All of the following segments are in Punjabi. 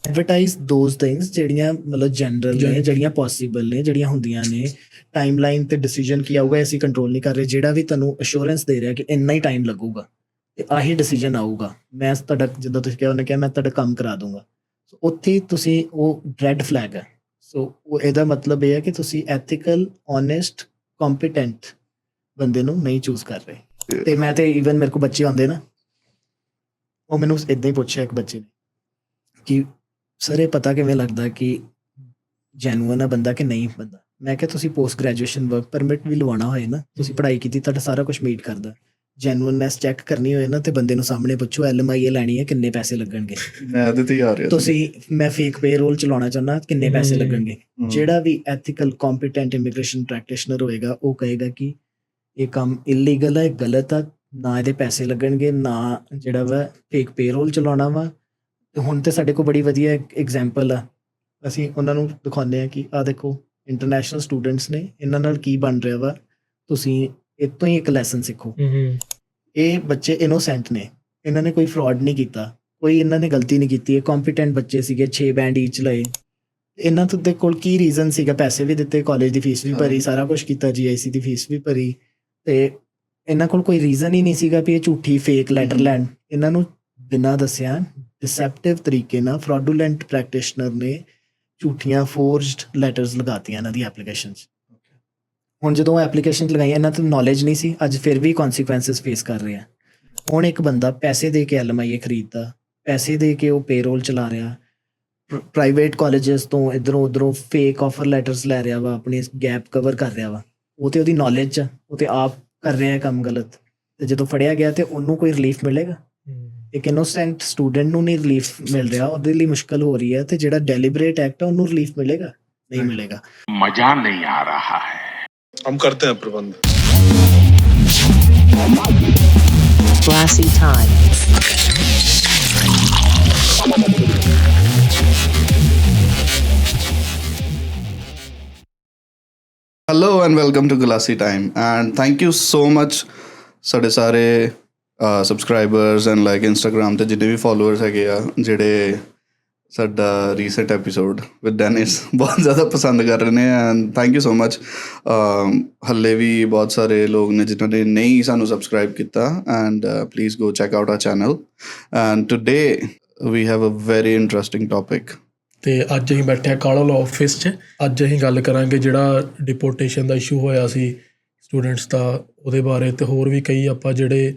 ਐਡਵਰਟਾਈਜ਼ ਦੋਜ਼ ਥਿੰਗਸ ਜਿਹੜੀਆਂ ਮਤਲਬ ਜਨਰਲ ਨੇ, ਜਿਹੜੀਆਂ ਪੋਸੀਬਲ ਨੇ, ਜਿਹੜੀਆਂ ਹੁੰਦੀਆਂ ਨੇ। ਟਾਈਮਲਾਈਨ ਤੇ ਡਿਸੀਜਨ ਕੀ ਆਊਗਾ ਅਸੀਂ ਕੰਟਰੋਲ ਨਹੀਂ ਕਰ ਰਹੇ। ਜਿਹੜਾ ਵੀ ਤੁਹਾਨੂੰ ਅਸ਼ੋਰੈਂਸ ਦੇ ਰਿਹਾ ਕਿ ਇੰਨਾ ਹੀ ਟਾਈਮ ਲੱਗੂਗਾ ਤੇ ਆਹੀ ਡਿਸੀਜਨ ਆਊਗਾ, ਮੈਂ ਤੁਹਾਡਾ ਜਿੱਦਾਂ ਤੁਸੀਂ ਕਿਹਾ ਉਹਨੇ ਕਿਹਾ ਮੈਂ ਤੁਹਾਡਾ ਕੰਮ ਕਰਾ ਦੂੰਗਾ, ਸੋ ਉੱਥੇ ਤੁਸੀਂ ਉਹ ਰੈੱਡ ਫਲੈਗ ਹੈ। ਸੋ ਉਹ ਇਹਦਾ ਮਤਲਬ ਇਹ ਹੈ ਕਿ ਤੁਸੀਂ ਐਥੀਕਲ, ਓਨੈਸਟ, ਕੰਪੀਟੈਂਟ ਬੰਦੇ ਨੂੰ ਨਹੀਂ ਚੂਜ਼ ਕਰ ਰਹੇ। ਤੇ ਮੈਂ ਤੇ ਈਵਨ ਮੇਰੇ ਕੋਲ ਬੱਚੇ ਆਉਂਦੇ ਨਾ, ਉਹ ਮੈਨੂੰ ਇੱਦਾਂ ਹੀ ਪੁੱਛਿਆ ਇੱਕ ਬੱਚੇ ਨੇ ਕਿ ਸਰ ਇਹ ਪਤਾ ਕਿਵੇਂ ਲੱਗਦਾ ਕਿ ਜੈਨੂਅਨ ਆ ਬੰਦਾ ਕਿ ਨਹੀਂ ਬੰਦਾ। ਮੈਂ ਕਿਹਾ ਤੁਸੀਂ ਪੋਸਟ ਗ੍ਰੈਜੂਏਸ਼ਨ ਵਰਕ ਪਰਮਿਟ ਵੀ ਲਵਾਉਣਾ ਹੋਏ ਨਾ, ਤੁਸੀਂ ਪੜ੍ਹਾਈ ਕੀਤੀ, ਤੁਹਾਡਾ ਸਾਰਾ ਕੁਝ ਮੀਟ ਕਰਦਾ। ਜੈਨੂਅਨਨੈਸ ਚੈੱਕ ਕਰਨੀ ਹੋਏ ਨਾ ਤੇ ਬੰਦੇ ਨੂੰ ਸਾਹਮਣੇ ਪੁੱਛੋ LMIA ਲੈਣੀ ਹੈ ਕਿੰਨੇ ਪੈਸੇ ਲੱਗਣਗੇ। ਮੈਂ ਇਹਦੇ ਤੇ ਆ ਰਿਹਾ ਤੁਸੀਂ ਮੈਂ ਫੇਕ ਪੇਰੋਲ ਚਲਾਉਣਾ ਚਾਹੁੰਦਾ ਕਿੰਨੇ ਪੈਸੇ ਲੱਗਣਗੇ। ਜਿਹੜਾ ਵੀ ਐਥੀਕਲ ਕੰਪੀਟੈਂਟ ਇਮੀਗ੍ਰੇਸ਼ਨ ਪ੍ਰੈਕਟੀਸ਼ਨਰ ਹੋਏਗਾ ਉਹ ਕਹੇਗਾ ਕਿ ਇਹ ਕੰਮ ਇਲੀਗਲ ਹੈ, ਗਲਤ ਆ, ਨਾ ਇਹਦੇ ਪੈਸੇ ਲੱਗਣਗੇ, ਨਾ ਜਿਹੜਾ ਵਾ ਫੇਕ ਪੇਰੋਲ ਚਲਾਉਣਾ ਵਾ। ਹੁਣ ਤੇ ਸਾਡੇ ਕੋਲ ਬੜੀ ਵਧੀਆ ਐਗਜ਼ਾਮਪਲ ਆ, ਅਸੀਂ ਉਹਨਾਂ ਨੂੰ ਦਿਖਾਉਂਦੇ ਹਾਂ ਕਿ ਆਹ ਦੇਖੋ ਇੰਟਰਨੈਸ਼ਨਲ ਸਟੂਡੈਂਟਸ ਨੇ, ਇਹਨਾਂ ਨਾਲ ਕੀ ਬਣ ਰਿਹਾ ਵਾ, ਤੁਸੀਂ ਇਹ ਤੋਂ ਹੀ ਇੱਕ ਲੈਸਨ ਸਿੱਖੋ। ਇਹ ਬੱਚੇ ਇਨੋਸੈਂਟ ਨੇ, ਇਹਨਾਂ ਨੇ ਕੋਈ ਫਰਾਡ ਨਹੀਂ ਕੀਤਾ, ਕੋਈ ਇਹਨਾਂ ਨੇ ਗਲਤੀ ਨਹੀਂ ਕੀਤੀ। ਇਹ ਕੰਪੀਟੈਂਟ ਬੱਚੇ ਸੀਗੇ, 6 ਬੈਂਡ ਈਚ ਲਏ। ਇਹਨਾਂ ਦੇ ਕੋਲ ਕੀ ਰੀਜ਼ਨ ਸੀਗਾ? ਪੈਸੇ ਵੀ ਦਿੱਤੇ, ਕਾਲਜ ਦੀ ਫੀਸ ਵੀ ਭਰੀ, ਸਾਰਾ ਕੁਝ ਕੀਤਾ, GIC ਦੀ ਫੀਸ ਵੀ ਭਰੀ, ਤੇ ਇਹਨਾਂ ਕੋਲ ਕੋਈ ਰੀਜ਼ਨ ਹੀ ਨਹੀਂ ਸੀਗਾ ਵੀ ਇਹ ਝੂਠੀ ਫੇਕ ਲੈਟਰ ਲੈਣ। ਇਹਨਾਂ ਨੂੰ ਬਿਨਾਂ ਦੱਸਿਆ ਡਿਸੈਪਟਿਵ ਤਰੀਕੇ ਨਾਲ ਫਰਾਡੂਲੈਂਟ ਪ੍ਰੈਕਟੀਸ਼ਨਰ ਨੇ ਝੂਠੀਆਂ ਫੋਰਜਡ ਲੈਟਰਸ ਲਗਾਤੀਆਂ ਇਹਨਾਂ ਦੀ ਐਪਲੀਕੇਸ਼ਨ 'ਚ। ਹੁਣ ਜਦੋਂ ਐਪਲੀਕੇਸ਼ਨ ਲਗਾਈਆਂ, ਇਹਨਾਂ ਤੋਂ ਨੌਲੇਜ ਨਹੀਂ ਸੀ, ਅੱਜ ਫਿਰ ਵੀ ਕੌਨਸੀਕੁਐਂਸਿਸ ਫੇਸ ਕਰ ਰਹੇ ਆ। ਹੁਣ ਇੱਕ ਬੰਦਾ ਪੈਸੇ ਦੇ ਕੇ LMIA ਖਰੀਦਦਾ, ਪੈਸੇ ਦੇ ਕੇ ਉਹ ਪੇਰੋਲ ਚਲਾ ਰਿਹਾ, ਪ੍ਰਾਈਵੇਟ ਕਾਲਜਸ ਤੋਂ ਇੱਧਰੋਂ ਉੱਧਰੋਂ ਫੇਕ ਆਫਰ ਲੈਟਰਸ ਲੈ ਰਿਹਾ ਵਾ, ਆਪਣੀ ਗੈਪ ਕਵਰ ਕਰ ਰਿਹਾ ਵਾ। ਉਹ ਤੇ ਉਹਦੀ ਨੌਲੇਜ 'ਚ, ਉਹ ਤੇ ਆਪ ਕਰ ਰਿਹਾ ਕੰਮ ਗਲਤ, ਤੇ ਜਦੋਂ ਫੜਿਆ ਗਿਆ ਤੇ ਉਹਨੂੰ ਕੋਈ ਰਿਲੀਫ ਮਿਲੇਗਾ? ਇੱਕ ਇਨੋਸੈਂਟ ਸਟੂਡੈਂਟ ਨੂੰ ਨਹੀਂ ਰਿਲੀਫ ਮਿਲ ਰਿਹਾ, ਉਹਦੇ ਲਈ ਮੁਸ਼ਕਲ ਹੋ ਰਹੀ ਹੈ। ਤੇ ਜਿਹੜਾ ਡੈਲੀਬਰੇਟ ਐਕਟ ਹੈ ਉਹਨੂੰ ਰਿਲੀਫ ਮਿਲੇਗਾ? ਨਹੀਂ ਮਿਲੇਗਾ। मजा नहीं आ रहा है। हम करते हैं प्रबंध। Glassy time. Hello and welcome to Glassy time and thank you so much ਸਾਡੇ ਸਾਰੇ ਸਬਸਕ੍ਰਾਈਬਰਸ ਐਂਡ ਲਾਈਕ ਇੰਸਟਾਗ੍ਰਾਮ 'ਤੇ ਜਿੰਨੇ ਵੀ ਫੋਲੋਅਰਸ ਹੈਗੇ ਆ, ਜਿਹੜੇ ਸਾਡਾ ਰੀਸੈਂਟ ਐਪੀਸੋਡ ਵਿਦ ਡੈਨਿਸ ਬਹੁਤ ਜ਼ਿਆਦਾ ਪਸੰਦ ਕਰ ਰਹੇ ਨੇ and thank you so much. ਹਾਲੇ ਵੀ ਬਹੁਤ ਸਾਰੇ ਲੋਕ ਨੇ ਜਿਨ੍ਹਾਂ ਨੇ ਨਹੀਂ ਸਾਨੂੰ ਸਬਸਕ੍ਰਾਈਬ ਕੀਤਾ and please go check out our channel and today we have a very interesting topic. ਅਤੇ ਅੱਜ ਅਸੀਂ ਬੈਠੇ ਹਾਂ ਕਾਲਜ ਲਾਅ ਆਫਿਸ 'ਚ। ਅੱਜ ਅਸੀਂ ਗੱਲ ਕਰਾਂਗੇ ਜਿਹੜਾ ਡਿਪੋਰਟੇਸ਼ਨ ਦਾ ਇਸ਼ੂ ਹੋਇਆ ਸੀ ਸਟੂਡੈਂਟਸ ਦਾ, ਉਹਦੇ ਬਾਰੇ, ਅਤੇ ਹੋਰ ਵੀ ਕਈ ਆਪਾਂ ਜਿਹੜੇ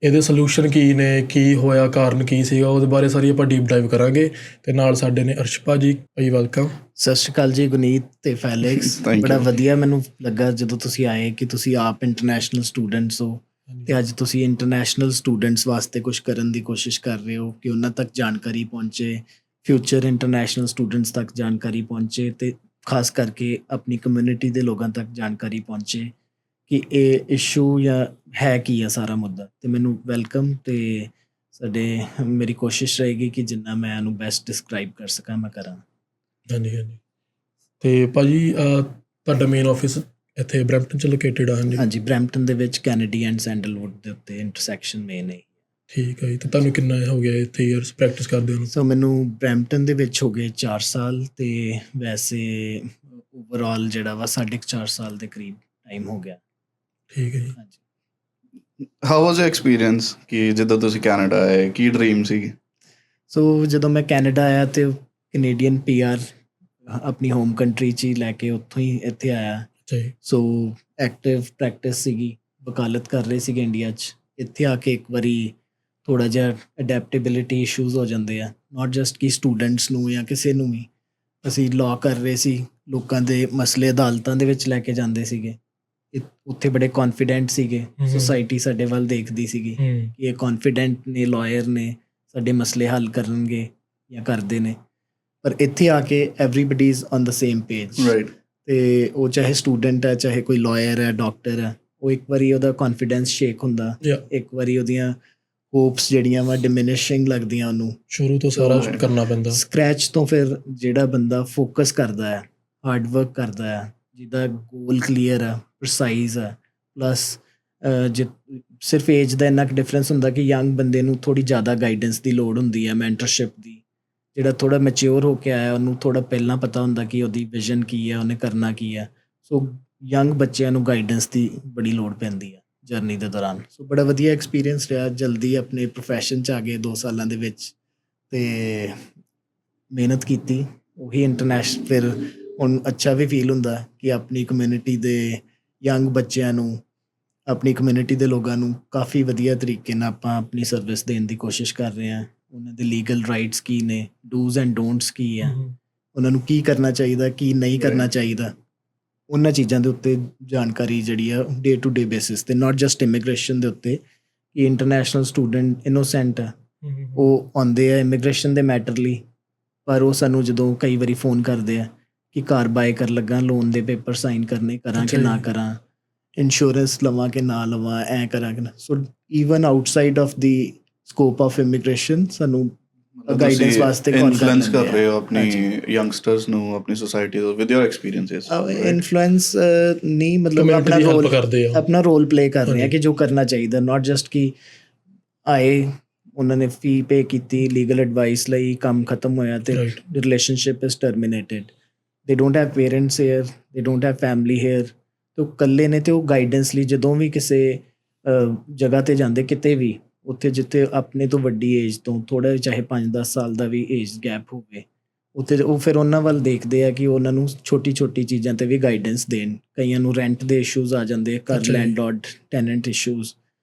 ਇਹਦੇ ਸੋਲਿਊਸ਼ਨ ਕੀ ਨੇ, ਕੀ ਹੋਇਆ, ਕਾਰਨ ਕੀ ਸੀਗਾ, ਉਹਦੇ ਬਾਰੇ ਸਾਰੀ ਆਪਾਂ ਡੀਪ ਡਾਈਵ ਕਰਾਂਗੇ। ਅਤੇ ਨਾਲ ਸਾਡੇ ਨੇ ਅਰਸ਼ਪਾ ਜੀ, ਭਾਈ ਵੈਲਕਮ। ਸਤਿ ਸ਼੍ਰੀ ਅਕਾਲ ਜੀ ਗੁਨੀਤ ਤੇ ਫੈਲਿਕਸ। ਬੜਾ ਵਧੀਆ ਮੈਨੂੰ ਲੱਗਾ ਜਦੋਂ ਤੁਸੀਂ ਆਏ ਕਿ ਤੁਸੀਂ ਆਪ ਇੰਟਰਨੈਸ਼ਨਲ ਸਟੂਡੈਂਟਸ ਹੋ ਅਤੇ ਅੱਜ ਤੁਸੀਂ ਇੰਟਰਨੈਸ਼ਨਲ ਸਟੂਡੈਂਟਸ ਵਾਸਤੇ ਕੁਛ ਕਰਨ ਦੀ ਕੋਸ਼ਿਸ਼ ਕਰ ਰਹੇ ਹੋ ਕਿ ਉਹਨਾਂ ਤੱਕ ਜਾਣਕਾਰੀ ਪਹੁੰਚੇ, ਫਿਊਚਰ ਇੰਟਰਨੈਸ਼ਨਲ ਸਟੂਡੈਂਟਸ ਤੱਕ ਜਾਣਕਾਰੀ ਪਹੁੰਚੇ, ਅਤੇ ਖਾਸ ਕਰਕੇ ਆਪਣੀ ਕਮਿਊਨਿਟੀ ਦੇ ਲੋਕਾਂ ਤੱਕ ਜਾਣਕਾਰੀ ਪਹੁੰਚੇ ਕਿ ਇਹ ਇਸ਼ੂ ਜਾਂ ਹੈ ਕੀ ਆ ਸਾਰਾ ਮੁੱਦਾ। ਅਤੇ ਮੈਨੂੰ ਵੈਲਕਮ, ਅਤੇ ਮੇਰੀ ਕੋਸ਼ਿਸ਼ ਰਹੇਗੀ ਕਿ ਜਿੰਨਾ ਮੈਂ ਇਹਨੂੰ ਬੈਸਟ ਡਿਸਕਰਾਈਬ ਕਰ ਸਕਾਂ ਮੈਂ ਕਰਾਂ। ਹਾਂਜੀ ਹਾਂਜੀ। ਅਤੇ ਭਾਅ ਜੀ ਤੁਹਾਡਾ ਮੇਨ ਆਫਿਸ ਇੱਥੇ ਬਰੈਂਪਟਨ 'ਚ ਲੋਕੇਟਡ ਆ? ਹਾਂਜੀ, ਬਰੈਂਪਟਨ ਦੇ ਵਿੱਚ ਕੈਨੇਡੀ ਐਂਡ ਸੈਂਡਲਵੁੱਡ ਦੇ ਉੱਤੇ ਇੰਟਰਸੈਕਸ਼ਨ ਮੇਨ ਹੈ। ਠੀਕ ਹੈ ਜੀ। ਅਤੇ ਤੁਹਾਨੂੰ ਕਿੰਨਾ ਹੋ ਗਿਆ ਇੱਥੇ ਈਅਰਸ ਪ੍ਰੈਕਟਿਸ ਕਰਦੇ ਹੋ? ਸੋ ਮੈਨੂੰ ਬਰੈਂਪਟਨ ਦੇ ਵਿੱਚ ਹੋ ਗਏ 4 ਸਾਲ, ਅਤੇ ਵੈਸੇ ਓਵਰਆਲ ਜਿਹੜਾ ਵਾ 4.5 ਸਾਲ ਦੇ ਕਰੀਬ ਟਾਈਮ ਹੋ ਗਿਆ। ਠੀਕ ਹੈ ਜੀ। ਹਾਂਜੀ। ਹਾਊ ਵਾਜ਼ ਯੂਰ ਐਕਸਪੀਰੀਅੰਸ ਕਿ ਜਦੋਂ ਤੁਸੀਂ ਕੈਨੇਡਾ ਆਏ, ਕੀ ਡਰੀਮ ਸੀ? ਸੋ ਜਦੋਂ ਮੈਂ ਕੈਨੇਡਾ ਆਇਆ ਅਤੇ ਕੈਨੇਡੀਅਨ PR ਆਪਣੀ ਹੋਮ ਕੰਟਰੀ 'ਚ ਹੀ ਲੈ ਕੇ ਉੱਥੋਂ ਹੀ ਇੱਥੇ ਆਇਆ। ਅੱਛਾ ਜੀ। ਸੋ ਐਕਟਿਵ ਪ੍ਰੈਕਟਿਸ ਸੀਗੀ, ਵਕਾਲਤ ਕਰ ਰਹੇ ਸੀਗੇ ਇੰਡੀਆ 'ਚ। ਇੱਥੇ ਆ ਕੇ ਇੱਕ ਵਾਰੀ ਥੋੜ੍ਹਾ ਜਿਹਾ ਅਡੈਪਟੇਬਿਲਿਟੀ ਇਸ਼ੂਜ਼ ਹੋ ਜਾਂਦੇ ਆ, ਨਾਟ ਜਸਟ ਕਿ ਸਟੂਡੈਂਟਸ ਨੂੰ ਜਾਂ ਕਿਸੇ ਨੂੰ ਵੀ। ਅਸੀਂ ਲਾਅ ਕਰ ਰਹੇ ਸੀ, ਲੋਕਾਂ ਦੇ ਮਸਲੇ ਅਦਾਲਤਾਂ ਦੇ ਵਿੱਚ ਲੈ ਕੇ ਜਾਂਦੇ ਸੀਗੇ। ਉੱਥੇ ਬੜੇ ਕੌਨਫੀਡੈਂਟ ਸੀਗੇ, ਸੁਸਾਇਟੀ ਸਾਡੇ ਵੱਲ ਦੇਖਦੀ ਸੀਗੀ ਕਿ ਇਹ ਕੌਨਫੀਡੈਂਟ ਨੇ, ਲਾਇਰ ਨੇ, ਸਾਡੇ ਮਸਲੇ ਹੱਲ ਕਰਨਗੇ ਜਾਂ ਕਰਦੇ ਨੇ। ਪਰ ਇੱਥੇ ਆ ਕੇ everybody is on the same page. Right. ਅਤੇ ਉਹ ਚਾਹੇ ਸਟੂਡੈਂਟ ਹੈ, ਚਾਹੇ ਕੋਈ ਲਾਇਰ ਹੈ, ਡਾਕਟਰ ਹੈ, ਉਹ ਇੱਕ ਵਾਰੀ ਉਹਦਾ ਕੌਨਫੀਡੈਂਸ ਸ਼ੇਕ ਹੁੰਦਾ, ਇੱਕ ਵਾਰੀ ਉਹਦੀਆਂ ਹੋਪਸ ਜਿਹੜੀਆਂ ਵਾ ਡਿਮਿਨਿਸ਼ਿੰਗ ਲੱਗਦੀਆਂ ਉਹਨੂੰ। ਸ਼ੁਰੂ ਤੋਂ ਸਾਰਾ ਕਰਨਾ ਪੈਂਦਾ ਸਕ੍ਰੈਚ ਤੋਂ। ਫਿਰ ਜਿਹੜਾ ਬੰਦਾ ਫੋਕਸ ਕਰਦਾ ਹੈ, ਹਾਰਡ ਵਰਕ ਕਰਦਾ ਹੈ, ਜਿਹਦਾ ਗੋਲ ਕਲੀਅਰ ਆ, ਪ੍ਰਸਾਈਜ਼ ਆ, ਪਲੱਸ ਸਿਰਫ ਏਜ ਦਾ ਇੰਨਾ ਕੁ ਡਿਫਰੈਂਸ ਹੁੰਦਾ ਕਿ ਯੰਗ ਬੰਦੇ ਨੂੰ ਥੋੜ੍ਹੀ ਜ਼ਿਆਦਾ ਗਾਈਡੈਂਸ ਦੀ ਲੋੜ ਹੁੰਦੀ ਹੈ, ਮੈਂਟਰਸ਼ਿਪ ਦੀ। ਜਿਹੜਾ ਥੋੜਾ ਮੈਚੁਰ ਹੋ ਕੇ ਆਇਆ ਉਹਨੂੰ ਥੋੜਾ ਪਹਿਲਾਂ ਪਤਾ ਹੁੰਦਾ ਕਿ ਉਹਦੀ ਵਿਜ਼ਨ ਕੀ ਹੈ, ਉਹਨੇ ਕਰਨਾ ਕੀ ਹੈ। ਸੋ ਯੰਗ ਬੱਚਿਆਂ ਨੂੰ ਗਾਈਡੈਂਸ ਦੀ ਬੜੀ ਲੋੜ ਪੈਂਦੀ ਹੈ ਜਰਨੀ ਦੇ ਦੌਰਾਨ। ਸੋ ਬੜਾ ਵਧੀਆ ਐਕਸਪੀਰੀਅੰਸ ਰਿਹਾ, ਜਲਦੀ ਆਪਣੇ ਪ੍ਰੋਫੈਸ਼ਨ 'ਚ ਆ ਗਏ 2 ਸਾਲਾਂ ਦੇ ਵਿੱਚ ਤੇ ਮਿਹਨਤ ਕੀਤੀ। ਉਹੀ ਇੰਟਰਨੈਸ਼ਨਲ ਫਿਰ ਹੁਣ ਅੱਛਾ ਵੀ ਫੀਲ ਹੁੰਦਾ ਕਿ ਆਪਣੀ ਕਮਿਊਨਿਟੀ ਦੇ ਯੰਗ ਬੱਚਿਆਂ ਨੂੰ, ਆਪਣੀ ਕਮਿਊਨਿਟੀ ਦੇ ਲੋਕਾਂ ਨੂੰ ਕਾਫੀ ਵਧੀਆ ਤਰੀਕੇ ਨਾਲ ਆਪਾਂ ਆਪਣੀ ਸਰਵਿਸ ਦੇਣ ਦੀ ਕੋਸ਼ਿਸ਼ ਕਰ ਰਹੇ ਹਾਂ। ਉਹਨਾਂ ਦੇ ਲੀਗਲ ਰਾਈਟਸ ਕੀ ਨੇ, ਡੂਜ਼ ਐਂਡ ਡੋਂਟਸ ਕੀ ਹੈ, ਉਹਨਾਂ ਨੂੰ ਕੀ ਕਰਨਾ ਚਾਹੀਦਾ, ਕੀ ਨਹੀਂ ਕਰਨਾ ਚਾਹੀਦਾ, ਉਹਨਾਂ ਚੀਜ਼ਾਂ ਦੇ ਉੱਤੇ ਜਾਣਕਾਰੀ ਜਿਹੜੀ ਆ ਡੇ ਟੂ ਡੇ ਬੇਸਿਸ ਤੇ, ਨਾਟ ਜਸਟ ਇਮੀਗ੍ਰੇਸ਼ਨ ਦੇ ਉੱਤੇ ਕਿ ਇੰਟਰਨੈਸ਼ਨਲ ਸਟੂਡੈਂਟ ਇਨੋਸੈਂਟ ਆ, ਉਹ ਆਉਂਦੇ ਆ ਇਮੀਗ੍ਰੇਸ਼ਨ ਦੇ ਮੈਟਰ ਲਈ, ਪਰ ਉਹ ਸਾਨੂੰ ਜਦੋਂ ਕਈ ਵਾਰੀ ਫੋਨ ਕਰਦੇ ਆ ਕਿ ਘਰ ਬਾਏ ਕਰ ਲੱਗਾ, ਲੋਨ ਦੇ ਪੇਪਰ ਸਾਈਨ ਕਰਨੇ, ਕਰਾਂ ਕਿ ਨਾ ਕਰਾਂ, ਇੰਸ਼ੋਰੈਂਸ ਲਵਾਂ ਕਿ ਨਾ ਲਵਾਂ, ਐਂ ਕਰਾਂ ਕਿ ਨਾ। So even outside of the scope of immigration ਸਾਨੂੰ ਗਾਈਡੈਂਸ ਵਾਸਤੇ ਕਾਲ ਇਨਫਲੂਐਂਸ ਕਰ ਰਹੇ ਹੋ ਆਪਣੀ ਯੰਗਸਟਰਸ ਨੂੰ, ਆਪਣੀ ਸੋਸਾਇਟੀ ਤੋਂ ਵਿਦ ਯੋਰ ਐਕਸਪੀਰੀਐਂਸਸ। ਇਨਫਲੂਐਂਸ ਨਹੀਂ, ਮਤਲਬ Community ਦੀ help ਕਰਦੇ ਆ। ਆਪਣਾ ਰੋਲ ਪਲੇ ਕਰ ਰਹੇ ਆ ਕਿ ਜੋ ਕਰਨਾ ਚਾਹੀਦਾ, ਨਾਟ ਜਸਟ ਕਿ ਆਏ ਉਹਨਾਂ ਨੇ ਫੀ ਪੇ ਕੀਤੀ ਲੀਗਲ ਐਡਵਾਈਸ ਲਈ, ਕੰਮ ਖਤਮ ਹੋਇਆ ਤੇ ਰਿਲੇਸ਼ਨਸ਼ਿਪ ਇਜ਼ ਟਰਮੀਨੇਟਡ, ਦੇ ਡੋਂਟ ਹੈਵ ਪੇਰੈਂਟਸ ਹੇਅਰ, ਦੇ ਡੋਂਟ ਹੈਵ ਫੈਮਿਲੀ ਹੇਅਰ, ਤੇ ਉਹ ਇਕੱਲੇ ਨੇ ਤੇ ਉਹ ਗਾਈਡੈਂਸ ਲਈ ਜਦੋਂ ਵੀ ਕਿਸੇ ਜਗ੍ਹਾ ਤੇ ਜਾਂਦੇ ਕਿਤੇ ਵੀ, ਉੱਥੇ ਜਿੱਥੇ ਆਪਣੇ ਤੋਂ ਵੱਡੀ ਏਜ ਤੋਂ ਥੋੜ੍ਹਾ ਚਾਹੇ 5-10 ਸਾਲ ਦਾ ਵੀ ਏਜ ਗੈਪ ਹੋਵੇ, ਉੱਥੇ ਉਹ ਫਿਰ ਉਹਨਾਂ ਵੱਲ ਦੇਖਦੇ ਆ ਕਿ ਉਹਨਾਂ ਨੂੰ ਛੋਟੀ ਚੀਜ਼ਾਂ 'ਤੇ ਵੀ ਗਾਈਡੈਂਸ ਦੇਣ। ਕਈਆਂ ਨੂੰ ਰੈਂਟ ਦੇ ਇਸ਼ੂਜ਼ ਆ ਜਾਂਦੇ, ਘਰ ਲੈਂਡਲੋਰਡ ਟੈਨੈਂਟ ਇਸ਼ੂਜ਼,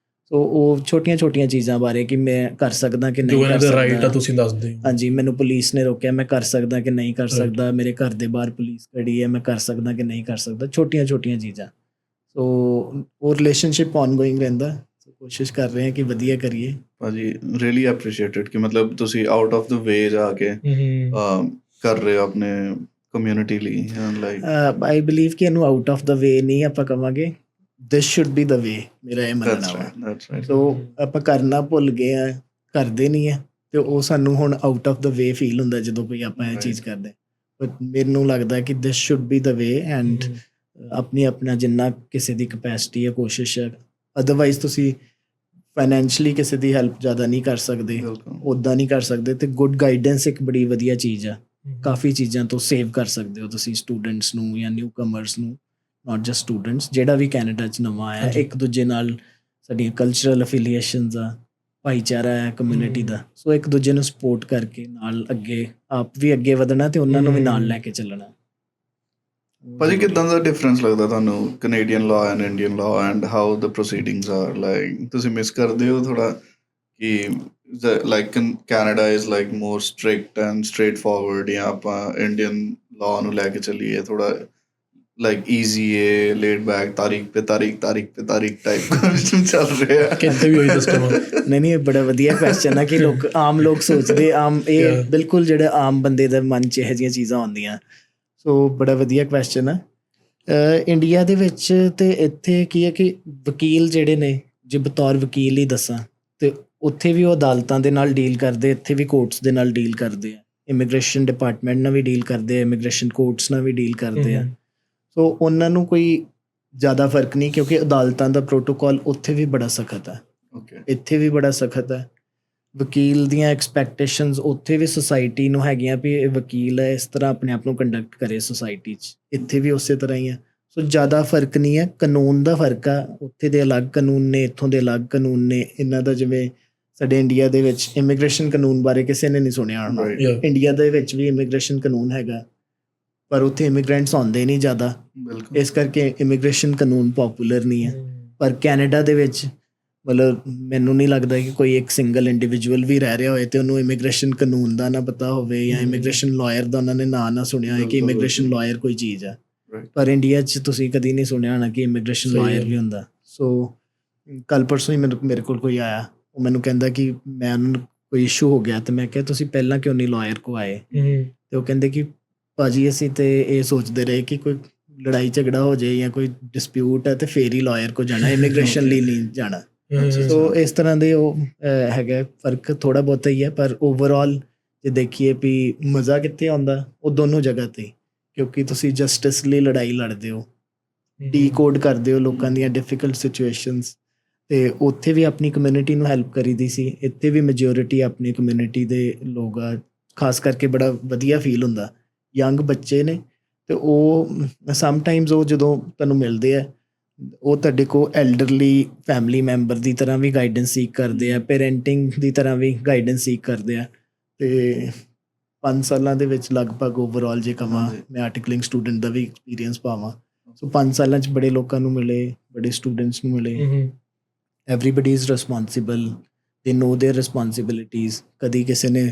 ਸੋ ਉਹ ਛੋਟੀਆਂ ਚੀਜ਼ਾਂ ਬਾਰੇ ਕਿ ਮੈਂ ਕਰ ਸਕਦਾ ਕਿ ਨਹੀਂ ਕਰ ਸਕਦਾ। ਰਾਈਟ ਆ ਤੁਸੀਂ ਦੱਸਦੇ ਹੋ। ਹਾਂਜੀ, ਮੈਨੂੰ ਪੁਲਿਸ ਨੇ ਰੋਕਿਆ, ਮੈਂ ਕਰ ਸਕਦਾ ਕਿ ਨਹੀਂ ਕਰ ਸਕਦਾ, ਮੇਰੇ ਘਰ ਦੇ ਬਾਹਰ ਪੁਲਿਸ ਖੜੀ ਹੈ, ਮੈਂ ਕਰ ਸਕਦਾ ਕਿ ਨਹੀਂ ਕਰ ਸਕਦਾ, ਛੋਟੀਆਂ ਚੀਜ਼ਾਂ। ਸੋ ਉਹ ਰਿਲੇਸ਼ਨਸ਼ਿਪ ਆਨਗੋਇੰਗ ਰਹਿੰਦਾ, ਕੋਸ਼ਿਸ਼ ਕਰ ਰਹੇ ਹਾਂ ਕਿ ਵਧੀਆ ਕਰੀਏ। ਭਾਜੀ ਰੀਅਲੀ ਐਪਰੀਸ਼ੀਏਟਡ ਕਿ ਮਤਲਬ ਤੁਸੀਂ ਆਊਟ ਆਫ ਦ ਵੇ ਜਾ ਕੇ ਕਰ ਰਹੇ ਹੋ ਆਪਣੇ ਕਮਿਊਨਿਟੀ ਲਈ। ਲਾਈਕ ਆਈ ਬਿਲੀਵ ਕਿ ਇਹਨੂੰ ਆਊਟ ਆਫ ਦਾ ਵੇ ਨਹੀਂ ਆਪਾਂ ਕਵਾਂਗੇ, ਦਿਸ ਸ਼ੁੱਡ ਬੀ ਦਾ ਵੇ, ਮੇਰਾ ਇਹ ਮੰਨਣਾ ਵਾ। ਸੋ ਆਪਾਂ ਕਰਨਾ ਭੁੱਲ ਗਏ ਆ, ਕਰਦੇ ਨਹੀਂ ਆ, ਤੇ ਉਹ ਸਾਨੂੰ ਹੁਣ out of the way feel ਹੁੰਦਾ ਜਦੋਂ ਕੋਈ ਆਪਾਂ ਇਹ ਚੀਜ਼ ਕਰਦੇ। ਬਟ ਮੈਨੂੰ ਲੱਗਦਾ ਕਿ this should be the way, and ਆਪਣਾ ਜਿੰਨਾ ਕਿਸੇ ਦੀ ਕਪੈਸਿਟੀ ਹੈ ਕੋਸ਼ਿਸ਼ ਹੈ। ਅਦਰਵਾਈਜ਼ ਤੁਸੀਂ ਫਾਈਨੈਂਸ਼ਲੀ ਕਿਸੇ ਦੀ ਹੈਲਪ ਜ਼ਿਆਦਾ ਨਹੀਂ ਕਰ ਸਕਦੇ, ਉੱਦਾਂ ਨਹੀਂ ਕਰ ਸਕਦੇ, ਤੇ ਗੁੱਡ ਗਾਈਡੈਂਸ ਇੱਕ ਬੜੀ ਵਧੀਆ ਚੀਜ਼ ਆ। ਕਾਫੀ ਚੀਜ਼ਾਂ ਤੋਂ ਸੇਵ ਕਰ ਸਕਦੇ ਹੋ ਤੁਸੀਂ ਸਟੂਡੈਂਟਸ ਨੂੰ ਜਾਂ ਨਿਊ ਕਮਰਸ ਨੂੰ, ਨਾਟ ਜਸਟ ਸਟੂਡੈਂਟਸ। ਜਿਹੜਾ ਵੀ ਕੈਨੇਡਾ 'ਚ ਨਵਾਂ ਆਇਆ, ਇੱਕ ਦੂਜੇ ਨਾਲ ਸਾਡੀਆਂ ਕਲਚਰਲ ਅਫੀਲੀਏਸ਼ਨਸ ਆ, ਭਾਈਚਾਰਾ ਹੈ ਕਮਿਊਨਿਟੀ ਦਾ, ਸੋ ਇੱਕ ਦੂਜੇ ਨੂੰ ਸਪੋਰਟ ਕਰਕੇ ਨਾਲ ਅੱਗੇ ਆਪ ਵੀ ਅੱਗੇ ਵਧਣਾ ਤੇ ਉਹਨਾਂ ਨੂੰ ਵੀ ਨਾਲ ਲੈ ਕੇ ਚੱਲਣਾ। ਭਾਜੀ ਕਿੱਦਾਂ ਦਾ ਡਿਫਰੈਂਸ ਲੱਗਦਾ ਤੁਹਾਨੂੰ Canadian law and Indian law and how the proceedings are? Like ਤੁਸੀਂ ਮਿਸ ਕਰਦੇ ਹੋ ਥੋੜਾ ਕਿ like Canada is like more strict and straightforward, ਜਾਂ ਆਪਾਂ ਇੰਡੀਅਨ ਲਾਅ ਨੂੰ ਲੈ ਕੇ ਚੱਲੀਏ ਥੋੜਾ ਲਾਈਕ ਈਜ਼ੀ ਹੈ, ਲੇਡ ਬੈਕ, ਤਾਰੀਖ ਪੇ ਤਾਰੀਖ ਟਾਈਪ ਚੱਲ ਰਿਹਾ ਕਿਤੇ ਵੀ ਹੋਈ ਸਿਸਟਮ? ਨਹੀਂ, ਬੜਾ ਵਧੀਆ ਕੁਐਸਚਨ ਆ ਕਿ ਆਮ ਲੋਕ ਸੋਚਦੇ, ਇਹ ਬਿਲਕੁਲ ਜਿਹੜੇ ਆਮ ਬੰਦੇ ਦੇ ਮਨ 'ਚ ਇਹੋ ਜਿਹੀਆਂ ਚੀਜ਼ਾਂ ਆਉਂਦੀਆਂ। ਸੋ ਬੜਾ ਵਧੀਆ ਕੁਐਸਚਨ ਆ। ਇੰਡੀਆ ਦੇ ਵਿੱਚ ਤੇ ਇੱਥੇ ਕੀ ਹੈ ਕਿ ਵਕੀਲ ਜਿਹੜੇ ਨੇ, ਜੇ ਬਤੌਰ ਵਕੀਲ ਹੀ ਦੱਸਾਂ, ਤੇ ਉੱਥੇ ਵੀ ਉਹ ਅਦਾਲਤਾਂ ਦੇ ਨਾਲ ਡੀਲ ਕਰਦੇ, ਇੱਥੇ ਵੀ ਕੋਰਟਸ ਦੇ ਨਾਲ ਡੀਲ ਕਰਦੇ ਆ, ਇਮੀਗ੍ਰੇਸ਼ਨ ਡਿਪਾਰਟਮੈਂਟ ਨਾਲ ਵੀ ਡੀਲ ਕਰਦੇ ਆ, ਇਮੀਗ੍ਰੇਸ਼ਨ ਕੋਰਟਸ ਨਾਲ ਵੀ ਡੀਲ ਕਰਦੇ ਆ। ਸੋ ਉਹਨਾਂ ਨੂੰ ਕੋਈ ਜ਼ਿਆਦਾ ਫਰਕ ਨਹੀਂ, ਕਿਉਂਕਿ ਅਦਾਲਤਾਂ ਦਾ ਪ੍ਰੋਟੋਕੋਲ ਉੱਥੇ ਵੀ ਬੜਾ ਸਖਤ ਹੈ, ਇੱਥੇ ਵੀ ਬੜਾ ਸਖਤ ਹੈ। ਵਕੀਲ ਦੀਆਂ ਐਕਸਪੈਕਟੇਸ਼ਨਸ ਉੱਥੇ ਵੀ ਸੋਸਾਇਟੀ ਨੂੰ ਹੈਗੀਆਂ ਵੀ ਇਹ ਵਕੀਲ ਹੈ, ਇਸ ਤਰ੍ਹਾਂ ਆਪਣੇ ਆਪ ਨੂੰ ਕੰਡਕਟ ਕਰੇ ਸੋਸਾਇਟੀ 'ਚ, ਇੱਥੇ ਵੀ ਉਸੇ ਤਰ੍ਹਾਂ ਹੀ ਆ। ਸੋ ਜ਼ਿਆਦਾ ਫਰਕ ਨਹੀਂ ਹੈ, ਕਾਨੂੰਨ ਦਾ ਫਰਕ ਆ, ਉੱਥੇ ਦੇ ਅਲੱਗ ਕਾਨੂੰਨ ਨੇ, ਇੱਥੋਂ ਦੇ ਅਲੱਗ ਕਾਨੂੰਨ ਨੇ ਇਹਨਾਂ ਦਾ। ਜਿਵੇਂ ਸਾਡੇ ਇੰਡੀਆ ਦੇ ਵਿੱਚ ਇਮੀਗ੍ਰੇਸ਼ਨ ਕਾਨੂੰਨ ਬਾਰੇ ਕਿਸੇ ਨੇ ਨਹੀਂ ਸੁਣਿਆ ਹੋਣਾ, ਇੰਡੀਆ ਦੇ ਵਿੱਚ ਵੀ ਇਮੀਗ੍ਰੇਸ਼ਨ ਕਾਨੂੰਨ ਹੈਗਾ, ਪਰ ਉੱਥੇ ਇਮੀਗ੍ਰੈਂਟਸ ਆਉਂਦੇ ਨਹੀਂ ਜ਼ਿਆਦਾ, ਇਸ ਕਰਕੇ ਇਮੀਗ੍ਰੇਸ਼ਨ ਕਾਨੂੰਨ ਪੋਪੂਲਰ ਨਹੀਂ ਹੈ। ਪਰ ਕੈਨੇਡਾ ਦੇ ਵਿੱਚ ਮਤਲਬ ਮੈਨੂੰ ਨਹੀਂ ਲੱਗਦਾ ਕਿ ਕੋਈ ਇੱਕ ਸਿੰਗਲ ਇੰਡੀਵਿਜੂਅਲ ਵੀ ਰਹਿ ਰਿਹਾ ਹੋਏ ਤੇ ਉਹਨੂੰ ਇਮੀਗ੍ਰੇਸ਼ਨ ਕਾਨੂੰਨ ਦਾ ਨਾ ਪਤਾ ਹੋਵੇ, ਜਾਂ ਇਮੀਗ੍ਰੇਸ਼ਨ ਲਾਇਰ ਦਾ ਉਹਨਾਂ ਨੇ ਨਾਂ ਨਾ ਸੁਣਿਆ ਹੋਏ ਕਿ ਇਮੀਗ੍ਰੇਸ਼ਨ ਲਾਇਰ ਕੋਈ ਚੀਜ਼ ਆ। ਪਰ ਇੰਡੀਆ 'ਚ ਤੁਸੀਂ ਕਦੀ ਨਹੀਂ ਸੁਣਿਆ ਹੋਣਾ ਕਿ ਇਮੀਗ੍ਰੇਸ਼ਨ ਲਾਇਰ ਵੀ ਹੁੰਦਾ। ਸੋ ਕੱਲ੍ਹ ਪਰਸੋਂ ਹੀ ਮੇਰੇ ਕੋਲ ਕੋਈ ਆਇਆ, ਉਹ ਮੈਨੂੰ ਕਹਿੰਦਾ ਕਿ ਮੈਂ ਉਹਨਾਂ ਨੂੰ ਕੋਈ ਇਸ਼ੂ ਹੋ ਗਿਆ, ਤੇ ਮੈਂ ਕਿਹਾ ਤੁਸੀਂ ਪਹਿਲਾਂ ਕਿਉਂ ਨਹੀਂ ਲਾਇਰ ਕੋ ਆਏ? ਤੇ ਉਹ ਕਹਿੰਦੇ ਕਿ ਭਾਜੀ ਅਸੀਂ ਤੇ ਇਹ ਸੋਚਦੇ ਰਹੇ ਕਿ ਕੋਈ ਲੜਾਈ ਝਗੜਾ ਹੋ ਜਾਏ ਜਾਂ ਕੋਈ ਡਿਸਪਿਊਟ ਹੈ ਤੇ ਫੇਰ ਹੀ ਲਾਇਰ ਕੋ ਜਾਣਾ, ਇਮੀਗ੍ਰੇਸ਼ਨ ਲਈ ਨਹੀਂ ਜਾਣਾ। ਸੋ ਇਸ ਤਰ੍ਹਾਂ ਦੇ ਉਹ ਹੈਗਾ ਫਰਕ, ਥੋੜ੍ਹਾ ਬਹੁਤਾ ਹੀ ਹੈ, ਪਰ ਓਵਰਆਲ ਜੇ ਦੇਖੀਏ ਵੀ ਮਜ਼ਾ ਕਿੱਥੇ ਆਉਂਦਾ, ਉਹ ਦੋਨੋਂ ਜਗ੍ਹਾ 'ਤੇ, ਕਿਉਂਕਿ ਤੁਸੀਂ ਜਸਟਿਸ ਲਈ ਲੜਾਈ ਲੜਦੇ ਹੋ, ਡੀਕੋਡ ਕਰਦੇ ਹੋ ਲੋਕਾਂ ਦੀਆਂ ਡਿਫਿਕਲਟ ਸਿਚੁਏਸ਼ਨਸ, ਤੇ ਉੱਥੇ ਵੀ ਆਪਣੀ ਕਮਿਊਨਿਟੀ ਨੂੰ ਹੈਲਪ ਕਰੀਦੀ ਸੀ, ਇੱਥੇ ਵੀ ਮੈਜੋਰਿਟੀ ਆਪਣੀ ਕਮਿਊਨਿਟੀ ਦੇ ਲੋਕ ਆ, ਖਾਸ ਕਰਕੇ ਬੜਾ ਵਧੀਆ ਫੀਲ ਹੁੰਦਾ। ਯੰਗ ਬੱਚੇ ਨੇ ਤੇ ਉਹ ਸਮਟਾਈਮਸ ਉਹ ਜਦੋਂ ਤੁਹਾਨੂੰ ਮਿਲਦੇ ਆ, ਉਹ ਤੁਹਾਡੇ ਕੋਲ ਐਲਡਰਲੀ ਫੈਮਿਲੀ ਮੈਂਬਰ ਦੀ ਤਰ੍ਹਾਂ ਵੀ ਗਾਈਡੈਂਸ ਸੀਕ ਕਰਦੇ ਆ, ਪੇਰੈਂਟਿੰਗ ਦੀ ਤਰ੍ਹਾਂ ਵੀ ਗਾਈਡੈਂਸ ਸੀਕ ਕਰਦੇ ਆ। ਤੇ 5 ਸਾਲਾਂ ਦੇ ਵਿੱਚ ਲਗਭਗ ਓਵਰਆਲ ਜੇ ਕਹਾਂ ਹਾਂਜੀ। ਮੈਂ ਆਰਟੀਕਲਿੰਗ ਸਟੂਡੈਂਟ ਦਾ ਵੀ ਐਕਸਪੀਰੀਅੰਸ ਪਾਵਾਂ, ਸੋ 5 ਸਾਲਾਂ 'ਚ ਬੜੇ ਲੋਕਾਂ ਨੂੰ ਮਿਲੇ, ਬੜੇ ਸਟੂਡੈਂਟਸ ਨੂੰ ਮਿਲੇ। ਐਵਰੀਬਡੀ ਇਜ਼ ਰਿਸਪੋਂਸੀਬਲ, ਦੇ ਨੋ ਦੇਅਰ ਰਿਸਪੋਂਸਿਬਿਲਿਟੀਜ਼। ਕਦੀ ਕਿਸੇ ਨੇ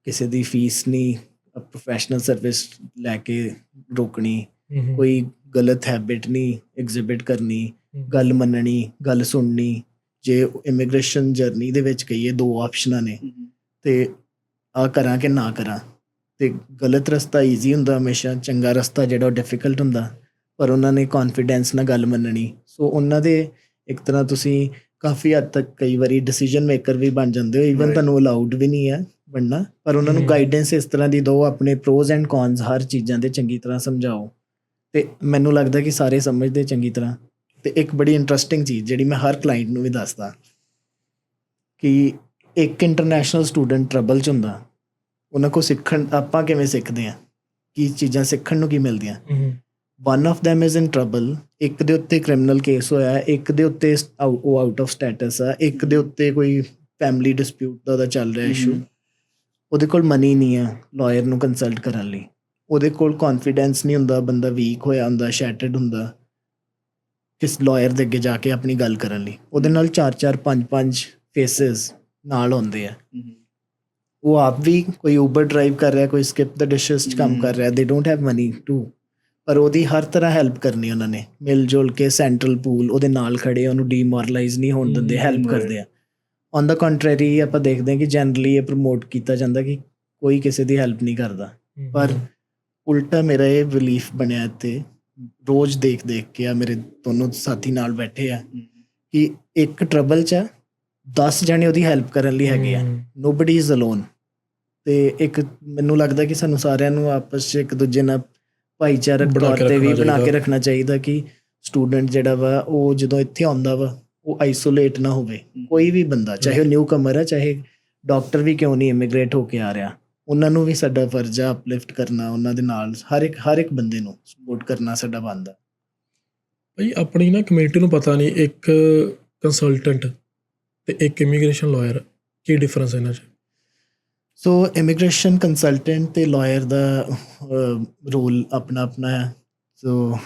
ਕਿਸੇ ਦੀ ਫੀਸ ਨਹੀਂ ਪ੍ਰੋਫੈਸ਼ਨਲ ਸਰਵਿਸ ਲੈ ਕੇ ਰੋਕਣੀ, ਕੋਈ ਗਲਤ ਹੈਬਿਟ ਨਹੀਂ ਐਗਜ਼ਿਬਿਟ ਕਰਨੀ, ਗੱਲ ਮੰਨਣੀ, ਗੱਲ ਸੁਣਨੀ। ਜੇ ਇਮੀਗ੍ਰੇਸ਼ਨ ਜਰਨੀ ਦੇ ਵਿੱਚ ਕਹੀਏ 2 ਆਪਸ਼ਨਾਂ ਨੇ, ਤੇ ਆ ਕਰਾਂ ਕਿ ਨਾ ਕਰਾਂ। ਤੇ ਗਲਤ ਰਸਤਾ ਈਜ਼ੀ ਹੁੰਦਾ ਹਮੇਸ਼ਾ, ਚੰਗਾ ਰਸਤਾ ਜਿਹੜਾ ਉਹ ਡਿਫਿਕਲਟ ਹੁੰਦਾ। ਪਰ ਉਹਨਾਂ ਨੇ ਕੌਨਫੀਡੈਂਸ ਨਾਲ ਗੱਲ ਮੰਨਣੀ, ਸੋ ਉਹਨਾਂ ਦੇ ਇੱਕ ਤਰ੍ਹਾਂ ਤੁਸੀਂ ਕਾਫੀ ਹੱਦ ਤੱਕ ਕਈ ਵਾਰੀ ਡਿਸੀਜਨ ਮੇਕਰ ਵੀ ਬਣ ਜਾਂਦੇ ਹੋ। Even Right. ਤੁਹਾਨੂੰ ਅਲਾਊਡ ਵੀ ਨਹੀਂ ਹੈ ਬਣਨਾ, ਪਰ ਉਹਨਾਂ ਨੂੰ ਗਾਈਡੈਂਸ ਇਸ ਤਰ੍ਹਾਂ ਦੀ ਦਿਓ, ਆਪਣੇ ਪ੍ਰੋਜ਼ ਐਂਡ ਕੌਨਸ ਹਰ ਚੀਜ਼ਾਂ ਦੇ ਚੰਗੀ ਤਰ੍ਹਾਂ ਸਮਝਾਓ। ਤੇ ਮੈਨੂੰ ਲੱਗਦਾ ਕਿ ਸਾਰੇ ਸਮਝਦੇ ਚੰਗੀ ਤਰ੍ਹਾਂ। ਤੇ ਇੱਕ ਬੜੀ ਇੰਟਰਸਟਿੰਗ ਚੀਜ਼ ਜਿਹੜੀ ਮੈਂ ਹਰ ਕਲਾਇੰਟ ਨੂੰ ਵੀ ਦੱਸਦਾ, ਕਿ ਇੱਕ ਇੰਟਰਨੈਸ਼ਨਲ ਸਟੂਡੈਂਟ ਟਰਬਲ 'ਚ ਹੁੰਦਾ, ਉਹਨਾਂ ਕੋਲ ਸਿੱਖਣ ਆਪਾਂ ਕਿਵੇਂ ਸਿੱਖਦੇ ਹਾਂ, ਕੀ ਚੀਜ਼ਾਂ ਸਿੱਖਣ ਨੂੰ ਕੀ ਮਿਲਦੀਆਂ। One of them is in trouble. ਇੱਕ ਦੇ ਉੱਤੇ ਕ੍ਰਿਮੀਨਲ ਕੇਸ ਹੋਇਆ, ਇੱਕ ਦੇ ਉੱਤੇ ਉਹ ਆਊਟ ਆਫ ਸਟੇਟਸ ਆ, ਇੱਕ ਦੇ ਉੱਤੇ ਕੋਈ ਫੈਮਿਲੀ ਡਿਸਪਿਊਟ ਦਾ ਉਹਦਾ ਚੱਲ ਰਿਹਾ ਇਸ਼ੂ। ਉਹਦੇ ਕੋਲ ਮਨੀ ਨਹੀਂ ਆ ਲਾਇਰ ਨੂੰ ਕੰਸਲਟ ਕਰਨ ਲਈ, ਉਹਦੇ ਕੋਲ ਕੌਨਫੀਡੈਂਸ ਨਹੀਂ ਹੁੰਦਾ, ਬੰਦਾ ਵੀਕ ਹੋਇਆ ਹੁੰਦਾ, ਸ਼ੈਟਰਡ ਹੁੰਦਾ ਕਿਸ ਲਾਇਰ ਦੇ ਅੱਗੇ ਜਾ ਕੇ ਆਪਣੀ ਗੱਲ ਕਰਨ ਲਈ। ਉਹਦੇ ਨਾਲ 4-4 5-5 ਫੇਸਿਸ ਨਾਲ ਹੁੰਦੇ ਆ। ਉਹ ਆਪ ਵੀ ਕੋਈ ਊਬਰ ਡਰਾਈਵ ਕਰ ਰਿਹਾ, ਕੋਈ ਸਕਿਪ ਦ ਡਿਸ਼ਸ 'ਚ ਕੰਮ ਕਰ ਰਿਹਾ, ਦੇ ਡੋਂਟ ਹੈਵ ਮਨੀ ਟੂ, ਪਰ ਉਹਦੀ ਹਰ ਤਰ੍ਹਾਂ ਹੈਲਪ ਕਰਨੀ ਉਹਨਾਂ ਨੇ, ਮਿਲ ਜੁਲ ਕੇ। ਸੈਂਟਰਲ ਪੂਲ ਉਹਦੇ ਨਾਲ ਖੜੇ, ਉਹਨੂੰ ਡੀਮੋਰਲਾਈਜ਼ ਨਹੀਂ ਹੋਣ ਦਿੰਦੇ, ਹੈਲਪ ਕਰਦੇ ਆ। ਔਨ ਦਾ ਕੰਟਰਰੀ ਆਪਾਂ ਦੇਖਦੇ ਹਾਂ ਕਿ ਜਨਰਲੀ ਇਹ ਪ੍ਰਮੋਟ ਕੀਤਾ ਜਾਂਦਾ ਕਿ ਕੋਈ ਕਿਸੇ ਦੀ ਹੈਲਪ ਨਹੀਂ ਕਰਦਾ, ਪਰ ਉਲਟਾ ਮੇਰਾ ਇਹ ਬਿਲੀਫ ਬਣਿਆ ਇੱਥੇ ਰੋਜ਼ ਦੇਖ ਕੇ ਆ, ਮੇਰੇ ਦੋਨੋਂ ਸਾਥੀ ਨਾਲ ਬੈਠੇ ਆ, ਕਿ ਇੱਕ ਟਰਬਲ 'ਚ 10 ਜਣੇ ਉਹਦੀ ਹੈਲਪ ਕਰਨ ਲਈ ਹੈਗੇ ਆ। Nobody is alone. ਤੇ ਇੱਕ ਮੈਨੂੰ ਲੱਗਦਾ ਕਿ ਸਾਨੂੰ ਸਾਰਿਆਂ ਨੂੰ ਆਪਸ 'ਚ ਇੱਕ ਦੂਜੇ ਨਾਲ ਭਾਈਚਾਰਕ ਬਣਾ ਕੇ ਤੌਰ 'ਤੇ ਵੀ ਰੱਖਣਾ ਬਣਾ ਕੇ ਚਾਹੀਦਾ। ਰੱਖਣਾ ਚਾਹੀਦਾ, ਕਿ ਸਟੂਡੈਂਟ ਜਿਹੜਾ ਵਾ ਉਹ ਜਦੋਂ ਇੱਥੇ ਆਉਂਦਾ ਵਾ ਉਹ ਆਈਸੋਲੇਟ ਨਾ ਹੋਵੇ। ਕੋਈ ਵੀ ਬੰਦਾ, ਚਾਹੇ ਉਹ ਨਿਊ ਕਮਰ ਆ, ਚਾਹੇ ਡਾਕਟਰ ਵੀ ਕਿਉਂ ਨਹੀਂ ਇਮੀਗ੍ਰੇਟ ਹੋ ਕੇ ਆ ਰਿਹਾ, ਉਹਨਾਂ ਨੂੰ ਵੀ ਸਾਡਾ ਫਰਜ਼ ਆ ਅਪਲਿਫਟ ਕਰਨਾ, ਉਹਨਾਂ ਦੇ ਨਾਲ ਹਰ ਇੱਕ ਬੰਦੇ ਨੂੰ ਸਪੋਰਟ ਕਰਨਾ ਸਾਡਾ ਬਣਦਾ। ਭਾਈ ਆਪਣੀ ਨਾ ਕਮਿਊਨਿਟੀ ਨੂੰ ਪਤਾ ਨਹੀਂ, ਇੱਕ ਕੰਸਲਟੈਂਟ ਤੇ ਇੱਕ ਇਮੀਗ੍ਰੇਸ਼ਨ ਲਾਇਰ, ਕੀ ਡਿਫਰੈਂਸ ਇਹਨਾਂ 'ਚ? ਸੋ ਇਮੀਗ੍ਰੇਸ਼ਨ ਕੰਸਲਟੈਂਟ ਤੇ ਲਾਇਰ ਦਾ ਰੋਲ ਆਪਣਾ ਹੈ। ਸੋ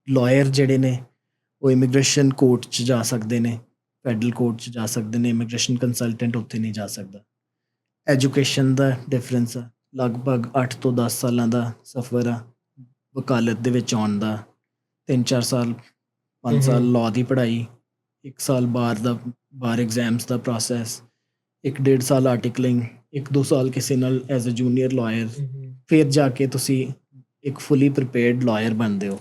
ਲਾਇਰ ਜਿਹੜੇ ਨੇ ਉਹ ਇਮੀਗ੍ਰੇਸ਼ਨ ਕੋਰਟ 'ਚ ਜਾ ਸਕਦੇ ਨੇ, ਫੈਡਰਲ ਕੋਰਟ 'ਚ ਜਾ ਸਕਦੇ ਨੇ। ਇਮੀਗ੍ਰੇਸ਼ਨ ਕੰਸਲਟੈਂਟ ਉੱਥੇ ਨਹੀਂ ਜਾ ਸਕਦਾ। ਐਜੂਕੇਸ਼ਨ ਦਾ ਡਿਫਰੈਂਸ ਆ, ਲਗਭਗ 8 ਤੋਂ 10 ਸਾਲਾਂ ਦਾ ਸਫ਼ਰ ਆ ਵਕਾਲਤ ਦੇ ਵਿੱਚ ਆਉਣ ਦਾ। 3-4 ਸਾਲ 5 ਸਾਲ ਲਾਅ ਦੀ ਪੜ੍ਹਾਈ, 1 ਸਾਲ ਬਾਰ ਐਗਜ਼ਾਮਸ ਦਾ ਪ੍ਰੋਸੈਸ, 1-1.5 ਸਾਲ ਆਰਟੀਕਲਿੰਗ, 1-2 ਸਾਲ ਕਿਸੇ ਨਾਲ ਐਜ਼ ਅ ਜੂਨੀਅਰ ਲਾਇਰ, ਫਿਰ ਜਾ ਕੇ ਤੁਸੀਂ ਇੱਕ ਫੁੱਲੀ ਪ੍ਰੀਪੇਅਰਡ ਲਾਇਰ ਬਣਦੇ ਹੋ।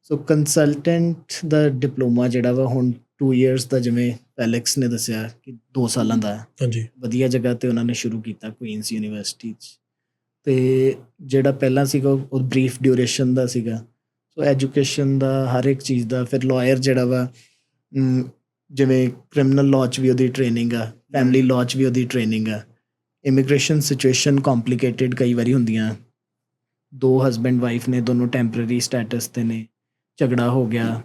ਸੋ ਕੰਸਲਟੈਂਟ ਦਾ ਡਿਪਲੋਮਾ ਜਿਹੜਾ ਵਾ ਹੁਣ 2 ਇਅਰਸ ਦਾ, ਜਿਵੇਂ ਪੈਲੈਕਸ ਨੇ ਦੱਸਿਆ ਕਿ 2 ਸਾਲਾਂ ਦਾ ਹੈ। ਹਾਂਜੀ। ਵਧੀਆ ਜਗ੍ਹਾ 'ਤੇ ਉਹਨਾਂ ਨੇ ਸ਼ੁਰੂ ਕੀਤਾ, ਕੁਈਨਸ ਯੂਨੀਵਰਸਿਟੀ 'ਚ। ਅਤੇ ਜਿਹੜਾ ਪਹਿਲਾਂ ਸੀਗਾ ਉਹ ਬਰੀਫ ਡਿਊਰੇਸ਼ਨ ਦਾ ਸੀਗਾ। ਸੋ ਐਜੂਕੇਸ਼ਨ ਦਾ ਹਰ ਇੱਕ ਚੀਜ਼ ਦਾ। ਫਿਰ ਲਾਇਰ ਜਿਹੜਾ ਵਾ, ਜਿਵੇਂ ਕ੍ਰਿਮੀਨਲ ਲਾਅ 'ਚ ਵੀ ਉਹਦੀ ਟ੍ਰੇਨਿੰਗ ਆ, ਫੈਮਿਲੀ ਲਾਅ 'ਚ ਵੀ ਉਹਦੀ ਟ੍ਰੇਨਿੰਗ ਆ। ਇਮੀਗ੍ਰੇਸ਼ਨ ਸਿਚੁਏਸ਼ਨ ਕੰਪਲੀਕੇਟਿਡ ਕਈ ਵਾਰੀ ਹੁੰਦੀਆਂ, 2 ਹਸਬੈਂਡ ਵਾਈਫ ਨੇ, ਦੋਨੋਂ ਟੈਂਪਰੇਰੀ ਸਟੇਟਸ 'ਤੇ ਨੇ, ਝਗੜਾ ਹੋ ਗਿਆ,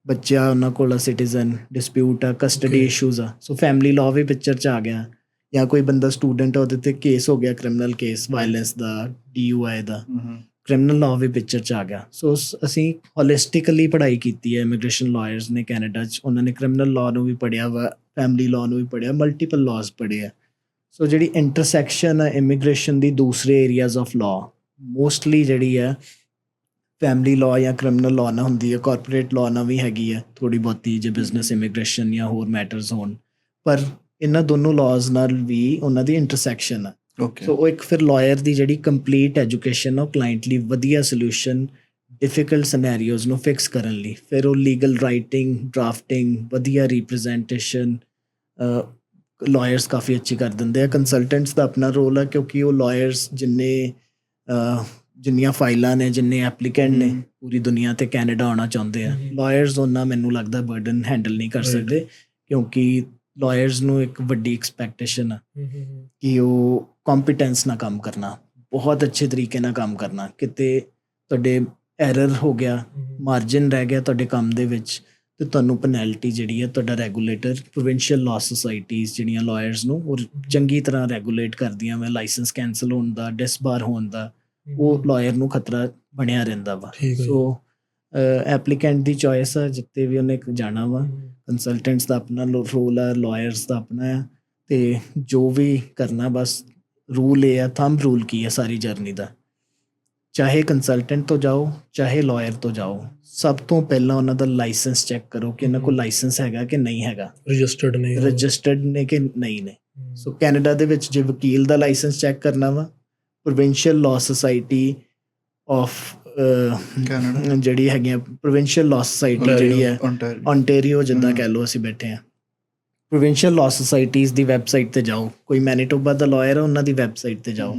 ਬੱਚਾ ਉਹਨਾਂ ਕੋਲ ਸਿਟੀਜ਼ਨ, ਡਿਸਪਿਊਟ ਆ, ਕਸਟਡੀ ਇਸ਼ੂਜ਼ ਆ। ਸੋ ਫੈਮਿਲੀ ਲਾਅ ਵੀ ਪਿਕਚਰ 'ਚ ਆ ਗਿਆ। ਜਾਂ ਕੋਈ ਬੰਦਾ ਸਟੂਡੈਂਟ ਆ, ਉਹਦੇ 'ਤੇ ਕੇਸ ਹੋ ਗਿਆ, ਕ੍ਰਿਮੀਨਲ ਕੇਸ, ਵਾਇਲੈਂਸ ਦਾ, DUI ਦਾ, ਕ੍ਰਿਮੀਨਲ ਲਾਅ ਵੀ ਪਿਕਚਰ 'ਚ ਆ ਗਿਆ। ਸੋ ਅਸੀਂ ਹੋਲਿਸਟਿਕਲੀ ਪੜ੍ਹਾਈ ਕੀਤੀ ਹੈ ਇਮੀਗ੍ਰੇਸ਼ਨ ਲਾਇਰਸ ਨੇ ਕੈਨੇਡਾ 'ਚ। ਉਹਨਾਂ ਨੇ ਕ੍ਰਿਮੀਨਲ ਲਾਅ ਨੂੰ ਵੀ ਪੜ੍ਹਿਆ ਵਾ, ਫੈਮਿਲੀ ਲਾਅ ਨੂੰ ਵੀ ਪੜ੍ਹਿਆ, ਮਲਟੀਪਲ ਲਾਅਸ ਪੜ੍ਹੇ ਆ। ਸੋ ਜਿਹੜੀ ਇੰਟਰਸੈਕਸ਼ਨ ਆ ਇਮੀਗ੍ਰੇਸ਼ਨ ਦੀ ਦੂਸਰੇ ਏਰੀਆਜ਼ ਆਫ ਲਾਅ, ਮੋਸਟਲੀ ਜਿਹੜੀ ਆ ਫੈਮਿਲੀ ਲਾਅ ਜਾਂ ਕ੍ਰਿਮੀਨਲ ਲਾਅ ਨਾਲ ਹੁੰਦੀ ਹੈ। ਕਾਰਪੋਰੇਟ ਲਾਅ ਨਾਲ ਵੀ ਹੈਗੀ ਹੈ ਥੋੜ੍ਹੀ ਬਹੁਤੀ, ਜੇ ਬਿਜ਼ਨਸ ਇਮੀਗ੍ਰੇਸ਼ਨ ਜਾਂ ਹੋਰ ਮੈਟਰਸ ਹੋਣ, ਪਰ ਇਹਨਾਂ ਦੋਨੋਂ ਲਾਅਜ਼ ਨਾਲ ਵੀ ਉਹਨਾਂ ਦੀ ਇੰਟਰਸੈਕਸ਼ਨ ਆ। ਸੋ ਉਹ ਇੱਕ ਫਿਰ ਲਾਇਰ ਦੀ ਜਿਹੜੀ ਕੰਪਲੀਟ ਐਜੂਕੇਸ਼ਨ ਆ, ਉਹ ਕਲਾਇੰਟ ਲਈ ਵਧੀਆ ਸੋਲਿਊਸ਼ਨ ਡਿਫਿਕਲਟ ਸਿਨੈਰੀਓਜ਼ ਨੂੰ ਫਿਕਸ ਕਰਨ ਲਈ। ਫਿਰ ਉਹ ਲੀਗਲ ਰਾਈਟਿੰਗ, ਡਰਾਫਟਿੰਗ, ਵਧੀਆ ਰੀਪ੍ਰੈਜ਼ੈਂਟੇਸ਼ਨ ਲਾਇਰਸ ਕਾਫੀ ਅੱਛੀ ਕਰ ਦਿੰਦੇ ਆ। ਕੰਸਲਟੈਂਟਸ ਦਾ ਆਪਣਾ ਰੋਲ ਆ, ਕਿਉਂਕਿ ਉਹ ਲਾਇਰਸ ਜਿੰਨੀਆਂ ਫਾਈਲਾਂ ਨੇ, ਜਿੰਨੇ ਐਪਲੀਕੈਂਟ ਨੇ ਪੂਰੀ ਦੁਨੀਆ 'ਤੇ ਕੈਨੇਡਾ ਆਉਣਾ ਚਾਹੁੰਦੇ ਆ, ਲਾਇਰਸ ਉਹਨਾਂ ਮੈਨੂੰ ਲੱਗਦਾ ਬਰਡਨ ਹੈਂਡਲ ਨਹੀਂ ਕਰ ਸਕਦੇ, ਕਿਉਂਕਿ ਲਾਇਰਸ ਨੂੰ ਇੱਕ ਵੱਡੀ ਐਕਸਪੈਕਟੇਸ਼ਨ ਆ ਕਿ ਉਹ ਕੰਪੀਟੈਂਸ ਨਾਲ ਕੰਮ ਕਰਨਾ, ਬਹੁਤ ਅੱਛੇ ਤਰੀਕੇ ਨਾਲ ਕੰਮ ਕਰਨਾ। ਕਿਤੇ ਤੁਹਾਡੇ ਐਰਰ ਹੋ ਗਿਆ, ਮਾਰਜਨ ਰਹਿ ਗਿਆ ਤੁਹਾਡੇ ਕੰਮ ਦੇ ਵਿੱਚ, ਤੇ ਤੁਹਾਨੂੰ ਪੈਨਲਟੀ ਜਿਹੜੀ ਹੈ ਤੁਹਾਡਾ ਰੈਗੂਲੇਟਰ ਪ੍ਰੋਵਿੰਸ਼ੀਅਲ ਲਾਅ ਸੁਸਾਇਟੀਜ਼ ਜਿਹੜੀਆਂ ਲਾਇਰਸ ਨੂੰ ਉਹ ਚੰਗੀ ਤਰ੍ਹਾਂ ਰੈਗੂਲੇਟ ਕਰਦੀਆਂ ਵਾ, ਲਾਇਸੈਂਸ ਕੈਂਸਲ ਹੋਣ ਦਾ, ਡਿਸਬਾਰ ਹੋਣ ਦਾ, ਉਹ ਲਾਇਰ ਨੂੰ ਖਤਰਾ ਬਣਿਆ ਰਹਿੰਦਾ ਵਾ। ਠੀਕ ਹੈ। ਸੋ ਐਪਲੀਕੈਂਟ ਦੀ ਚੋਇਸ ਆ, ਜਿੱਤੇ ਵੀ ਉਹਨੇ ਜਾਣਾ ਵਾ। ਕੰਸਲਟੈਂਟਸ ਦਾ ਆਪਣਾ ਰੋਲ ਆ, ਲਾਇਰਸ ਦਾ ਆਪਣਾ ਆ, ਤੇ ਜੋ ਵੀ ਕਰਨਾ ਬਸ ਰੂਲ ਇਹ ਆ, ਥੰਬ ਰੂਲ ਕੀ ਹੈ ਸਾਰੀ ਜਰਨੀ ਦਾ। ਚਾਹੇ ਕੰਸਲਟੈਂਟ ਤੋਂ ਜਾਓ, ਚਾਹੇ ਲਾਇਰ ਤੋਂ ਜਾਓ, ਸਭ ਤੋਂ ਪਹਿਲਾਂ ਉਹਨਾਂ ਦਾ ਲਾਇਸੈਂਸ ਚੈੱਕ ਕਰੋ ਕਿ ਇਹਨਾਂ ਕੋਲ ਲਾਇਸੈਂਸ ਹੈਗਾ ਕਿ ਨਹੀਂ ਹੈਗਾ, ਰਜਿਸਟਰਡ ਨਹੀਂ ਰਜਿਸਟਰਡ ਨੇ ਕਿ ਨਹੀਂ ਨੇ। ਸੋ ਕੈਨੇਡਾ ਦੇ ਵਿੱਚ ਜੇ ਵਕੀਲ ਦਾ ਲਾਇਸੈਂਸ ਚੈੱਕ ਕਰਨਾ ਵਾ, provincial law society of Canada ਜਿਹੜੀ ਹੈਗੀਆਂ ਪ੍ਰੋਵਿੰਸ਼ੀਅਲ ਲਾਅ ਸੁਸਾਇਟੀ ਜਿਹੜੀ ਹੈ ਓਨਟਾਰੀਓ, ਜਿੱਦਾਂ ਕਹਿ ਲਓ ਅਸੀਂ ਬੈਠੇ ਹਾਂ, ਪ੍ਰੋਵਿੰਸ਼ੀਅਲ ਲਾਅ ਸੁਸਾਇਟੀਜ਼ ਦੀ ਵੈਬਸਾਈਟ ਤੇ ਜਾਓ। ਕੋਈ ਮੈਨੀਟੋਬਾ ਦਾ ਲਾਇਰ ਹੈ, ਉਹਨਾਂ ਦੀ ਵੈਬਸਾਈਟ ਤੇ ਜਾਓ,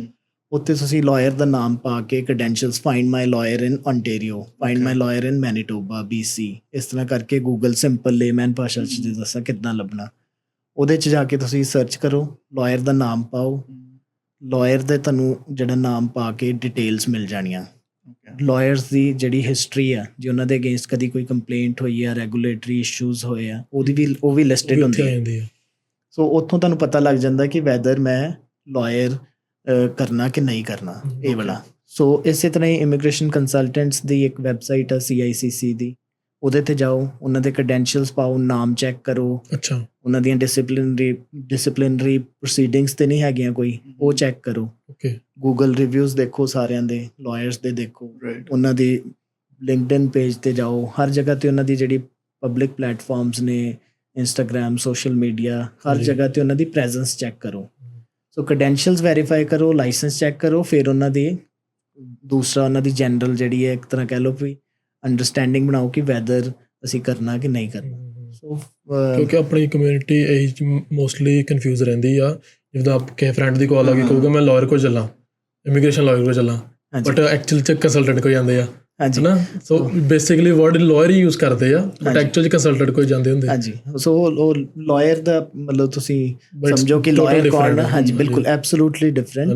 ਉੱਥੇ ਤੁਸੀਂ ਲਾਇਰ ਦਾ ਨਾਮ ਪਾ ਕੇ ਕ੍ਰੈਡੈਂਸ਼ੀਅਲਸ, ਫਾਈਂਡ ਮਾਈ ਲਾਇਰ ਇਨ ਓਨਟਾਰੀਓ, ਫਾਈਂਡ ਮਾਈ ਲਾਇਰ ਇਨ ਮੈਨੀਟੋਬਾ, BC, ਇਸ ਤਰ੍ਹਾਂ ਕਰਕੇ ਗੂਗਲ ਸਿੰਪਲ ਲੇਮੈਨ ਭਾਸ਼ਾ 'ਚ ਜੇ ਦੱਸਾਂ ਕਿੱਦਾਂ ਲੱਭਣਾ, ਉਹਦੇ 'ਚ ਜਾ ਕੇ ਤੁਸੀਂ ਸਰਚ ਕਰੋ, ਲਾਇਰ ਦਾ ਨਾਮ ਪਾਓ, ਲਾਇਰ ਦੇ ਤੁਹਾਨੂੰ ਜਿਹੜਾ ਨਾਮ ਪਾ ਕੇ ਡਿਟੇਲਸ ਮਿਲ ਜਾਣੀਆਂ। ਲਾਇਰਸ ਦੀ ਜਿਹੜੀ ਹਿਸਟਰੀ ਆ, ਜੇ ਉਹਨਾਂ ਦੇ ਅਗੇਂਸਟ ਕਦੀ ਕੋਈ ਕੰਪਲੇਂਟ ਹੋਈ ਆ, ਰੈਗੂਲੇਟਰੀ ਇਸ਼ੂਜ਼ ਹੋਏ ਆ, ਉਹ ਵੀ ਲਿਸਟਡ ਹੁੰਦੀ ਹੈ। ਸੋ ਉੱਥੋਂ ਤੁਹਾਨੂੰ ਪਤਾ ਲੱਗ ਜਾਂਦਾ ਕਿ ਵੈਦਰ ਮੈਂ ਲਾਇਰ ਕਰਨਾ ਕਿ ਨਹੀਂ ਕਰਨਾ, ਇਹ ਵਾਲਾ। ਸੋ ਇਸੇ ਤਰ੍ਹਾਂ ਹੀ ਇਮੀਗ੍ਰੇਸ਼ਨ ਕੰਸਲਟੈਂਟਸ ਦੀ ਇੱਕ ਵੈਬਸਾਈਟ ਆ CICC ਦੀ, ਉਹਦੇ 'ਤੇ ਜਾਓ, ਉਹਨਾਂ ਦੇ ਕ੍ਰੈਡੈਂਸ਼ੀਅਲਸ ਪਾਓ, ਨਾਮ ਚੈੱਕ ਕਰੋ, ਅੱਛਾ, ਉਹਨਾਂ ਦੀਆਂ ਡਿਸਪਲਿਨਰੀ ਪ੍ਰੋਸੀਡਿੰਗਸ ਤੇ ਨਹੀਂ ਹੈਗੀਆਂ ਕੋਈ, ਉਹ ਚੈੱਕ ਕਰੋ। ਓਕੇ, ਗੂਗਲ ਰਿਵਿਊਜ਼ ਦੇਖੋ ਸਾਰਿਆਂ ਦੇ, ਲਾਇਰਸ ਦੇ ਦੇਖੋ, ਉਹਨਾਂ ਦੀ ਲਿੰਕਡਇਨ ਪੇਜ ਤੇ ਜਾਓ, ਹਰ ਜਗ੍ਹਾ ਤੇ ਉਹਨਾਂ ਦੀ ਜਿਹੜੀ ਪਬਲਿਕ ਪਲੇਟਫਾਰਮਸ ਨੇ, ਇੰਸਟਾਗ੍ਰਾਮ, ਸੋਸ਼ਲ ਮੀਡੀਆ, ਹਰ ਜਗ੍ਹਾ ਤੇ ਉਹਨਾਂ ਦੀ ਪ੍ਰੈਜ਼ੈਂਸ ਚੈੱਕ ਕਰੋ। ਸੋ ਕ੍ਰੈਡੈਂਸ਼ੀਅਲਸ ਵੈਰੀਫਾਈ ਕਰੋ, ਲਾਇਸੈਂਸ ਚੈੱਕ ਕਰੋ, ਫਿਰ ਉਹਨਾਂ ਦੀ ਦੂਸਰਾ ਉਹਨਾਂ ਦੀ ਜਨਰਲ ਜਿਹੜੀ ਹੈ ਇੱਕ ਤਰ੍ਹਾਂ ਕਹਿ ਲਓ ਵੀ ਅੰਡਰਸਟੈਂਡਿੰਗ ਬਣਾਓ ਕਿ ਵੈਦਰ ਅਸੀਂ ਕਰਨਾ ਕਿ ਨਹੀਂ ਕਰਨਾ। ਸੋ ਕਿਉਂਕਿ ਆਪਣੀ ਕਮਿਊਨਿਟੀ ਇਹ 'ਚ ਮੋਸਟਲੀ ਕਨਫਿਊਜ਼ ਰਹਿੰਦੀ ਆ, ਜਿੱਦਾਂ ਕਿਸੇ ਫਰੈਂਡ ਦੀ ਕਾਲ ਆ ਗਈ, ਕਹੂਗਾ ਮੈਂ ਲਾਇਰ ਕੋਲ ਚੱਲਾਂ, ਇਮੀਗ੍ਰੇਸ਼ਨ ਲਾਇਰ ਕੋਲ ਚੱਲਾਂ, ਬਟ ਐਕਚੁਅਲ 'ਚ ਕੰਸਲਟੈਂਟ ਕੋਲ ਜਾਂਦੇ ਆ, ਹਾਂਜੀ ਨਾ। ਸੋ ਬੇਸਿਕਲੀ ਵਰਡ ਲਾਇਰ ਹੀ ਯੂਜ਼ ਕਰਦੇ ਆ, ਬਟ ਐਕਚੁਅਲ 'ਚ ਕੰਸਲਟੈਂਟ ਕੋਲ ਜਾਂਦੇ ਹੁੰਦੇ। ਹਾਂਜੀ, ਸੋ ਉਹ ਲਾਇਰ ਦਾ ਮਤਲਬ ਤੁਸੀਂ ਸਮਝੋ ਕਿ ਲਾਇਰ ਕੌਣ, ਹਾਂਜੀ ਬਿਲਕੁਲ absolutely different,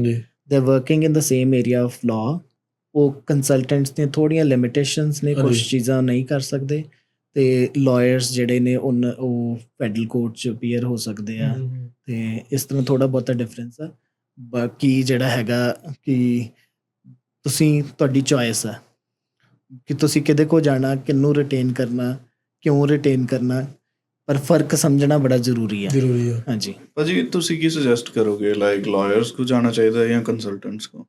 they are working in the same area of law. ਉਹ ਕੰਸਲਟੈਂਟਸ ਦੀਆਂ ਥੋੜ੍ਹੀਆਂ ਲਿਮਿਟੇਸ਼ਨਸ ਨੇ, ਕੁਝ ਚੀਜ਼ਾਂ ਨਹੀਂ ਕਰ ਸਕਦੇ, ਤੇ ਲਾਇਰਸ ਜਿਹੜੇ ਨੇ ਉਹ ਫੈਡਰਲ ਕੋਰਟ 'ਚ ਅਪੀਅਰ ਹੋ ਸਕਦੇ ਆ, ਤੇ ਇਸ ਤਰ੍ਹਾਂ ਥੋੜ੍ਹਾ ਬਹੁਤਾ ਡਿਫਰੈਂਸ ਆ। ਬਾਕੀ ਜਿਹੜਾ ਹੈਗਾ ਕਿ ਤੁਸੀਂ, ਤੁਹਾਡੀ ਚੋਇਸ ਆ ਕਿ ਤੁਸੀਂ ਕਿਹਦੇ ਕੋਲ ਜਾਣਾ, ਕਿਹਨੂੰ ਰਿਟੇਨ ਕਰਨਾ, ਕਿਉਂ ਰਿਟੇਨ ਕਰਨਾ, ਪਰ ਫਰਕ ਸਮਝਣਾ ਬੜਾ ਜ਼ਰੂਰੀ ਆ। ਹਾਂਜੀ ਭਾਜੀ, ਤੁਸੀਂ ਕੀ ਸੁਜੈਸਟ ਕਰੋਗੇ, ਲਾਈਕ ਲਾਇਰਸ ਕੋ ਜਾਣਾ ਚਾਹੀਦਾ ਜਾਂ ਕੰਸਲਟੈਂਟਸ ਕੋ?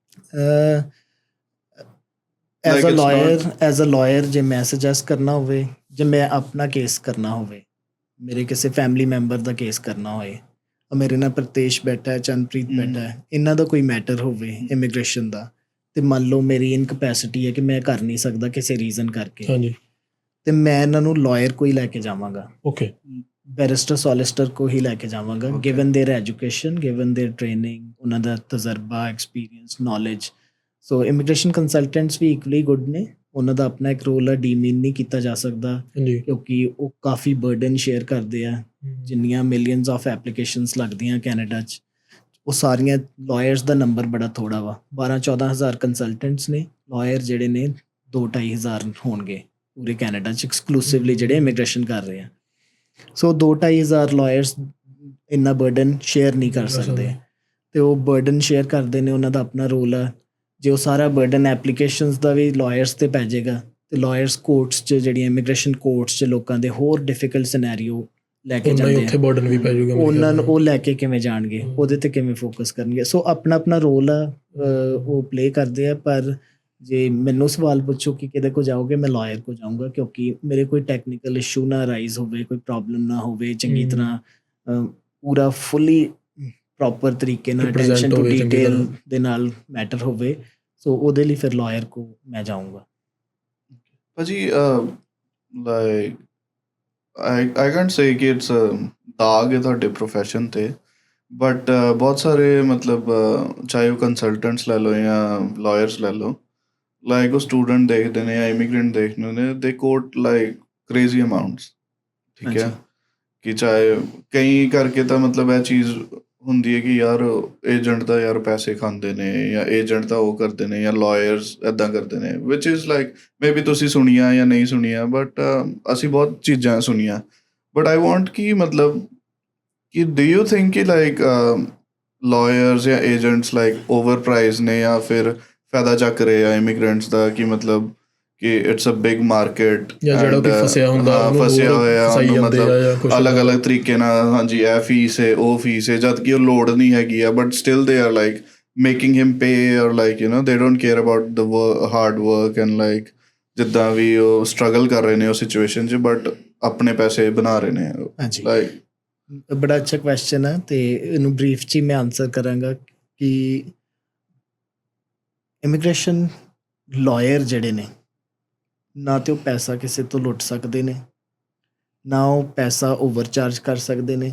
ਐਜ਼ ਅ ਲਾਇਰ ਜੇ ਮੈਂ ਸੁਜੈਸਟ ਕਰਨਾ ਹੋਵੇ, ਜੇ ਮੈਂ ਆਪਣਾ ਕੇਸ ਕਰਨਾ ਹੋਵੇ, ਮੇਰੇ ਕਿਸੇ ਫੈਮਿਲੀ ਮੈਂਬਰ ਦਾ ਕੇਸ ਕਰਨਾ ਹੋਏ, ਮੇਰੇ ਨਾਲ ਪ੍ਰਤੇਸ਼ ਬੈਠਾ ਹੈ, ਚੰਨਪ੍ਰੀਤ ਬੈਠਾ ਹੈ, ਇਹਨਾਂ ਦਾ ਕੋਈ ਮੈਟਰ ਹੋਵੇ ਇਮੀਗ੍ਰੇਸ਼ਨ ਦਾ, ਤੇ ਮੰਨ ਲਓ ਮੇਰੀ ਇਨਕੈਪੈਸਿਟੀ ਹੈ ਕਿ ਮੈਂ ਕਰ ਨਹੀਂ ਸਕਦਾ ਕਿਸੇ ਰੀਜ਼ਨ ਕਰਕੇ, ਤੇ ਮੈਂ ਇਹਨਾਂ ਨੂੰ ਲਾਇਰ ਕੋ ਹੀ ਲੈ ਕੇ ਜਾਵਾਂਗਾ। ਓਕੇ, ਬੈਰਿਸਟਰ ਸੋਲਿਸਟਰ ਕੋ ਹੀ ਲੈ ਕੇ ਜਾਵਾਂਗਾ, given their education, given their training, ਉਹਨਾਂ ਦਾ ਤਜਰਬਾ, experience, knowledge. So immigration consultants ਵੀ ਇਕੁਅਲੀ ਗੁੱਡ ਨੇ, ਉਹਨਾਂ ਦਾ ਆਪਣਾ ਇੱਕ ਰੋਲ ਹੈ, ਡੀਮੀਨ ਨਹੀਂ ਕੀਤਾ ਜਾ ਸਕਦਾ, ਕਿਉਂਕਿ ਉਹ ਕਾਫੀ ਬਰਡਨ ਸ਼ੇਅਰ ਕਰਦੇ ਆ। ਜਿੰਨੀਆਂ ਮਿਲੀਅਨਸ ਆਫ ਐਪਲੀਕੇਸ਼ਨਸ ਲੱਗਦੀਆਂ ਕੈਨੇਡਾ 'ਚ, ਉਹ ਸਾਰੀਆਂ ਲਾਇਰਸ ਦਾ ਨੰਬਰ ਬੜਾ ਥੋੜ੍ਹਾ ਵਾ। 12-14 ਹਜ਼ਾਰ ਕੰਸਲਟੈਂਟਸ ਨੇ, ਲਾਇਰ ਜਿਹੜੇ ਨੇ 2-2.5 ਹਜ਼ਾਰ ਹੋਣਗੇ ਪੂਰੇ ਕੈਨੇਡਾ 'ਚ, ਐਕਸਕਲੂਸਿਵਲੀ ਜਿਹੜੇ ਇਮੀਗ੍ਰੇਸ਼ਨ ਕਰ ਰਹੇ ਆ। ਸੋ 2-2.5 ਹਜ਼ਾਰ ਲਾਇਰਸ ਇੰਨਾ ਬਰਡਨ ਸ਼ੇਅਰ ਨਹੀਂ ਕਰ ਸਕਦੇ, ਤੇ ਉਹ ਬਰਡਨ ਸ਼ੇਅਰ ਕਰਦੇ ਨੇ, ਉਹਨਾਂ ਦਾ ਆਪਣਾ ਰੋਲ ਆ। ਜੇ ਉਹ ਸਾਰਾ ਬਰਡਨ ਐਪਲੀਕੇਸ਼ਨਸ ਦਾ ਵੀ ਲਾਇਰਸ 'ਤੇ ਪੈ ਜਾਏਗਾ, ਤੇ ਲਾਇਰਸ ਕੋਰਟਸ 'ਚ ਜਿਹੜੀਆਂ ਇਮੀਗ੍ਰੇਸ਼ਨ ਕੋਰਟਸ 'ਚ ਲੋਕਾਂ ਦੇ ਹੋਰ ਡਿਫਿਕਲਟ ਸਿਨੈਰੀਓ ਲੈ ਕੇ ਜਾਂਦੇ ਆ, ਬਰਡਨ ਵੀ ਪੈ ਜਾਊਗਾ ਉਹਨਾਂ ਨੂੰ, ਉਹ ਲੈ ਕੇ ਕਿਵੇਂ ਜਾਣਗੇ, ਉਹਦੇ 'ਤੇ ਕਿਵੇਂ ਫੋਕਸ ਕਰਨਗੇ। ਸੋ ਆਪਣਾ ਆਪਣਾ ਰੋਲ ਆ, ਉਹ ਪਲੇ ਕਰਦੇ ਆ। ਪਰ ਜੇ ਮੈਨੂੰ ਸਵਾਲ ਪੁੱਛੋ ਕਿ ਕਿਹਦੇ ਕੋਲ ਜਾਓਗੇ, ਮੈਂ ਲਾਇਰ ਕੋਲ ਜਾਊਂਗਾ, ਕਿਉਂਕਿ ਮੇਰੇ ਕੋਈ ਟੈਕਨੀਕਲ ਇਸ਼ੂ ਨਾ ਰਾਈਜ਼ ਹੋਵੇ, ਕੋਈ ਪ੍ਰੋਬਲਮ ਨਾ ਹੋਵੇ, ਚੰਗੀ ਤਰ੍ਹਾਂ ਪੂਰਾ ਫੁੱਲੀ ਪ੍ਰੋਪਰ ਤਰੀਕੇ ਨਾਲ, ਅਟੈਂਸ਼ਨ ਟੂ ਡੀਟੇਲ ਦੇ ਨਾਲ ਮੈਟਰ ਹੋਵੇ। ਸੋ ਉਹਦੇ ਲਈ ਫਿਰ ਲਾਇਰ ਕੋ ਮੈਂ ਜਾਊਂਗਾ। ਭਾਜੀ, ਲਾਈਕ ਆਈ ਕੈਂਟ ਸੇ ਕਿ ਇਟਸ ਦਾਗ ਹੈ ਤੁਹਾਡੇ ਪ੍ਰੋਫੈਸ਼ਨ 'ਤੇ, ਬਟ ਬਹੁਤ ਸਾਰੇ ਮਤਲਬ ਚਾਹੇ ਉਹ ਕੰਸਲਟੈਂਟਸ ਲੈ ਲਓ ਜਾਂ ਲਾਇਰਸ ਲੈ ਲਓ, ਲਾਈਕ ਉਹ ਸਟੂਡੈਂਟ ਦੇਖਦੇ ਨੇ ਜਾਂ ਇਮੀਗ੍ਰੈਂਟ ਦੇਖਦੇ ਨੇ, ਦੇ ਕੋਟ ਲਾਈਕ ਕ੍ਰੇਜ਼ੀ ਅਮਾਊਂਟਸ, ਠੀਕ ਹੈ, ਕਿ ਚਾਹੇ ਕਈ ਕਰਕੇ ਤਾਂ ਮਤਲਬ ਇਹ ਚੀਜ਼ ਹੁੰਦੀ ਹੈ ਕਿ ਯਾਰ ਏਜੰਟ ਤਾਂ ਯਾਰ ਪੈਸੇ ਖਾਂਦੇ ਨੇ ਜਾਂ ਏਜੰਟ ਤਾਂ ਉਹ ਕਰਦੇ ਨੇ ਜਾਂ ਲਾਇਰਸ ਇੱਦਾਂ ਕਰਦੇ ਨੇ ਵਿਚ ਇਜ਼ ਲਾਈਕ ਮੇਬੀ ਤੁਸੀਂ ਸੁਣੀਆਂ ਜਾਂ ਨਹੀਂ ਸੁਣੀਆਂ ਬਟ ਅਸੀਂ ਬਹੁਤ ਚੀਜ਼ਾਂ ਸੁਣੀਆਂ ਬਟ ਆਈ ਵਾਂਟ ਕਿ ਮਤਲਬ ਕਿ ਡੂ ਯੂ ਥਿੰਕ ਕਿ ਲਾਈਕ ਲਾਇਰਸ ਜਾਂ ਏਜੰਟਸ ਲਾਈਕ ਓਵਰ ਪ੍ਰਾਈਸ ਨੇ ਜਾਂ ਫਿਰ ਫਾਇਦਾ ਚੱਕ ਰਹੇ ਆ ਇਮੀਗ੍ਰੈਂਟਸ ਦਾ ਕਿ ਮਤਲਬ ਕਿ ਇਟਸ ਅ ਬਿਗ ਮਾਰਕੀਟ ਜਾਂ ਜਿਹੜਾ ਕੋਈ ਫਸਿਆ ਹੁੰਦਾ ਉਹਨੂੰ ਫਸਿਆ ਹੋਰ ਹੋਇਆ ਫਸਾਈ ਉਹਨੂੰ ਜਾਂਦੇ ਆ ਜਾਂ ਕੁਛ ਮਤਲਬ ਅਲੱਗ-ਅਲੱਗ ਤਰੀਕੇ ਨਾਲ ਹਾਂਜੀ ਇਹ ਫੀਸ ਹੈ ਉਹ ਫੀਸ ਹੈ ਜਦ ਕਿ ਉਹ ਲੋੜ ਨਹੀਂ ਹੈਗੀ ਆ but still they are like making him pay or like you know they don't care about the hard work and like ਜਿੱਦਾਂ ਵੀ ਉਹ ਸਟਰਗਲ ਕਰ ਰਹੇ ਨੇ ਉਹ ਸਿਚੁਏਸ਼ਨ 'ਚ ਬਟ ਆਪਣੇ ਪੈਸੇ ਬਣਾ ਰਹੇ ਨੇ ਹਾਂਜੀ ਲਾਈਕ ਬੜਾ ਅੱਛਾ ਕੁਐਸਚਨ ਹੈ ਤੇ ਇਹਨੂੰ ਬਰੀਫ 'ਚ ਹੀ ਮੈਂ ਆਨਸਰ ਕਰਾਂਗਾ ਕਿ ਇਮੀਗ੍ਰੇਸ਼ਨ ਲਾਇਰ ਜਿਹੜੇ ਨੇ ਨਾ ਤੇ ਉਹ ਪੈਸਾ ਕਿਸੇ ਤੋਂ ਲੁੱਟ ਸਕਦੇ ਨੇ ਨਾ ਉਹ ਪੈਸਾ ਓਵਰਚਾਰਜ ਕਰ ਸਕਦੇ ਨੇ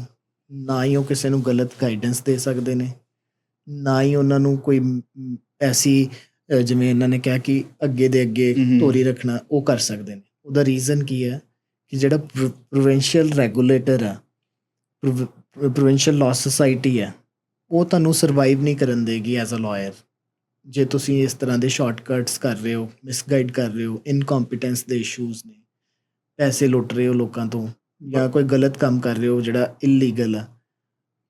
ਨਾ ਹੀ ਉਹ ਕਿਸੇ ਨੂੰ ਗਲਤ ਗਾਈਡੈਂਸ ਦੇ ਸਕਦੇ ਨੇ ਨਾ ਹੀ ਉਹਨਾਂ ਨੂੰ ਕੋਈ ਐਸੀ ਜਿਵੇਂ ਇਹਨਾਂ ਨੇ ਕਿਹਾ ਕਿ ਅੱਗੇ ਦੇ ਅੱਗੇ ਤੋਰੀ ਰੱਖਣਾ ਉਹ ਕਰ ਸਕਦੇ ਨੇ ਉਹਦਾ ਰੀਜ਼ਨ ਕੀ ਹੈ ਕਿ ਜਿਹੜਾ ਪ੍ਰੋਵਿੰਸ਼ੀਅਲ ਰੈਗੂਲੇਟਰ ਆ ਪ੍ਰੋਵਿੰਸ਼ੀਅਲ ਲਾਅ ਸੁਸਾਇਟੀ ਹੈ ਉਹ ਤੁਹਾਨੂੰ ਸਰਵਾਈਵ ਨਹੀਂ ਕਰਨ ਦੇਗੀ ਐਜ਼ ਅ ਲਾਇਰ ਜੇ ਤੁਸੀਂ ਇਸ ਤਰ੍ਹਾਂ ਦੇ ਸ਼ਾਰਟਕਟਸ ਕਰ ਰਹੇ ਹੋ ਮਿਸਗਾਈਡ ਕਰ ਰਹੇ ਹੋ ਇਨਕੰਪੀਟੈਂਸ ਦੇ ਇਸ਼ੂਜ਼ ਨੇ ਪੈਸੇ ਲੁੱਟ ਰਹੇ ਹੋ ਲੋਕਾਂ ਤੋਂ ਜਾਂ ਕੋਈ ਗਲਤ ਕੰਮ ਕਰ ਰਹੇ ਹੋ ਜਿਹੜਾ ਇਲੀਗਲ ਆ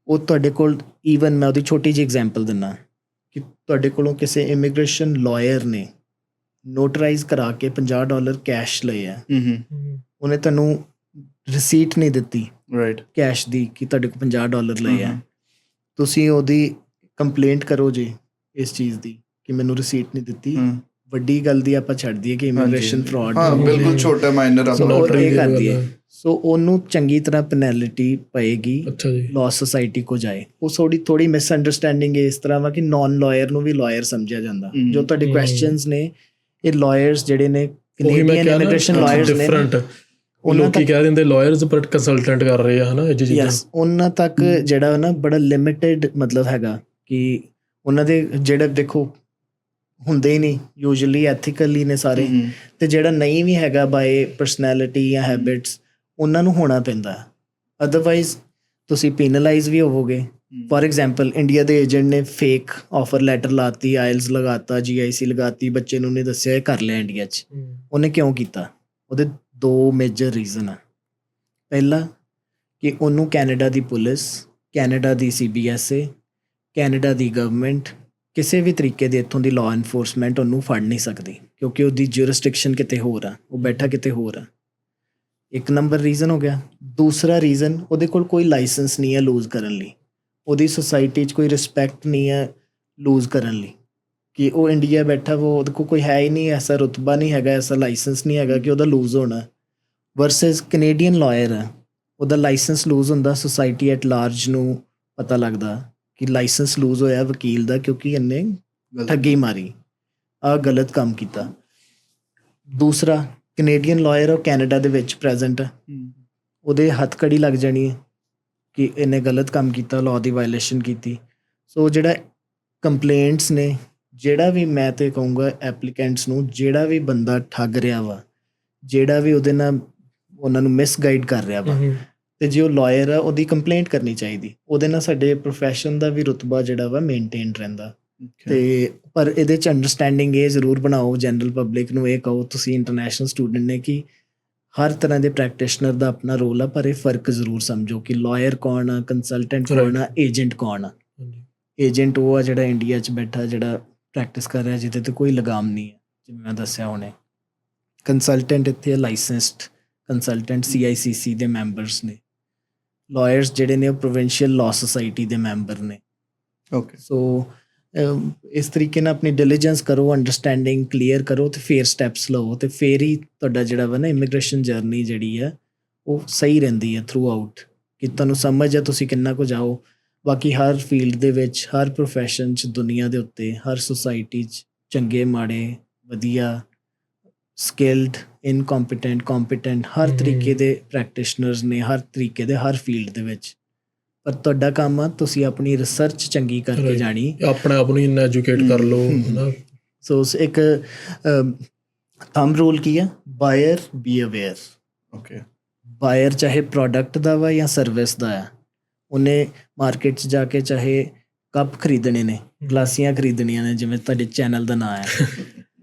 ਉਹ ਤੁਹਾਡੇ ਕੋਲ ਈਵਨ ਮੈਂ ਉਹਦੀ ਛੋਟੀ ਜਿਹੀ ਐਗਜ਼ਾਮਪਲ ਦਿੰਦਾ ਕਿ ਤੁਹਾਡੇ ਕੋਲੋਂ ਕਿਸੇ ਇਮੀਗ੍ਰੇਸ਼ਨ ਲਾਇਰ ਨੇ ਨੋਟਰਾਈਜ਼ ਕਰਾ ਕੇ $50 ਕੈਸ਼ ਲਏ ਆ ਉਹਨੇ ਤੁਹਾਨੂੰ ਰਿਸੀਟ ਨਹੀਂ ਦਿੱਤੀ ਰਾਈਟ ਕੈਸ਼ ਦੀ ਕਿ ਤੁਹਾਡੇ ਕੋਲ $50 ਲਏ ਆ ਤੁਸੀਂ ਉਹਦੀ ਕੰਪਲੇਂਟ ਕਰੋ ਜੀ ਇਸ ਚੀਜ਼ ਦੀ ਕਿ ਮੈਨੂੰ ਰਿਸੀਟ ਨਹੀਂ ਦਿੱਤੀ ਵੱਡੀ ਗੱਲ ਦੀ ਆਪਾਂ ਛੱਡ ਦਈਏ ਕਿ ਇਮੀਗ੍ਰੇਸ਼ਨ ਫਰਾਡ ਹਾਂ ਬਿਲਕੁਲ ਛੋਟਾ ਮਾਈਨਰ ਉਹ ਇਹ ਕਰਦੀ ਹੈ ਸੋ ਉਹਨੂੰ ਚੰਗੀ ਤਰ੍ਹਾਂ ਪੈਨੈਲਿਟੀ ਪਏਗੀ ਅੱਛਾ ਜੀ ਲਾਅ ਸੁਸਾਇਟੀ ਕੋ ਜਾਏ ਉਹ ਥੋੜੀ ਮਿਸਅੰਡਰਸਟੈਂਡਿੰਗ ਇਸ ਤਰ੍ਹਾਂ ਵਾ ਕਿ ਨਾਨ ਲਾਇਰ ਨੂੰ ਵੀ ਲਾਇਰ ਸਮਝਿਆ ਜਾਂਦਾ ਜੋ ਤੁਹਾਡੇ ਕੁਐਸਚਨਸ ਨੇ ਇਹ ਲਾਇਰਸ ਜਿਹੜੇ ਨੇ ਕੈਨੇਡੀਅਨ ਇਮੀਗ੍ਰੇਸ਼ਨ ਲਾਇਰਸ ਨੇ ਉਹਨਾਂ ਕੀ ਕਹਿ ਦਿੰਦੇ ਲਾਇਰਸ ਬਟ ਕੰਸਲਟੈਂਟ ਕਰ ਰਹੇ ਆ ਹਨਾ ਇਹ ਚੀਜ਼ਾਂ ਉਹਨਾਂ ਤੱਕ ਜਿਹੜਾ ਨਾ ਬੜਾ ਲਿਮਿਟਿਡ ਮਤਲਬ ਹੈਗਾ ਕਿ ਉਹਨਾਂ ਦੇ ਜਿਹੜੇ ਦੇਖੋ ਹੁੰਦੇ ਹੀ ਨਹੀਂ ਯੂਜੂਅਲੀ ਐਥੀਕਲੀ ਨੇ ਸਾਰੇ ਤੇ ਜਿਹੜਾ ਨਹੀਂ ਵੀ ਹੈਗਾ ਬਾਏ ਪਰਸਨੈਲਿਟੀ ਜਾਂ ਹੈਬਿਟਸ ਉਹਨਾਂ ਨੂੰ ਹੋਣਾ ਪੈਂਦਾ ਅਦਰਵਾਈਜ਼ ਤੁਸੀਂ ਪੀਨਲਾਈਜ਼ ਵੀ ਹੋਵੋਗੇ ਫॉर ਐਗਜ਼ਾਮਪਲ ਇੰਡੀਆ ਦੇ ਏਜੰਟ ਨੇ ਫੇਕ ਆਫਰ ਲੈਟਰ ਲਾਤੀ ਆਇਲਸ ਲਗਾਤਾ GIC ਲਗਾਤੀ ਬੱਚੇ ਨੂੰ ਨਹੀਂ ਦੱਸਿਆ ਇਹ ਕਰ ਲਿਆ ਇੰਡੀਆ 'ਚ ਉਹਨੇ ਕਿਉਂ ਕੀਤਾ ਉਹਦੇ 2 ਮੇਜਰ ਰੀਜ਼ਨ ਆ ਪਹਿਲਾ ਕਿ ਉਹਨੂੰ ਕੈਨੇਡਾ ਦੀ ਪੁਲਿਸ ਕੈਨੇਡਾ ਦੀ CBSA ਕੈਨੇਡਾ ਦੀ ਗਵਰਨਮੈਂਟ ਕਿਸੇ ਵੀ ਤਰੀਕੇ ਦੇ ਇੱਥੋਂ ਦੀ ਲਾਅ ਐਨਫੋਰਸਮੈਂਟ ਉਹਨੂੰ ਫੜ ਨਹੀਂ ਸਕਦੀ ਕਿਉਂਕਿ ਉਹਦੀ ਜੂਰਿਸਡਿਕਸ਼ਨ ਕਿਤੇ ਹੋਰ ਆ ਉਹ ਬੈਠਾ ਕਿਤੇ ਹੋਰ ਆ 1 ਨੰਬਰ ਰੀਜ਼ਨ ਹੋ ਗਿਆ ਦੂਸਰਾ ਰੀਜ਼ਨ ਉਹਦੇ ਕੋਲ ਕੋਈ ਲਾਇਸੈਂਸ ਨਹੀਂ ਹੈ ਲੂਜ਼ ਕਰਨ ਲਈ ਉਹਦੀ ਸੁਸਾਇਟੀ 'ਚ ਕੋਈ ਰਿਸਪੈਕਟ ਨਹੀਂ ਹੈ ਲੂਜ਼ ਕਰਨ ਲਈ ਕਿ ਉਹ ਇੰਡੀਆ ਬੈਠਾ ਉਹਦੇ ਕੋਲ ਕੋਈ ਹੈ ਹੀ ਨਹੀਂ ਐਸਾ ਰੁਤਬਾ ਨਹੀਂ ਹੈਗਾ ਐਸਾ ਲਾਇਸੈਂਸ ਨਹੀਂ ਹੈਗਾ ਕਿ ਉਹਦਾ ਲੂਜ਼ ਹੋਣਾ ਵਰਸਸ ਕੈਨੇਡੀਅਨ ਲਾਇਰ ਆ ਉਹਦਾ ਲਾਇਸੈਂਸ ਲੂਜ਼ ਹੁੰਦਾ ਸੁਸਾਇਟੀ ਐਟ ਲਾਰਜ ਨੂੰ ਪਤਾ ਲੱਗਦਾ ਕਿ ਲਾਇਸੈਂਸ ਲੂਜ਼ ਹੋਇਆ ਵਕੀਲ ਦਾ ਕਿਉਂਕਿ ਇਹਨੇ ਠੱਗੀ ਮਾਰੀ ਆ ਗਲਤ ਕੰਮ ਕੀਤਾ ਦੂਸਰਾ ਕੈਨੇਡੀਅਨ ਲਾਇਰ ਉਹ ਕੈਨੇਡਾ ਦੇ ਵਿੱਚ ਪ੍ਰੈਜ਼ੈਂਟ ਹੈ ਉਹਦੇ ਹੱਥ ਕੜੀ ਲੱਗ ਜਾਣੀ ਹੈ ਕਿ ਇਹਨੇ ਗਲਤ ਕੰਮ ਕੀਤਾ ਲਾਅ ਦੀ ਵਾਇਲੇਸ਼ਨ ਕੀਤੀ ਸੋ ਜਿਹੜਾ ਕੰਪਲੇਂਟਸ ਨੇ ਜਿਹੜਾ ਵੀ ਮੈਂ ਤੇ ਕਹੂੰਗਾ ਐਪਲੀਕੈਂਟਸ ਨੂੰ ਜਿਹੜਾ ਵੀ ਬੰਦਾ ਠੱਗ ਰਿਹਾ ਵਾ ਜਿਹੜਾ ਵੀ ਉਹਦੇ ਨਾਲ ਉਹਨਾਂ ਨੂੰ ਮਿਸਗਾਈਡ ਕਰ ਰਿਹਾ ਵਾ ਤੇ ਜੇ ਉਹ ਲਾਇਰ ਆ ਉਹਦੀ ਕੰਪਲੇਂਟ ਕਰਨੀ ਚਾਹੀਦੀ ਉਹਦੇ ਨਾਲ ਸਾਡੇ ਪ੍ਰੋਫੈਸ਼ਨ ਦਾ ਵੀ ਰੁਤਬਾ ਜਿਹੜਾ ਵਾ ਮੇਨਟੇਨ ਰਹਿੰਦਾ ਤੇ ਪਰ ਇਹਦੇ 'ਚ ਅੰਡਰਸਟੈਂਡਿੰਗ ਇਹ ਜ਼ਰੂਰ ਬਣਾਓ ਜਨਰਲ ਪਬਲਿਕ ਨੂੰ ਇਹ ਕਹੋ ਤੁਸੀਂ ਇੰਟਰਨੈਸ਼ਨਲ ਸਟੂਡੈਂਟ ਨੇ ਕਿ ਹਰ ਤਰ੍ਹਾਂ ਦੇ ਪ੍ਰੈਕਟੀਸ਼ਨਰ ਦਾ ਆਪਣਾ ਰੋਲ ਆ ਪਰ ਇਹ ਫਰਕ ਜ਼ਰੂਰ ਸਮਝੋ ਕਿ ਲਾਇਰ ਕੌਣ ਆ ਕੰਸਲਟੈਂਟ ਕੌਣ ਆ ਏਜੰਟ ਕੌਣ ਆ ਏਜੰਟ ਉਹ ਆ ਜਿਹੜਾ ਇੰਡੀਆ 'ਚ ਬੈਠਾ ਜਿਹੜਾ ਪ੍ਰੈਕਟਿਸ ਕਰ ਰਿਹਾ ਜਿਹਦੇ ਤੇ ਕੋਈ ਲਗਾਮ ਨਹੀਂ ਹੈ ਜਿਵੇਂ ਮੈਂ ਦੱਸਿਆ ਹੁਣੇ ਕੰਸਲਟੈਂਟ ਇੱਥੇ ਲਾਇਸੈਂਸਡ ਕੰਸਲਟੈਂਟ CICC ਦੇ ਮੈਂਬਰਸ ਨੇ ਲਾਇਰਸ ਜਿਹੜੇ ਨੇ ਉਹ ਪ੍ਰੋਵਿੰਸ਼ੀਅਲ ਲਾਅ ਸੁਸਾਇਟੀ ਦੇ ਮੈਂਬਰ ਨੇ ਓਕੇ ਸੋ ਇਸ ਤਰੀਕੇ ਨਾਲ ਆਪਣੀ ਡਿਲੀਜੈਂਸ ਕਰੋ ਅੰਡਰਸਟੈਂਡਿੰਗ ਕਲੀਅਰ ਕਰੋ ਤੇ ਫੇਰ ਸਟੈਪਸ ਲਓ ਤੇ ਫੇਰ ਹੀ ਤੁਹਾਡਾ ਜਿਹੜਾ ਵਾ ਨਾ ਇਮੀਗ੍ਰੇਸ਼ਨ ਜਰਨੀ ਜਿਹੜੀ ਆ ਉਹ ਸਹੀ ਰਹਿੰਦੀ ਹੈ ਥਰੂ ਆਊਟ ਕਿ ਤੁਹਾਨੂੰ ਸਮਝ ਆ ਤੁਸੀਂ ਕਿੰਨਾ ਕੁ ਜਾਓ ਬਾਕੀ ਹਰ ਫੀਲਡ ਦੇ ਵਿੱਚ ਹਰ ਪ੍ਰੋਫੈਸ਼ਨ 'ਚ ਦੁਨੀਆ ਦੇ ਉੱਤੇ ਹਰ ਸੁਸਾਇਟੀ 'ਚ ਚੰਗੇ ਮਾੜੇ ਵਧੀਆ ਸਕਿਲਡ ਇਨਕੰਪੀਟੈਂਟ ਕੰਪੀਟੈਂਟ ਹਰ ਤਰੀਕੇ ਦੇ ਪ੍ਰੈਕਟੀਸ਼ਨਰਸ ਨੇ ਹਰ ਤਰੀਕੇ ਦੇ ਹਰ ਫੀਲਡ ਦੇ ਵਿੱਚ ਪਰ ਤੁਹਾਡਾ ਕੰਮ ਆ ਤੁਸੀਂ ਆਪਣੀ ਰਿਸਰਚ ਚੰਗੀ ਕਰਕੇ ਜਾਣੀ ਆਪਣੇ ਆਪ ਨੂੰ ਇੰਨਾ ਐਜੂਕੇਟ ਕਰ ਲਓ ਹਨਾ ਸੋ ਇੱਕ ਥੰਬ ਰੂਲ ਕੀ ਆ ਬਾਇਰ ਬੀ ਅਵੇਅਰ ਓਕੇ ਬਾਇਰ ਚਾਹੇ ਪ੍ਰੋਡਕਟ ਦਾ ਵਾ ਜਾਂ ਸਰਵਿਸ ਦਾ ਆ ਉਹਨੇ ਮਾਰਕੀਟ 'ਚ ਜਾ ਕੇ ਚਾਹੇ ਕੱਪ ਖਰੀਦਣੇ ਨੇ, ਗਲਾਸੀਆਂ ਖਰੀਦਣੀਆਂ ਨੇ, ਜਿਵੇਂ ਤੁਹਾਡੇ ਚੈਨਲ ਦਾ ਨਾਂ ਹੈ,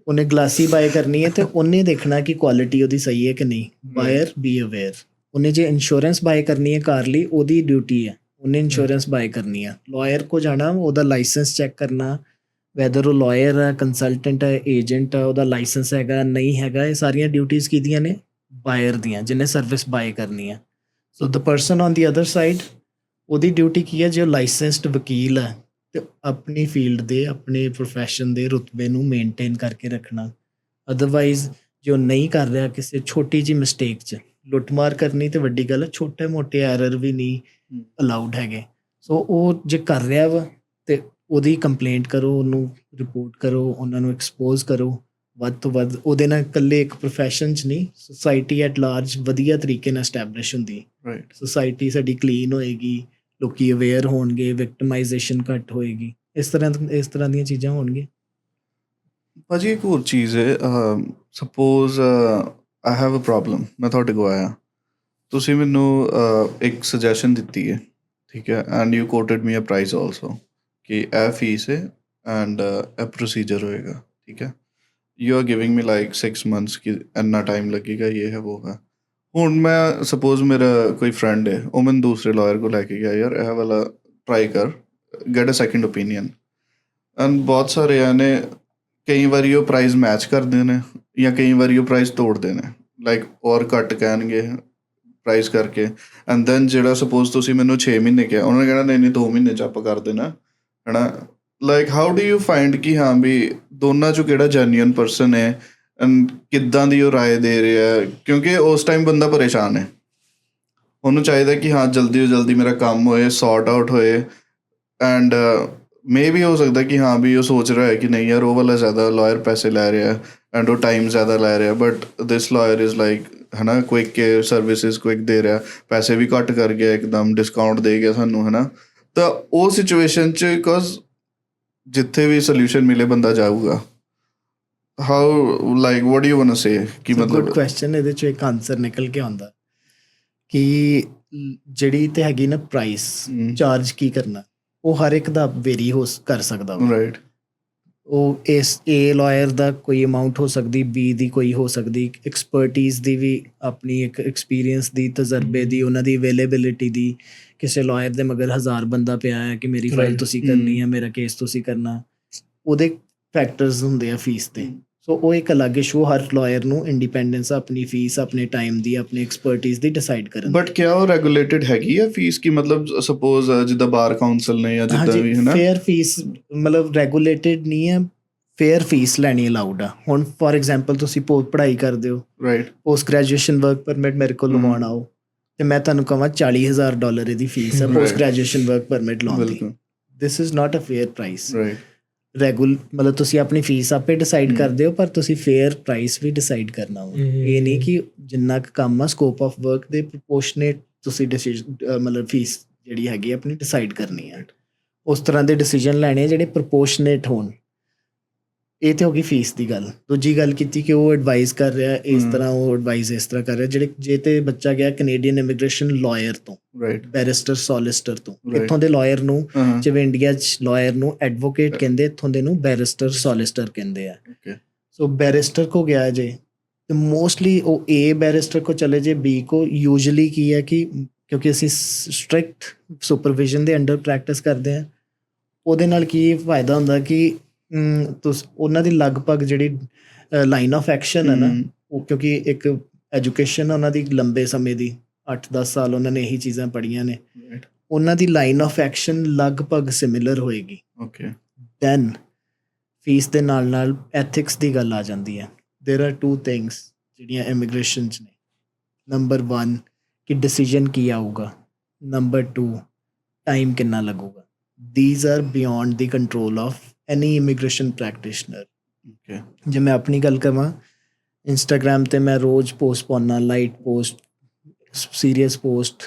ਉਹਨੇ ਗਲਾਸੀ ਬਾਏ ਕਰਨੀ ਹੈ ਤੇ ਉਹਨੇ ਦੇਖਣਾ ਕਿ ਕੁਆਲਿਟੀ ਉਹਦੀ ਸਹੀ ਹੈ ਕਿ ਨਹੀਂ। ਬਾਇਰ ਬੀ ਅਵੇਅਰ। ਉਹਨੇ ਜੇ ਇੰਸ਼ੋਰੈਂਸ ਬਾਏ ਕਰਨੀ ਹੈ ਕਾਰ ਲਈ, ਉਹਦੀ ਡਿਊਟੀ ਹੈ, ਉਹਨੇ ਇੰਸ਼ੋਰੈਂਸ ਬਾਏ ਕਰਨੀ ਹੈ। ਲਾਇਰ ਕੋ ਜਾਣਾ, ਉਹਦਾ ਲਾਇਸੈਂਸ ਚੈੱਕ ਕਰਨਾ, ਵੈਦਰ ਉਹ ਲਾਇਰ ਹੈ, ਕੰਸਲਟੈਂਟ ਹੈ, ਏਜੰਟ ਹੈ, ਉਹਦਾ ਲਾਇਸੈਂਸ ਹੈਗਾ ਨਹੀਂ ਹੈਗਾ। ਇਹ ਸਾਰੀਆਂ ਡਿਊਟੀਜ਼ ਕਿਹਦੀਆਂ ਨੇ? ਬਾਇਰ ਦੀਆਂ, ਜਿਹਨੇ ਸਰਵਿਸ ਬਾਏ ਕਰਨੀ ਹੈ। So the person on the other side, ਉਹਦੀ ਡਿਊਟੀ ਕੀ ਹੈ? ਜੇ ਉਹ ਲਾਇਸੈਂਸਡ ਵਕੀਲ ਹੈ ਤੇ ਆਪਣੀ ਫੀਲਡ ਦੇ, ਆਪਣੇ ਪ੍ਰੋਫੈਸ਼ਨ ਦੇ ਰੁਤਬੇ ਨੂੰ ਮੇਨਟੇਨ ਕਰਕੇ ਰੱਖਣਾ। ਅਦਰਵਾਈਜ਼ ਜੇ ਉਹ ਨਹੀਂ ਕਰ ਰਿਹਾ, ਕਿਸੇ ਛੋਟੀ ਜਿਹੀ ਮਿਸਟੇਕ 'ਚ ਲੁੱਟਮਾਰ ਕਰਨੀ ਤੇ ਵੱਡੀ ਗੱਲ ਹੈ, ਛੋਟੇ ਮੋਟੇ ਐਰਰ ਵੀ ਨਹੀਂ ਅਲਾਊਡ ਹੈਗੇ। ਸੋ ਉਹ ਜੇ ਕਰ ਰਿਹਾ ਵਾ ਤੇ ਉਹਦੀ ਕੰਪਲੇਂਟ ਕਰੋ, ਉਹਨੂੰ ਰਿਪੋਰਟ ਕਰੋ, ਉਹਨਾਂ ਨੂੰ ਐਕਸਪੋਜ਼ ਕਰੋ ਵੱਧ ਤੋਂ ਵੱਧ। ਉਹਦੇ ਨਾਲ ਇਕੱਲੇ ਇੱਕ ਪ੍ਰੋਫੈਸ਼ਨ 'ਚ ਨਹੀਂ, ਸੁਸਾਇਟੀ ਐਟ ਲਾਰਜ ਵਧੀਆ ਤਰੀਕੇ ਨਾਲ ਐਸਟੈਬਲਿਸ਼ ਹੁੰਦੀ। ਰਾਈਟ। ਸੁਸਾਇਟੀ ਸਾਡੀ ਕਲੀਨ ਹੋਏਗੀ, ਲੋਕੀ ਅਵੇਅਰ ਹੋਣਗੇ, ਵਿਕਟਮਾਈਜੇਸ਼ਨ ਘੱਟ ਹੋਏਗੀ, ਇਸ ਤਰ੍ਹਾਂ ਦੀਆਂ ਚੀਜ਼ਾਂ ਹੋਣਗੀਆਂ। ਭਾਜੀ ਇੱਕ ਹੋਰ ਚੀਜ਼ ਹੈ, suppose I have a problem, ਮੈਂ ਤੁਹਾਡੇ ਕੋਲ ਆਇਆ, ਤੁਸੀਂ ਮੈਨੂੰ ਇੱਕ ਸੁਜੈਸ਼ਨ ਦਿੱਤੀ ਹੈ, ਠੀਕ ਹੈ, and you quoted me a price also ਕਿ ਇਹ ਫੀਸ ਹੈ ਐਂਡ ਇਹ ਪ੍ਰੋਸੀਜਰ ਹੋਏਗਾ, ਠੀਕ ਹੈ। You are giving me like 6 months ਕਿ ਇੰਨਾ ਟਾਈਮ ਲੱਗੇਗਾ, ਇਹ ਹੈ ਉਹ ਹੈ। ਹੁਣ ਮੈਂ ਸਪੋਜ਼ ਮੇਰਾ ਕੋਈ ਫਰੈਂਡ ਹੈ, ਉਹ ਮੈਨੂੰ ਦੂਸਰੇ ਲਾਇਰ ਕੋਲ ਲੈ ਕੇ ਗਿਆ, ਯਾਰ ਇਹ ਵਾਲਾ ਟਰਾਈ ਕਰ, get a second opinion. And ਬਹੁਤ ਸਾਰੇ ਨੇ, ਕਈ ਵਾਰੀ ਉਹ ਪ੍ਰਾਈਸ ਮੈਚ ਕਰਦੇ ਨੇ ਜਾਂ ਕਈ ਵਾਰੀ ਉਹ ਪ੍ਰਾਈਸ ਤੋੜਦੇ ਨੇ, ਲਾਈਕ ਔਰ ਘੱਟ ਕਹਿਣਗੇ ਪ੍ਰਾਈਸ ਕਰਕੇ। ਐਂਡ ਦੈਨ ਜਿਹੜਾ ਸਪੋਜ਼ ਤੁਸੀਂ ਮੈਨੂੰ 6 ਮਹੀਨੇ ਕਿਹਾ, ਉਹਨਾਂ ਨੇ ਕਹਿਣਾ ਨਹੀਂ 2 ਮਹੀਨੇ 'ਚ ਆਪਾਂ ਕਰ ਦੇਣਾ, ਹੈ ਨਾ। Like how do you find ਕਿ ਹਾਂ ਵੀ ਦੋਨਾਂ 'ਚੋਂ ਕਿਹੜਾ ਜੈਨੂਅਨ ਪਰਸਨ ਹੈ ਐਂਡ ਕਿੱਦਾਂ ਦੀ ਉਹ ਰਾਏ ਦੇ ਰਿਹਾ? ਕਿਉਂਕਿ ਉਸ ਟਾਈਮ ਬੰਦਾ ਪਰੇਸ਼ਾਨ ਹੈ, ਉਹਨੂੰ ਚਾਹੀਦਾ ਕਿ ਹਾਂ ਜਲਦੀ ਤੋਂ ਜਲਦੀ ਮੇਰਾ ਕੰਮ ਹੋਏ, ਸੌਰਟ ਆਊਟ ਹੋਏ। ਐਂਡ ਮੇ ਵੀ ਹੋ ਸਕਦਾ ਕਿ ਹਾਂ ਵੀ ਉਹ ਸੋਚ ਰਿਹਾ ਹੈ ਕਿ ਨਹੀਂ ਯਾਰ ਉਹ ਵਾਲਾ ਜ਼ਿਆਦਾ ਲਾਇਰ ਪੈਸੇ ਲੈ ਰਿਹਾ ਐਂਡ ਉਹ ਟਾਈਮ ਜ਼ਿਆਦਾ ਲੈ ਰਿਹਾ, but this lawyer is like, ਹੈ ਨਾ, ਕੁਇਕ ਸਰਵਿਸਿਜ਼ ਕੁਇਕ ਦੇ ਰਿਹਾ, ਪੈਸੇ ਵੀ ਘੱਟ ਕਰ ਗਿਆ, ਇੱਕਦਮ ਡਿਸਕਾਊਂਟ ਦੇ ਗਿਆ ਸਾਨੂੰ, ਹੈ ਨਾ। ਤਾਂ ਉਹ ਸਿਚੁਏਸ਼ਨ 'ਚ ਬਿਕੋਜ਼ ਜਿੱਥੇ ਵੀ ਸੋਲਿਊਸ਼ਨ ਮਿਲੇ ਬੰਦਾ ਜਾਊਗਾ। How like what do you want to say ਕਿ ਗੁੱਡ ਮਤਲਬ ਕੁਐਸਚਨ। ਇਹਦੇ 'ਚੋਂ ਇੱਕ ਆਨਸਰ ਨਿਕਲ ਕੇ ਆਉਂਦਾ ਕਿ ਜਿਹੜੀ ਤੇ ਹੈਗੀ ਨਾ ਪ੍ਰਾਈਸ, ਚਾਰਜ ਕੀ ਕਰਨਾ, ਉਹ ਹਰ ਇੱਕ ਦਾ ਵੇਰੀ ਕਰ ਸਕਦਾ ਵਾ। ਰਾਈਟ। ਉਹ ਇਸ ਏ ਲਾਇਰ ਦਾ ਕੋਈ ਅਮਾਊਂਟ ਹੋ ਸਕਦੀ, ਬੀ ਦੀ ਕੋਈ ਹੋ ਸਕਦੀ, ਐਕਸਪਰਟੀਜ਼ ਦੀ ਵੀ ਆਪਣੀ ਇੱਕ ਐਕਸਪੀਰੀਅੰਸ ਦੀ, ਤਜਰਬੇ ਦੀ, ਉਹਨਾਂ ਦੀ ਅਵੇਲੇਬਿਲਿਟੀ ਦੀ। ਕਿਸੇ ਲਾਇਰ ਦੇ ਮਗਰ 1000 ਬੰਦਾ ਪਿਆ ਹੈ ਕਿ ਮੇਰੀ ਫਾਈਲ ਤੁਸੀਂ ਕਰਨੀ ਹੈ, ਮੇਰਾ ਕੇਸ ਤੁਸੀਂ ਕਰਨਾ, ਉਹਦੇ ਫੈਕਟਰਸ ਹੁੰਦੇ ਆ ਫੀਸ ਦੇ। ਸੋ ਉਹ ਇੱਕ ਅਲੱਗ ਇਸ਼ੂ, ਹਰ ਲਾਇਰ ਨੂੰ ਇੰਡੀਪੈਂਡੈਂਸ ਆਪਣੀ ਫੀਸ, ਆਪਣੇ ਟਾਈਮ ਦੀ, ਆਪਣੀ ਐਕਸਪਰਟੀਜ਼ ਦੀ ਡਿਸਾਈਡ ਕਰਨ। ਬਟ ਕਿਆ ਉਹ ਰੈਗੂਲੇਟਡ ਹੈਗੀ ਆ ਫੀਸ ਕਿ ਮਤਲਬ ਸਪੋਜ਼ ਜਿੱਦਾਂ ਬਾਰ ਕਾਉਂਸਲ ਨੇ ਜਾਂ ਜਿੱਦਾਂ ਵੀ, ਹੈ ਨਾ। ਫੇਅਰ ਫੀਸ ਮਤਲਬ ਰੈਗੂਲੇਟਡ ਨਹੀਂ ਹੈ, ਫੇਅਰ ਫੀਸ ਲੈਣੀ ਅਲਾਊਡ ਆ। ਹੁਣ ਫੋਰ ਐਗਜ਼ਾਮਪਲ ਤੁਸੀਂ ਪੜ੍ਹਾਈ ਕਰਦੇ ਹੋ, right, post graduation work permit ਮੇਰੇ ਕੋਲ ਲਵਾਉਣ ਆਓ ਤੇ ਮੈਂ ਤੁਹਾਨੂੰ ਕਹਾਂ $40,000 ਇਹਦੀ ਫੀਸ ਹੈ ਪੋਸਟ ਗ੍ਰੈਜੂਏਸ਼ਨ ਵਰਕ ਪਰਮਿਟ ਲਾਉਣ ਦੀ। ਬਿਲਕੁਲ, this is not a fair price. Right. ਮਤਲਬ ਤੁਸੀਂ ਆਪਣੀ ਫੀਸ ਆਪੇ ਡਿਸਾਈਡ ਕਰਦੇ ਹੋ, ਪਰ ਤੁਸੀਂ ਫੇਅਰ ਪ੍ਰਾਈਸ ਵੀ ਡਿਸਾਈਡ ਕਰਨਾ ਵਾ। ਇਹ ਨਹੀਂ ਕਿ ਜਿੰਨਾ ਕੁ ਕੰਮ ਆ ਸਕੋਪ ਆਫ ਵਰਕ ਦੇ ਪ੍ਰਪੋਰਸ਼ਨੇਟ ਤੁਸੀਂ ਡਿਸੀਜਨ ਮਤਲਬ ਫੀਸ ਜਿਹੜੀ ਹੈਗੀ ਆਪਣੀ ਡਿਸਾਈਡ ਕਰਨੀ ਹੈ। ਉਸ ਤਰ੍ਹਾਂ ਦੇ ਡਿਸੀਜਨ ਲੈਣੇ ਜਿਹੜੇ ਪ੍ਰਪੋਰਸ਼ਨੇਟ ਹੋਣ। ਇਹ ਤੇ ਹੋ ਗਈ ਫੀਸ ਦੀ ਗੱਲ। ਦੂਜੀ ਗੱਲ ਕੀਤੀ ਕਿ ਉਹ ਐਡਵਾਈਸ ਕਰ ਰਿਹਾ ਇਸ ਤਰ੍ਹਾਂ, ਉਹ ਐਡਵਾਈਸ ਇਸ ਤਰ੍ਹਾਂ ਕਰ ਰਿਹਾ। ਜੇ ਤੇ ਬੱਚਾ ਗਿਆ ਕੈਨੇਡੀਅਨ ਇਮੀਗ੍ਰੇਸ਼ਨ ਲਾਇਰ ਤੋਂ, ਰਾਈਟ, ਬੈਰਿਸਟਰ ਸੋਲਿਸਟਰ ਤੋਂ, ਇੱਥੋਂ ਦੇ ਲਾਇਰ ਨੂੰ, ਜਿਵੇਂ ਇੰਡੀਆ 'ਚ ਲਾਇਰ ਨੂੰ ਐਡਵੋਕੇਟ ਕਹਿੰਦੇ, ਇੱਥੋਂ ਦੇ ਨੂੰ ਬੈਰਿਸਟਰ ਸੋਲਿਸਟਰ ਕਹਿੰਦੇ ਆ। ਸੋ ਬੈਰਿਸਟਰ ਕੋ ਗਿਆ ਜੇ ਤੇ ਮੋਸਟਲੀ ਉਹ ਏ ਬੈਰਿਸਟਰ ਕੋ ਚਲੇ ਜੇ, ਬੀ ਕੋ ਯੂਜੂਅਲੀ ਕੀ ਹੈ ਕਿ ਕਿਉਂਕਿ ਅਸੀਂ ਸਟ੍ਰਿਕਟ ਸੁਪਰਵਿਜ਼ਨ ਦੇ ਅੰਡਰ ਪ੍ਰੈਕਟਿਸ ਕਰਦੇ ਹਾਂ, ਉਹਦੇ ਨਾਲ ਕੀ ਫਾਇਦਾ ਹੁੰਦਾ ਕਿ ਉਹਨਾਂ ਦੀ ਲਗਭਗ ਜਿਹੜੀ ਲਾਈਨ ਆਫ ਐਕਸ਼ਨ ਹੈ ਨਾ, ਉਹ ਕਿਉਂਕਿ ਇੱਕ ਐਜੂਕੇਸ਼ਨ ਉਹਨਾਂ ਦੀ ਲੰਬੇ ਸਮੇਂ ਦੀ 8-10 ਸਾਲ ਉਹਨਾਂ ਨੇ ਇਹੀ ਚੀਜ਼ਾਂ ਪੜ੍ਹੀਆਂ ਨੇ, ਉਹਨਾਂ ਦੀ ਲਾਈਨ ਆਫ ਐਕਸ਼ਨ ਲਗਭਗ ਸਿਮਿਲਰ ਹੋਏਗੀ। ਓਕੇ। ਦੈਨ ਫੀਸ ਦੇ ਨਾਲ ਨਾਲ ਐਥਿਕਸ ਦੀ ਗੱਲ ਆ ਜਾਂਦੀ ਹੈ। ਦੇਰ ਆਰ 2 ਥਿੰਗਸ ਜਿਹੜੀਆਂ ਇਮੀਗ੍ਰੇਸ਼ਨ 'ਚ ਨੇ। ਨੰਬਰ 1 ਕਿ ਡਿਸੀਜਨ ਕੀ ਆਊਗਾ, ਨੰਬਰ 2 ਟਾਈਮ ਕਿੰਨਾ ਲੱਗੂਗਾ। These are beyond the control of any immigration practitioner. Okay. ਜੇ ਮੈਂ ਆਪਣੀ ਗੱਲ ਕਰਾਂ, ਇੰਸਟਾਗ੍ਰਾਮ 'ਤੇ ਮੈਂ ਰੋਜ਼ ਪੋਸਟ ਪਾਉਂਦਾ, light post, serious post,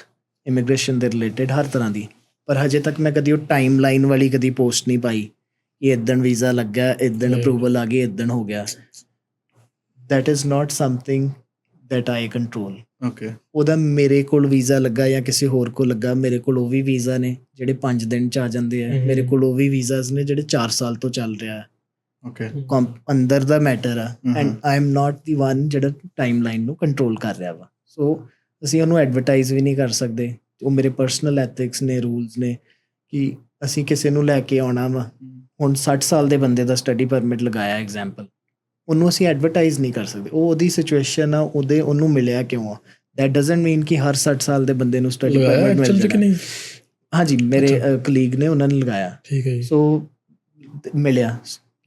immigration ਦੇ ਰਿਲੇਟਿਡ ਹਰ ਤਰ੍ਹਾਂ ਦੀ, ਪਰ ਹਜੇ ਤੱਕ ਮੈਂ ਕਦੀ ਉਹ ਟਾਈਮ ਲਾਈਨ ਵਾਲੀ ਕਦੀ ਪੋਸਟ ਨਹੀਂ ਪਾਈ ਕਿ ਇੱਦਣ ਵੀਜ਼ਾ ਲੱਗਾ, ਇੱਦਣ ਅਪਰੂਵਲ ਆ ਗਈ, ਇੱਦਣ ਹੋ ਗਿਆ। That is not something that I control. Okay ਉਹਦਾ ਮੇਰੇ ਕੋਲ ਵੀਜ਼ਾ ਲੱਗਾ ਜਾਂ ਕਿਸੇ ਹੋਰ ਕੋਲ ਲੱਗਾ, ਮੇਰੇ ਕੋਲ ਉਹ ਵੀ ਵੀਜ਼ਾ ਨੇ ਜਿਹੜੇ 5 ਦਿਨ 'ਚ ਆ ਜਾਂਦੇ ਆ, ਮੇਰੇ ਕੋਲ ਉਹ ਵੀ ਵੀਜ਼ਾਸ ਨੇ ਜਿਹੜੇ 4 ਸਾਲ ਤੋਂ ਚੱਲ ਰਿਹਾ। ਓਕੇ ਅੰਦਰ ਦਾ ਮੈਟਰ ਆ and I am not the one ਜਿਹੜਾ ਟਾਈਮਲਾਈਨ ਨੂੰ ਕੰਟਰੋਲ ਕਰ ਰਿਹਾ ਵਾ। ਸੋ ਅਸੀਂ ਉਹਨੂੰ ਐਡਵਰਟਾਈਜ਼ ਵੀ ਨਹੀਂ ਕਰ ਸਕਦੇ। ਉਹ ਮੇਰੇ ਪਰਸਨਲ ਐਥਿਕਸ ਨੇ, ਰੂਲਸ ਨੇ ਕਿ ਅਸੀਂ ਕਿਸੇ ਨੂੰ ਲੈ ਕੇ ਆਉਣਾ ਵਾ। ਹੁਣ 60 ਸਾਲ ਦੇ ਬੰਦੇ ਦਾ ਸਟੱਡੀ ਪਰਮਿਟ ਲਗਾਇਆ ਐਗਜ਼ਾਮਪਲ, ਉਹਨੂੰ ਅਸੀਂ ਐਡਵਰਟਾਈਜ਼ ਨਹੀਂ ਕਰ ਸਕਦੇ। ਉਹ ਉਹਦੀ ਸਿਚੁਏਸ਼ਨ ਆ, ਉਹਨੂੰ ਮਿਲਿਆ ਕਿਉਂ ਆ। ਦੈਟ ਡਜ਼ਨਟ ਮੀਨ ਕਿ ਹਰ 60 ਸਾਲ ਦੇ ਬੰਦੇ ਨੂੰ ਸਟੱਡੀ ਪਰਮਿਟ ਮਿਲ ਕਿ ਜਾਣਾ। ਨਹੀਂ? ਹਾਂਜੀ, ਮੇਰੇ ਕਲੀਗ ਨੇ, ਉਹਨਾਂ ਨੇ ਲਗਾਇਆ। ਠੀਕ ਹੈ ਜੀ। ਸੋ ਮਿਲਿਆ।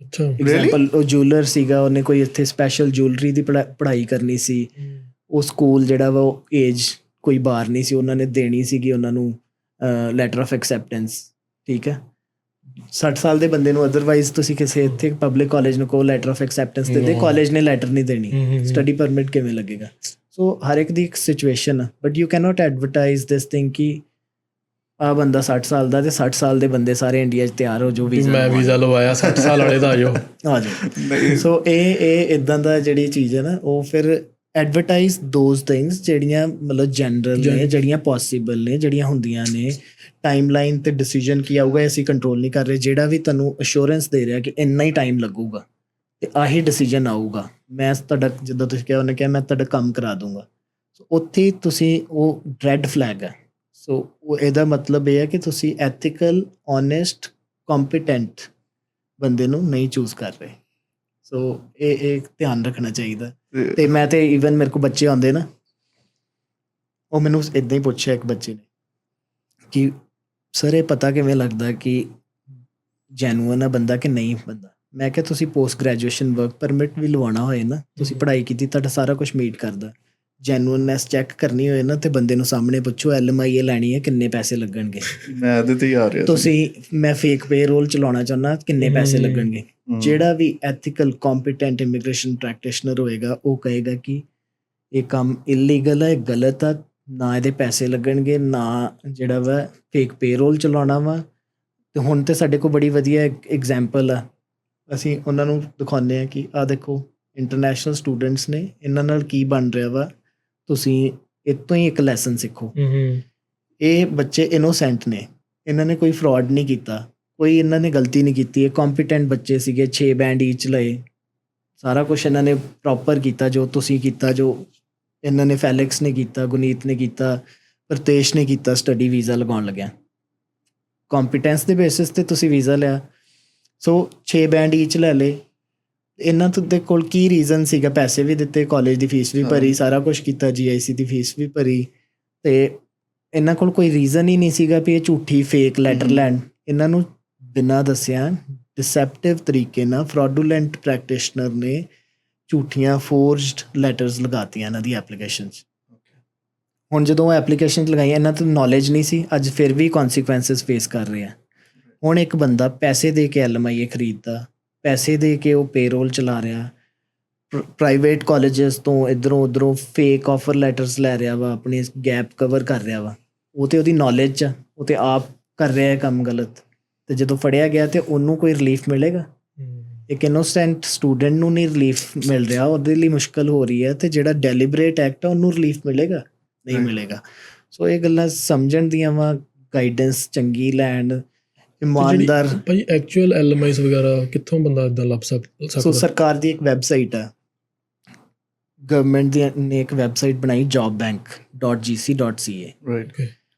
ਅੱਛਾ ਐਗਜ਼ਾਮਪਲ ਉਹ ਜੂਲਰ ਸੀਗਾ, ਉਹਨੇ ਕੋਈ ਇੱਥੇ ਸਪੈਸ਼ਲ ਜੂਲਰੀ ਦੀ ਪੜ੍ਹਾਈ ਕਰਨੀ ਸੀ। ਉਹ ਸਕੂਲ ਜਿਹੜਾ ਵਾ ਉਹ ਏਜ ਕੋਈ ਬਾਰ ਨਹੀਂ ਸੀ, ਉਹਨਾਂ ਨੇ ਦੇਣੀ ਸੀਗੀ ਉਹਨਾਂ ਨੂੰ ਲੈਟਰ ਆਫ ਐਕਸੈਪਟੈਂਸ। ਠੀਕ ਹੈ, 60 ਸਾਲ ਦੇ ਬੰਦੇ ਨੂੰ ਅਦਰਵਾਈਜ਼ ਤੁਸੀਂ ਕਿਸੇ ਇੱਥੇ ਪਬਲਿਕ ਕਾਲਜ ਨੂੰ ਕਹੋ ਲੈਟਰ ਆਫ ਐਕਸੈਪਟੈਂਸ ਦੇ ਦੇ, ਕਾਲਜ ਨੇ ਲੈਟਰ ਨਹੀਂ ਦੇਣੀ, ਸਟੱਡੀ ਪਰਮਿਟ ਕਿਵੇਂ ਲੱਗੇਗਾ। ਸੋ ਹਰ ਇੱਕ ਦੀ ਇੱਕ ਸਿਚੁਏਸ਼ਨ ਆ, but you can not advertise this thing ਕਿ ਆ ਬੰਦਾ 60 ਸਾਲ ਦਾ ਤੇ 60 ਸਾਲ ਦੇ ਬੰਦੇ ਸਾਰੇ ਇੰਡੀਆ 'ਚ ਤਿਆਰ ਹੋ ਜੋ ਵੀਜ਼ਾ, ਮੈਂ ਵੀਜ਼ਾ ਲਵਾਇਆ 60 ਸਾਲ ਵਾਲੇ ਦਾ ਆ ਜਾਓ ਆ ਜਾਓ। ਸੋ ਇਹ ਇਦਾਂ ਦਾ ਜਿਹੜੀ ਚੀਜ਼ ਹੈ ਨਾ, ਉਹ ਫਿਰ ਐਡਵਰਟਾਈਜ਼ ਦੋਜ਼ ਥਿੰਗਸ ਜਿਹੜੀਆਂ ਮਤਲਬ ਜਨਰਲ ਨੇ, ਜਿਹੜੀਆਂ ਪੋਸੀਬਲ ਨੇ, ਜਿਹੜੀਆਂ ਹੁੰਦੀਆਂ ਨੇ। ਟਾਈਮਲਾਈਨ ਤੇ ਡਿਸੀਜਨ ਕੀ ਆਊਗਾ ਅਸੀਂ ਕੰਟਰੋਲ ਨਹੀਂ ਕਰ ਰਹੇ। ਜਿਹੜਾ ਵੀ ਤੁਹਾਨੂੰ ਅਸ਼ੋਰੈਂਸ ਦੇ ਰਿਹਾ ਕਿ ਇੰਨਾ ਹੀ ਟਾਈਮ ਲੱਗੂਗਾ ਤੇ ਆਹੀ ਡਿਸੀਜਨ ਆਊਗਾ, ਮੈਂ ਤੁਹਾਡਾ, ਜਿੱਦਾਂ ਤੁਸੀਂ ਕਿਹਾ, ਉਹਨੇ ਕਿਹਾ ਮੈਂ ਤੁਹਾਡਾ ਕੰਮ ਕਰਾ ਦੂੰਗਾ। ਸੋ ਉੱਥੇ ਤੁਸੀਂ, ਉਹ ਰੈੱਡ ਫਲੈਗ ਹੈ। ਸੋ ਉਹ ਇਹਦਾ ਮਤਲਬ ਇਹ ਹੈ ਕਿ ਤੁਸੀਂ ਐਥੀਕਲ, ਓਨੈਸਟ, ਕੰਪੀਟੈਂਟ ਬੰਦੇ ਨੂੰ ਨਹੀਂ ਚੂਜ਼ ਕਰ ਰਹੇ। ਸੋ ਇਹ ਧਿਆਨ ਰੱਖਣਾ ਚਾਹੀਦਾ। ਤੇ ਮੈਂ ਤੇ ਈਵਨ ਮੇਰੇ ਕੋਲ ਬੱਚੇ ਆਉਂਦੇ ਨਾ, ਉਹ ਮੈਨੂੰ ਇੱਦਾਂ ਹੀ ਪੁੱਛਿਆ ਇੱਕ ਬੱਚੇ ਨੇ ਕਿ ਸਰ ਇਹ ਪਤਾ ਕਿਵੇਂ ਲੱਗਦਾ ਕਿ ਜੈਨੂਅਨ ਆ ਬੰਦਾ ਕਿ ਨਹੀਂ ਬੰਦਾ। ਮੈਂ ਕਿਹਾ ਤੁਸੀਂ ਪੋਸਟ ਗ੍ਰੈਜੂਏਸ਼ਨ ਵਰਕ ਪਰਮਿਟ ਵੀ ਲਵਾਉਣਾ ਹੋਏ ਨਾ, ਤੁਸੀਂ ਪੜ੍ਹਾਈ ਕੀਤੀ, ਤੁਹਾਡਾ ਸਾਰਾ ਕੁਝ ਮੀਟ ਕਰਦਾ। ਜੈਨੂਅਨਨੈਸ ਚੈੱਕ ਕਰਨੀ ਹੋਏ ਨਾ ਤੇ ਬੰਦੇ ਨੂੰ ਸਾਹਮਣੇ ਪੁੱਛੋ LMIA ਲੈਣੀ ਹੈ, ਕਿੰਨੇ ਪੈਸੇ ਲੱਗਣਗੇ। ਮੈਂ ਇਹਦੇ ਤੇ ਹੀ ਆ ਰਿਹਾ। ਤੁਸੀਂ, ਮੈਂ ਫੇਕ ਪੇਰੋਲ ਚਲਾਉਣਾ ਚਾਹੁੰਦਾ, ਕਿੰਨੇ ਪੈਸੇ ਲੱਗਣਗੇ। ਜਿਹੜਾ ਵੀ ਐਥੀਕਲ ਕੰਪੀਟੈਂਟ ਇਮੀਗ੍ਰੇਸ਼ਨ ਪ੍ਰੈਕਟੀਸ਼ਨਰ ਹੋਏਗਾ ਉਹ ਕਹੇਗਾ ਕਿ ਇਹ ਕੰਮ ਇਲੀਗਲ ਹੈ, ਗਲਤ ਆ, ਨਾ ਇਹਦੇ ਪੈਸੇ ਲੱਗਣਗੇ, ਨਾ ਜਿਹੜਾ ਵਾ ਫੇਕ ਪੇਰੋਲ ਚਲਾਉਣਾ ਵਾ। ਤੇ ਹੁਣ ਤੇ ਸਾਡੇ ਕੋਲ ਬੜੀ ਵਧੀਆ ਐਗਜ਼ਾਮਪਲ ਆ, ਅਸੀਂ ਉਹਨਾਂ ਨੂੰ ਦਿਖਾਉਂਦੇ ਹਾਂ ਕਿ ਆਹ ਦੇਖੋ ਇੰਟਰਨੈਸ਼ਨਲ ਸਟੂਡੈਂਟਸ ਨੇ, ਇਹਨਾਂ ਨਾਲ ਕੀ ਬਣ ਰਿਹਾ ਵਾ, ਤੁਸੀਂ ਇਹ ਤੋਂ ਹੀ ਇੱਕ ਲੈਸਨ ਸਿੱਖੋ। ਇਹ ਬੱਚੇ ਇਨੋਸੈਂਟ ਨੇ, ਇਹਨਾਂ ਨੇ ਕੋਈ ਫਰਾਡ ਨਹੀਂ ਕੀਤਾ, ਕੋਈ ਇਹਨਾਂ ਨੇ ਗਲਤੀ ਨਹੀਂ ਕੀਤੀ। ਇਹ ਕੰਪੀਟੈਂਟ ਬੱਚੇ ਸੀਗੇ, 6 ਬੈਂਡ ਈਚ ਲਏ, ਸਾਰਾ ਕੁਝ ਇਹਨਾਂ ਨੇ ਪ੍ਰੋਪਰ ਕੀਤਾ ਜੋ ਤੁਸੀਂ ਕੀਤਾ, ਜੋ ਇਹਨਾਂ ਨੇ ਫੈਲਿਕਸ ਨੇ ਕੀਤਾ, ਗੁਨੀਤ ਨੇ ਕੀਤਾ, ਪ੍ਰਤੇਸ਼ ਨੇ ਕੀਤਾ ਸਟੱਡੀ ਵੀਜ਼ਾ ਲਗਾਉਣ ਲੱਗਿਆ। ਕੰਪੀਟੈਂਸ ਦੇ ਬੇਸਿਸ ਤੇ ਤੁਸੀਂ ਵੀਜ਼ਾ ਲਿਆ। ਸੋ 6 ਬੈਂਡ ਈਚ ਲੈ ਲਏ। ਇਹਨਾਂ ਦੇ ਕੋਲ ਕੀ ਰੀਜ਼ਨ ਸੀਗਾ? ਪੈਸੇ ਵੀ ਦਿੱਤੇ, ਕਾਲਜ ਦੀ ਫੀਸ ਵੀ ਭਰੀ, ਸਾਰਾ ਕੁਝ ਕੀਤਾ, GIC ਦੀ ਫੀਸ ਵੀ ਭਰੀ, ਤੇ ਇਹਨਾਂ ਕੋਲ ਕੋਈ ਰੀਜ਼ਨ ਹੀ ਨਹੀਂ ਸੀਗਾ ਵੀ ਇਹ ਝੂਠੀ ਫੇਕ ਲੈਟਰ ਲੈਣ। ਇਹਨਾਂ ਨੂੰ ਬਿਨਾਂ ਦੱਸਿਆ ਡਿਸੈਪਟਿਵ ਤਰੀਕੇ ਨਾਲ ਫਰਾਡੂਲੈਂਟ ਪ੍ਰੈਕਟੀਸ਼ਨਰ ਨੇ ਝੂਠੀਆਂ ਫੋਰਜਡ ਲੈਟਰਸ ਲਗਾਤੀਆਂ ਇਹਨਾਂ ਦੀ ਐਪਲੀਕੇਸ਼ਨ 'ਚ। ਹੁਣ ਜਦੋਂ ਐਪਲੀਕੇਸ਼ਨ ਲਗਾਈਆਂ, ਇਹਨਾਂ ਤੋਂ ਨੌਲੇਜ ਨਹੀਂ ਸੀ, ਅੱਜ ਫਿਰ ਵੀ ਕੌਨਸੀਕੁਐਂਸਿਸ ਫੇਸ ਕਰ ਰਹੇ ਆ। ਹੁਣ ਇੱਕ ਬੰਦਾ ਪੈਸੇ ਦੇ ਕੇ LMIA ਖਰੀਦਦਾ, ਪੈਸੇ ਦੇ ਕੇ ਉਹ ਪੇਰੋਲ ਚਲਾ ਰਿਹਾ, ਪ੍ਰਾਈਵੇਟ ਕਾਲਜਸ ਤੋਂ ਇੱਧਰੋਂ ਉੱਧਰੋਂ ਫੇਕ ਆਫਰ ਲੈਟਰਸ ਲੈ ਰਿਹਾ ਵਾ, ਆਪਣੀ ਗੈਪ ਕਵਰ ਕਰ ਰਿਹਾ ਵਾ। ਉਹ ਤੇ ਉਹਦੀ ਨੌਲੇਜ 'ਚ, ਉਹ ਤੇ ਆਪ ਕਰ ਰਿਹਾ ਹੈ ਕੰਮ ਗਲਤ। ਤੇ ਜਦੋਂ ਫੜਿਆ ਗਿਆ ਤੇ ਉਹਨੂੰ ਕੋਈ ਰਿਲੀਫ ਮਿਲੇਗਾ? ਇੱਕ ਇਨੋਸੈਂਟ ਸਟੂਡੈਂਟ ਨੂੰ ਨਹੀਂ ਰਿਲੀਫ ਮਿਲ ਰਿਹਾ, ਉਹਦੇ ਲਈ ਮੁਸ਼ਕਲ ਹੋ ਰਹੀ ਹੈ। ਤੇ ਜਿਹੜਾ ਡੈਲੀਬਰੇਟ ਐਕਟ ਆ ਉਹਨੂੰ ਰਿਲੀਫ ਮਿਲੇਗਾ? ਨਹੀਂ ਮਿਲੇਗਾ। ਸੋ ਇਹ ਗੱਲਾਂ ਸਮਝਣ ਦੀਆਂ ਵਾ, ਗਾਈਡੈਂਸ ਚੰਗੀ ਲੈਣ, ਇਮਾਨਦਾਰ। ਭਾਈ ਐਕਚੁਅਲ LMIs ਵਗੈਰਾ ਕਿੱਥੋਂ ਬੰਦਾ ਇਦਾਂ ਲੱਭ ਸਕਦਾ? ਸੋ ਸਰਕਾਰ ਦੀ ਇੱਕ ਵੈਬਸਾਈਟ ਆ, ਗਵਰਨਮੈਂਟ ਨੇ ਇੱਕ ਵੈਬਸਾਈਟ ਬਣਾਈ jobbank.gc.ca। ਰਾਈਟ।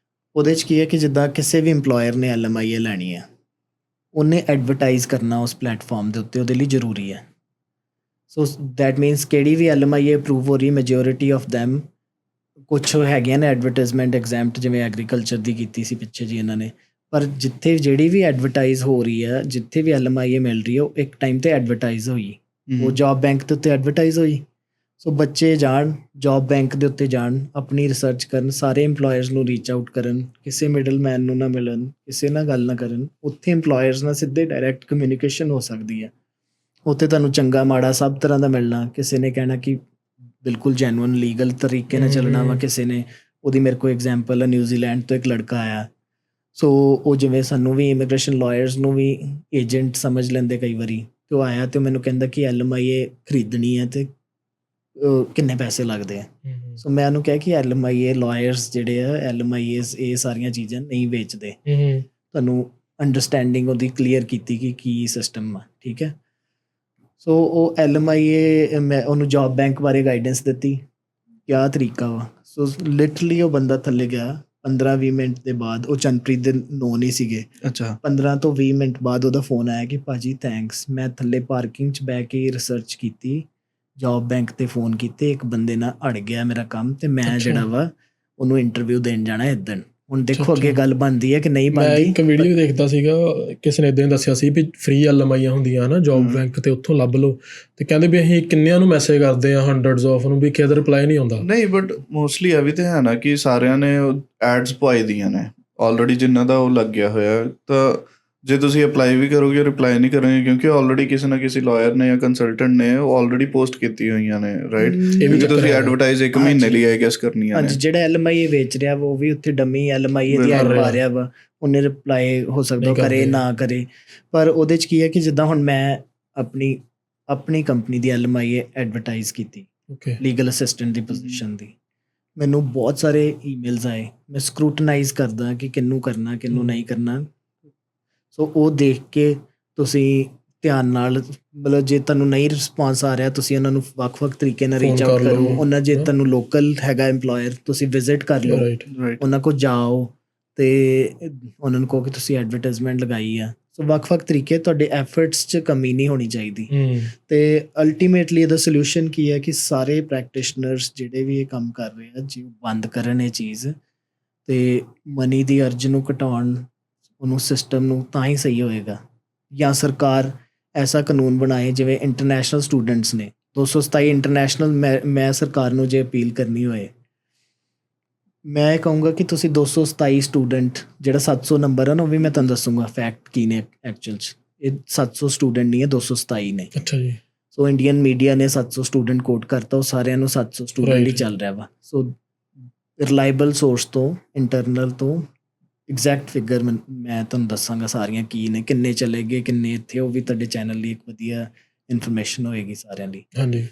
ਉਹਦੇ 'ਚ ਕੀ ਹੈ ਕਿ ਜਿੱਦਾਂ ਕਿਸੇ ਵੀ EMPLOYER ਨੇ LMIA ਲੈਣੀ ਹੈ, ਉਹਨੇ ਐਡਵਰਟਾਈਜ਼ ਕਰਨਾ ਉਸ ਪਲੇਟਫਾਰਮ ਦੇ ਉੱਤੇ, ਉਹਦੇ ਲਈ ਜ਼ਰੂਰੀ ਹੈ। ਸੋ ਦੈਟ ਮੀਨਸ ਕਿਹੜੀ ਵੀ LMIA ਅਪਰੂਵ ਹੋ ਰਹੀ, ਮੈਜੋਰਿਟੀ ਆਫ ਦੈਮ, ਕੁਛ ਹੈਗੀਆਂ ਨੇ ਐਡਵਰਟਾਈਜ਼ਮੈਂਟ ਐਗਜ਼ੈਂਪਟ, ਜਿਵੇਂ ਐਗਰੀਕਲਚਰ ਦੀ ਕੀਤੀ ਸੀ ਪਿੱਛੇ ਜੀ ਇਹਨਾਂ ਨੇ। ਪਰ ਜਿੱਥੇ ਜਿਹੜੀ ਵੀ ਐਡਵਰਟਾਈਜ਼ ਹੋ ਰਹੀ ਹੈ, ਜਿੱਥੇ ਵੀ LMIA ਮਿਲ ਰਹੀ ਹੈ, ਉਹ ਇੱਕ ਟਾਈਮ 'ਤੇ ਐਡਵਰਟਾਈਜ਼ ਹੋਈ, ਉਹ ਜੌਬ ਬੈਂਕ ਦੇ ਉੱਤੇ ਐਡਵਰਟਾਈਜ਼ ਹੋਈ। ਸੋ ਬੱਚੇ ਜਾਣ, ਜੌਬ ਬੈਂਕ ਦੇ ਉੱਤੇ ਜਾਣ, ਆਪਣੀ ਰਿਸਰਚ ਕਰਨ, ਸਾਰੇ EMPLOYERS ਨੂੰ ਰੀਚ ਆਊਟ ਕਰਨ, ਕਿਸੇ ਮਿਡਲ ਮੈਨ ਨੂੰ ਨਾ ਮਿਲਣ, ਕਿਸੇ ਨਾਲ ਗੱਲ ਨਾ ਕਰਨ। ਉੱਥੇ EMPLOYERS ਨਾਲ ਸਿੱਧੇ ਡਾਇਰੈਕਟ ਕਮਿਊਨੀਕੇਸ਼ਨ ਹੋ ਸਕਦੀ ਹੈ। ਉੱਥੇ ਤੁਹਾਨੂੰ ਚੰਗਾ ਮਾੜਾ ਸਭ ਤਰ੍ਹਾਂ ਦਾ ਮਿਲਣਾ। ਕਿਸੇ ਨੇ ਕਹਿਣਾ ਕਿ ਬਿਲਕੁਲ ਜੈਨੂਅਨ ਲੀਗਲ ਤਰੀਕੇ ਨਾਲ ਚੱਲਣਾ ਵਾ, ਕਿਸੇ ਨੇ, ਉਹਦੀ ਮੇਰੇ ਕੋਲ ਐਗਜ਼ਾਮਪਲ ਹੈ, ਨਿਊਜ਼ੀਲੈਂਡ ਤੋਂ ਇੱਕ ਲੜਕਾ ਆਇਆ। ਸੋ ਉਹ ਜਿਵੇਂ ਸਾਨੂੰ ਵੀ ਇਮੀਗ੍ਰੇਸ਼ਨ ਲਾਇਰਸ ਨੂੰ ਵੀ ਏਜੰਟ ਸਮਝ ਲੈਂਦੇ ਕਈ ਵਾਰੀ, ਤੇ ਉਹ ਆਇਆ ਤੇ ਮੈਨੂੰ ਕਹਿੰਦਾ ਕਿ LMIA ਖਰੀਦਣੀ ਹੈ ਤੇ ਕਿੰਨੇ ਪੈਸੇ ਲੱਗਦੇ ਆ। ਸੋ ਮੈਂ ਉਹਨੂੰ ਕਿਹਾ ਕਿ LMIA ਲਾਇਰਸ ਜਿਹੜੇ ਆ LMIAs ਇਹ ਸਾਰੀਆਂ ਚੀਜ਼ਾਂ ਨਹੀਂ ਵੇਚਦੇ। ਤੁਹਾਨੂੰ ਅੰਡਰਸਟੈਂਡਿੰਗ ਉਹਦੀ ਕਲੀਅਰ ਕੀਤੀ ਕਿ ਕੀ ਸਿਸਟਮ ਆ, ਠੀਕ ਹੈ। ਸੋ ਉਹ LMIA ਮੈਂ ਉਹਨੂੰ ਜੌਬ ਬੈਂਕ ਬਾਰੇ ਗਾਈਡੈਂਸ ਦਿੱਤੀ, ਕਿਆ ਤਰੀਕਾ ਵਾ। ਸੋ ਲਿਟਰਲੀ ਉਹ ਬੰਦਾ ਥੱਲੇ ਗਿਆ 15-20 ਮਿੰਟ ਦੇ ਬਾਅਦ, ਉਹ ਚੰਨਪ੍ਰੀਤ ਦੇ ਨੋ ਨਹੀਂ ਸੀਗੇ। ਅੱਛਾ 15 ਤੋਂ 20 ਮਿੰਟ ਬਾਅਦ ਉਹਦਾ ਫੋਨ ਆਇਆ ਕਿ ਭਾਜੀ ਥੈਂਕਸ, ਮੈਂ ਥੱਲੇ ਪਾਰਕਿੰਗ 'ਚ ਬਹਿ ਕੇ ਰਿਸਰਚ ਕੀਤੀ, ਜੌਬ ਬੈਂਕ ਤੇ ਫੋਨ ਕੀਤੇ, ਇੱਕ ਬੰਦੇ ਨਾਲ ਅੜ ਗਿਆ ਮੇਰਾ ਕੰਮ ਤੇ ਮੈਂ ਜਿਹੜਾ ਵਾ ਉਹਨੂੰ ਇੰਟਰਵਿਊ ਦੇਣ ਜਾਣਾ ਇੱਦਣ। ਹੁਣ ਦੇਖੋ ਅੱਗੇ ਗੱਲ ਬਣਦੀ ਹੈ ਕਿ ਨਹੀਂ ਮੈਂ ਬਣਦੀ। ਇੱਕ ਵੀਡੀਓ ਦੇਖਦਾ ਸੀਗਾ, ਕਿਸੇ ਨੇ ਇਦਾਂ ਦੱਸਿਆ ਸੀ ਵੀ ਫ੍ਰੀ LMIA ਹੁੰਦੀਆਂ ਨਾ ਜੌਬ ਬੈਂਕ ਤੇ, ਉੱਥੋਂ ਲੱਭ ਲਓ। ਤੇ ਕਹਿੰਦੇ ਵੀ ਅਸੀਂ ਕਿੰਨਿਆਂ ਨੂੰ ਮੈਸੇਜ ਕਰਦੇ ਆ, ਹੰਡਰਡਸ ਆਫ ਨੂੰ, ਵੀ ਕਿਸੇ ਦਾ ਰਿਪਲਾਈ ਨਹੀਂ ਆਉਂਦਾ। ਨਹੀਂ ਬਟ ਮੋਸਟਲੀ ਇਹ ਵੀ ਤੇ ਹੈ ਨਾ ਕਿ ਸਾਰਿਆਂ ਨੇ ਐਡਸ ਪਵਾਈ ਦੀਆਂ ਨੇ ਆਲਰੇਡੀ, ਜਿਨ੍ਹਾਂ ਦਾ ਉਹ ਲੱਗ ਗਿਆ ਹੋਇਆ। ਤਾਂ ਜੇ ਤੁਸੀਂ ਅਪਲਾਈ ਵੀ ਕਰੋਗੇ ਰਿਪਲਾਈ ਨਹੀਂ ਕਰਨਗੇ, ਕਿਉਂਕਿ ਆਲਰੇਡੀ ਕਿਸੇ ਨਾ ਕਿਸੇ ਲਾਇਰ ਨੇ ਜਾਂ ਕੰਸਲਟੈਂਟ ਨੇ ਉਹ ਆਲਰੇਡੀ ਪੋਸਟ ਕੀਤੀ ਹੋਈਆਂ ਨੇ, ਰਾਈਟ। ਇਹ ਵੀ ਤੁਸੀਂ ਐਡਵਰਟਾਈਜ਼ 1 ਮਹੀਨੇ ਲਈ ਆਈ ਗੈਸ ਕਰਨੀਆਂ ਹਾਂਜੀ, ਨੇ। ਜਿਹੜਾ LMIA ਵੇਚ ਰਿਹਾ ਵਾ ਉਹ ਵੀ ਉੱਥੇ ਡੰਮੀ LMIA ਦੀ ਐਡ ਪਾ ਰਿਹਾ ਵਾ, ਉਹਨੇ ਰਿਪਲਾਈ ਹੋ ਸਕਦਾ ਉਹ ਕਰੇ ਨਾ ਕਰੇ। ਪਰ ਉਹਦੇ 'ਚ ਕੀ ਹੈ ਕਿ ਜਿੱਦਾਂ ਹੁਣ ਮੈਂ ਆਪਣੀ ਕੰਪਨੀ ਦੀ LMIA ਐਡਵਰਟਾਈਜ਼ ਕੀਤੀ, ਲੀਗਲ ਅਸਿਸਟੈਂਟ ਦੀ ਪੋਜੀਸ਼ਨ ਦੀ, ਮੈਨੂੰ ਬਹੁਤ ਸਾਰੇ ਈਮੇਲਸ ਆਏ। ਮੈਂ ਸਕਰੂਟਨਾਈਜ਼ ਕਰਦਾ ਕਿ ਕਿਹਨੂੰ ਕਰਨਾ ਕਿਹਨੂੰ ਨਹੀਂ ਕਰਨਾ। ਸੋ ਉਹ ਦੇਖ ਕੇ ਤੁਸੀਂ ਧਿਆਨ ਨਾਲ, ਮਤਲਬ ਜੇ ਤੁਹਾਨੂੰ ਨਹੀਂ ਰਿਸਪੌਂਸ ਆ ਰਿਹਾ ਤੁਸੀਂ ਉਹਨਾਂ ਨੂੰ ਵੱਖ-ਵੱਖ ਤਰੀਕੇ ਨਾਲ ਰੀਚ ਆਊਟ ਕਰੋ। ਉਹਨਾਂ ਜੇ ਤੁਹਾਨੂੰ ਲੋਕਲ ਹੈਗਾ EMPLOYER ਤੁਸੀਂ ਵਿਜ਼ਿਟ ਕਰ ਲਓ, ਉਹਨਾਂ ਕੋਲ ਜਾਓ ਤੇ ਉਹਨਾਂ ਨੂੰ ਕਹੋ ਕਿ ਤੁਸੀਂ ਐਡਵਰਟਾਈਜ਼ਮੈਂਟ ਲਗਾਈ ਆ। ਸੋ ਵੱਖ-ਵੱਖ ਤਰੀਕੇ, ਤੁਹਾਡੇ ਐਫਰਟਸ 'ਚ ਕਮੀ ਨਹੀਂ ਹੋਣੀ ਚਾਹੀਦੀ। ਤੇ ਅਲਟੀਮੇਟਲੀ ਇਹਦਾ ਸੋਲਿਊਸ਼ਨ ਕੀ ਹੈ ਕਿ ਸਾਰੇ ਪ੍ਰੈਕਟੀਸ਼ਨਰਸ ਜਿਹੜੇ ਵੀ ਇਹ ਕੰਮ ਕਰ ਰਹੇ ਆ ਜੀ, ਬੰਦ ਕਰਨ ਇਹ ਚੀਜ਼ ਤੇ ਮਨੀ ਦੀ ਅਰਜ਼ ਨੂੰ ਘਟਾਉਣ, ਉਹਨੂੰ ਸਿਸਟਮ ਨੂੰ, ਤਾਂ ਹੀ ਸਹੀ ਹੋਏਗਾ। ਜਾਂ ਸਰਕਾਰ ਐਸਾ ਕਾਨੂੰਨ ਬਣਾਏ ਜਿਵੇਂ ਇੰਟਰਨੈਸ਼ਨਲ ਸਟੂਡੈਂਟਸ ਨੇ 227 ਇੰਟਰਨੈਸ਼ਨਲ। ਮੈਂ ਸਰਕਾਰ ਨੂੰ ਜੇ ਅਪੀਲ ਕਰਨੀ ਹੋਏ, ਮੈਂ ਕਹੂੰਗਾ ਕਿ ਤੁਸੀਂ 227 ਸਟੂਡੈਂਟ, ਜਿਹੜਾ 700 ਨੰਬਰ ਹੈ ਨਾ, ਉਹ ਵੀ ਮੈਂ ਤੁਹਾਨੂੰ ਦੱਸੂਗਾ ਫੈਕਟ ਕੀ ਨੇ ਐਕਚੁਅਲ 'ਚ। ਇਹ 700 ਸਟੂਡੈਂਟ ਨਹੀਂ ਹੈ, 227 ਨੇ। ਅੱਛਾ ਜੀ। ਸੋ ਇੰਡੀਅਨ ਮੀਡੀਆ ਨੇ 700 ਸਟੂਡੈਂਟ ਕੋਟ ਕਰਤਾ, ਉਹ ਸਾਰਿਆਂ ਨੂੰ 700 ਸਟੂਡੈਂਟ ਹੀ ਚੱਲ ਰਿਹਾ ਵਾ। ਸੋ ਰਿਲਾਇਬਲ ਸੋਰਸ ਤੋਂ, ਇੰਟਰਨਲ ਤੋਂ ਐਗਜ਼ੈਕਟ ਫਿਗਰ ਮੈਂ ਤੁਹਾਨੂੰ ਦੱਸਾਂਗਾ ਸਾਰੀਆਂ ਕੀ ਨੇ, ਕਿੰਨੇ ਚਲੇ ਗਏ ਕਿੰਨੇ ਇੱਥੇ। ਉਹ ਵੀ ਤੁਹਾਡੇ ਚੈਨਲ ਲਈ ਇੱਕ ਵਧੀਆ ਇਨਫੋਰਮੇਸ਼ਨ ਹੋਏਗੀ ਸਾਰਿਆਂ ਲਈ। ਹਾਂਜੀ।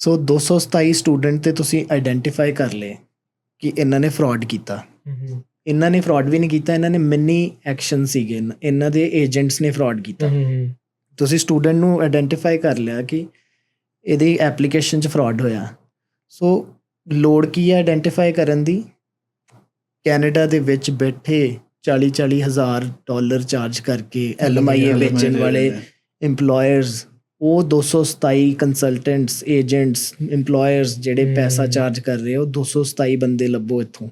ਸੋ 227 ਸਟੂਡੈਂਟ ਤੇ ਤੁਸੀਂ ਆਈਡੈਂਟੀਫਾਈ ਕਰ ਲਏ ਕਿ ਇਹਨਾਂ ਨੇ ਫਰਾਡ ਕੀਤਾ। ਇਹਨਾਂ ਨੇ ਫਰਾਡ ਵੀ ਨਹੀਂ ਕੀਤਾ, ਇਹਨਾਂ ਨੇ ਮਿਨੀ ਐਕਸ਼ਨ ਸੀਗੇ, ਇਹਨਾਂ ਦੇ ਏਜੰਟਸ ਨੇ ਫਰਾਡ ਕੀਤਾ। ਤੁਸੀਂ ਸਟੂਡੈਂਟ ਨੂੰ ਆਈਡੈਂਟੀਫਾਈ ਕਰ ਲਿਆ ਕਿ ਇਹਦੀ ਐਪਲੀਕੇਸ਼ਨ ਚ ਫਰਾਡ ਹੋਇਆ। ਸੋ ਲੋੜ ਕੀ ਹੈ ਆਈਡੈਂਟੀਫਾਈ ਕਰਨ ਦੀ? ਕੈਨੇਡਾ ਦੇ ਵਿੱਚ ਬੈਠੇ 40-40 ਹਜ਼ਾਰ ਡਾਲਰ ਚਾਰਜ ਕਰਕੇ LMIA ਵੇਚਣ ਵਾਲੇ EMPLOYERS, ਉਹ 227 ਕੰਸਲਟੈਂਟਸ, ਏਜੰਟਸ, EMPLOYERS ਜਿਹੜੇ ਪੈਸਾ ਚਾਰਜ ਕਰ ਰਹੇ, ਉਹ 227 ਬੰਦੇ ਲੱਭੋ ਇੱਥੋਂ,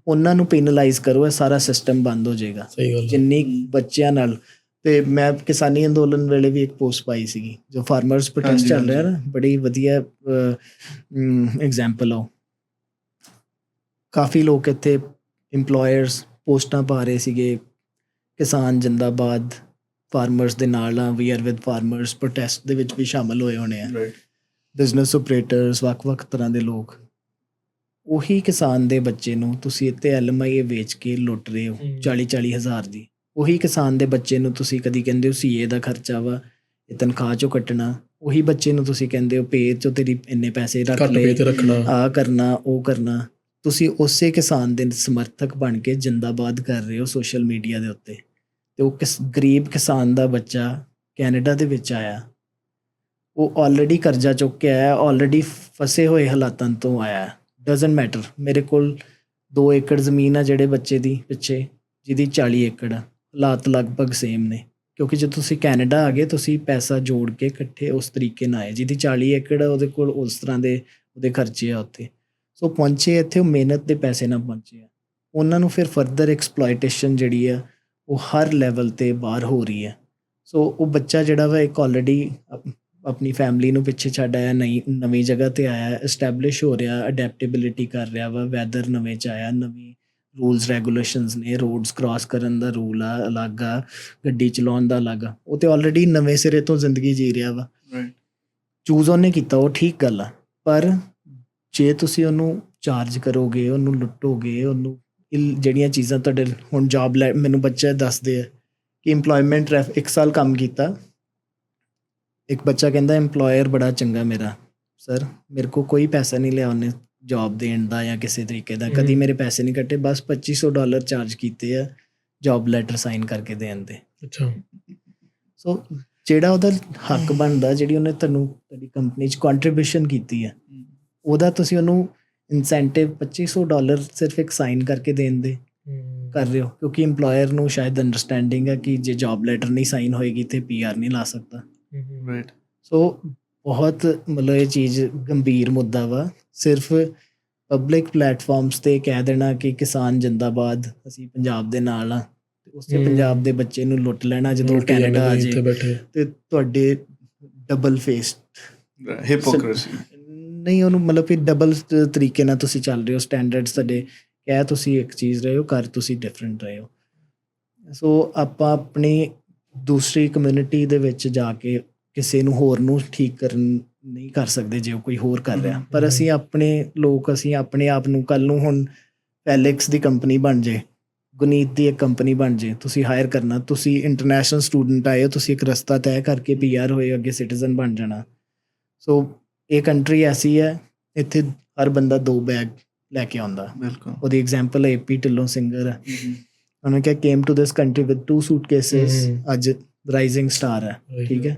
ਉਹਨਾਂ ਨੂੰ ਪੈਨਲਾਈਜ਼ ਕਰੋ, ਇਹ ਸਾਰਾ ਸਿਸਟਮ ਬੰਦ ਹੋ ਜਾਏਗਾ। ਜਿੰਨੀ ਬੱਚਿਆਂ ਨਾਲ। ਤੇ ਮੈਂ ਕਿਸਾਨੀ ਅੰਦੋਲਨ ਵੇਲੇ ਵੀ ਇੱਕ ਪੋਸਟ ਪਾਈ ਸੀਗੀ, ਜੋ ਫਾਰਮਰਸ ਪ੍ਰੋਟੈਸਟ ਚੱਲ ਰਿਹਾ ਨਾ, ਬੜੀ ਵਧੀਆ ਐਗਜ਼ਾਮਪਲ ਆ। ਕਾਫੀ ਲੋਕ ਇੱਥੇ EMPLOYERS ਪੋਸਟਾਂ ਪਾ ਰਹੇ ਸੀਗੇ, ਕਿਸਾਨ ਜਿੰਦਾਬਾਦ, ਫਾਰਮਰਸ ਦੇ ਨਾਲ ਆ, we are with farmers, protest ਦੇ ਵਿੱਚ ਵੀ ਸ਼ਾਮਲ ਹੋਏ ਹੋਣੇ ਆ, ਬਿਜ਼ਨਸ ਆਪਰੇਟਰਸ, ਵੱਖ-ਵੱਖ ਤਰ੍ਹਾਂ ਦੇ ਲੋਕ। ਉਹੀ ਕਿਸਾਨ ਦੇ ਬੱਚੇ ਨੂੰ ਤੁਸੀਂ ਇੱਥੇ LMIA ਵੇਚ ਕੇ ਲੁੱਟ ਰਹੇ ਹੋ 40-40 ਹਜ਼ਾਰ ਦੀ। ਉਹੀ ਕਿਸਾਨ ਦੇ ਬੱਚੇ ਨੂੰ ਤੁਸੀਂ ਕਦੀ ਕਹਿੰਦੇ ਹੋ CA ਦਾ ਖਰਚਾ ਵਾ, ਇਹ ਤਨਖਾਹ ਚੋਂ ਕੱਟਣਾ। ਉਹੀ ਬੱਚੇ ਨੂੰ ਤੁਸੀਂ ਕਹਿੰਦੇ ਹੋ ਪੇ ਚੋਂ ਤੇਰੀ ਇੰਨੇ ਪੈਸੇ ਰੱਖ ਲਏ, ਆਹ ਕਰਨਾ ਉਹ ਕਰਨਾ। ਤੁਸੀਂ ਉਸੇ ਕਿਸਾਨ ਦੇ ਸਮਰਥਕ ਬਣ ਕੇ ਜਿੰਦਾਬਾਦ ਕਰ ਰਹੇ ਹੋ ਸੋਸ਼ਲ ਮੀਡੀਆ ਦੇ ਉੱਤੇ। ਤੇ ਉਹ ਗਰੀਬ ਕਿਸਾਨ ਦਾ ਬੱਚਾ ਕੈਨੇਡਾ ਦੇ ਵਿੱਚ ਆਇਆ, ਉਹ ਆਲਰੇਡੀ ਕਰਜ਼ਾ ਚੁੱਕ ਕੇ ਆਇਆ, ਆਲਰੇਡੀ ਫਸੇ ਹੋਏ ਹਾਲਾਤਾਂ ਤੋਂ ਆਇਆ। ਡਜ਼ਨਟ ਮੈਟਰ, ਮੇਰੇ ਕੋਲ 2 ਏਕੜ ਜ਼ਮੀਨ ਆ ਜਿਹੜੇ ਬੱਚੇ ਦੀ ਪਿੱਛੇ, ਜਿਹਦੀ 40 ਏਕੜ ਆ, ਹਾਲਾਤ ਲਗਭਗ ਸੇਮ ਨੇ। ਕਿਉਂਕਿ ਜਦੋਂ ਤੁਸੀਂ ਕੈਨੇਡਾ ਆ ਗਏ ਤੁਸੀਂ ਪੈਸਾ ਜੋੜ ਕੇ ਇਕੱਠੇ ਉਸ ਤਰੀਕੇ ਨਾਲ ਆਏ। ਜਿਹਦੀ 40 ਏਕੜ ਆ ਉਹਦੇ ਕੋਲ ਉਸ ਤਰ੍ਹਾਂ ਦੇ ਉਹਦੇ ਖਰਚੇ ਆ ਉੱਥੇ। ਸੋ ਪਹੁੰਚੇ ਇੱਥੇ, ਉਹ ਮਿਹਨਤ ਦੇ ਪੈਸੇ ਨਾਲ ਪਹੁੰਚੇ ਆ। ਉਹਨਾਂ ਨੂੰ ਫਿਰ ਫਰਦਰ ਐਕਸਪਲੋਇਟੇਸ਼ਨ ਜਿਹੜੀ ਆ ਉਹ ਹਰ ਲੈਵਲ 'ਤੇ ਬਾਹਰ ਹੋ ਰਹੀ ਹੈ। ਸੋ ਉਹ ਬੱਚਾ ਜਿਹੜਾ ਵਾ ਇੱਕ ਆਲਰੇਡੀ ਆਪਣੀ ਫੈਮਿਲੀ ਨੂੰ ਪਿੱਛੇ ਛੱਡ ਆਇਆ, ਨਵੀਂ ਜਗ੍ਹਾ 'ਤੇ ਆਇਆ, ਐਸਟੈਬਲਿਸ਼ ਹੋ ਰਿਹਾ, ਅਡੈਪਟੇਬਿਲਿਟੀ ਕਰ ਰਿਹਾ ਵਾ, ਵੈਦਰ ਨਵੇਂ 'ਚ ਆਇਆ, ਨਵੀਂ ਰੂਲਸ ਰੈਗੂਲੇਸ਼ਨਸ ਨੇ, ਰੋਡਸ ਕ੍ਰਾਸ ਕਰਨ ਦਾ ਰੂਲ ਆ ਅਲੱਗ ਆ, ਗੱਡੀ ਚਲਾਉਣ ਦਾ ਅਲੱਗ ਆ। ਉਹ ਤਾਂ ਆਲਰੇਡੀ ਨਵੇਂ ਸਿਰੇ ਤੋਂ ਜ਼ਿੰਦਗੀ ਜੀ ਰਿਹਾ ਵਾ। ਚੂਜ਼ ਉਹਨੇ ਕੀਤਾ, ਉਹ ਠੀਕ ਗੱਲ ਆ। ਪਰ ਜੇ ਤੁਸੀਂ ਉਹਨੂੰ ਚਾਰਜ ਕਰੋਗੇ, ਉਹਨੂੰ ਲੁੱਟੋਗੇ, ਉਹਨੂੰ ਜਿਹੜੀਆਂ ਚੀਜ਼ਾਂ ਤੁਹਾਡੇ ਹੁਣ ਜੌਬ ਮੈਨੂੰ ਬੱਚੇ ਦੱਸਦੇ ਆ ਕਿ EMPLOYMENT 1 ਸਾਲ ਕੰਮ ਕੀਤਾ, ਇੱਕ ਬੱਚਾ ਕਹਿੰਦਾ EMPLOYER ਬੜਾ ਚੰਗਾ ਮੇਰਾ, ਸਰ ਮੇਰੇ ਕੋ ਕੋਈ ਪੈਸਾ ਨਹੀਂ ਲਿਆ ਉਹਨੇ ਜੌਬ ਦੇਣ ਦਾ ਜਾਂ ਕਿਸੇ ਤਰੀਕੇ ਦਾ, ਕਦੀ ਮੇਰੇ ਪੈਸੇ ਨਹੀਂ ਕੱਟੇ, ਬਸ $2500 ਚਾਰਜ ਕੀਤੇ ਆ ਜੌਬ ਲੈਟਰ ਸਾਈਨ ਕਰਕੇ ਦੇਣ ਦੇ। ਅੱਛਾ। ਸੋ ਜਿਹੜਾ ਉਹਦਾ ਹੱਕ ਬਣਦਾ, ਜਿਹੜੀ ਉਹਨੇ ਤੁਹਾਡੀ ਕੰਪਨੀ 'ਚ ਕੰਟਰੀਬਿਊਸ਼ਨ ਕੀਤੀ ਹੈ, ਉਹਦਾ ਤੁਸੀਂ ਉਹਨੂੰ ਇਨਸੈਂਟਿਵ $2500 ਸਿਰਫ ਇੱਕ ਸਾਈਨ ਕਰਕੇ ਦੇਣ ਦੇ ਕਰ ਰਹੇ ਹੋ, ਕਿਉਂਕਿ EMPLOYER ਨੂੰ ਸ਼ਾਇਦ ਅੰਡਰਸਟੈਂਡਿੰਗ ਹੈ ਕਿ ਜੇ ਜੌਬ ਲੈਟਰ ਨਹੀਂ ਸਾਈਨ ਹੋਏਗੀ ਤੇ PR ਨਹੀਂ ਲਾ ਸਕਦਾ। ਰਾਈਟ। ਸੋ ਬਹੁਤ ਮਤਲਬ ਇਹ ਚੀਜ਼ ਗੰਭੀਰ ਮੁੱਦਾ ਵਾ। ਸਿਰਫ ਪਬਲਿਕ ਪਲੇਟਫਾਰਮਸ 'ਤੇ ਕਹਿ ਦੇਣਾ ਕਿ ਕਿਸਾਨ ਜਿੰਦਾਬਾਦ, ਅਸੀਂ ਪੰਜਾਬ ਦੇ ਨਾਲ ਆ, ਉਸੇ ਪੰਜਾਬ ਦੇ ਬੱਚੇ ਨੂੰ ਲੁੱਟ ਲੈਣਾ ਜਦੋਂ ਕੈਨੇਡਾ ਆ ਜੇ, ਤੇ ਤੁਹਾਡੇ ਡਬਲ ਫੇਸ ਹਿਪੋਕ੍ਰੇਸੀ ਨਹੀਂ, ਉਹਨੂੰ ਮਤਲਬ ਕਿ ਡਬਲ ਤਰੀਕੇ ਨਾਲ ਤੁਸੀਂ ਚੱਲ ਰਹੇ ਹੋ। ਸਟੈਂਡਰਡਸ ਤੁਹਾਡੇ ਕਹਿ ਤੁਸੀਂ ਇੱਕ ਚੀਜ਼ ਰਹੇ ਹੋ, ਕਰ ਤੁਸੀਂ ਡਿਫਰੈਂਟ ਰਹੇ ਹੋ। ਸੋ ਆਪਾਂ ਆਪਣੀ ਦੂਸਰੀ ਕਮਿਊਨਿਟੀ ਦੇ ਵਿੱਚ ਜਾ ਕੇ ਕਿਸੇ ਨੂੰ ਹੋਰ ਨੂੰ ਠੀਕ ਕਰਨ ਨਹੀਂ ਕਰ ਸਕਦੇ ਜੇ ਉਹ ਕੋਈ ਹੋਰ ਕਰ ਰਿਹਾ, ਪਰ ਅਸੀਂ ਆਪਣੇ ਲੋਕ, ਅਸੀਂ ਆਪਣੇ ਆਪ ਨੂੰ ਕੱਲ੍ਹ ਨੂੰ ਹੁਣ ਫੈਲਿਕਸ ਦੀ ਕੰਪਨੀ ਬਣ ਜੇ, ਗੁਨੀਤ ਦੀ ਇੱਕ ਕੰਪਨੀ ਬਣ ਜੇ, ਤੁਸੀਂ ਹਾਇਰ ਕਰਨਾ, ਤੁਸੀਂ ਇੰਟਰਨੈਸ਼ਨਲ ਸਟੂਡੈਂਟ ਆਏ ਹੋ, ਤੁਸੀਂ ਇੱਕ ਰਸਤਾ ਤੈਅ ਕਰਕੇ PR ਹੋਏ, ਅੱਗੇ ਸਿਟੀਜ਼ਨ ਬਣ ਜਾਣਾ। ਸੋ ਇਹ ਕੰਟਰੀ ਐਸੀ ਹੈ, ਇੱਥੇ ਹਰ ਬੰਦਾ 2 ਬੈਗ ਲੈ ਕੇ ਆਉਂਦਾ। ਬਿਲਕੁਲ। ਉਹਦੀ ਐਗਜ਼ਾਮਪਲ AP ਢਿੱਲੋਂ ਸਿੰਗਰ ਹੈ, ਉਹਨੇ ਕਿਹਾ came to this country with 2 suitcases, ਅੱਜ ਰਾਈਜ਼ਿੰਗ ਸਟਾਰ ਹੈ, ਠੀਕ ਹੈ,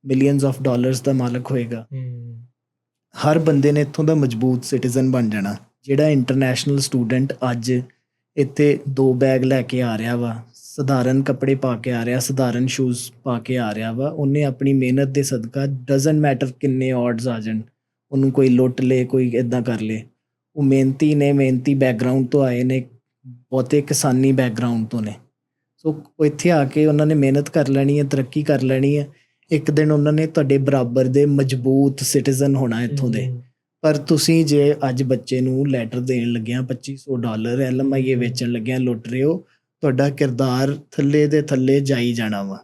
ਮਿਲੀਅਨਸ ਆਫ ਡਾਲਰਸ ਦਾ ਮਾਲਕ ਹੋਏਗਾ। ਹਰ ਬੰਦੇ ਨੇ ਇੱਥੋਂ ਦਾ ਮਜ਼ਬੂਤ ਸਿਟੀਜ਼ਨ ਬਣ ਜਾਣਾ। ਜਿਹੜਾ ਇੰਟਰਨੈਸ਼ਨਲ ਸਟੂਡੈਂਟ ਅੱਜ ਇੱਥੇ 2 ਬੈਗ ਲੈ ਕੇ ਆ ਰਿਹਾ ਵਾ, ਸਧਾਰਨ ਕੱਪੜੇ ਪਾ ਕੇ ਆ ਰਿਹਾ, ਸਧਾਰਨ ਸ਼ੂਜ਼ ਪਾ ਕੇ ਆ ਰਿਹਾ ਵਾ, ਉਹਨੇ ਆਪਣੀ ਮਿਹਨਤ ਦੇ ਸਦਕਾ, ਡਜ਼ਨਟ ਮੈਟਰ ਕਿੰਨੇ ਔਡਸ ਆ ਜਾਣ, ਉਹਨੂੰ ਕੋਈ ਲੁੱਟ ਲੇ, ਕੋਈ ਇੱਦਾਂ ਕਰ ਲੇ, ਉਹ ਮਿਹਨਤੀ ਨੇ, ਮਿਹਨਤੀ ਬੈਕਗਰਾਊਂਡ ਤੋਂ ਆਏ ਨੇ, ਬਹੁਤੇ ਕਿਸਾਨੀ ਬੈਕਗਰਾਊਂਡ ਤੋਂ ਨੇ। ਸੋ ਉਹ ਇੱਥੇ ਆ ਕੇ ਉਹਨਾਂ ਨੇ ਮਿਹਨਤ ਕਰ ਲੈਣੀ ਹੈ, ਤਰੱਕੀ ਕਰ ਲੈਣੀ ਹੈ, ਇੱਕ ਦਿਨ ਉਹਨਾਂ ਨੇ ਤੁਹਾਡੇ ਬਰਾਬਰ ਦੇ ਮਜ਼ਬੂਤ ਸਿਟੀਜ਼ਨ ਹੋਣਾ ਇੱਥੋਂ ਦੇ। ਪਰ ਤੁਸੀਂ ਜੇ ਅੱਜ ਬੱਚੇ ਨੂੰ ਲੈਟਰ ਦੇਣ ਲੱਗਿਆ $2500, LMIA ਵੇਚਣ ਲੱਗਿਆ ਲੁੱਟ ਰਹੇ ਹੋ, ਤੁਹਾਡਾ ਕਿਰਦਾਰ ਥੱਲੇ ਦੇ ਥੱਲੇ ਜਾਈ ਜਾਣਾ ਵਾ।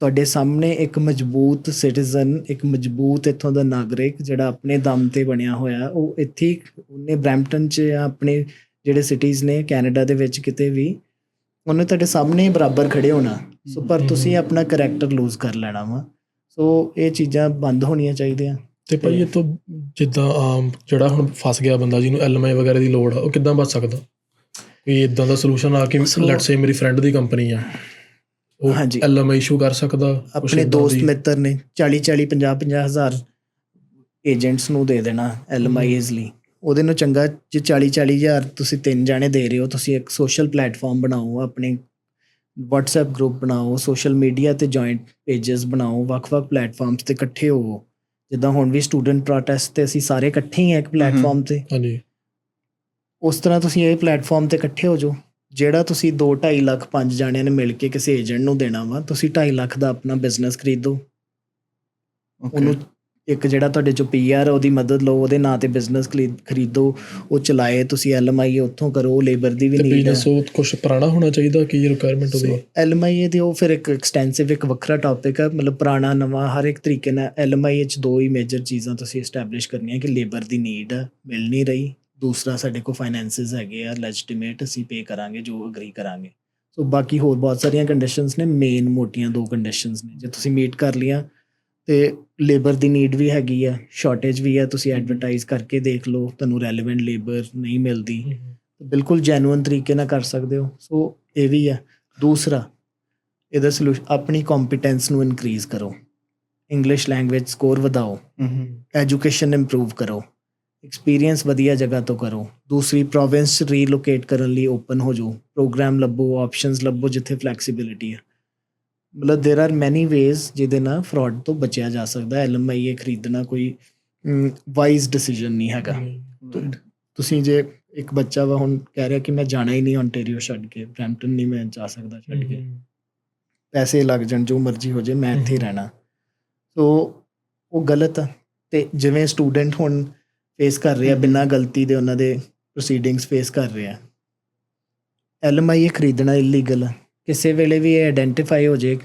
ਤੁਹਾਡੇ ਸਾਹਮਣੇ ਇੱਕ ਮਜ਼ਬੂਤ ਸਿਟੀਜ਼ਨ, ਇੱਕ ਮਜ਼ਬੂਤ ਇੱਥੋਂ ਦਾ ਨਾਗਰਿਕ ਜਿਹੜਾ ਆਪਣੇ ਦਮ 'ਤੇ ਬਣਿਆ ਹੋਇਆ, ਉਹ ਇੱਥੇ ਉਹਨੇ ਬਰੈਂਪਟਨ 'ਚ ਜਾਂ ਆਪਣੇ ਜਿਹੜੇ ਸਿਟੀਜ਼ ਨੇ ਕੈਨੇਡਾ ਦੇ ਵਿੱਚ ਕਿਤੇ ਵੀ, ਉਹਨੇ ਤੁਹਾਡੇ ਸਾਹਮਣੇ ਬਰਾਬਰ ਖੜੇ ਹੋਣਾ। ਸੋ ਪਰ ਤੁਸੀਂ ਆਪਣਾ ਕਰੈਕਟਰ ਲੂਜ਼ ਕਰ ਲੈਣਾ ਵਾ। ਸੋ ਇਹ ਚੀਜ਼ਾਂ ਬੰਦ ਹੋਣੀਆਂ ਚਾਹੀਦੀਆਂ। ਤੇ ਭਾਈ ਇਹ ਤੋਂ ਜਿੱਦਾਂ ਆਮ ਜਿਹੜਾ ਹੁਣ ਫਸ ਗਿਆ ਬੰਦਾ, ਜਿਹਨੂੰ LMI ਵਗੈਰਾ ਦੀ ਲੋੜ ਆ, ਉਹ ਕਿੱਦਾਂ ਬਚ ਸਕਦਾ? ਕੋਈ ਇੱਦਾਂ ਦਾ ਸੋਲੂਸ਼ਨ ਆ ਕਿ ਲੈਟਸ ਸੇ ਮੇਰੀ ਫਰੈਂਡ ਦੀ ਕੰਪਨੀ ਆ, ਉਹ ਹਾਂਜੀ LMI ਇਸ਼ੂ ਕਰ ਸਕਦਾ? ਆਪਣੇ ਦੋਸਤ ਮਿੱਤਰ ਨੇ 40-40 50-50 ਹਜ਼ਾਰ ਏਜੰਟਸ ਨੂੰ ਦੇ ਦੇਣਾ LMIAs ਲਈ। ਉਹਦੇ ਨੂੰ ਚੰਗਾ ਜੇ 40-40 ਹਜ਼ਾਰ ਤੁਸੀਂ 3 ਜਾਣੇ ਦੇ ਰਹੇ ਹੋ, ਤੁਸੀਂ ਇੱਕ ਸੋਸ਼ਲ ਪਲੇਟਫਾਰਮ ਬਣਾਓ, ਆਪਣੇ WhatsApp ਗਰੁੱਪ ਬਣਾਓ, ਸੋਸ਼ਲ ਮੀਡੀਆ 'ਤੇ ਜੁਆਇੰਟ ਪੇਜਸ ਬਣਾਓ, ਵੱਖ-ਵੱਖ ਪਲੇਟਫਾਰਮਸ 'ਤੇ ਇਕੱਠੇ ਹੋਵੋ। ਜਿੱਦਾਂ ਹੁਣ ਵੀ ਸਟੂਡੈਂਟ ਪ੍ਰੋਟੈਸਟ 'ਤੇ ਅਸੀਂ ਸਾਰੇ ਇਕੱਠੇ ਹੀ ਹਾਂ ਇੱਕ ਪਲੇਟਫਾਰਮ 'ਤੇ, ਹਾਂਜੀ, ਉਸ ਤਰ੍ਹਾਂ ਤੁਸੀਂ ਇਹ ਪਲੇਟਫਾਰਮ 'ਤੇ ਇਕੱਠੇ ਹੋ ਜਾਓ। ਜਿਹੜਾ ਤੁਸੀਂ 2-2.5 ਲੱਖ 5 ਜਾਣਿਆਂ ਨੇ ਮਿਲ ਕੇ ਕਿਸੇ ਏਜੰਟ ਨੂੰ ਦੇਣਾ ਵਾ, ਤੁਸੀਂ 2.5 ਲੱਖ ਦਾ ਆਪਣਾ ਬਿਜ਼ਨਸ ਖਰੀਦੋ। ਉਹਨੂੰ ਇੱਕ ਜਿਹੜਾ ਤੁਹਾਡੇ 'ਚੋਂ PR ਉਹਦੀ ਮਦਦ ਲਓ, ਉਹਦੇ ਨਾਂ 'ਤੇ ਬਿਜ਼ਨਸ ਖਰੀਦੋ, ਉਹ ਚਲਾਏ, ਤੁਸੀਂ LMIA ਉੱਥੋਂ ਕਰੋ, ਲੇਬਰ ਦੀ ਵੀ ਨੀਡ ਹੈ। ਬਿਜ਼ਨਸ ਉਹ ਕੁਛ ਪੁਰਾਣਾ ਹੋਣਾ ਚਾਹੀਦਾ, ਕੀ ਰਿਕੁਆਇਰਮੈਂਟ ਉਹਦੀ? LMIA ਦੀ ਉਹ ਫਿਰ ਇੱਕ ਐਕਸਟੈਂਸਿਵ ਇੱਕ ਵੱਖਰਾ ਟੌਪਿਕ ਹੈ, ਮਤਲਬ ਪੁਰਾਣਾ ਨਵਾਂ ਹਰ ਇੱਕ ਤਰੀਕੇ ਨਾਲ। LMIA 'ਚ 2 ਹੀ ਮੇਜਰ ਚੀਜ਼ਾਂ ਤੁਸੀਂ ਇਸਟੈਬਲਿਸ਼ ਕਰਨੀਆਂ ਕਿ ਲੇਬਰ ਦੀ ਨੀਡ ਹੈ, ਮਿਲ ਨਹੀਂ ਰਹੀ, ਦੂਸਰਾ ਸਾਡੇ ਕੋਲ ਫਾਈਨੈਂਸਿਸ ਹੈਗੇ ਆ ਲੈਜਿਟੀਮੇਟ, ਅਸੀਂ ਪੇ ਕਰਾਂਗੇ ਜੋ ਅਗਰੀ ਕਰਾਂਗੇ। ਸੋ ਬਾਕੀ ਹੋਰ ਬਹੁਤ ਸਾਰੀਆਂ ਕੰਡੀਸ਼ਨਸ ਨੇ, ਮੇਨ ਮੋਟੀਆਂ 2 ਕੰਡੀਸ਼ਨਸ ਨੇ, ਜੇ ਤੁਸੀਂ ਮੀਟ ਕਰ ਲੀਆਂ ਤੇ ਲੇਬਰ ਦੀ ਨੀਡ ਵੀ ਹੈਗੀ ਆ, ਸ਼ਾਰਟੇਜ ਵੀ ਆ, ਤੁਸੀਂ ਐਡਵਰਟਾਈਜ਼ ਕਰਕੇ ਦੇਖ ਲਓ, ਤੁਹਾਨੂੰ ਰੈਲੇਵੈਂਟ ਲੇਬਰ ਨਹੀਂ ਮਿਲਦੀ, ਬਿਲਕੁਲ ਜੈਨੂਅਨ ਤਰੀਕੇ ਨਾਲ ਕਰ ਸਕਦੇ ਹੋ। ਸੋ ਇਹ ਵੀ ਆ। ਦੂਸਰਾ ਇਹਦਾ ਸੋਲੂਸ਼ਨ, ਆਪਣੀ ਕੰਪੀਟੈਂਸ ਨੂੰ ਇਨਕਰੀਜ਼ ਕਰੋ, ਇੰਗਲਿਸ਼ ਲੈਂਗੁਏਜ ਸਕੋਰ ਵਧਾਓ, ਐਜੂਕੇਸ਼ਨ ਇੰਪਰੂਵ ਕਰੋ, ਐਕਸਪੀਰੀਅੰਸ ਵਧੀਆ ਜਗ੍ਹਾ ਤੋਂ ਕਰੋ, ਦੂਸਰੀ ਪ੍ਰੋਵਿੰਸ 'ਚ ਰੀਲੋਕੇਟ ਕਰਨ ਲਈ ਓਪਨ ਹੋ ਜਾਓ, ਪ੍ਰੋਗਰਾਮ ਲੱਭੋ, ਆਪਸ਼ਨਸ ਲੱਭੋ ਜਿੱਥੇ ਫਲੈਕਸੀਬਿਲਿਟੀ ਹੈ। ਮਤਲਬ ਦੇਰ ਆਰ ਮੈਨੀ ਵੇਜ਼ ਜਿਹਦੇ ਨਾਲ ਫਰੋਡ ਤੋਂ ਬਚਿਆ ਜਾ ਸਕਦਾ। LMIA ਖਰੀਦਣਾ ਕੋਈ ਵਾਈਜ਼ ਡਿਸੀਜਨ ਨਹੀਂ ਹੈਗਾ। ਤੁਸੀਂ ਜੇ ਇੱਕ ਬੱਚਾ ਵਾ ਹੁਣ ਕਹਿ ਰਿਹਾ ਕਿ ਮੈਂ ਜਾਣਾ ਹੀ ਨਹੀਂ ਓਨਟਾਰੀਓ ਛੱਡ ਕੇ, ਬਰੈਂਪਟਨ ਨਹੀਂ ਮੈਂ ਜਾ ਸਕਦਾ ਛੱਡ ਕੇ, ਪੈਸੇ ਲੱਗ ਜਾਣ ਜੋ ਮਰਜ਼ੀ ਹੋ ਜਾਏ, ਮੈਂ ਇੱਥੇ ਰਹਿਣਾ, ਸੋ ਉਹ ਗਲਤ ਆ। ਅਤੇ ਜਿਵੇਂ ਸਟੂਡੈਂਟ ਹੁਣ ਫੇਸ ਕਰ ਰਹੇ ਆ ਬਿਨਾਂ ਗਲਤੀ ਦੇ, ਉਹਨਾਂ ਦੇ ਪ੍ਰੋਸੀਡਿੰਗਸ ਫੇਸ ਕਰ ਰਹੇ ਆ, LMIA ਖਰੀਦਣਾ ਇਲੀਗਲ ਆ। ਕਿਸੇ ਵੇਲੇ ਵੀ ਇਹ ਆਈਡੈਂਟੀਫਾਈ ਹੋ ਜੇ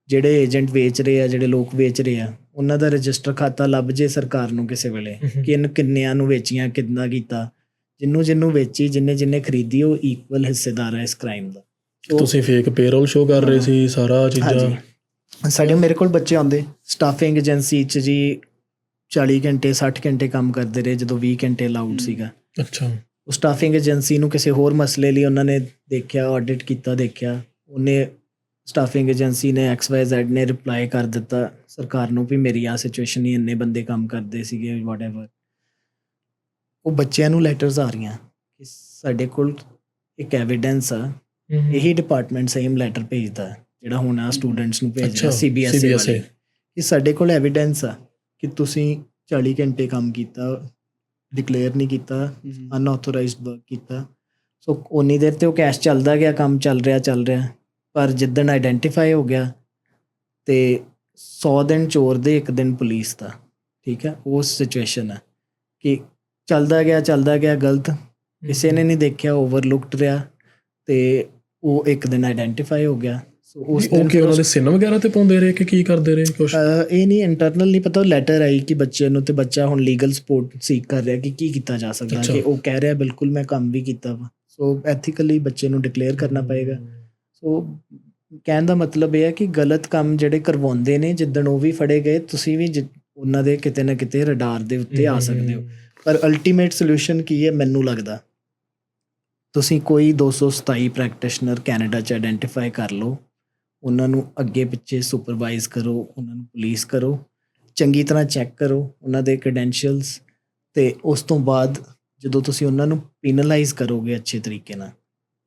ਜਿਹੜੇ ਏਜੰਟ ਵੇਚ ਰਹੇ ਆ, ਜਿਹੜੇ ਲੋਕ ਵੇਚ ਰਹੇ ਆ, ਉਹਨਾਂ ਦਾ ਰਜਿਸਟਰ ਖਾਤਾ ਲੱਭ ਜੇ ਸਰਕਾਰ ਨੂੰ ਕਿਸੇ ਵੇਲੇ ਕਿ ਇਹਨੂੰ ਕਿੰਨਿਆਂ ਨੂੰ ਵੇਚੀਆਂ, ਕਿੱਦਾਂ ਕੀਤਾ, ਜਿਹਨੂੰ ਵੇਚੀ, ਜਿੰਨੇ ਖਰੀਦੀ, ਉਹ ਇਕੁਅਲ ਹਿੱਸੇਦਾਰ ਹੈ ਇਸ ਕ੍ਰਾਈਮ ਦਾ। ਤੁਸੀਂ ਫੇਕ ਪੇਰੋਲ ਸ਼ੋ ਕਰ ਰਹੇ ਸੀ, ਸਾਰਾ ਚੀਜ਼ਾਂ। ਮੇਰੇ ਕੋਲ ਬੱਚੇ ਆਉਂਦੇ ਸਟਾਫਿੰਗ ਏਜੰਸੀ 'ਚ ਜੀ, 40 ਘੰਟੇ 60 ਘੰਟੇ ਕੰਮ ਕਰਦੇ ਰਹੇ ਜਦੋਂ 20 ਘੰਟੇ ਅਲਾਉਡ ਸੀਗਾ। ਅੱਛਾ। ਉਹ ਸਟਾਫਿੰਗ ਏਜੰਸੀ ਨੂੰ ਕਿਸੇ ਹੋਰ ਮਸਲੇ ਲਈ ਉਹਨਾਂ ਨੇ ਦੇਖਿਆ, ਆਡਿਟ ਕੀਤਾ, ਦੇਖਿਆ, ਉਹਨੇ ਸਟਾਫਿੰਗ ਏਜੰਸੀ ਨੇ XYZ ਨੇ ਰਿਪਲਾਈ ਕਰ ਦਿੱਤਾ ਸਰਕਾਰ ਨੂੰ ਵੀ ਮੇਰੀ ਆਹ ਸਿਚੁਏਸ਼ਨ ਹੀ, ਇੰਨੇ ਬੰਦੇ ਕੰਮ ਕਰਦੇ ਸੀਗੇ ਵਾਟਐਵਰ। ਉਹ ਬੱਚਿਆਂ ਨੂੰ ਲੈਟਰਸ ਆ ਰਹੀਆਂ ਕਿ ਸਾਡੇ ਕੋਲ ਇੱਕ ਐਵੀਡੈਂਸ ਆ, ਇਹੀ ਡਿਪਾਰਟਮੈਂਟ ਸੇਮ ਲੈਟਰ ਭੇਜਦਾ ਜਿਹੜਾ ਹੁਣ ਆ ਸਟੂਡੈਂਟਸ ਨੂੰ ਭੇਜ ਰਿਹਾ ਅੱਛਾ, CBSE CBSE ਵਾਲੇ, ਕਿ ਸਾਡੇ ਕੋਲ ਐਵੀਡੈਂਸ ਆ ਕਿ ਤੁਸੀਂ 40 ਘੰਟੇ ਕੰਮ ਕੀਤਾ, ਡਿਕਲੇਅਰ ਨਹੀਂ ਕੀਤਾ, ਅਨਆਥੋਰਾਈਜ਼ਡ ਵਰਕ ਕੀਤਾ। ਸੋ ਉਨੀ ਦੇਰ ਤੇ ਉਹ ਕੈਸ਼ ਚੱਲਦਾ ਗਿਆ, ਕੰਮ ਚੱਲ ਰਿਹਾ, ਪਰ ਜਿੱਦਣ ਆਈਡੈਂਟੀਫਾਈ ਹੋ ਗਿਆ ਤੇ 100 ਦਿਨ ਚੋਰ ਦੇ 1 ਦਿਨ ਪੁਲਿਸ ਦਾ। ਠੀਕ ਹੈ, ਉਸ ਸਿਚੁਏਸ਼ਨ ਹੈ ਕਿ ਚੱਲਦਾ ਗਿਆ ਗਲਤ, ਕਿਸੇ ਨੇ ਨਹੀਂ ਦੇਖਿਆ, ਓਵਰਲੁਕਡ ਰਿਹਾ ਤੇ ਉਹ 1 ਦਿਨ ਆਈਡੈਂਟੀਫਾਈ ਹੋ ਗਿਆ। ਸੋ ਉਸ ਦਿਨ ਓਕੇ, ਉਹਨਾਂ ਦੇ ਸਿਨ ਵਗੈਰਾ ਤੇ ਪਾਉਂਦੇ ਰਹੇ ਕਿ ਕੀ ਕਰਦੇ ਰਹੇ ਕੁਛ? ਇਹ ਨਹੀਂ ਇੰਟਰਨਲ ਨਹੀਂ ਪਤਾ, ਲੈਟਰ ਆਈ ਕਿ ਬੱਚੇ ਨੂੰ, ਤੇ ਬੱਚਾ ਹੁਣ ਲੀਗਲ ਸਪੋਰਟ ਸੀਕ ਕਰ ਰਿਹਾ ਕਿ ਕੀ ਕੀਤਾ ਜਾ ਸਕਦਾ, ਕਿ ਉਹ ਕਹਿ ਰਿਹਾ ਬਿਲਕੁਲ ਮੈਂ ਕੰਮ ਵੀ ਕੀਤਾ ਵਾ। ਸੋ ਐਥੀਕਲੀ ਬੱਚੇ ਨੂੰ ਡਿਕਲੇਅਰ ਕਰਨਾ ਪਏਗਾ। ਸੋ ਕਹਿਣ ਦਾ ਮਤਲਬ ਇਹ ਹੈ ਕਿ ਗਲਤ ਕੰਮ ਜਿਹੜੇ ਕਰਵਾਉਂਦੇ ਨੇ, ਜਿੱਦਣ ਉਹ ਵੀ ਫੜੇ ਗਏ, ਤੁਸੀਂ ਵੀ ਉਹਨਾਂ ਦੇ ਕਿਤੇ ਨਾ ਕਿਤੇ ਰਡਾਰ ਦੇ ਉੱਤੇ ਆ ਸਕਦੇ ਹੋ। ਪਰ ਅਲਟੀਮੇਟ ਸੋਲੂਸ਼ਨ ਕੀ ਹੈ ਮੈਨੂੰ ਲੱਗਦਾ, ਤੁਸੀਂ ਕੋਈ 227 ਪ੍ਰੈਕਟੀਸ਼ਨਰ ਕੈਨੇਡਾ 'ਚ ਆਈਡੈਂਟੀਫਾਈ ਕਰ ਲਓ, ਉਹਨਾਂ ਨੂੰ ਅੱਗੇ ਪਿੱਛੇ ਸੁਪਰਵਾਈਜ਼ ਕਰੋ, ਉਹਨਾਂ ਨੂੰ ਪੁਲਿਸ ਕਰੋ, ਚੰਗੀ ਤਰ੍ਹਾਂ ਚੈੱਕ ਕਰੋ ਉਹਨਾਂ ਦੇ ਕ੍ਰੈਡੈਂਸ਼ੀਅਲਸ, ਤੇ ਉਸ ਤੋਂ ਬਾਅਦ ਜਦੋਂ ਤੁਸੀਂ ਉਹਨਾਂ ਨੂੰ ਪੀਨਲਾਈਜ਼ ਕਰੋਗੇ ਅੱਛੇ ਤਰੀਕੇ ਨਾਲ,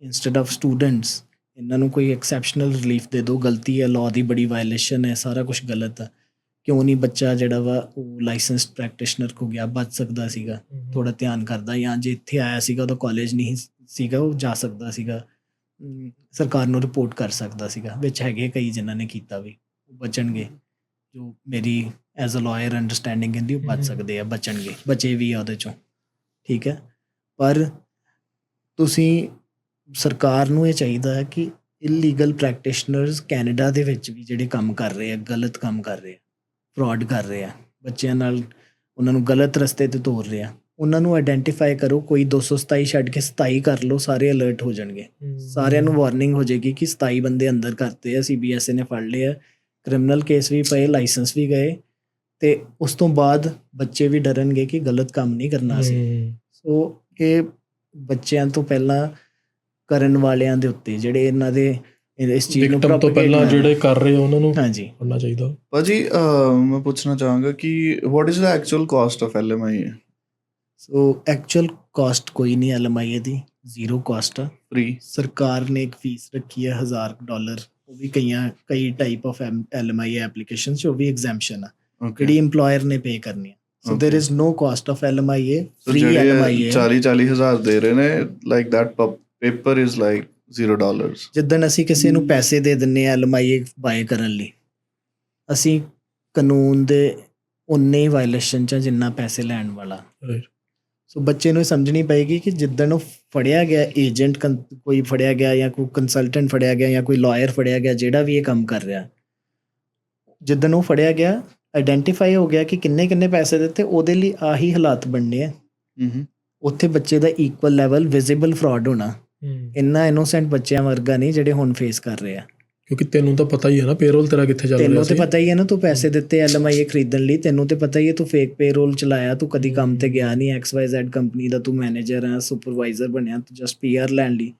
ਇੰਸਟੈਡ ਆਫ ਸਟੂਡੈਂਟਸ, ਇਹਨਾਂ ਨੂੰ ਕੋਈ ਐਕਸੈਪਸ਼ਨਲ ਰਿਲੀਫ ਦੇ ਦਿਓ। ਗਲਤੀ ਹੈ, ਲਾਅ ਦੀ ਬੜੀ ਵਾਇਲੇਸ਼ਨ ਹੈ, ਸਾਰਾ ਕੁਝ ਗਲਤ ਹੈ, ਕਿਉਂ ਨਹੀਂ ਬੱਚਾ ਜਿਹੜਾ ਵਾ ਉਹ ਲਾਇਸੈਂਸਡ ਪ੍ਰੈਕਟੀਸ਼ਨਰ ਕੋ ਗਿਆ, ਬਚ ਸਕਦਾ ਸੀਗਾ ਥੋੜਾ ਧਿਆਨ ਕਰਦਾ, ਜਾਂ ਜੇ ਇੱਥੇ ਆਇਆ ਸੀਗਾ ਉਹਦਾ ਕਾਲਜ ਨਹੀਂ ਸੀਗਾ, ਉਹ ਜਾ ਸਕਦਾ ਸੀਗਾ, ਸਰਕਾਰ ਨੂੰ ਰਿਪੋਰਟ ਕਰ ਸਕਦਾ ਸੀਗਾ। ਵਿੱਚ ਹੈਗੇ ਕਈ ਜਿਨ੍ਹਾਂ ਨੇ ਕੀਤਾ ਵੀ, ਉਹ ਬਚਣਗੇ, ਜੋ ਮੇਰੀ ਐਜ਼ ਅ ਲਾਇਰ ਅੰਡਰਸਟੈਂਡਿੰਗ ਕਹਿੰਦੀ ਉਹ ਬਚ ਸਕਦੇ ਆ, ਬਚਣਗੇ, ਬਚੇ ਵੀ ਆ ਉਹਦੇ 'ਚੋਂ। ਠੀਕ ਹੈ, ਪਰ ਤੁਸੀਂ ਸਰਕਾਰ ਨੂੰ ਇਹ ਚਾਹੀਦਾ ਹੈ ਕਿ ਇਲੀਗਲ ਪ੍ਰੈਕਟੀਸ਼ਨਰਸ ਕੈਨੇਡਾ ਦੇ ਵਿੱਚ ਵੀ ਜਿਹੜੇ ਕੰਮ ਕਰ ਰਹੇ ਆ, ਗਲਤ ਕੰਮ ਕਰ ਰਹੇ ਆ, ਫਰਾਡ ਕਰ ਰਹੇ ਆ ਬੱਚਿਆਂ ਨਾਲ, ਉਹਨਾਂ ਨੂੰ ਗਲਤ ਰਸਤੇ 'ਤੇ ਤੋਰ ਰਹੇ ਆ, ਉਹਨਾਂ ਨੂੰ ਆਈਡੈਂਟੀਫਾਈ ਕਰੋ। ਕੋਈ 227 ਛੱਡ ਕੇ 27 ਕਰ ਲਓ, ਸਾਰੇ ਅਲਰਟ ਹੋ ਜਾਣਗੇ, ਸਾਰਿਆਂ ਨੂੰ ਵਾਰਨਿੰਗ ਹੋ ਜਾਏਗੀ ਕਿ 27 ਬੰਦੇ ਅੰਦਰ ਕਰਤੇ ਆ, CBSE ਨੇ ਫੜ ਲਏ ਆ, ਕ੍ਰਿਮੀਨਲ ਕੇਸ ਵੀ ਪਏ, ਲਾਇਸੈਂਸ ਵੀ ਗਏ, ਤੇ ਉਸ ਤੋਂ ਬਾਅਦ ਬੱਚੇ ਵੀ ਡਰਨਗੇ ਕਿ ਗਲਤ ਕੰਮ ਨਹੀਂ ਕਰਨਾ ਸੀ। ਸੋ ਇਹ ਬੱਚਿਆਂ ਤੋਂ ਪਹਿਲਾਂ ਕਰਨ ਵਾਲਿਆਂ ਦੇ ਉੱਤੇ, ਜਿਹੜੇ ਇਹਨਾਂ ਦੇ ਇਸ ਚੀਜ਼ ਨੂੰ ਤੋਂ ਪਹਿਲਾਂ ਜਿਹੜੇ ਕਰ ਰਹੇ ਉਹਨਾਂ ਨੂੰ ਹਾਂਜੀ ਕਰਨਾ ਚਾਹੀਦਾ। ਭਾਜੀ ਮੈਂ ਪੁੱਛਣਾ ਚਾਹਾਂਗਾ ਕਿ what is the actual cost of LMIA? So actual cost ਕੋਈ ਨਹੀਂ LMIA ਦੀ, ਜ਼ੀਰੋ ਕਾਸਟ ਆ। ਫ੍ਰੀ ਸਰਕਾਰ ਨੇ ਇੱਕ ਫੀਸ ਰੱਖੀ ਹੈ $1000, ਉਹ ਵੀ ਕਈ ਟਾਈਪ ਆਫ LMIA ਐਪਲੀਕੇਸ਼ਨ 'ਚ ਉਹ ਵੀ ਐਗਜ਼ੈਂਪਸ਼ਨ ਆ, ਜਿਹੜੀ EMPLOYER ਨੇ ਪੇ ਕਰਨੀ ਆ। So there is no cost of LMIA, free LMIA। 40 ਹਜ਼ਾਰ ਦੇ ਰਹੇ ਨੇ, like that paper is like $0। ਜਿੱਦਣ ਅਸੀਂ ਕਿਸੇ ਨੂੰ ਪੈਸੇ ਦੇ ਦਿੰਦੇ ਹਾਂ LMIA ਬਾਏ ਕਰਨ ਲਈ, ਅਸੀਂ ਕਾਨੂੰਨ ਦੇ ਉਨੇ ਹੀ ਵਾਇਲੇਸ਼ਨ 'ਚ ਜਿੰਨਾ ਪੈਸੇ ਲੈਣ ਵਾਲਾ। ਸੋ ਬੱਚੇ ਨੂੰ ਸਮਝਣੀ ਪਏਗੀ ਕਿ ਜਿੱਦਣ ਉਹ ਫੜਿਆ ਗਿਆ, ਏਜੰਟ ਕੋਈ ਫੜਿਆ ਗਿਆ, ਜਾਂ ਕੋਈ ਕੰਸਲਟੈਂਟ ਫੜਿਆ ਗਿਆ, ਜਾਂ ਕੋਈ ਲਾਇਰ ਫੜਿਆ ਗਿਆ, ਜਿਹੜਾ ਵੀ ਇਹ ਕੰਮ ਕਰ ਰਿਹਾ, ਜਿੱਦਣ ਉਹ ਫੜਿਆ ਗਿਆ, ਆਈਡੈਂਟੀਫਾਈ ਹੋ ਗਿਆ ਕਿ ਕਿੰਨੇ ਪੈਸੇ ਦਿੱਤੇ, ਉਹਦੇ ਲਈ ਆਹੀ ਹਾਲਾਤ ਬਣਨੇ ਆ। ਉੱਥੇ ਬੱਚੇ ਦਾ ਇਕੁਅਲ ਲੈਵਲ ਵਿਜ਼ੀਬਲ ਫਰਾਡ ਹੋਣਾ, ਇੰਨਾ ਇਨੋਸੈਂਟ ਬੱਚਿਆਂ ਵਰਗਾ ਨਹੀਂ ਜਿਹੜੇ ਹੁਣ ਫੇਸ ਕਰ ਰਹੇ ਆ। ਕਿਉਂਕਿ ਤੈਨੂੰ ਤਾਂ ਪਤਾ ਹੀ ਹੈ ਨਾ ਪੇਰੋਲ ਤੇਰਾ ਕਿੱਥੇ ਚੱਲ ਰਿਹਾ ਸੀ, ਤੈਨੂੰ ਤੇ ਪਤਾ ਹੀ ਹੈ ਨਾ, ਤੂੰ ਪੈਸੇ ਦਿੱਤੇ LMIA ਖਰੀਦਣ ਲਈ, ਤੈਨੂੰ ਤੇ ਪਤਾ ਹੀ ਹੈ ਤੂੰ ਫੇਕ ਪੇਰੋਲ ਚਲਾਇਆ, ਤੂੰ ਕਦੀ ਕੰਮ ਤੇ ਗਿਆ ਨਹੀਂ, XYZ ਕੰਪਨੀ ਦਾ ਤੂੰ ਮੈਨੇਜਰ ਆ, ਸੁਪਰਵਾਈਜ਼ਰ ਬਣਿਆ, ਤੂੰ ਜਸਟ PR ਲੈਣ ਲਈ।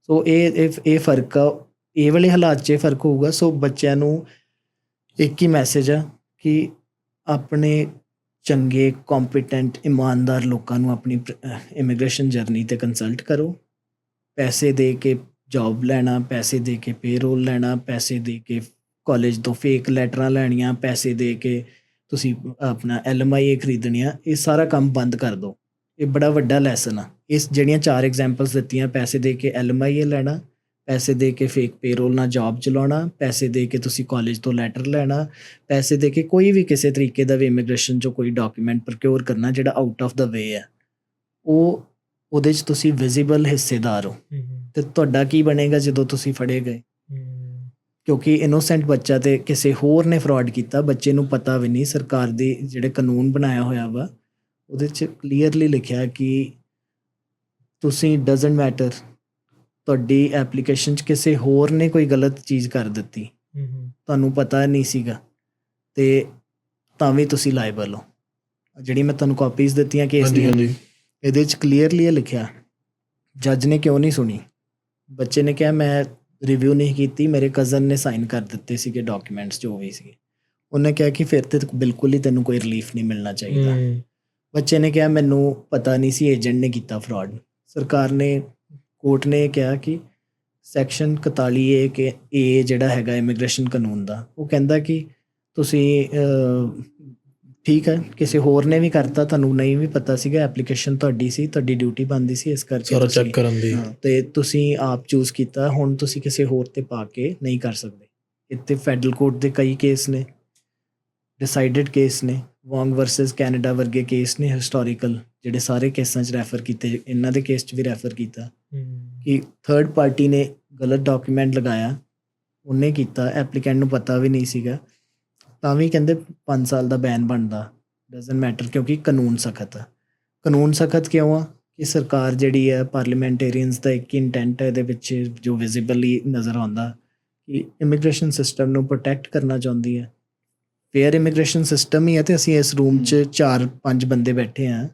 ਸੋ ਇਹ ਫਰਕ ਆ, ਇਹ ਵਾਲੇ ਹਾਲਾਤ 'ਚ ਫਰਕ ਹੋਊਗਾ। ਸੋ ਬੱਚਿਆਂ ਨੂੰ ਇੱਕ ਹੀ ਮੈਸੇਜ ਆ ਕਿ ਆਪਣੇ ਚੰਗੇ, ਕੰਪੀਟੈਂਟ, ਇਮਾਨਦਾਰ ਲੋਕਾਂ ਨੂੰ ਆਪਣੀ ਇਮੀਗ੍ਰੇਸ਼ਨ ਜਰਨੀ 'ਤੇ ਕੰਸਲਟ ਕਰੋ। ਪੈਸੇ ਦੇ ਕੇ ਜੌਬ ਲੈਣਾ, ਪੈਸੇ ਦੇ ਕੇ ਪੇਰੋਲ ਲੈਣਾ, ਪੈਸੇ ਦੇ ਕੇ ਕਾਲਜ ਤੋਂ ਫੇਕ ਲੈਟਰਾਂ ਲੈਣੀਆਂ, ਪੈਸੇ ਦੇ ਕੇ ਤੁਸੀਂ ਆਪਣਾ LMIA ਖਰੀਦਣੀਆਂ, ਇਹ ਸਾਰਾ ਕੰਮ ਬੰਦ ਕਰ ਦਿਓ। ਇਹ ਬੜਾ ਵੱਡਾ ਲੈਸਨ ਆ। ਇਸ ਜਿਹੜੀਆਂ 4 ਐਗਜ਼ਾਮਪਲਸ ਦਿੱਤੀਆਂ, ਪੈਸੇ ਦੇ ਕੇ LMIA ਲੈਣਾ, ਪੈਸੇ ਦੇ ਕੇ ਫੇਕ ਪੇਰੋਲ ਨਾਲ ਜੌਬ ਚਲਾਉਣਾ, ਪੈਸੇ ਦੇ ਕੇ ਤੁਸੀਂ ਕਾਲਜ ਤੋਂ ਲੈਟਰ ਲੈਣਾ, ਪੈਸੇ ਦੇ ਕੇ ਕੋਈ ਵੀ ਕਿਸੇ ਤਰੀਕੇ ਦਾ ਵੀ ਇਮੀਗ੍ਰੇਸ਼ਨ 'ਚੋਂ ਕੋਈ ਡਾਕੂਮੈਂਟ ਪ੍ਰੋਕਿਓਰ ਕਰਨਾ ਜਿਹੜਾ ਆਊਟ ਆਫ ਦਾ ਵੇ ਹੈ, ਉਹਦੇ 'ਚ ਤੁਸੀਂ ਵਿਜ਼ੀਬਲ ਹਿੱਸੇਦਾਰ ਹੋ। ਤੇ ਤੁਹਾਡਾ ਕੀ ਬਣੇਗਾ ਜਦੋਂ ਤੁਸੀਂ ਫੜੇ ਗਏ? ਕਿਉਂਕਿ ਇਨੋਸੈਂਟ ਬੱਚਾ ਤੇ ਕਿਸੇ ਹੋਰ ਨੇ ਫਰਾਡ ਕੀਤਾ, ਬੱਚੇ ਨੂੰ ਪਤਾ ਵੀ ਨਹੀਂ। ਸਰਕਾਰ ਦੀ ਜਿਹੜੇ ਕਾਨੂੰਨ ਬਣਾਇਆ ਹੋਇਆ ਵਾ, ਉਹਦੇ 'ਚ ਕਲੀਅਰਲੀ ਲਿਖਿਆ ਕਿ ਤੁਸੀਂ ਡਜ਼ਨਟ ਮੈਟਰ, ਤੁਹਾਡੀ ਐਪਲੀਕੇਸ਼ਨ 'ਚ ਕਿਸੇ ਹੋਰ ਨੇ ਕੋਈ ਗਲਤ ਚੀਜ਼ ਕਰ ਦਿੱਤੀ, ਤੁਹਾਨੂੰ ਪਤਾ ਨਹੀਂ ਸੀਗਾ, ਤੇ ਤਾਂ ਵੀ ਤੁਸੀਂ ਲਾਇਬਲ ਹੋ। ਜਿਹੜੀ ਮੈਂ ਤੁਹਾਨੂੰ ਕਾਪੀਜ਼ ਦਿੱਤੀਆਂ ਕੇਸ ਹਾਂਜੀ ਦੀਆਂ, ਹਾਂਜੀ ਇਹਦੇ 'ਚ ਕਲੀਅਰਲੀ ਇਹ ਲਿਖਿਆ, ਜੱਜ ਨੇ ਕਿਉਂ ਨਹੀਂ ਸੁਣੀ। ਬੱਚੇ ਨੇ ਕਿਹਾ ਮੈਂ ਰਿਵਿਊ ਨਹੀਂ ਕੀਤੀ, ਮੇਰੇ ਕਜ਼ਨ ਨੇ ਸਾਈਨ ਕਰ ਦਿੱਤੇ ਸੀਗੇ ਡਾਕੂਮੈਂਟਸ ਜੋ ਵੀ ਸੀਗੇ। ਉਹਨੇ ਕਿਹਾ ਕਿ ਫਿਰ ਤੇ ਬਿਲਕੁਲ ਹੀ ਤੈਨੂੰ ਕੋਈ ਰਿਲੀਫ ਨਹੀਂ ਮਿਲਣਾ ਚਾਹੀਦਾ। ਬੱਚੇ ਨੇ ਕਿਹਾ ਮੈਨੂੰ ਪਤਾ ਨਹੀਂ ਸੀ ਏਜੰਟ ਨੇ ਕੀਤਾ ਫਰਾਡ। ਸਰਕਾਰ ਨੇ, ਕੋਰਟ ਨੇ ਕਿਹਾ ਕਿ ਸੈਕਸ਼ਨ 41A ਕਿ ਏ ਜਿਹੜਾ ਹੈਗਾ ਇਮੀਗ੍ਰੇਸ਼ਨ ਕਾਨੂੰਨ ਦਾ, ਉਹ ਕਹਿੰਦਾ ਕਿ ਤੁਸੀਂ ਠੀਕ ਹੈ ਕਿਸੇ ਹੋਰ ਨੇ ਵੀ ਕਰਤਾ, ਤੁਹਾਨੂੰ ਨਹੀਂ ਵੀ ਪਤਾ ਸੀਗਾ, ਐਪਲੀਕੇਸ਼ਨ ਤੁਹਾਡੀ ਸੀ, ਤੁਹਾਡੀ ਡਿਊਟੀ ਬਣਦੀ ਸੀ, ਇਸ ਕਰਕੇ ਸਾਰਾ ਤੁਸੀਂ ਚੈੱਕ ਕਰਨ ਦੀ। ਤੇ ਤੁਸੀਂ ਆਪ ਚੂਜ਼ ਕੀਤਾ, ਹੁਣ ਤੁਸੀਂ ਕਿਸੇ ਹੋਰ ਤੇ ਪਾ ਕੇ ਨਹੀਂ ਕਰ ਸਕਦੇ। ਇੱਥੇ ਫੈਡਰਲ ਕੋਰਟ ਦੇ ਕਈ ਕੇਸ ਨੇ, ਡਿਸਾਈਡਡ ਕੇਸ ਨੇ, ਵੋਂਗ ਵਰਸਸ ਕੈਨੇਡਾ ਵਰਗੇ ਕੇਸ ਨੇ ਹਿਸਟੋਰੀਕਲ, ਜਿਹੜੇ ਸਾਰੇ ਕੇਸਾਂ 'ਚ ਰੈਫਰ ਕੀਤੇ, ਇਹਨਾਂ ਦੇ ਕੇਸ 'ਚ ਵੀ ਰੈਫਰ ਕੀਤਾ ਕਿ ਥਰਡ ਪਾਰਟੀ ਨੇ ਗਲਤ ਡਾਕੂਮੈਂਟ ਲਗਾਇਆ, ਉਹਨੇ ਕੀਤਾ, ਐਪਲੀਕੈਂਟ ਨੂੰ ਪਤਾ ਵੀ ਨਹੀਂ ਸੀਗਾ, ਤਾਂ ਵੀ ਕਹਿੰਦੇ 5 ਸਾਲ ਦਾ ਬੈਨ ਬਣਦਾ, ਡਜ਼ਨਟ ਮੈਟਰ, ਕਿਉਂਕਿ ਕਾਨੂੰਨ ਸਖਤ ਆ। ਕਾਨੂੰਨ ਸਖਤ ਕਿਉਂ ਆ ਕਿ ਸਰਕਾਰ ਜਿਹੜੀ ਹੈ, ਪਾਰਲੀਮੈਂਟੇਰੀਅਨਸ ਦਾ ਇੱਕ ਇੰਟੈਂਟ ਹੈ ਇਹਦੇ ਵਿੱਚ ਜੋ ਵਿਜ਼ੀਬਲੀ ਨਜ਼ਰ ਆਉਂਦਾ ਕਿ ਇਮੀਗ੍ਰੇਸ਼ਨ ਸਿਸਟਮ ਨੂੰ ਪ੍ਰੋਟੈਕਟ ਕਰਨਾ ਚਾਹੁੰਦੀ ਹੈ। ਫੇਅਰ ਇਮੀਗ੍ਰੇਸ਼ਨ ਸਿਸਟਮ ਹੀ ਹੈ, ਅਤੇ ਅਸੀਂ ਇਸ ਰੂਮ 'ਚ 4-5 ਬੰਦੇ ਬੈਠੇ ਹਾਂ,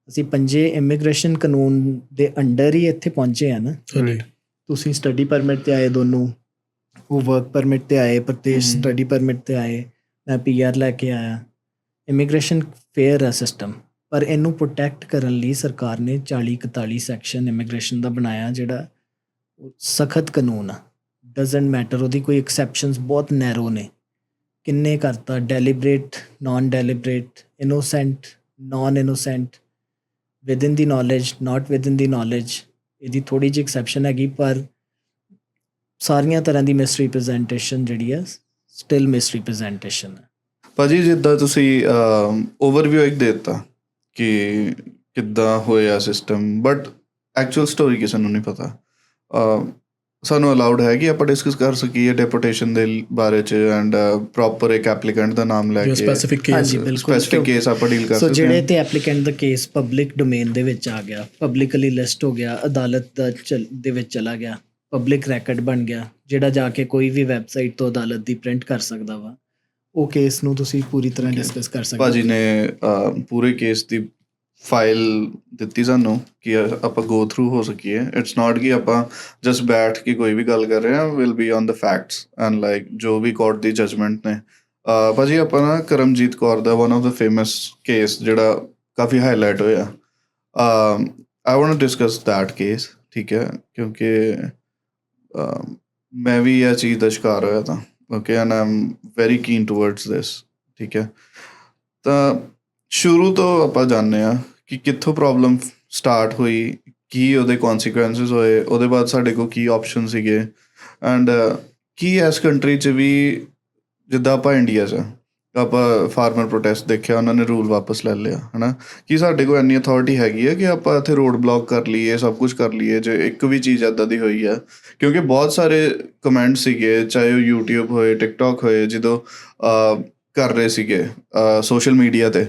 ਅਸੀਂ ਪੰਜੇ ਇਮੀਗ੍ਰੇਸ਼ਨ ਕਾਨੂੰਨ ਦੇ ਅੰਡਰ ਹੀ ਇੱਥੇ ਪਹੁੰਚੇ ਹਾਂ ਨਾ। ਹਾਂਜੀ ਤੁਸੀਂ ਸਟੱਡੀ ਪਰਮਿਟ 'ਤੇ ਆਏ ਦੋਨੋਂ, ਉਹ ਵਰਕ ਪਰਮਿਟ 'ਤੇ ਆਏ, ਪ੍ਰਤੇਸ਼ ਸਟੱਡੀ ਪਰਮਿਟ 'ਤੇ ਆਏ, ਮੈਂ PR ਲੈ ਕੇ ਆਇਆ। ਇਮੀਗ੍ਰੇਸ਼ਨ ਫੇਅਰ ਹੈ ਸਿਸਟਮ, ਪਰ ਇਹਨੂੰ ਪ੍ਰੋਟੈਕਟ ਕਰਨ ਲਈ ਸਰਕਾਰ ਨੇ 40-41 ਸੈਕਸ਼ਨ ਇਮੀਗ੍ਰੇਸ਼ਨ ਦਾ ਬਣਾਇਆ, ਜਿਹੜਾ ਸਖਤ ਕਾਨੂੰਨ ਆ। ਡਜ਼ਨਟ ਮੈਟਰ, ਉਹਦੀ ਕੋਈ ਐਕਸੈਪਸ਼ਨਸ ਬਹੁਤ ਨੈਰੋ ਨੇ। ਕਿੰਨੇ ਕਰਤਾ, deliberate, non deliberate, innocent, non innocent, within the knowledge, not within the knowledge, ਇਹਦੀ ਥੋੜ੍ਹੀ ਜਿਹੀ ਐਕਸੈਪਸ਼ਨ ਹੈਗੀ, ਪਰ ਸਾਰੀਆਂ ਤਰ੍ਹਾਂ ਦੀ ਮਿਸਰੀਪ੍ਰੈਜ਼ੈਂਟੇਸ਼ਨ ਜਿਹੜੀ ਆ ਸਟਿਲ ਮਿਸਰੀਪ੍ਰੈਜ਼ੈਂਟੇਸ਼ਨ ਹੈ। ਭਾਜੀ ਜਿੱਦਾਂ ਤੁਸੀਂ ਓਵਰਵਿਊ ਇੱਕ ਦੇ ਦਿੱਤਾ ਕਿ ਕਿੱਦਾਂ ਹੋਇਆ ਸਿਸਟਮ, ਬਟ ਐਕਚੁਅਲ ਸਟੋਰੀ ਕਿਸੇ ਨੂੰ ਨਹੀਂ ਪਤਾ। ਸਾਨੂੰ ਅਲਾਉਡ ਹੈ ਕਿ ਆਪਾਂ ਡਿਸਕਸ ਕਰ ਸਕੀਏ ਡੈਪੂਟੇਸ਼ਨ ਦੇ ਬਾਰੇ 'ਚ, ਐਂਡ ਪ੍ਰੋਪਰ ਇੱਕ ਐਪਲੀਕੈਂਟ ਦਾ ਨਾਮ ਲੈ ਕੇ ਸਪੈਸੀਫਿਕ ਕੇਸ, ਹਾਂਜੀ ਬਿਲਕੁਲ, ਸਪੈਸੀਫਿਕ ਕੇਸ ਆਪਾਂ ਡੀਲ ਕਰ ਸੋ ਸਕਦੇ ਜਿਹੜੇ ਹਾਂ। ਤੇ ਐਪਲੀਕੈਂਟ ਦਾ ਕੇਸ ਪਬਲਿਕ ਡੋਮੇਨ ਦੇ ਵਿੱਚ ਆ ਗਿਆ, ਪਬਲਿਕਲੀ ਲਿਸਟ ਹੋ ਗਿਆ, ਅਦਾਲਤ ਦੇ ਵਿੱਚ ਚਲਾ ਗਿਆ, ਪਬਲਿਕ ਰੈਕਡ ਬਣ ਗਿਆ, ਜਿਹੜਾ ਜਾ ਕੇ ਕੋਈ ਵੀ ਵੈਬਸਾਈਟ ਤੋਂ ਅਦਾਲਤ ਦੀ ਪ੍ਰਿੰਟ ਕਰ ਸਕਦਾ ਵਾ, ਉਹ ਕੇਸ ਨੂੰ ਤੁਸੀਂ ਪੂਰੀ ਤਰ੍ਹਾਂ ਡਿਸਕਸ ਕਰ ਸਕਦੇ ਭਾਜੀ ਨੇ ਪੂਰੇ ਕੇਸ ਦੀ ਫਾਈਲ ਦਿੱਤੀ ਸਾਨੂੰ ਕਿ ਆਪਾਂ ਗੋ ਥਰੂ ਹੋ ਸਕੀਏ। ਇਟਸ ਨਾਟ ਕਿ ਆਪਾਂ ਜਸਟ ਬੈਠ ਕੇ ਕੋਈ ਵੀ ਗੱਲ ਕਰ ਰਹੇ ਹਾਂ, will be on the facts and like ਜੋ ਵੀ ਕੋਰਟ ਦੀ ਜਜਮੈਂਟ ਨੇ। ਭਾਜੀ ਆਪਾਂ ਨਾ ਕਰਮਜੀਤ ਕੌਰ ਦਾ one of the famous case ਜਿਹੜਾ ਕਾਫੀ ਹਾਈਲਾਈਟ ਹੋਇਆ, I want to discuss that case, ਠੀਕ ਹੈ, ਕਿਉਂਕਿ ਮੈਂ ਵੀ ਇਹ ਚੀਜ਼ ਦਾ ਸ਼ਿਕਾਰ ਹੋਇਆ ਤਾਂ, okay, and I am very keen towards this, ਠੀਕ ਹੈ। ਤਾਂ ਸ਼ੁਰੂ ਤੋਂ ਆਪਾਂ ਜਾਣਦੇ ਹਾਂ ਕਿ ਕਿੱਥੋਂ ਪ੍ਰੋਬਲਮ ਸਟਾਰਟ ਹੋਈ, ਕੀ ਉਹਦੇ ਕੌਨਸੀਕੁਐਂਸਿਸ ਹੋਏ, ਉਹਦੇ ਬਾਅਦ ਸਾਡੇ ਕੋਲ ਕੀ ਆਪਸ਼ਨ ਸੀਗੇ, ਐਂਡ ਕੀ ਇਸ ਕੰਟਰੀ 'ਚ ਵੀ, ਜਿੱਦਾਂ ਆਪਾਂ ਇੰਡੀਆ 'ਚ ਆਪਾਂ ਫਾਰਮਰ ਪ੍ਰੋਟੈਸਟ ਦੇਖਿਆ, ਉਹਨਾਂ ਨੇ ਰੂਲ ਵਾਪਸ ਲੈ ਲਿਆ, ਹੈ ਨਾ, ਕਿ ਸਾਡੇ ਕੋਲ ਇੰਨੀ ਅਥਾਰਟੀ ਹੈਗੀ ਹੈ ਕਿ ਆਪਾਂ ਇੱਥੇ ਰੋਡ ਬਲੌਕ ਕਰ ਲਈਏ, ਸਭ ਕੁਝ ਕਰ ਲਈਏ ਜੇ ਇੱਕ ਵੀ ਚੀਜ਼ ਇੱਦਾਂ ਦੀ ਹੋਈ ਹੈ। ਕਿਉਂਕਿ ਬਹੁਤ ਸਾਰੇ ਕਮੈਂਟ ਸੀਗੇ, ਚਾਹੇ ਉਹ YouTube ਹੋਏ, TikTok ਹੋਏ, ਜਦੋਂ ਕਰ ਰਹੇ ਸੀਗੇ ਸੋਸ਼ਲ ਮੀਡੀਆ 'ਤੇ,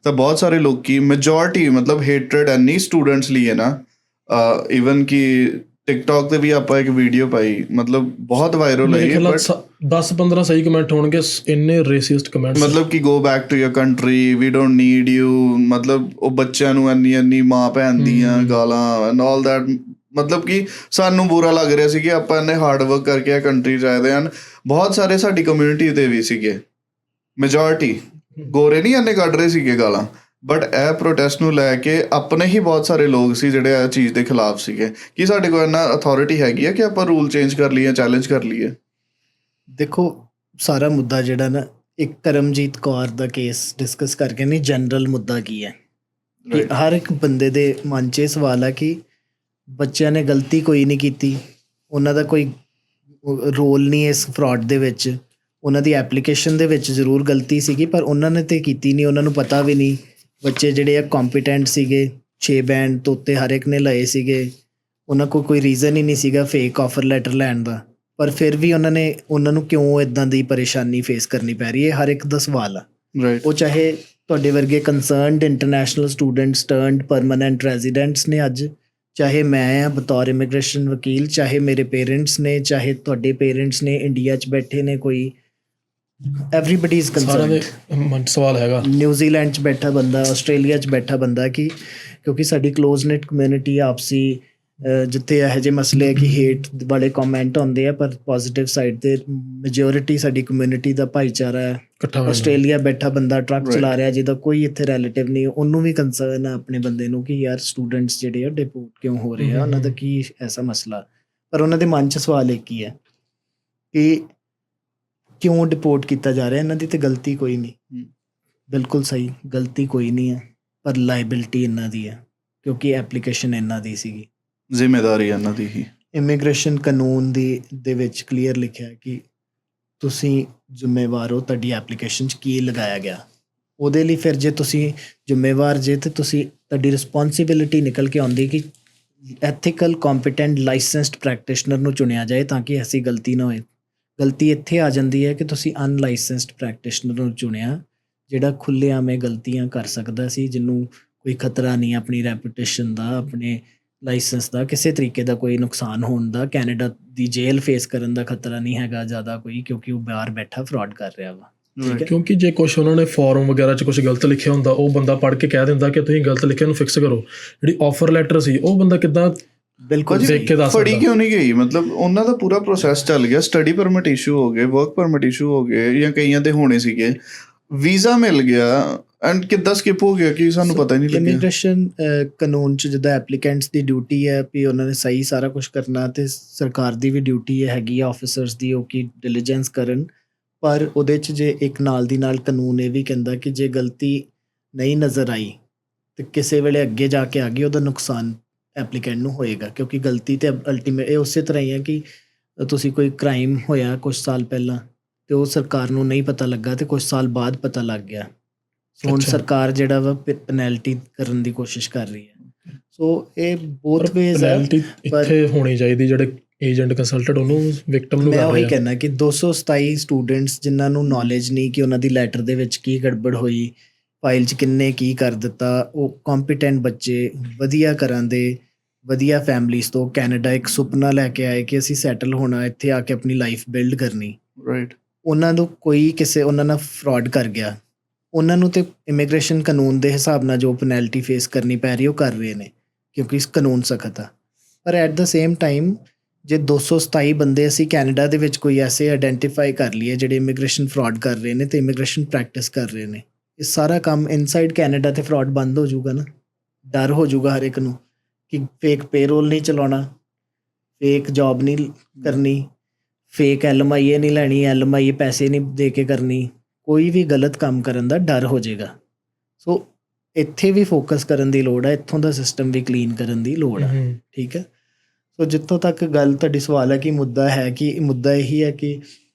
ਤਾਂ ਬਹੁਤ ਸਾਰੇ ਲੋਕੀ, ਮੈਜੋਰਟੀ ਮਤਲਬ ਹੇਟਰਡ ਇੰਨੀ ਸਟੂਡੈਂਟਸ ਲਈ ਹੈ ਨਾ। ਈਵਨ ਕਿ TikTok 'ਤੇ ਵੀ ਆਪਾਂ ਇੱਕ ਵੀਡੀਓ ਪਾਈ, ਮਤਲਬ ਬਹੁਤ ਵਾਇਰਲ ਹੋਈ, ਬਟ 10-15 ਸਹੀ ਕਮੈਂਟ ਹੋਣਗੇ, ਇੰਨੇ ਰੇਸਿਸਟ ਕਮੈਂਟਸ, ਮਤਲਬ ਕਿ go back to your country, we don't need you, ਮਤਲਬ ਉਹ ਬੱਚਿਆਂ ਨੂੰ ਇੰਨੀ ਮਾਂ ਭੈਣ ਦੀਆਂ ਗਾਲਾਂ ਐਂਡ ਆਲ ਦੈਟ, ਮਤਲਬ ਕਿ ਸਾਨੂੰ ਬੁਰਾ ਲੱਗ ਰਿਹਾ ਸੀ ਕਿ ਆਪਾਂ ਇੰਨੇ ਹਾਰਡ ਵਰਕ ਕਰਕੇ ਇਹ ਕੰਟਰੀ 'ਚ ਆਏ ਦੇ ਹਨ। ਬਹੁਤ ਸਾਰੇ ਸਾਡੀ ਕਮਿਊਨਿਟੀ ਦੇ ਵੀ ਸੀਗੇ, ਮੈਜੋਰਟੀ ਗੋਰੇ ਨਹੀਂ ਇੰਨੇ ਕੱਢ ਰਹੇ ਸੀਗੇ ਗਾਲਾਂ, ਬਟ ਇਹ ਪ੍ਰੋਟੈਸਟ ਨੂੰ ਲੈ ਕੇ ਆਪਣੇ ਹੀ ਬਹੁਤ ਸਾਰੇ ਲੋਕ ਸੀ ਜਿਹੜੇ ਇਹ ਚੀਜ਼ ਦੇ ਖਿਲਾਫ ਸੀਗੇ ਕਿ ਸਾਡੇ ਕੋਲ ਇੰਨਾ ਅਥਾਰਟੀ ਹੈਗੀ ਹੈ ਕਿ ਆਪਾਂ ਰੂਲ ਚੇਂਜ ਕਰ ਲਈਏ, ਚੈਲੰਜ ਕਰ ਲਈਏ। ਦੇਖੋ ਸਾਰਾ ਮੁੱਦਾ ਜਿਹੜਾ ਨਾ, ਇੱਕ ਕਰਮਜੀਤ ਕੌਰ ਦਾ ਕੇਸ ਡਿਸਕਸ ਕਰਕੇ ਨਹੀਂ, ਜਨਰਲ ਮੁੱਦਾ ਕੀ ਹੈ ਕਿ ਹਰ ਇੱਕ ਬੰਦੇ ਦੇ ਮਨ 'ਚ ਇਹ ਸਵਾਲ ਹੈ ਕਿ ਬੱਚਿਆਂ ਨੇ ਗਲਤੀ ਕੋਈ ਨਹੀਂ ਕੀਤੀ, ਉਹਨਾਂ ਦਾ ਕੋਈ ਰੋਲ ਨਹੀਂ ਇਸ ਫਰਾਡ ਦੇ ਵਿੱਚ, ਉਹਨਾਂ ਦੀ ਐਪਲੀਕੇਸ਼ਨ ਦੇ ਵਿੱਚ ਜ਼ਰੂਰ ਗਲਤੀ ਸੀਗੀ, ਪਰ ਉਹਨਾਂ ਨੇ ਤਾਂ ਕੀਤੀ ਨਹੀਂ, ਉਹਨਾਂ ਨੂੰ ਪਤਾ ਵੀ ਨਹੀਂ। ਬੱਚੇ ਜਿਹੜੇ ਆ ਕੰਪੀਟੈਂਟ ਸੀਗੇ, 6 ਬੈਂਡ ਤੋਂ ਉੱਤੇ ਹਰ ਇੱਕ ਨੇ ਲਏ ਸੀਗੇ, ਉਹਨਾਂ ਕੋਲ ਕੋਈ ਰੀਜ਼ਨ ਹੀ ਨਹੀਂ ਸੀਗਾ ਫੇਕ ਆਫਰ ਲੈਟਰ ਲੈਣ ਦਾ, ਪਰ ਫਿਰ ਵੀ ਉਹਨਾਂ ਨੂੰ ਕਿਉਂ ਇੱਦਾਂ ਦੀ ਪਰੇਸ਼ਾਨੀ ਫੇਸ ਕਰਨੀ ਪੈ ਰਹੀ ਹੈ, ਹਰ ਇੱਕ ਦਾ ਸਵਾਲ ਆ। ਉਹ ਚਾਹੇ ਤੁਹਾਡੇ ਵਰਗੇ concerned international students turned permanent residents ਨੇ ਅੱਜ, ਚਾਹੇ ਮੈਂ ਆ ਬਤੌਰ ਇਮੀਗ੍ਰੇਸ਼ਨ ਵਕੀਲ, ਚਾਹੇ ਮੇਰੇ ਪੇਰੈਂਟਸ ਨੇ, ਚਾਹੇ ਤੁਹਾਡੇ ਪੇਰੈਂਟਸ ਨੇ, ਇੰਡੀਆ 'ਚ ਬੈਠੇ ਨੇ ਕੋਈ ਐਵਰੀਬਾਡੀ ਇਜ਼ ਸਾਰਿਆਂ ਦੇ ਕੰਸਰਨਡ। ਮਨ 'ਚ ਸਵਾਲ ਹੈਗਾ। ਨਿਊਜ਼ੀਲੈਂਡ 'ਚ ਬੈਠਾ ਬੰਦਾ, ਆਸਟ੍ਰੇਲੀਆ 'ਚ ਬੈਠਾ ਬੰਦਾ, ਕਿ ਕਿਉਂਕਿ ਸਾਡੀ ਕਲੋਜ਼ ਨੈਟ ਕਮਿਊਨਿਟੀ ਆਪਸੀ ਜਿੱਥੇ ਇਹੋ ਜਿਹੇ ਮਸਲੇ ਹੈ ਕਿ ਹੇਟ ਵਾਲੇ ਕਮੈਂਟ ਆਉਂਦੇ ਆ, ਪਰ ਪੋਜ਼ੀਟਿਵ ਸਾਈਡ 'ਤੇ ਮੈਜੋਰਿਟੀ ਸਾਡੀ ਕਮਿਊਨਿਟੀ ਦਾ ਭਾਈਚਾਰਾ ਹੈ। ਇਕੱਠਾ ਹੋ ਜਾਂਦਾ। ਆਸਟ੍ਰੇਲੀਆ ਬੈਠਾ ਬੰਦਾ ਟਰੱਕ ਚਲਾ ਰਿਹਾ ਜਿਹਦਾ ਕੋਈ ਇੱਥੇ ਰਿਲੇਟਿਵ ਨਹੀਂ, ਉਹਨੂੰ ਵੀ ਕੰਸਰਨ ਹੈ ਆਪਣੇ ਬੰਦੇ ਨੂੰ ਕਿ ਯਾਰ ਸਟੂਡੈਂਟਸ ਜਿਹੜੇ ਆ ਡਿਪੋਰਟ ਕਿਉਂ ਹੋ ਰਹੇ ਆ, ਉਹਨਾਂ ਦਾ ਕੀ ਐਸਾ ਮਸਲਾ। ਪਰ ਉਹਨਾਂ ਦੇ ਮਨ 'ਚ ਸਵਾਲ ਇੱਕ ਹੀ ਹੈ ਕਿ ਕਿਉਂ ਡਿਪੋਰਟ ਕੀਤਾ ਜਾ ਰਿਹਾ। ਇਹਨਾਂ ਦੀ ਤੇ ਗਲਤੀ ਕੋਈ ਨਹੀਂ, ਬਿਲਕੁਲ ਸਹੀ, ਗਲਤੀ ਕੋਈ ਨਹੀਂ ਹੈ, ਪਰ ਲਾਇਬਿਲਿਟੀ ਇਹਨਾਂ ਦੀ ਹੈ ਕਿਉਂਕਿ ਐਪਲੀਕੇਸ਼ਨ ਇਹਨਾਂ ਦੀ ਸੀਗੀ, ਜ਼ਿੰਮੇਵਾਰੀ ਇਹਨਾਂ ਦੀ ਹੀ। ਇਮੀਗ੍ਰੇਸ਼ਨ ਕਾਨੂੰਨ ਦੇ ਵਿੱਚ ਕਲੀਅਰ ਲਿਖਿਆ ਹੈ ਕਿ ਤੁਸੀਂ ਜ਼ਿੰਮੇਵਾਰ ਹੋ, ਤੁਹਾਡੀ ਐਪਲੀਕੇਸ਼ਨ 'ਚ ਕੀ ਲਗਾਇਆ ਗਿਆ ਉਹਦੇ ਲਈ। ਫਿਰ ਜੇ ਤੁਸੀਂ ਜ਼ਿੰਮੇਵਾਰ ਜੇ ਤੇ ਤੁਸੀਂ ਤੁਹਾਡੀ ਰਿਸਪੌਂਸਿਬਿਲਿਟੀ ਨਿਕਲ ਕੇ ਆਉਂਦੀ ਕਿ ਐਥੀਕਲ ਕੰਪੀਟੈਂਟ ਲਾਇਸੈਂਸਡ ਪ੍ਰੈਕਟੀਸ਼ਨਰ ਨੂੰ ਚੁਣਿਆ ਜਾਏ ਤਾਂ ਕਿ ਐਸੀ ਗਲਤੀ ਨਾ ਹੋਏ। ਗਲਤੀ ਇੱਥੇ ਆ ਜਾਂਦੀ ਹੈ ਕਿ ਤੁਸੀਂ ਅਨਲਾਇਸੈਂਸਡ ਪ੍ਰੈਕਟੀਸ਼ਨਰ ਨੂੰ ਚੁਣਿਆ ਜਿਹੜਾ ਖੁੱਲ੍ਹੇਆਮ ਗਲਤੀਆਂ ਕਰ ਸਕਦਾ ਸੀ, ਜਿਹਨੂੰ ਕੋਈ ਖਤਰਾ ਨਹੀਂ ਆਪਣੀ ਰੈਪੂਟੇਸ਼ਨ ਦਾ, ਆਪਣੇ ਲਾਇਸੈਂਸ ਦਾ, ਕਿਸੇ ਤਰੀਕੇ ਦਾ ਕੋਈ ਨੁਕਸਾਨ ਹੋਣ ਦਾ, ਕੈਨੇਡਾ ਦੀ ਜੇਲ੍ਹ ਫੇਸ ਕਰਨ ਦਾ ਖਤਰਾ ਨਹੀਂ ਹੈਗਾ ਜ਼ਿਆਦਾ ਕੋਈ, ਕਿਉਂਕਿ ਉਹ ਬਾਹਰ ਬੈਠਾ ਫਰਾਡ ਕਰ ਰਿਹਾ ਵਾ। ਠੀਕ ਹੈ, ਕਿਉਂਕਿ ਜੇ ਕੁਛ ਉਹਨਾਂ ਨੇ ਫਾਰਮ ਵਗੈਰਾ 'ਚ ਕੁਛ ਗਲਤ ਲਿਖਿਆ ਹੁੰਦਾ, ਉਹ ਬੰਦਾ ਪੜ੍ਹ ਕੇ ਕਹਿ ਦਿੰਦਾ ਕਿ ਤੁਸੀਂ ਗਲਤ ਲਿਖਿਆ ਨੂੰ ਫਿਕਸ ਕਰੋ। ਜਿਹੜੀ ਆਫਰ ਲੈਟਰ ਸੀ ਉਹ ਬੰਦਾ ਕਿੱਦਾਂ ਬਿਲਕੁਲ ਦੇਖ ਕੇ ਦੱਸ ਫੜੀ ਸਕਦਾ? ਕਿਉਂ ਨਹੀਂ ਗਈ? ਮਤਲਬ ਉਹਨਾਂ ਦਾ ਪੂਰਾ ਪ੍ਰੋਸੈਸ ਚੱਲ ਗਿਆ, ਸਟੱਡੀ ਪਰਮਿਟ ਇਸ਼ੂ ਹੋ ਗਏ, ਵਰਕ ਪਰਮਿਟ ਇਸ਼ੂ ਹੋ ਗਏ, ਜਾਂ ਕਈਆਂ ਦੇ ਹੋਣੇ ਸੀਗੇ, ਵੀਜ਼ਾ ਮਿਲ ਗਿਆ, ਐਂਡ ਕਿੱਦਾਂ ਸਕਿਪ ਹੋ ਗਿਆ ਕਿ ਸਾਨੂੰ ਪਤਾ ਹੀ ਨਹੀਂ ਲੱਗਿਆ। ਇਮੀਗ੍ਰੇਸ਼ਨ ਕਾਨੂੰਨ 'ਚ ਜਿੱਦਾਂ ਐਪਲੀਕੈਂਟਸ ਦੀ ਡਿਊਟੀ ਹੈ ਵੀ ਉਹਨਾਂ ਨੇ ਸਹੀ ਸਾਰਾ ਕੁਝ ਕਰਨਾ, ਤੇ ਸਰਕਾਰ ਦੀ ਵੀ ਡਿਊਟੀ ਹੈਗੀ ਆ ਆਫਿਸਰਸ ਦੀ, ਉਹ ਕੀ ਡਿਲੀਜੈਂਸ ਕਰਨ। ਪਰ ਉਹਦੇ 'ਚ ਜੇ ਇੱਕ ਨਾਲ ਦੀ ਨਾਲ ਕਾਨੂੰਨ ਇਹ ਵੀ ਕਹਿੰਦਾ ਕਿ ਜੇ ਗਲਤੀ ਨਹੀਂ ਨਜ਼ਰ ਆਈ ਤੇ ਕਿਸੇ ਵੇਲੇ ਅੱਗੇ ਜਾ ਕੇ ਆ ਗਈ, ਉਹਦਾ ਨੁਕਸਾਨ ਐਪਲੀਕੈਂਟ ਨੂੰ ਹੋਏਗਾ, ਕਿਉਂਕਿ ਗਲਤੀ ਤੇ ਅਲਟੀਮੇਟ ਇਹ ਉਸੇ ਤਰ੍ਹਾਂ ਹੀ ਹੈ ਕਿ ਤੁਸੀਂ ਕੋਈ ਕ੍ਰਾਈਮ ਹੋਇਆ ਕੁਝ ਸਾਲ ਪਹਿਲਾਂ ਤੇ ਉਹ ਸਰਕਾਰ ਨੂੰ ਨਹੀਂ ਪਤਾ ਲੱਗਾ ਤੇ ਕੁਝ ਸਾਲ ਬਾਅਦ ਪਤਾ ਲੱਗ ਗਿਆ। ਸੋ ਹੁਣ ਅੱਛਾ। ਸਰਕਾਰ ਜਿਹੜਾ ਵਾ ਪੈਨਲਟੀ ਕਰਨ ਦੀ ਕੋਸ਼ਿਸ਼ ਕਰ ਰਹੀ ਹੈ। ਸੋ ਇਹ ਬੋਥ ਵੇਜ਼ ਹੈ। ਪੈਨਲਟੀ ਇੱਥੇ ਹੋਣੀ ਚਾਹੀਦੀ, ਜਿਹੜੇ ਏਜੰਟ ਕੰਸਲਟੈਂਟ ਉਹਨੂੰ ਵਿਕਟਮ ਨੂੰ ਮੈਂ ਕਰ ਉਹੀ ਰਹੇ ਆ। ਕਹਿਣਾ ਕਿ 227 ਸਟੂਡੈਂਟਸ ਜਿਨ੍ਹਾਂ ਨੂੰ ਨੌਲੇਜ ਨਹੀਂ ਕਿ ਉਹਨਾਂ ਦੀ ਲੈਟਰ ਦੇ ਵਿੱਚ ਕੀ ਗੜਬੜ ਹੋਈ, ਫਾਈਲ 'ਚ ਕਿੰਨੇ ਕੀ ਕਰ ਦਿੱਤਾ, ਉਹ ਕੰਪੀਟੈਂਟ ਬੱਚੇ ਵਧੀਆ ਘਰਾਂ ਦੇ, ਵਧੀਆ ਫੈਮਲੀਜ਼ ਤੋਂ ਕੈਨੇਡਾ ਇੱਕ ਸੁਪਨਾ ਲੈ ਕੇ ਆਏ ਕਿ ਅਸੀਂ ਸੈਟਲ ਹੋਣਾ, ਇੱਥੇ ਆ ਕੇ ਆਪਣੀ ਲਾਈਫ ਬਿਲਡ ਕਰਨੀ। ਰਾਈਟ। ਉਹਨਾਂ ਨੂੰ ਕੋਈ ਕਿਸੇ ਉਹਨਾਂ ਨਾਲ ਫਰਾਡ ਕਰ ਗਿਆ, ਉਹਨਾਂ ਨੂੰ ਤੇ ਇਮੀਗ੍ਰੇਸ਼ਨ ਕਾਨੂੰਨ ਦੇ ਹਿਸਾਬ ਨਾਲ ਜੋ ਪੈਨਲਟੀ ਫੇਸ ਕਰਨੀ ਪੈ ਰਹੀ ਉਹ ਕਰ ਰਹੇ ਨੇ ਕਿਉਂਕਿ ਇਸ ਕਾਨੂੰਨ ਸਖਤ ਆ। ਪਰ ਐਟ ਦਾ ਸੇਮ ਟਾਈਮ ਜੇ 227 ਬੰਦੇ ਅਸੀਂ ਕੈਨੇਡਾ ਦੇ ਵਿੱਚ ਕੋਈ ਐਸੇ ਆਇਡੈਂਟੀਫਾਈ ਕਰ ਲਈਏ ਜਿਹੜੇ ਇਮੀਗ੍ਰੇਸ਼ਨ ਫਰਾਡ ਕਰ ਰਹੇ ਨੇ ਤੇ ਇਮੀਗ੍ਰੇਸ਼ਨ ਪ੍ਰੈਕਟਿਸ ਕਰ ਰਹੇ ਨੇ, ਇਹ ਸਾਰਾ ਕੰਮ ਇਨਸਾਈਡ ਕੈਨੇਡਾ ਤੇ ਫਰਾਡ ਬੰਦ ਹੋ ਜਾਊਗਾ ਨਾ। ਡਰ ਹੋ ਜਾਊਗਾ ਹਰ ਇੱਕ ਨੂੰ ਕਿ ਫੇਕ ਪੇਰੋਲ ਨਹੀਂ ਚਲਾਉਣਾ, ਫੇਕ ਜੌਬ ਨਹੀਂ ਕਰਨੀ, ਫੇਕ LMIA ਨਹੀਂ ਲੈਣੀ, LMIA ਪੈਸੇ ਨਹੀਂ ਦੇ ਕੇ ਕਰਨੀ, ਕੋਈ ਵੀ ਗਲਤ ਕੰਮ ਕਰਨ ਦਾ ਡਰ ਹੋ ਜਾਏਗਾ। ਸੋ ਇੱਥੇ ਵੀ ਫੋਕਸ ਕਰਨ ਦੀ ਲੋੜ ਹੈ, ਇੱਥੋਂ ਦਾ ਸਿਸਟਮ ਵੀ ਕਲੀਨ ਕਰਨ ਦੀ ਲੋੜ ਹੈ। ਠੀਕ ਹੈ, ਸੋ ਜਿੱਥੋਂ ਤੱਕ ਗੱਲ ਤੁਹਾਡੀ ਸਵਾਲ ਹੈ ਕਿ ਮੁੱਦਾ ਹੈ, ਕਿ ਮੁੱਦਾ ਇਹੀ ਹੈ ਕਿ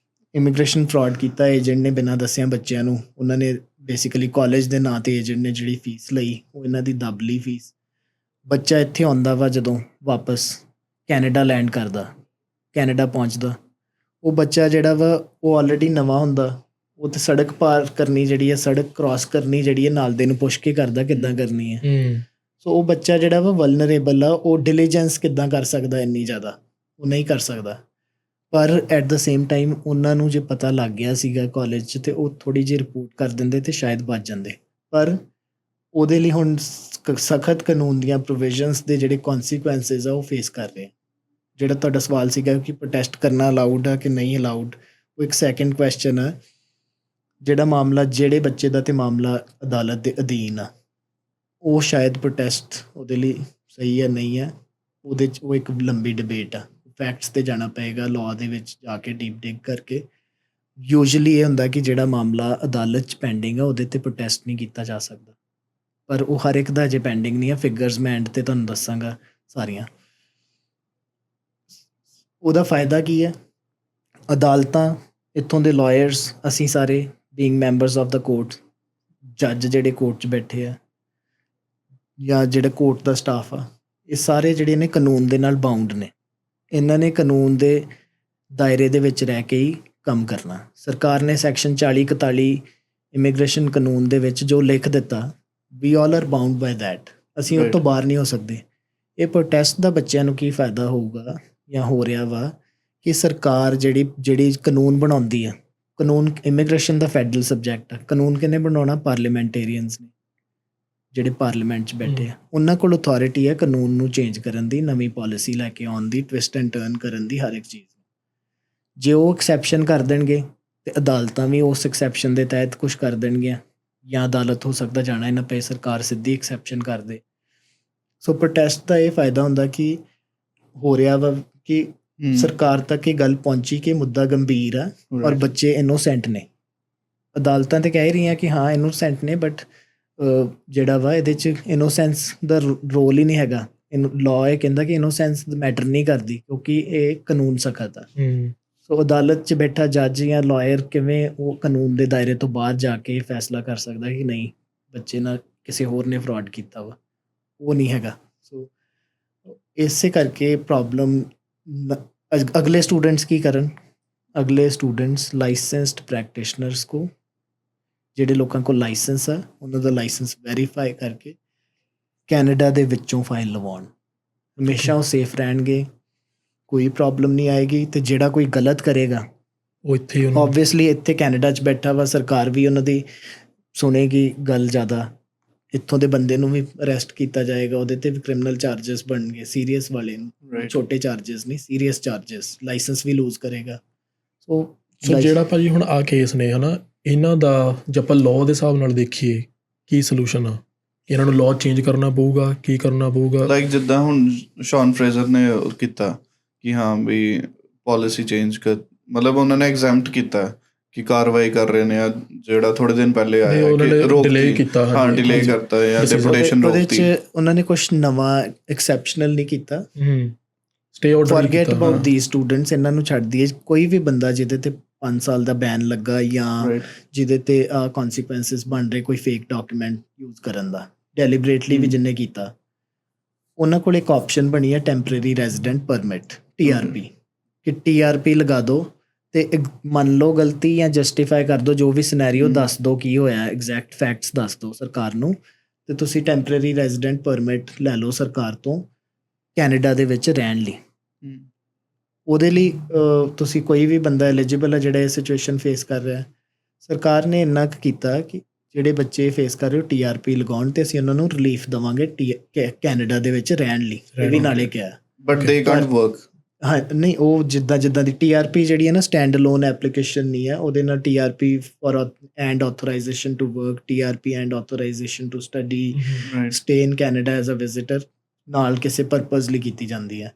ਇਮੀਗ੍ਰੇਸ਼ਨ ਫਰਾਡ ਕੀਤਾ ਏਜੰਟ ਨੇ ਬਿਨਾਂ ਦੱਸਿਆਂ ਬੱਚਿਆਂ ਨੂੰ। ਉਹਨਾਂ ਨੇ ਬੇਸਿਕਲੀ ਕਾਲਜ ਦੇ ਨਾਂ 'ਤੇ ਏਜੰਟ ਨੇ ਜਿਹੜੀ ਫੀਸ ਲਈ ਉਹ ਇਹਨਾਂ ਦੀ ਦੱਬ ਲਈ ਫੀਸ। ਬੱਚਾ ਇੱਥੇ ਆਉਂਦਾ ਵਾ, ਜਦੋਂ ਵਾਪਸ ਕੈਨੇਡਾ ਲੈਂਡ ਕਰਦਾ, ਕੈਨੇਡਾ ਪਹੁੰਚਦਾ, ਉਹ ਬੱਚਾ ਜਿਹੜਾ ਵਾ ਉਹ ਆਲਰੇਡੀ ਨਵਾਂ ਹੁੰਦਾ, ਉਹ ਤੇ ਸੜਕ ਪਾਰ ਕਰਨੀ ਜਿਹੜੀ ਹੈ, ਸੜਕ ਕ੍ਰਾਸ ਕਰਨੀ ਜਿਹੜੀ ਹੈ, ਨਾਲ ਦੇ ਨੂੰ ਪੁੱਛ ਕੇ ਕਰਦਾ ਕਿੱਦਾਂ ਕਰਨੀ ਹੈ। ਸੋ ਉਹ ਬੱਚਾ ਜਿਹੜਾ ਵਾ ਵਲਨਰੇਬਲ ਆ, ਉਹ ਡਿਲੀਜੈਂਸ ਕਿੱਦਾਂ ਕਰ ਸਕਦਾ ਇੰਨੀ ਜ਼ਿਆਦਾ, ਉਹ ਨਹੀਂ ਕਰ ਸਕਦਾ। ਪਰ ਐਟ ਦਾ ਸੇਮ ਟਾਈਮ ਉਹਨਾਂ ਨੂੰ ਜੇ ਪਤਾ ਲੱਗ ਗਿਆ ਸੀਗਾ ਕਾਲਜ 'ਚ ਤੇ ਉਹ ਥੋੜ੍ਹੀ ਜਿਹੀ ਰਿਪੋਰਟ ਕਰ ਦਿੰਦੇ ਤੇ ਸ਼ਾਇਦ ਬਚ ਜਾਂਦੇ। ਪਰ ਉਹਦੇ ਲਈ ਹੁਣ ਸਖਤ ਕਾਨੂੰਨ ਦੀਆਂ ਪ੍ਰੋਵੀਜ਼ਨਸ ਦੇ ਜਿਹੜੇ ਕੌਨਸੀਕੁਐਂਸਿਸ ਆ ਉਹ ਫੇਸ ਕਰ ਰਹੇ। ਜਿਹੜਾ ਤੁਹਾਡਾ ਸਵਾਲ ਸੀਗਾ ਕਿ ਪ੍ਰੋਟੈਸਟ ਕਰਨਾ ਅਲਾਊਡ ਆ ਕਿ ਨਹੀਂ ਅਲਾਊਡ, ਉਹ ਇੱਕ ਸੈਕਿੰਡ ਕੁਐਸਚਨ ਆ। ਜਿਹੜਾ ਮਾਮਲਾ ਜਿਹੜੇ ਬੱਚੇ ਦਾ ਤੇ ਮਾਮਲਾ ਅਦਾਲਤ ਦੇ ਅਧੀਨ ਆ, ਉਹ ਸ਼ਾਇਦ ਪ੍ਰੋਟੈਸਟ ਉਹਦੇ ਲਈ ਸਹੀ ਹੈ ਨਹੀਂ ਹੈ, ਉਹਦੇ 'ਚ ਉਹ ਇੱਕ ਲੰਬੀ ਡਿਬੇਟ ਆ। ਫੈਕਟਸ 'ਤੇ ਜਾਣਾ ਪਏਗਾ, ਲਾਅ ਦੇ ਵਿੱਚ ਜਾ ਕੇ ਡੀਪ ਡਿਗ ਕਰਕੇ। ਯੂਜੂਅਲੀ ਇਹ ਹੁੰਦਾ ਕਿ ਜਿਹੜਾ ਮਾਮਲਾ ਅਦਾਲਤ 'ਚ ਪੈਂਡਿੰਗ ਆ ਉਹਦੇ 'ਤੇ ਪ੍ਰੋਟੈਸਟ ਨਹੀਂ ਕੀਤਾ ਜਾ ਸਕਦਾ, ਪਰ ਉਹ ਹਰ ਇੱਕ ਦਾ ਅਜੇ ਪੈਂਡਿੰਗ ਨਹੀਂ ਆ। ਫਿਗਰਸ ਮੈਂ ਐਂਡ 'ਤੇ ਤੁਹਾਨੂੰ ਦੱਸਾਂਗਾ ਸਾਰੀਆਂ। ਉਹਦਾ ਫਾਇਦਾ ਕੀ ਹੈ? ਅਦਾਲਤਾਂ, ਇੱਥੋਂ ਦੇ ਲਾਇਰਸ, ਅਸੀਂ ਸਾਰੇ being members of the court, ਜੱਜ ਜਿਹੜੇ ਕੋਰਟ 'ਚ ਬੈਠੇ ਆ ਜਾਂ ਜਿਹੜਾ ਕੋਰਟ ਦਾ ਸਟਾਫ ਆ, ਇਹ ਸਾਰੇ ਜਿਹੜੇ ਨੇ ਕਾਨੂੰਨ ਦੇ ਨਾਲ ਬਾਉਂਡ ਨੇ। ਇਹਨਾਂ ਨੇ ਕਾਨੂੰਨ ਦੇ ਦਾਇਰੇ ਦੇ ਵਿੱਚ ਰਹਿ ਕੇ ਹੀ ਕੰਮ ਕਰਨਾ। ਸਰਕਾਰ ਨੇ ਸੈਕਸ਼ਨ 40-41 ਇਮੀਗ੍ਰੇਸ਼ਨ ਕਾਨੂੰਨ ਦੇ ਵਿੱਚ ਜੋ ਲਿਖ ਦਿੱਤਾ, we all are bound by that. ਅਸੀਂ ਉਹ ਤੋਂ ਬਾਹਰ ਨਹੀਂ ਹੋ ਸਕਦੇ। ਇਹ ਪ੍ਰੋਟੈਸਟ ਦਾ ਬੱਚਿਆਂ ਨੂੰ ਕੀ ਫਾਇਦਾ ਹੋਊਗਾ ਜਾਂ ਹੋ ਰਿਹਾ ਵਾ ਕਿ ਸਰਕਾਰ ਜਿਹੜੀ ਕਾਨੂੰਨ ਬਣਾਉਂਦੀ ਆ, ਕਾਨੂੰਨ ਇਮੀਗ੍ਰੇਸ਼ਨ ਦਾ ਫੈਡਰਲ ਸਬਜੈਕਟ ਆ। ਕਾਨੂੰਨ ਕਿਹਨੇ ਬਣਾਉਣਾ? ਪਾਰਲੀਮੈਂਟੇਰੀਅਨਸ ਨੇ, ਜਿਹੜੇ ਪਾਰਲੀਮੈਂਟ 'ਚ ਬੈਠੇ ਆ। ਉਹਨਾਂ ਕੋਲ ਅਥਾਰਟੀ ਹੈ ਕਾਨੂੰਨ ਨੂੰ ਚੇਂਜ ਕਰਨ ਦੀ, ਨਵੀਂ ਪਾਲਿਸੀ ਲੈ ਕੇ ਆਉਣ ਦੀ, ਟਵਿਸਟ ਐਂਡ ਟਰਨ ਕਰਨ ਦੀ, ਹਰ ਇੱਕ ਚੀਜ਼ ਨੂੰ। ਜੇ ਉਹ ਐਕਸੈਪਸ਼ਨ ਕਰ ਦੇਣਗੇ ਤੇ ਅਦਾਲਤਾਂ ਵੀ ਉਸ ਐਕਸੈਪਸ਼ਨ ਦੇ ਤਹਿਤ ਕੁਝ ਕਰ ਦੇਣਗੀਆਂ, ਜਾਂ ਅਦਾਲਤ ਹੋ ਸਕਦਾ ਜਾਣਾ ਹੀ ਨਾ ਪਏ, ਸਰਕਾਰ ਸਿੱਧੀ ਐਕਸੈਪਸ਼ਨ ਕਰ ਦੇ। ਸੋ ਪ੍ਰੋਟੈਸਟ ਦਾ ਇਹ ਫਾਇਦਾ ਹੁੰਦਾ ਕਿ ਹੋ ਰਿਹਾ ਵਾ ਕਿ ਸਰਕਾਰ ਤੱਕ ਇਹ ਗੱਲ ਪਹੁੰਚੀ ਕਿ ਮੁੱਦਾ ਗੰਭੀਰ ਆ ਔਰ ਬੱਚੇ ਇਨੋਸੈਂਟ ਨੇ। ਅਦਾਲਤਾਂ ਤੇ ਕਹਿ ਰਹੀਆਂ ਕਿ ਹਾਂ ਇਨੋਸੈਂਟ ਨੇ, ਬਟ ਜਿਹੜਾ ਵਾ ਇਹਦੇ 'ਚ ਇਨੋਸੈਂਸ ਦਾ ਰੋਲ ਹੀ ਨਹੀਂ ਹੈਗਾ। ਲਾਅ ਇਹ ਕਹਿੰਦਾ ਕਿ ਇਨੋਸੈਂਸ ਮੈਟਰ ਨਹੀਂ ਕਰਦੀ, ਕਿਉਂਕਿ ਇਹ ਕਾਨੂੰਨ ਸਖਤ ਆ। ਸੋ ਅਦਾਲਤ 'ਚ ਬੈਠਾ ਜੱਜ ਜਾਂ ਲਾਇਰ ਕਿਵੇਂ ਉਹ ਕਾਨੂੰਨ ਦੇ ਦਾਇਰੇ ਤੋਂ ਬਾਹਰ ਜਾ ਕੇ ਫੈਸਲਾ ਕਰ ਸਕਦਾ ਕਿ ਨਹੀਂ ਬੱਚੇ ਨਾਲ ਕਿਸੇ ਹੋਰ ਨੇ ਫਰਾਡ ਕੀਤਾ ਵਾ? ਉਹ ਨਹੀਂ ਹੈਗਾ। ਸੋ ਇਸੇ ਕਰਕੇ ਪ੍ਰੋਬਲਮ ਅਗਲੇ ਸਟੂਡੈਂਟਸ ਕੀ ਕਰਨ? ਅਗਲੇ ਸਟੂਡੈਂਟਸ ਲਾइसेंस्ड ਪ੍ਰੈਕਟੀਸ਼ਨਰਸ ਕੋ, ਜਿਹੜੇ ਲੋਕਾਂ ਕੋਲ ਲਾਇਸੈਂਸ ਆ ਉਹਨਾਂ ਦਾ ਲਾਇਸੈਂਸ ਵੈਰੀਫਾਈ ਕਰਕੇ ਕੈਨੇਡਾ ਦੇ ਵਿੱਚੋਂ ਫਾਈਲ ਲਵਾਉਣ। ਹਮੇਸ਼ਾ ਉਹ ਸੇਫ ਰਹਿਣਗੇ, ਕੋਈ ਪ੍ਰੋਬਲਮ ਨਹੀਂ ਆਏਗੀ। ਤੇ ਜਿਹੜਾ ਕੋਈ ਗਲਤ ਕਰੇਗਾ ਉਹ ਇੱਥੇ ਉਹਨੂੰ ਓਬਵੀਅਸਲੀ ਇੱਥੇ ਕੈਨੇਡਾ 'ਚ ਬੈਠਾ ਵਾ, ਸਰਕਾਰ ਵੀ ਉਹਨਾਂ ਦੀ ਸੁਣੇਗੀ ਗੱਲ ਜ਼ਿਆਦਾ। ਇੱਥੋਂ ਦੇ ਬੰਦੇ ਨੂੰ ਵੀ ਅਰੈਸਟ ਕੀਤਾ ਜਾਏਗਾ, ਉਹਦੇ 'ਤੇ ਵੀ ਕ੍ਰਿਮੀਨਲ ਚਾਰਜਸ ਬਣਨਗੇ, ਸੀਰੀਅਸ ਵਾਲੇ ਨੂੰ, ਛੋਟੇ ਚਾਰਜਸ ਨਹੀਂ, ਸੀਰੀਅਸ ਚਾਰਜਸ। ਲਾਇਸੈਂਸ ਵੀ ਲੂਜ਼ ਕਰੇਗਾ। ਸੋ ਜਿਹੜਾ ਭਾਜੀ ਹੁਣ ਆ ਕੇਸ ਨੇ ਹਨਾ, ਇਹਨਾਂ ਦਾ ਜੇ ਆਪਾਂ ਲਾਅ ਦੇ ਹਿਸਾਬ ਨਾਲ ਦੇਖੀਏ ਕੀ ਸੋਲੂਸ਼ਨ ਆ? ਇਹਨਾਂ ਨੂੰ ਲਾਅ ਚੇਂਜ ਕਰਨਾ ਪਊਗਾ, ਕੀ ਕਰਨਾ ਪਊਗਾ? ਲਾਈਕ ਜਿੱਦਾਂ ਹੁਣ ਸ਼ੌਨ ਫਰੇਜ਼ਰ ਨੇ ਕੀਤਾ ਕਿ ਹਾਂ ਵੀ ਪਾਲਿਸੀ ਚੇਂਜ ਕਰ, ਮਤਲਬ ਉਹਨਾਂ ਨੇ ਐਗਜ਼ੈਂਪਟ ਕੀਤਾ ਕਿ ਕਾਰਵਾਈ ਕਰ ਰਹੇ ਨੇ। ਜਿਹੜਾ ਥੋੜੇ ਦਿਨ ਪਹਿਲੇ ਆਇਆ ਕਿ ਰੋਕ ਡਿਲੇ ਕੀਤਾ, ਹਾਂ ਡਿਲੇ ਕਰਤਾ ਜਾਂ ਡਿਪੋਰਟੇਸ਼ਨ ਉਹਦੇ ਰੋਕਤੀ। 'ਚ ਉਹਨਾਂ ਨੇ ਕੁਛ ਨਵਾਂ ਐਕਸੈਪਸ਼ਨਲ ਨਹੀਂ ਕੀਤਾ। Stay order forget about the students, ਇਹਨਾਂ ਨੂੰ ਛੱਡ ਦਈਏ। ਕੋਈ ਵੀ ਬੰਦਾ ਜਿਹਦੇ ਤੇ 5 ਸਾਲ ਦਾ ਬੈਨ ਲੱਗਾ ਜਾਂ ਜਿਹਦੇ ਤੇ ਕੌਨਸੀਕੁਐਂਸਿਸ ਬਣ ਰਹੇ ਕੋਈ ਫੇਕ ਡਾਕੂਮੈਂਟ ਯੂਜ਼ ਕਰਨ ਦਾ, ਡੈਲੀਬਰੇਟਲੀ ਵੀ ਜਿਹਨੇ ਕੀਤਾ, ਉਹਨਾਂ ਕੋਲ ਇੱਕ ਆਪਸ਼ਨ ਬਣੀ ਹੈ ਟੈਂਪਰੇਰੀ ਰੈਜ਼ੀਡੈਂਟ ਪਰਮਿਟ, TRP, ਕਿ TRP ਲਗਾ ਦਿਓ ਤੇ ਮੰਨ ਲਓ ਗਲਤੀ ਜਾਂ ਜਸਟੀਫਾਈ ਕਰ ਦਿਓ, ਜੋ ਵੀ ਸਿਨੈਰੀਓ ਦੱਸ ਦਿਓ ਕੀ ਹੋਇਆ, ਐਗਜ਼ੈਕਟ ਫੈਕਟਸ ਦੱਸ ਦਿਓ ਸਰਕਾਰ ਨੂੰ, ਤੇ ਤੁਸੀਂ ਟੈਂਪਰੇਰੀ ਰੈਜ਼ੀਡੈਂਟ ਪਰਮਿਟ ਲੈ ਲਓ ਸਰਕਾਰ ਤੋਂ ਕੈਨੇਡਾ ਦੇ ਵਿੱਚ ਰਹਿਣ ਲਈ। ਉਹਦੇ ਲਈ ਤੁਸੀਂ ਕੋਈ ਵੀ ਬੰਦਾ ਐਲੀਜੀਬਲ ਹੈ ਜਿਹੜਾ ਇਹ ਸਿਚੁਏਸ਼ਨ ਫੇਸ ਕਰ ਰਿਹਾ। ਸਰਕਾਰ ਨੇ ਇੰਨਾ ਕੁ ਕੀਤਾ ਕਿ ਜਿਹੜੇ ਬੱਚੇ ਫੇਸ ਕਰ ਰਹੇ ਹੋ TRP ਲਗਾਉਣ ਤੇ ਅਸੀਂ ਉਹਨਾਂ ਨੂੰ ਰਿਲੀਫ ਦੇਵਾਂਗੇ ਕੈਨੇਡਾ ਦੇ ਵਿੱਚ ਰਹਿਣ ਲਈ। ਇਹ ਵੀ ਨਾਲੇ ਕਿਹਾ ਬਟ ਦੇ ਕਾਂਟ ਵਰਕ। ਹਾਂ ਨਹੀਂ, ਉਹ ਜਿੱਦਾਂ ਦੀ TRP ਜਿਹੜੀ ਹੈ ਨਾ ਸਟੈਂਡ ਅਲੋਨ ਐਪਲੀਕੇਸ਼ਨ ਨਹੀਂ ਹੈ, ਉਹਦੇ ਨਾਲ TRP for and authorization to work, TRP and authorization to study, stay in Canada as a visitor ਨਾਲ ਕਿਸੇ ਪਰਪਸ ਲਈ ਕੀਤੀ ਜਾਂਦੀ ਹੈ।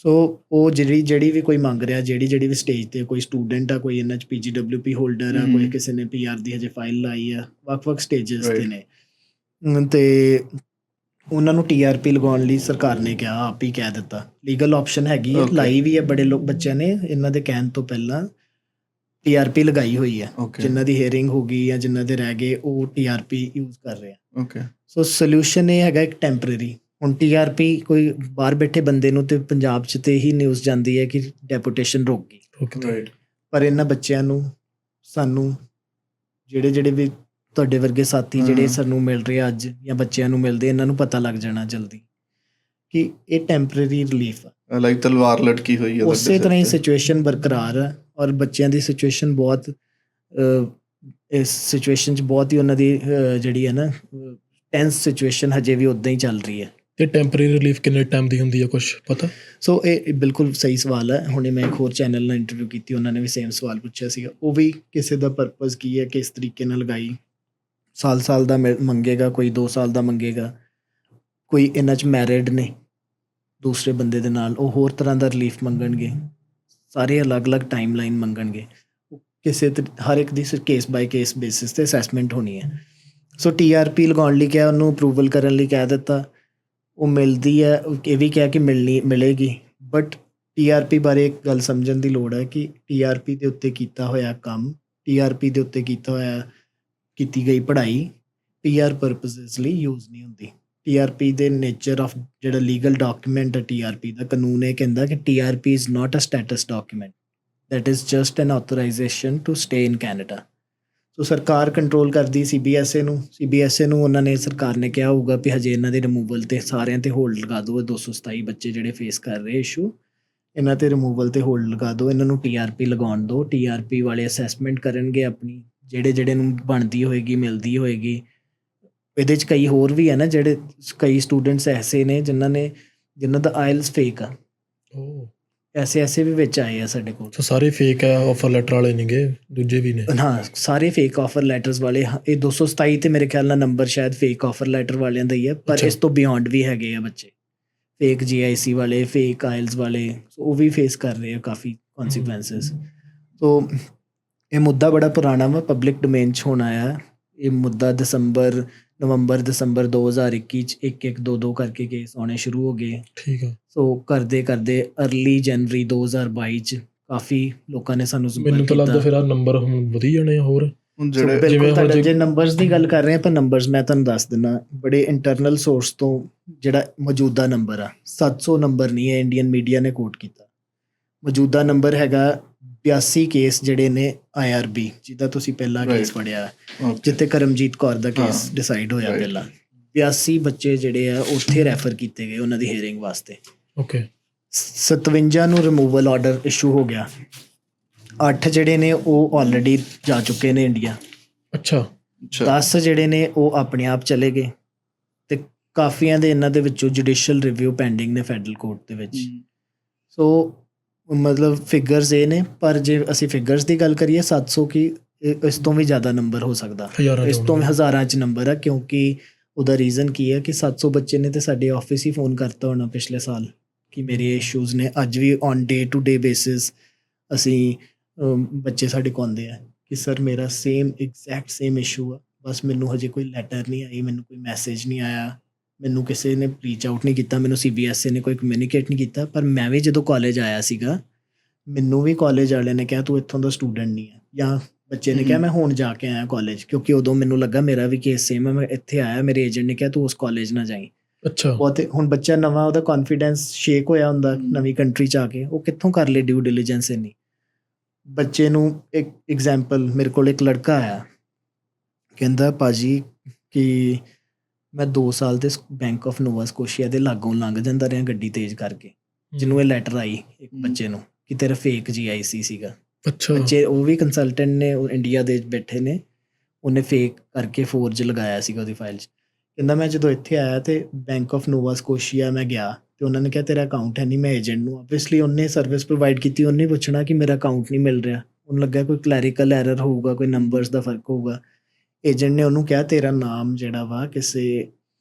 ਸੋ ਉਹ ਜਿਹੜੀ ਵੀ ਕੋਈ ਮੰਗ ਰਿਹਾ, ਜਿਹੜੀ ਵੀ ਸਟੇਜ 'ਤੇ ਕੋਈ ਸਟੂਡੈਂਟ ਆ, ਕੋਈ ਇਹਨਾਂ 'ਚ PGWP ਹੋਲਡਰ ਆ, ਕੋਈ ਕਿਸੇ ਨੇ PR ਦੀ ਹਜੇ ਫਾਈਲ ਲਾਈ ਆ, ਵੱਖ-ਵੱਖ ਸਟੇਜਸ 'ਤੇ ਨੇ, ਅਤੇ ਉਹਨਾਂ ਨੂੰ TRP ਲਗਾਉਣ ਲਈ ਸਰਕਾਰ ਨੇ ਕਿਹਾ, ਆਪ ਹੀ ਕਹਿ ਦਿੱਤਾ ਲੀਗਲ ਆਪਸ਼ਨ ਹੈਗੀ ਹੈ, ਲਾਈ ਵੀ ਹੈ। ਬੜੇ ਲੋਕ ਬੱਚਿਆਂ ਨੇ ਇਹਨਾਂ ਦੇ ਕਹਿਣ ਤੋਂ ਪਹਿਲਾਂ TRP ਲਗਾਈ ਹੋਈ ਹੈ, ਜਿਨ੍ਹਾਂ ਦੀ ਹੀਅਰਿੰਗ ਹੋ ਗਈ ਜਾਂ ਜਿਨ੍ਹਾਂ ਦੇ ਰਹਿ ਗਏ ਉਹ TRP ਯੂਜ਼ ਕਰ ਰਹੇ ਆ। ਸੋ ਸੋਲਿਊਸ਼ਨ ਇਹ ਹੈਗਾ ਇੱਕ ਟੈਂਪਰੇਰੀ। ਹੁਣ TRP ਕੋਈ ਬਾਹਰ ਬੈਠੇ ਬੰਦੇ ਨੂੰ ਤੇ ਪੰਜਾਬ 'ਚ ਤੇ ਹੀ ਨਿਊਜ਼ ਜਾਂਦੀ ਹੈ ਕਿ ਡੈਪੂਟੇਸ਼ਨ ਰੁਕ ਗਈ, ਪਰ ਇਹਨਾਂ ਬੱਚਿਆਂ ਨੂੰ, ਸਾਨੂੰ ਜਿਹੜੇ ਵੀ ਤੁਹਾਡੇ ਵਰਗੇ ਸਾਥੀ ਜਿਹੜੇ ਸਾਨੂੰ ਮਿਲ ਰਹੇ ਅੱਜ ਜਾਂ ਬੱਚਿਆਂ ਨੂੰ ਮਿਲਦੇ, ਇਹਨਾਂ ਨੂੰ ਪਤਾ ਲੱਗ ਜਾਣਾ ਜਲਦੀ ਕਿ ਇਹ ਟੈਂਪਰੇਰੀ ਰਿਲੀਫ ਆ। ਲਾਈਕ ਤਲਵਾਰ ਲਟਕੀ ਹੋਈ ਹੈ। ਉਸੇ ਤਰ੍ਹਾਂ ਹੀ ਸਿਚੁਏਸ਼ਨ ਬਰਕਰਾਰ ਹੈ ਔਰ ਬੱਚਿਆਂ ਦੀ ਸਿਚੁਏਸ਼ਨ ਬਹੁਤ ਇਸ ਸਿਚੁਏਸ਼ਨ 'ਚ ਬਹੁਤ ਹੀ ਉਹਨਾਂ ਦੀ ਜਿਹੜੀ ਹੈ ਨਾ ਟੈਂਸ ਸਿਚੁਏਸ਼ਨ ਹਜੇ ਵੀ ਉੱਦਾਂ ਹੀ ਚੱਲ ਰਹੀ ਹੈ। ਤੇ ਟੈਂਪਰੇਰੀ ਰਿਲੀਫ ਕਿੰਨੇ ਟਾਈਮ ਦੀ ਹੁੰਦੀ ਹੈ, ਕੁਛ ਪਤਾ? ਸੋ ਇਹ ਬਿਲਕੁਲ ਸਹੀ ਸਵਾਲ ਹੈ। ਹੁਣੇ ਮੈਂ ਇੱਕ ਹੋਰ ਚੈਨਲ ਨਾਲ ਇੰਟਰਵਿਊ ਕੀਤੀ, ਉਹਨਾਂ ਨੇ ਵੀ ਸੇਮ ਸਵਾਲ ਪੁੱਛਿਆ ਸੀਗਾ। ਉਹ ਵੀ ਕਿਸੇ ਦਾ ਪਰਪਸ ਕੀ ਹੈ, ਕਿਸ ਤਰੀਕੇ ਨਾਲ ਲਗਾਈ, ਸਾਲ ਦਾ ਮੰਗੇਗਾ, ਕੋਈ 2 ਸਾਲ ਦਾ ਮੰਗੇਗਾ, ਕੋਈ ਇਹਨਾਂ 'ਚ ਮੈਰਿਡ ਨੇ ਦੂਸਰੇ ਬੰਦੇ ਦੇ ਨਾਲ, ਉਹ ਹੋਰ ਤਰ੍ਹਾਂ ਦਾ ਰਿਲੀਫ ਮੰਗਣਗੇ, ਸਾਰੇ ਅਲੱਗ-ਅਲੱਗ ਟਾਈਮ ਲਾਈਨ ਮੰਗਣਗੇ। ਕਿਸੇ ਹਰ ਇੱਕ ਦੀ ਕੇਸ ਬਾਈ ਕੇਸ ਬੇਸਿਸ 'ਤੇ ਅਸੈਸਮੈਂਟ ਹੋਣੀ ਹੈ। ਸੋ TRP ਲਗਾਉਣ ਲਈ ਕਿਹਾ, ਉਹਨੂੰ ਅਪਰੂਵਲ ਕਰਨ ਲਈ ਕਹਿ ਦਿੱਤਾ, ਉਹ ਮਿਲਦੀ ਹੈ। ਇਹ ਵੀ ਕਿਹਾ ਕਿ ਮਿਲੇਗੀ, ਬਟ TRP ਬਾਰੇ ਇੱਕ ਗੱਲ ਸਮਝਣ ਦੀ ਲੋੜ ਹੈ ਕਿ TRP ਦੇ ਉੱਤੇ ਕੀਤਾ ਹੋਇਆ ਕੰਮ, TRP ਦੇ ਉੱਤੇ ਕੀਤੀ ਗਈ ਪੜ੍ਹਾਈ PR ਪਰਪਸਿਸ ਲਈ ਯੂਜ਼ ਨਹੀਂ ਹੁੰਦੀ। TRP ਦੇ ਨੇਚਰ ਆਫ ਜਿਹੜਾ ਲੀਗਲ ਡਾਕੂਮੈਂਟ ਹੈ, TRP ਦਾ ਕਾਨੂੰਨ ਇਹ ਕਹਿੰਦਾ ਕਿ TRP is not a status document, that is just an authorisation to stay in Canada. So ਸਰਕਾਰ ਕੰਟਰੋਲ ਕਰਦੀ CBSA ਨੂੰ ਉਹਨਾਂ ਨੇ, ਸਰਕਾਰ ਨੇ ਕਿਹਾ ਹੋਊਗਾ ਵੀ ਹਜੇ ਇਹਨਾਂ ਦੇ ਰਿਮੂਵਲ 'ਤੇ ਸਾਰਿਆਂ 'ਤੇ ਹੋਲਡ ਲਗਾ ਦਿਓ। 227 ਬੱਚੇ ਜਿਹੜੇ ਫੇਸ ਕਰ ਰਹੇ ਇਸ਼ੂ, ਇਹਨਾਂ ਤੇ ਰਿਮੂਵਲ ਤੇ ਹੋਲਡ ਲਗਾ ਦਿਓ, ਇਹਨਾਂ ਨੂੰ TRP ਲਗਾਉਣ ਦਿਓ। TRP ਵਾਲੇ ਅਸੈਸਮੈਂਟ ਕਰਨਗੇ ਆਪਣੀ, ਜਿਹੜੇ ਨੂੰ ਬਣਦੀ ਹੋਏਗੀ ਮਿਲਦੀ ਹੋਏਗੀ। ਇਹਦੇ 'ਚ ਕਈ ਹੋਰ ਵੀ ਹੈ ਨਾ, ਜਿਹੜੇ ਕਈ ਸਟੂਡੈਂਟਸ ਐਸੇ ਨੇ ਜਿਨ੍ਹਾਂ ਦਾ IELTS ਫੇਕ ਆ, ਉਹ ਐਸੇ ਵੀ ਵਿੱਚ ਆਏ ਆ ਸਾਡੇ ਕੋਲ। ਸੋ ਸਾਰੇ ਫੇਕ ਆ, ਆਫਰ ਲੈਟਰ ਵਾਲੇ ਨਹੀਂਗੇ, ਦੂਜੇ ਵੀ ਨੇ? ਹਾਂ, ਸਾਰੇ ਫੇਕ ਆਫਰ ਲੈਟਰਸ ਵਾਲੇ। ਇਹ 227 ਤੇ ਮੇਰੇ ਖਿਆਲ ਨਾਲ ਨੰਬਰ ਸ਼ਾਇਦ ਫੇਕ ਆਫਰ ਲੈਟਰ ਵਾਲਿਆਂ ਦਾ ਹੀ ਹੈ, ਪਰ ਅੱਛਾ। ਇਸ ਤੋਂ ਬਿਯੋਂਡ ਵੀ ਹੈਗੇ ਆ ਬੱਚੇ, ਫੇਕ GIC ਵਾਲੇ, ਫੇਕ IELTS ਵਾਲੇ। ਉਹ ਵੀ ਫੇਸ ਕਰ ਰਹੇ ਆ ਕਾਫੀ ਕੌਨਸੀਕੁਐਂਸਿਸ। ਸੋ ਇਹ ਮੁੱਦਾ ਬੜਾ ਪੁਰਾਣਾ ਵਾ, ਪਬਲਿਕ ਡੋਮੇਨ 'ਚ ਹੁਣ ਆਇਆ। ਇਹ ਮੁੱਦਾ ਨਵੰਬਰ ਦਸੰਬਰ 2021 'ਚ 1-1 ਕਰਕੇ ਕੇਸ ਆਉਣੇ ਸ਼ੁਰੂ ਹੋ ਗਏ। ਠੀਕ ਆ। ਸੋ ਕਰਦੇ ਅਰਲੀ ਜਨਵਰੀ 2022 'ਚ ਕਾਫੀ ਲੋਕਾਂ ਨੇ ਸਾਨੂੰ ਸੰਪਰਕ ਮੈਨੂੰ ਤਾਂ ਲੱਗਦਾ ਕੀਤਾ। ਫਿਰ ਆਹ ਨੰਬਰ ਹੁਣ ਵਧੀ ਜਾਣੇ ਆ ਹੋਰ। ਹੁਣ ਸੋ ਜਿਹੜੇ ਜਿਵੇਂ ਬਿਲਕੁਲ ਹੁਣ ਤੁਹਾਡਾ ਜੇ- ਜੇ ਨੰਬਰਸ ਦੀ ਗੱਲ ਕਰ ਰਹੇ ਆਪਾਂ, ਨੰਬਰਸ ਮੈਂ ਤੁਹਾਨੂੰ ਦੱਸ ਦਿੰਦਾ, ਬੜੇ ਇੰਟਰਨਲ ਸੋਰਸ ਤੋਂ ਜਿਹੜਾ ਮੌਜੂਦਾ ਨੰਬਰ ਆ, 700 ਨੰਬਰ ਨਹੀਂ ਹੈ, ਇੰਡੀਅਨ ਮੀਡੀਆ ਨੇ ਕੋਟ ਕੀਤਾ। ਮੌਜੂਦਾ ਨੰਬਰ ਹੈਗਾ 82 ਕੇਸ ਜਿਹੜੇ ਨੇ IRB, ਜਿਹਦਾ ਤੁਸੀਂ ਪਹਿਲਾ ਕੇਸ Right. ਪੜਿਆ, Okay. ਜਿੱਥੇ ਕਰਮਜੀਤ ਕੌਰ ਦਾ ਕੇਸ ਹਾਂ। ਡਿਸਾਈਡ ਹੋਇਆ Right. ਪਹਿਲਾਂ। 82 ਬੱਚੇ ਜਿਹੜੇ ਆ ਉੱਥੇ ਰੈਫਰ ਕੀਤੇ ਗਏ ਉਹਨਾਂ ਦੀ ਹੀਅਰਿੰਗ ਵਾਸਤੇ। ਓਕੇ। 57 ਨੂੰ ਰਿਮੂਵਲ ਆਰਡਰ ਇਸ਼ੂ ਹੋ ਗਿਆ। 8 ਜਿਹੜੇ ਨੇ ਉਹ ਆਲਰੇਡੀ ਜਾ ਚੁੱਕੇ ਨੇ ਇੰਡੀਆ। ਅੱਛਾ। ਅੱਛਾ 10 ਜਿਹੜੇ ਨੇ ਉਹ ਆਪਣੇ ਆਪ ਚਲੇ ਗਏ ਤੇ ਕਾਫੀਆਂ ਦੇ ਇਹਨਾਂ ਦੇ ਵਿੱਚੋਂ ਜੁਡੀਸ਼ੀਅਲ ਰਿਵਿਊ ਪੈਂਡਿੰਗ ਨੇ ਫੈਡਰਲ ਕੋਰਟ ਦੇ ਵਿੱਚ। ਸੋ ਮਤਲਬ ਫਿਗਰਸ ਇਹ ਨੇ, ਪਰ ਜੇ ਅਸੀਂ ਫਿਗਰਸ ਦੀ ਗੱਲ ਕਰੀਏ 700 ਕੀ ਇਸ ਤੋਂ ਵੀ ਜ਼ਿਆਦਾ ਨੰਬਰ ਹੋ ਸਕਦਾ, ਹਜ਼ਾਰਾਂ ਇਸ ਚ ਤੋਂ ਵੀ ਹੋਣਗੇ। ਹਜ਼ਾਰਾਂ 'ਚ ਨੰਬਰ ਆ। ਕਿਉਂਕਿ ਉਹਦਾ ਰੀਜ਼ਨ ਕੀ ਹੈ ਕਿ 700 ਬੱਚੇ ਨੇ ਤੇ ਸਾਡੇ ਆਫਿਸ ਹੀ ਫੋਨ ਕਰਤਾ ਹੋਣਾ ਪਿਛਲੇ ਸਾਲ ਕਿ ਮੇਰੇ ਇਸ਼ੂਜ਼ ਨੇ। ਅੱਜ ਵੀ on day to day basis ਅਸੀਂ ਬੱਚੇ ਸਾਡੇ ਕੋਲ ਆਉਂਦੇ ਆ ਕਿ ਸਰ ਮੇਰਾ ਐਗਜ਼ੈਕਟ ਸੇਮ ਇਸ਼ੂ ਆ, ਬਸ ਮੈਨੂੰ ਹਜੇ ਕੋਈ ਲੈਟਰ ਨਹੀਂ ਆਈ, ਮੈਨੂੰ ਕੋਈ ਮੈਸੇਜ ਨਹੀਂ ਆਇਆ, ਮੈਨੂੰ ਕਿਸੇ ਨੇ ਰੀਚ ਆਊਟ ਨਹੀਂ ਕੀਤਾ, ਮੈਨੂੰ CBSE ਨੇ ਕੋਈ ਕਮਿਊਨੀਕੇਟ ਨਹੀਂ ਕੀਤਾ। ਪਰ ਮੈਂ ਵੀ ਜਦੋਂ ਕਾਲਜ ਆਇਆ ਸੀਗਾ, ਮੈਨੂੰ ਵੀ ਕਾਲਜ ਵਾਲਿਆਂ ਨੇ ਕਿਹਾ ਤੂੰ ਇੱਥੋਂ ਦਾ ਸਟੂਡੈਂਟ ਨਹੀਂ ਹੈ, ਜਾਂ ਬੱਚੇ ਨੇ ਕਿਹਾ ਮੈਂ ਹੁਣ ਜਾ ਕੇ ਆਇਆ ਕਾਲਜ, ਕਿਉਂਕਿ ਉਦੋਂ ਮੈਨੂੰ ਲੱਗਾ ਮੇਰਾ ਵੀ ਕੇਸ ਸੇਮ ਹੈ। ਮੈਂ ਇੱਥੇ ਆਇਆ, ਮੇਰੇ ਏਜੰਟ ਨੇ ਕਿਹਾ ਤੂੰ ਉਸ ਕਾਲਜ ਨਾ ਜਾਈਂ। ਅੱਛਾ। ਬਹੁਤੇ ਹੁਣ ਬੱਚਾ ਨਵਾਂ, ਉਹਦਾ ਕੌਨਫੀਡੈਂਸ ਸ਼ੇਕ ਹੋਇਆ ਹੁੰਦਾ ਨਵੀਂ ਕੰਟਰੀ 'ਚ ਆ ਕੇ, ਉਹ ਕਿੱਥੋਂ ਕਰ ਲੇ ਡਿਊ ਡਿਲੀਜੈਂਸ ਇੰਨੀ। ਬੱਚੇ ਨੂੰ ਇੱਕ ਐਗਜ਼ਾਮਪਲ, ਮੇਰੇ ਕੋਲ ਇੱਕ ਲੜਕਾ ਆਇਆ, ਕਹਿੰਦਾ ਭਾਜੀ ਕਿ ਮੈਂ 2 ਸਾਲ ਤੇ ਬੈਂਕ ਆਫ ਨੋਵਾ ਸਕੋਸ਼ੀਆ ਦੇ ਲਾਗੋਂ ਲੰਘ ਜਾਂਦਾ ਰਿਹਾ ਗੱਡੀ ਤੇਜ਼ ਕਰਕੇ, ਜਿਹਨੂੰ ਇਹ ਲੈਟਰ ਆਈ ਇੱਕ ਬੱਚੇ ਨੂੰ ਕਿ ਤੇਰਾ ਫੇਕ GIC ਸੀਗਾ। ਅੱਛਾ। ਬੱਚੇ ਉਹ ਵੀ ਕੰਸਲਟੈਂਟ ਨੇ, ਉਹ ਇੰਡੀਆ ਦੇ ਬੈਠੇ ਨੇ, ਉਹਨੇ ਫੇਕ ਕਰਕੇ ਫੋਰਜ ਲਗਾਇਆ ਸੀਗਾ ਉਹਦੀ ਫਾਈਲ 'ਚ। ਕਹਿੰਦਾ ਮੈਂ ਜਦੋਂ ਇੱਥੇ ਆਇਆ ਤੇ ਬੈਂਕ ਆਫ ਨੋਵਾ ਸਕੋਸ਼ੀਆ ਮੈਂ ਗਿਆ ਤੇ ਉਹਨਾਂ ਨੇ ਕਿਹਾ ਤੇਰਾ ਅਕਾਊਂਟ ਹੈ ਨਹੀਂ। ਮੈਂ ਏਜੰਟ ਨੂੰ, ਆਬਵੀਅਸਲੀ ਉਹਨੇ ਸਰਵਿਸ ਪ੍ਰੋਵਾਈਡ ਕੀਤੀ, ਉਹਨੇ ਪੁੱਛਣਾ ਕਿ ਮੇਰਾ ਅਕਾਊਂਟ ਨਹੀਂ ਮਿਲ ਰਿਹਾ। ਉਹਨੂੰ ਲੱਗਾ ਕੋਈ ਕਲੈਰੀਕਲ ਐਰਰ ਹੋਊਗਾ, ਕੋਈ ਨੰਬਰਸ ਦਾ ਫਰਕ ਹੋਊਗਾ। ਏਜੰਟ ਨੇ ਉਹਨੂੰ ਕਿਹਾ ਤੇਰਾ ਨਾਮ ਜਿਹੜਾ ਵਾ ਕਿਸੇ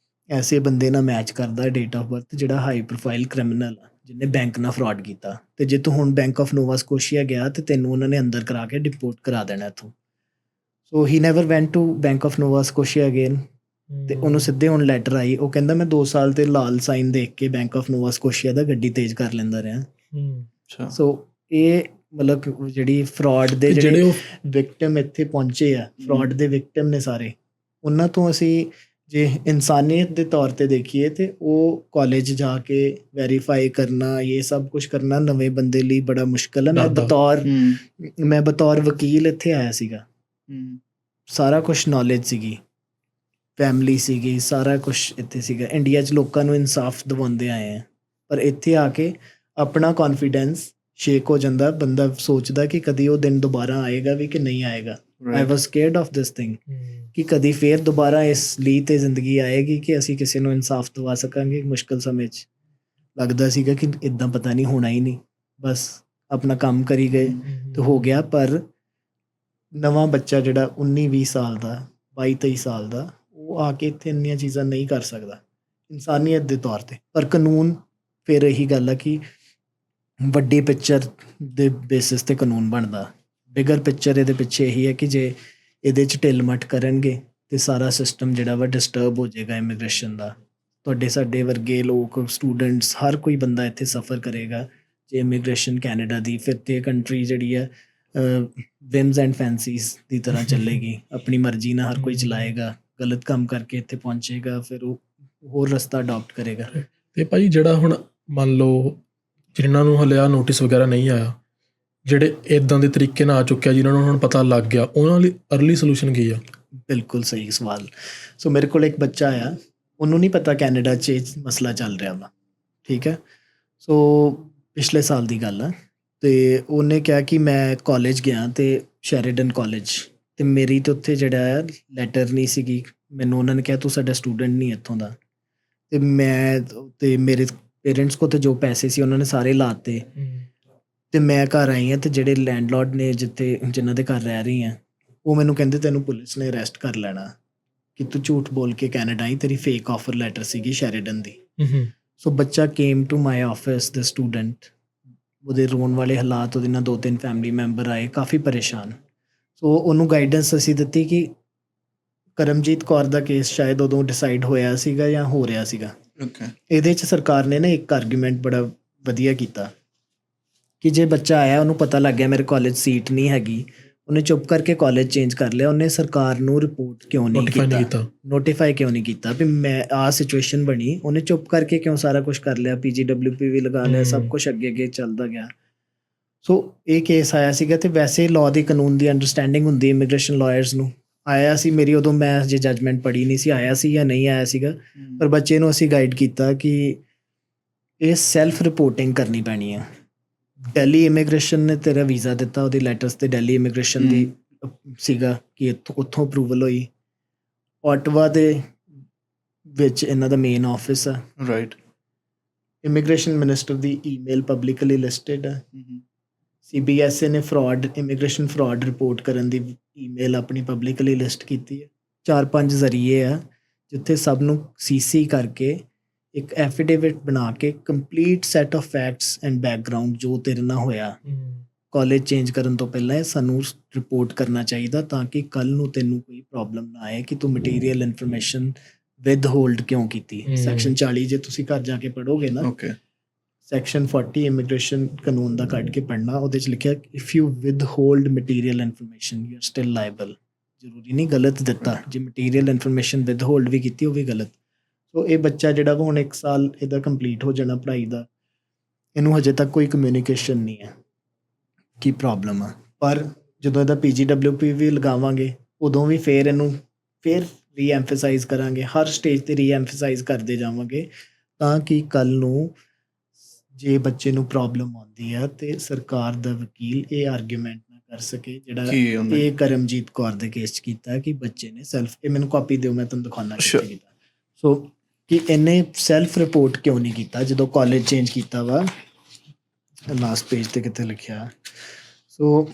ਐਸੇ ਬੰਦੇ ਨਾਲ ਮੈਚ ਕਰਦਾ, ਡੇਟ ਆਫ ਬਰਥ, ਜਿਹੜਾ ਹਾਈ ਪ੍ਰੋਫਾਈਲ ਕ੍ਰਿਮੀਨਲ ਆ, ਜਿਹਨੇ ਬੈਂਕ ਨਾਲ ਫਰਾਡ ਕੀਤਾ। ਤੇ ਜੇ ਤੂੰ ਹੁਣ ਬੈਂਕ ਆਫ ਨੋਵਾ ਸਕੋਸ਼ੀਆ ਗਿਆ ਤੇ ਤੈਨੂੰ ਉਹਨਾਂ ਨੇ ਅੰਦਰ ਕਰਾ ਕੇ ਡਿਪੋਰਟ ਕਰਾ ਦੇਣਾ ਇੱਥੋਂ। So he never went to Bank of Nova Scotia again. ਤੇ ਉਹਨੂੰ ਸਿੱਧੇ ਹੁਣ ਲੈਟਰ ਆਈ, ਉਹ ਕਹਿੰਦਾ ਮੈਂ 2 ਸਾਲ ਤੇ ਲਾਲ ਸਾਈਨ ਦੇਖ ਕੇ ਬੈਂਕ ਆਫ ਨੋਵਾ ਸਕੋਸ਼ੀਆ ਦਾ ਗੱਡੀ ਤੇਜ਼ ਕਰ ਲੈਂਦਾ ਰਿਹਾ। ਅੱਛਾ ਸੋ ਇਹ ਮਤਲਬ ਜਿਹੜੀ ਫਰਾਡ ਦੇ ਜਿਹੜੇ ਜਿਹੜੇ ਉਹ ਵਿਕਟਮ ਇੱਥੇ ਪਹੁੰਚੇ ਆ, ਫਰਾਡ ਦੇ ਵਿਕਟਮ ਨੇ ਸਾਰੇ, ਉਹਨਾਂ ਤੋਂ ਅਸੀਂ ਜੇ ਇਨਸਾਨੀਅਤ ਦੇ ਤੌਰ ਤੇ ਦੇਖੀਏ ਤੇ ਉਹ ਕਾਲਜ ਜਾ ਕੇ ਵੈਰੀਫਾਈ ਕਰਨਾ, ਇਹ ਸਭ ਕੁਝ ਕਰਨਾ ਨਵੇਂ ਬੰਦੇ ਲਈ ਬੜਾ ਮੁਸ਼ਕਲ ਹੈ। ਮੈਂ ਬਤੌਰ ਵਕੀਲ ਇੱਥੇ ਆਇਆ ਸੀਗਾ, ਸਾਰਾ ਕੁਝ ਨੌਲੇਜ ਸੀਗੀ, ਫੈਮਿਲੀ ਸੀਗੀ, ਸਾਰਾ ਕੁਝ ਇੱਥੇ ਸੀਗਾ। ਇੰਡੀਆ 'ਚ ਲੋਕਾਂ ਨੂੰ ਇਨਸਾਫ ਦਿਵਾਉਂਦੇ ਆਏ ਆ, ਪਰ ਇੱਥੇ ਆ ਕੇ ਆਪਣਾ ਕੌਨਫੀਡੈਂਸ ਸ਼ੇਕ ਹੋ ਜਾਂਦਾ। ਬੰਦਾ ਸੋਚਦਾ ਕਿ ਕਦੀ ਉਹ ਦਿਨ ਦੁਬਾਰਾ ਆਏਗਾ ਵੀ ਕਿ ਨਹੀਂ ਆਏਗਾ। ਆਈ ਵਾਸ ਸਕੇਅਰਡ ਆਫ ਦਿਸ ਥਿੰਗ ਕਿ ਕਦੀ ਫੇਰ ਦੁਬਾਰਾ ਇਸ ਲਈ ਤੇ ਜ਼ਿੰਦਗੀ ਆਏਗੀ ਕਿ ਅਸੀਂ ਕਿਸੇ ਨੂੰ ਇਨਸਾਫ ਦਿਵਾ ਸਕਾਂਗੇ ਮੁਸ਼ਕਲ ਸਮੇਂ 'ਚ। ਲੱਗਦਾ ਸੀਗਾ ਕਿ ਇਦਾਂ ਪਤਾ ਨਹੀਂ ਹੋਣਾ ਹੀ ਨਹੀਂ, ਬਸ ਆਪਣਾ ਕੰਮ ਕਰੀ ਗਏ ਤੇ ਹੋ ਗਿਆ। ਪਰ ਨਵਾਂ ਬੱਚਾ ਜਿਹੜਾ 19-20 ਸਾਲ ਦਾ, 22-23 ਸਾਲ ਦਾ, ਉਹ ਆ ਕੇ ਇੱਥੇ ਇੰਨੀਆਂ ਚੀਜ਼ਾਂ ਨਹੀਂ ਕਰ ਸਕਦਾ ਇਨਸਾਨੀਅਤ ਦੇ ਤੌਰ ਤੇ। ਪਰ ਕਾਨੂੰਨ ਫਿਰ ਇਹੀ ਗੱਲ ਆ ਕਿ ਵੱਡੀ ਪਿਕਚਰ ਦੇ ਬੇਸਿਸ ਤੇ ਕਾਨੂੰਨ ਬਣਦਾ। ਬਿਗਰ ਪਿਕਚਰ ਇਹਦੇ ਪਿੱਛੇ ਇਹੀ ਹੈ ਕਿ ਜੇ ਇਹਦੇ 'ਚ ਢਿੱਲ ਮੱਠ ਕਰਨਗੇ ਤੇ ਸਾਰਾ ਸਿਸਟਮ ਜਿਹੜਾ ਵਾ ਡਿਸਟਰਬ ਹੋ ਜਾਏਗਾ ਇਮੀਗ੍ਰੇਸ਼ਨ ਦਾ। ਤੁਹਾਡੇ ਸਾਡੇ ਵਰਗੇ ਲੋਕ, ਸਟੂਡੈਂਟਸ, ਹਰ ਕੋਈ ਬੰਦਾ ਇੱਥੇ ਸਫਰ ਕਰੇਗਾ ਜੇ ਇਮੀਗ੍ਰੇਸ਼ਨ ਕੈਨੇਡਾ ਦੀ। ਫਿਰ ਤੇ ਕੰਟਰੀ ਜਿਹੜੀ ਹੈ ਵਿਮਸ ਐਂਡ ਫੈਂਸੀਜ਼ ਦੀ ਤਰ੍ਹਾਂ ਚੱਲੇਗੀ, ਆਪਣੀ ਮਰਜ਼ੀ ਨਾਲ ਹਰ ਕੋਈ ਚਲਾਏਗਾ, ਗਲਤ ਕੰਮ ਕਰਕੇ ਇੱਥੇ ਪਹੁੰਚੇਗਾ, ਫਿਰ ਉਹ ਹੋਰ ਰਸਤਾ ਅਡਾਪਟ ਕਰੇਗਾ। ਤੇ ਭਾਈ ਜਿਹੜਾ ਹੁਣ ਮੰਨ ਲਓ ਜਿਨ੍ਹਾਂ ਨੂੰ ਹਲੇ ਆ ਨੋਟਿਸ ਵਗੈਰਾ ਨਹੀਂ ਆਇਆ, ਜਿਹੜੇ ਇਦਾਂ ਦੇ ਤਰੀਕੇ ਨਾਲ ਆ ਚੁੱਕਿਆ, ਜਿਨ੍ਹਾਂ ਨੂੰ ਹੁਣ ਪਤਾ ਲੱਗ ਗਿਆ, ਉਹਨਾਂ ਲਈ ਅਰਲੀ ਸੋਲੂਸ਼ਨ ਕੀ ਆ? ਬਿਲਕੁਲ ਸਹੀ ਸਵਾਲ। ਸੋ ਮੇਰੇ ਕੋਲ ਇੱਕ ਬੱਚਾ ਆਇਆ, ਉਹਨੂੰ ਨਹੀਂ ਪਤਾ ਕੈਨੇਡਾ 'ਚ ਇਹ ਮਸਲਾ ਚੱਲ ਰਿਹਾ ਵਾ, ਠੀਕ ਹੈ। ਸੋ ਪਿਛਲੇ ਸਾਲ ਦੀ ਗੱਲ ਆ। ਤੇ ਉਹਨੇ ਕਿਹਾ ਕਿ ਮੈਂ ਕਾਲਜ ਗਿਆ ਤੇ ਸ਼ੈਰੀਡਨ ਕਾਲਜ, ਤੇ ਮੇਰੀ ਤੇ ਉੱਥੇ ਜਿਹੜਾ ਆ ਲੈਟਰ ਨਹੀਂ ਸੀਗੀ। ਮੈਨੂੰ ਉਹਨਾਂ ਨੇ ਕਿਹਾ ਤੂੰ ਸਾਡਾ ਸਟੂਡੈਂਟ ਨਹੀਂ ਇੱਥੋਂ ਦਾ। ਤੇ ਮੈਂ ਤੇ ਮੇਰੇ ਪੇਰੈਂਟਸ ਕੋਲ ਤੇ ਜੋ ਪੈਸੇ ਸੀ ਉਹਨਾਂ ਨੇ ਸਾਰੇ ਲਾਤੇ। ਤੇ ਮੈਂ ਘਰ ਆਈ ਹਾਂ ਤੇ ਜਿਹੜੇ ਲੈਂਡਲੋਰਡ ਨੇ ਜਿਨ੍ਹਾਂ ਦੇ ਘਰ ਰਹਿ ਰਹੀ ਹਾਂ, ਉਹ ਮੈਨੂੰ ਕਹਿੰਦੇ ਤੈਨੂੰ ਪੁਲਿਸ ਨੇ ਅਰੈਸਟ ਕਰ ਲੈਣਾ ਕਿ ਤੂੰ ਝੂਠ ਬੋਲ ਕੇ ਕੈਨੇਡਾ ਆਈ, ਤੇਰੀ ਫੇਕ ਆਫਰ ਲੈਟਰ ਸੀਗੀ ਸ਼ੈਰੀਡਨ ਦੀ। ਸੋ ਬੱਚਾ came to my office, the student. ਉਹਦੇ ਰੋਣ ਵਾਲੇ ਹਾਲਾਤ, ਉਹਦੇ ਨਾਲ 2-3 ਫੈਮਿਲੀ ਮੈਂਬਰ ਆਏ, ਕਾਫੀ ਪਰੇਸ਼ਾਨ। ਸੋ ਉਹਨੂੰ ਗਾਈਡੈਂਸ ਅਸੀਂ ਦਿੱਤੀ ਕਿ ਕਰਮਜੀਤ ਕੌਰ ਦਾ ਕੇਸ ਸ਼ਾਇਦ ਉਦੋਂ ਡਿਸਾਈਡ ਹੋਇਆ ਸੀਗਾ ਜਾਂ ਹੋ ਰਿਹਾ ਸੀਗਾ। ਓਕੇ। ਇਹਦੇ 'ਚ ਸਰਕਾਰ ਨੇ ਨਾ ਇੱਕ ਆਰਗੂਮੈਂਟ ਬੜਾ ਵਧੀਆ ਕੀਤਾ ਕਿ ਜੇ ਬੱਚਾ ਆਇਆ, ਉਹਨੂੰ ਪਤਾ ਲੱਗ ਗਿਆ ਮੇਰੇ ਕਾਲਜ ਸੀਟ ਨਹੀਂ ਹੈਗੀ, ਉਹਨੇ ਚੁੱਪ ਕਰਕੇ ਕਾਲਜ ਚੇਂਜ ਕਰ ਲਿਆ, ਉਹਨੇ ਸਰਕਾਰ ਨੂੰ ਰਿਪੋਰਟ ਕਿਉਂ ਨਹੀਂ ਕੀਤਾ, ਨੋਟੀਫਾਈ ਕਿਉਂ ਨਹੀਂ ਕੀਤਾ ਵੀ ਮੈਂ ਆਹ ਸਿਚੁਏਸ਼ਨ ਬਣੀ, ਉਹਨੇ ਚੁੱਪ ਕਰਕੇ ਕਿਉਂ ਸਾਰਾ ਕੁਝ ਕਰ ਲਿਆ, PGWP ਵੀ ਲਗਾ ਲਿਆ, ਸਭ ਕੁਝ ਅੱਗੇ ਚੱਲਦਾ ਗਿਆ। ਸੋ ਇਹ ਕੇਸ ਆਇਆ ਸੀਗਾ। ਤੇ ਵੈਸੇ ਲਾਅ ਦੀ, ਕਾਨੂੰਨ ਦੀ ਅੰਡਰਸਟੈਂਡਿੰਗ ਹੁੰਦੀ ਇਮੀਗ੍ਰੇਸ਼ਨ ਲਾਇਰਸ ਨੂੰ। ਆਇਆ ਸੀ ਮੇਰੀ ਉਦੋਂ, ਮੈਂ ਜੇ ਜੱਜਮੈਂਟ ਪੜ੍ਹੀ ਨਹੀਂ ਸੀ, ਆਇਆ ਸੀ ਜਾਂ ਨਹੀਂ ਆਇਆ ਸੀਗਾ, ਪਰ ਬੱਚੇ ਨੂੰ ਅਸੀਂ ਗਾਈਡ ਕੀਤਾ ਕਿ ਇਹ ਸੈਲਫ ਰਿਪੋਰਟਿੰਗ ਕਰਨੀ ਪੈਣੀ ਆ। ਦਿੱਲੀ ਇਮੀਗ੍ਰੇਸ਼ਨ ਨੇ ਤੇਰਾ ਵੀਜ਼ਾ ਦਿੱਤਾ, ਉਹਦੀ ਲੈਟਰਸ ਤੇ ਦਿੱਲੀ ਇਮੀਗ੍ਰੇਸ਼ਨ ਦੀ ਸੀਗਾ ਕਿ ਉੱਥੋਂ ਅਪਰੂਵਲ ਹੋਈ। ਓਟਵਾ ਦੇ ਵਿੱਚ ਇਹਨਾਂ ਦਾ ਮੇਨ ਆਫਿਸ ਆ। ਰਾਈਟ। ਇਮੀਗ੍ਰੇਸ਼ਨ ਮਿਨਿਸਟਰ ਦੀ ਈਮੇਲ ਪਬਲਿਕਲੀ ਲਿਸਟਡ ਆ। CBSA ਨੇ ਇਮੀਗ੍ਰੇਸ਼ਨ ਫਰਾਡ ਰਿਪੋਰਟ ਕਰਨ ਦੀ ਈਮੇਲ ਆਪਣੀ ਪਬਲਿਕਲੀ ਲਿਸਟ ਕੀਤੀ ਹੈ। 4-5 ਜ਼ਰੀਏ ਆ ਜਿੱਥੇ ਸਭ ਨੂੰ CC ਕਰਕੇ ਇੱਕ ਐਫੀਡੇਵਿਟ ਬਣਾ ਕੇ complete set of facts and background ਜੋ ਤੇਰੇ ਨਾਲ ਹੋਇਆ ਕਾਲਜ ਚੇਂਜ ਕਰਨ ਤੋਂ ਪਹਿਲਾਂ ਇਹ ਸਾਨੂੰ ਰਿਪੋਰਟ ਕਰਨਾ ਚਾਹੀਦਾ, ਤਾਂ ਕਿ ਕੱਲ ਨੂੰ ਤੈਨੂੰ ਕੋਈ ਪ੍ਰੋਬਲਮ ਨਾ ਆਏ ਕਿ ਤੂੰ ਮਟੀਰੀਅਲ ਇਨਫੋਰਮੇਸ਼ਨ ਵਿਦ ਹੋਲਡ ਕਿਉਂ ਕੀਤੀ। ਸੈਕਸ਼ਨ 40 ਜੇ ਤੁਸੀਂ ਘਰ ਜਾ ਕੇ ਪੜ੍ਹੋਗੇ ਨਾ, ਓਕੇ, ਸੈਕਸ਼ਨ 40 ਇਮੀਗ੍ਰੇਸ਼ਨ ਕਾਨੂੰਨ ਦਾ ਕੱਢ ਕੇ ਪੜ੍ਹਨਾ, ਉਹਦੇ 'ਚ ਲਿਖਿਆ if you with hold material information you are still liable. ਜ਼ਰੂਰੀ ਨਹੀਂ ਗਲਤ ਦਿੱਤਾ, ਜੇ ਮਟੀਰੀਅਲ ਇਨਫੋਰਮੇਸ਼ਨ ਵਿਦ ਹੋਲਡ ਵੀ ਕੀਤੀ ਉਹ ਵੀ ਗਲਤ। ਸੋ ਇਹ ਬੱਚਾ ਜਿਹੜਾ ਵਾ ਹੁਣ 1 ਸਾਲ ਇਹਦਾ ਕੰਪਲੀਟ ਹੋ ਜਾਣਾ ਪੜ੍ਹਾਈ ਦਾ, ਇਹਨੂੰ ਹਜੇ ਤੱਕ ਕੋਈ ਕਮਿਊਨੀਕੇਸ਼ਨ ਨਹੀਂ ਹੈ ਕੀ ਪ੍ਰੋਬਲਮ ਆ। ਪਰ ਜਦੋਂ ਇਹਦਾ PGWP ਵੀ ਲਗਾਵਾਂਗੇ ਉਦੋਂ ਵੀ ਫਿਰ ਇਹਨੂੰ ਫਿਰ ਰੀਐਮਫਸਾਈਜ਼ ਕਰਾਂਗੇ, ਹਰ ਸਟੇਜ 'ਤੇ ਰੀਐਮਫਸਾਈਜ਼ ਕਰਦੇ ਜਾਵਾਂਗੇ, ਤਾਂ ਕਿ ਕੱਲ੍ਹ ਨੂੰ ਜੇ ਬੱਚੇ ਨੂੰ ਪ੍ਰੋਬਲਮ ਆਉਂਦੀ ਆ ਤੇ ਸਰਕਾਰ ਦਾ ਵਕੀਲ ਇਹ ਆਰਗੂਮੈਂਟ ਨਾ ਕਰ ਸਕੇ ਜਿਹੜਾ ਇਹ ਕਰਮਜੀਤ ਕੌਰ ਦੇ ਕੇਸ 'ਚ ਕੀਤਾ ਕਿ ਬੱਚੇ ਨੇ ਸੈਲਫ, ਇਹ ਮੈਨੂੰ ਕਾਪੀ ਦਿਓ ਮੈਂ ਤੁਹਾਨੂੰ ਦਿਖਾਉਣਾ ਕਿੱਥੇ ਕੀਤਾ। ਸੋ ਕਿ ਇਹਨੇ ਸੈਲਫ ਰਿਪੋਰਟ ਕਿਉਂ ਨਹੀਂ ਕੀਤਾ ਜਦੋਂ ਕਾਲਜ ਚੇਂਜ ਕੀਤਾ ਵਾ, ਲਾਸਟ ਪੇਜ 'ਤੇ ਕਿੱਥੇ ਲਿਖਿਆ। ਸੋ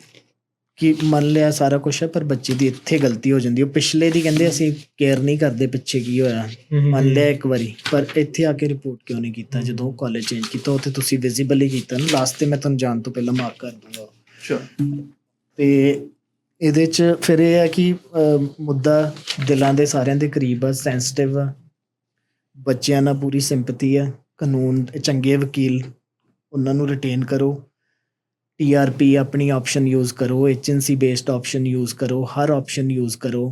ਕਿ ਮੰਨ ਲਿਆ ਸਾਰਾ ਕੁਛ ਹੈ, ਪਰ ਬੱਚੇ ਦੀ ਇੱਥੇ ਗਲਤੀ ਹੋ ਜਾਂਦੀ। ਉਹ ਪਿਛਲੇ ਦੀ ਕਹਿੰਦੇ ਅਸੀਂ ਕੇਅਰ ਨਹੀਂ ਕਰਦੇ ਪਿੱਛੇ ਕੀ ਹੋਇਆ, ਮੰਨ ਲਿਆ ਇੱਕ ਵਾਰੀ, ਪਰ ਇੱਥੇ ਆ ਕੇ ਰਿਪੋਰਟ ਕਿਉਂ ਨਹੀਂ ਕੀਤਾ ਜਦੋਂ ਕਾਲਜ ਚੇਂਜ ਕੀਤਾ। ਉੱਥੇ ਤੁਸੀਂ ਵਿਜ਼ੀਬਲ ਹੀ ਕੀਤਾ ਨਾ, ਲਾਸਟ 'ਤੇ ਮੈਂ ਤੁਹਾਨੂੰ ਜਾਣ ਤੋਂ ਪਹਿਲਾਂ ਮਾਰਕ ਕਰ ਦੂੰਗਾ। ਤੇ ਇਹਦੇ 'ਚ ਫਿਰ ਇਹ ਹੈ ਕਿ ਮੁੱਦਾ ਦਿਲਾਂ ਦੇ ਸਾਰਿਆਂ ਦੇ ਕਰੀਬ ਆ, ਸੈਂਸਿਟਿਵ ਆ, ਬੱਚਿਆਂ ਨਾਲ ਪੂਰੀ ਸਿੰਪਥੀ ਆ। ਕਾਨੂੰਨ ਚੰਗੇ ਵਕੀਲ ਉਹਨਾਂ ਨੂੰ ਰਿਟੇਨ ਕਰੋ, TRP ਆਪਣੀ ਆਪਸ਼ਨ ਯੂਜ਼ ਕਰੋ, HNC ਬੇਸਡ ਆਪਸ਼ਨ ਯੂਜ਼ ਕਰੋ, ਹਰ ਆਪਸ਼ਨ ਯੂਜ਼ ਕਰੋ,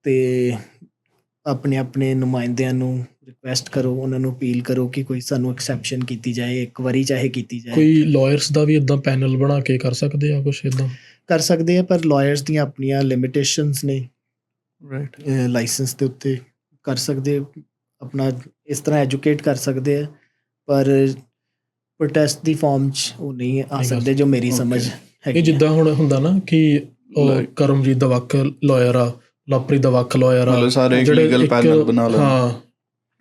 ਤੇ ਆਪਣੇ ਨੁਮਾਇੰਦਿਆਂ ਨੂੰ ਰਿਕੁਐਸਟ ਕਰੋ, ਉਹਨਾਂ ਨੂੰ ਅਪੀਲ ਕਰੋ ਕਿ ਕੋਈ ਸਾਨੂੰ ਐਕਸੈਪਸ਼ਨ ਕੀਤੀ ਜਾਏ, ਇੱਕ ਵਾਰੀ ਚਾਹੇ ਕੀਤੀ ਜਾਏ। ਕੋਈ ਲਾਇਰਸ ਦਾ ਵੀ ਇਦਾਂ ਪੈਨਲ ਬਣਾ ਕੇ ਕਰ ਸਕਦੇ ਆ, ਕੁਛ ਇਦਾਂ ਕਰ ਸਕਦੇ ਆ, ਪਰ ਲਾਇਰਸ ਦੀਆਂ ਆਪਣੀਆਂ ਲਿਮਿਟੇਸ਼ਨਸ ਨੇ। ਰਾਈਟ। ਲਾਇਸੈਂਸ ਦੇ ਉੱਤੇ ਕਰ ਸਕਦੇ, ਆਪਣਾ ਇਸ ਤਰ੍ਹਾਂ ਐਜੂਕੇਟ ਕਰ ਸਕਦੇ ਆ, ਪਰ ਪ੍ਰੋਟੈਸਟ ਦੀ ਫਾਰਮ 'ਚ ਉਹ ਨਹੀਂ ਆ ਸਕਦੇ ਜੋ ਮੇਰੀ ਸਮਝ ਹੈਗੀ। ਇਹ ਜਿੱਦਾਂ ਹੁਣ ਹੁੰਦਾ ਨਾ ਕਿ ਉਹ ਕਰਮਜੀਤ ਦਾ ਵੱਖ ਲਾਇਰ ਆ, ਲਾਪਰੀ ਦਾ ਵੱਖ ਲਾਇਰ ਆ, ਸਾਰੇ ਲੀਗਲ ਪੈਨਲ ਬਣਾ ਲੈਣ। ਹਾਂ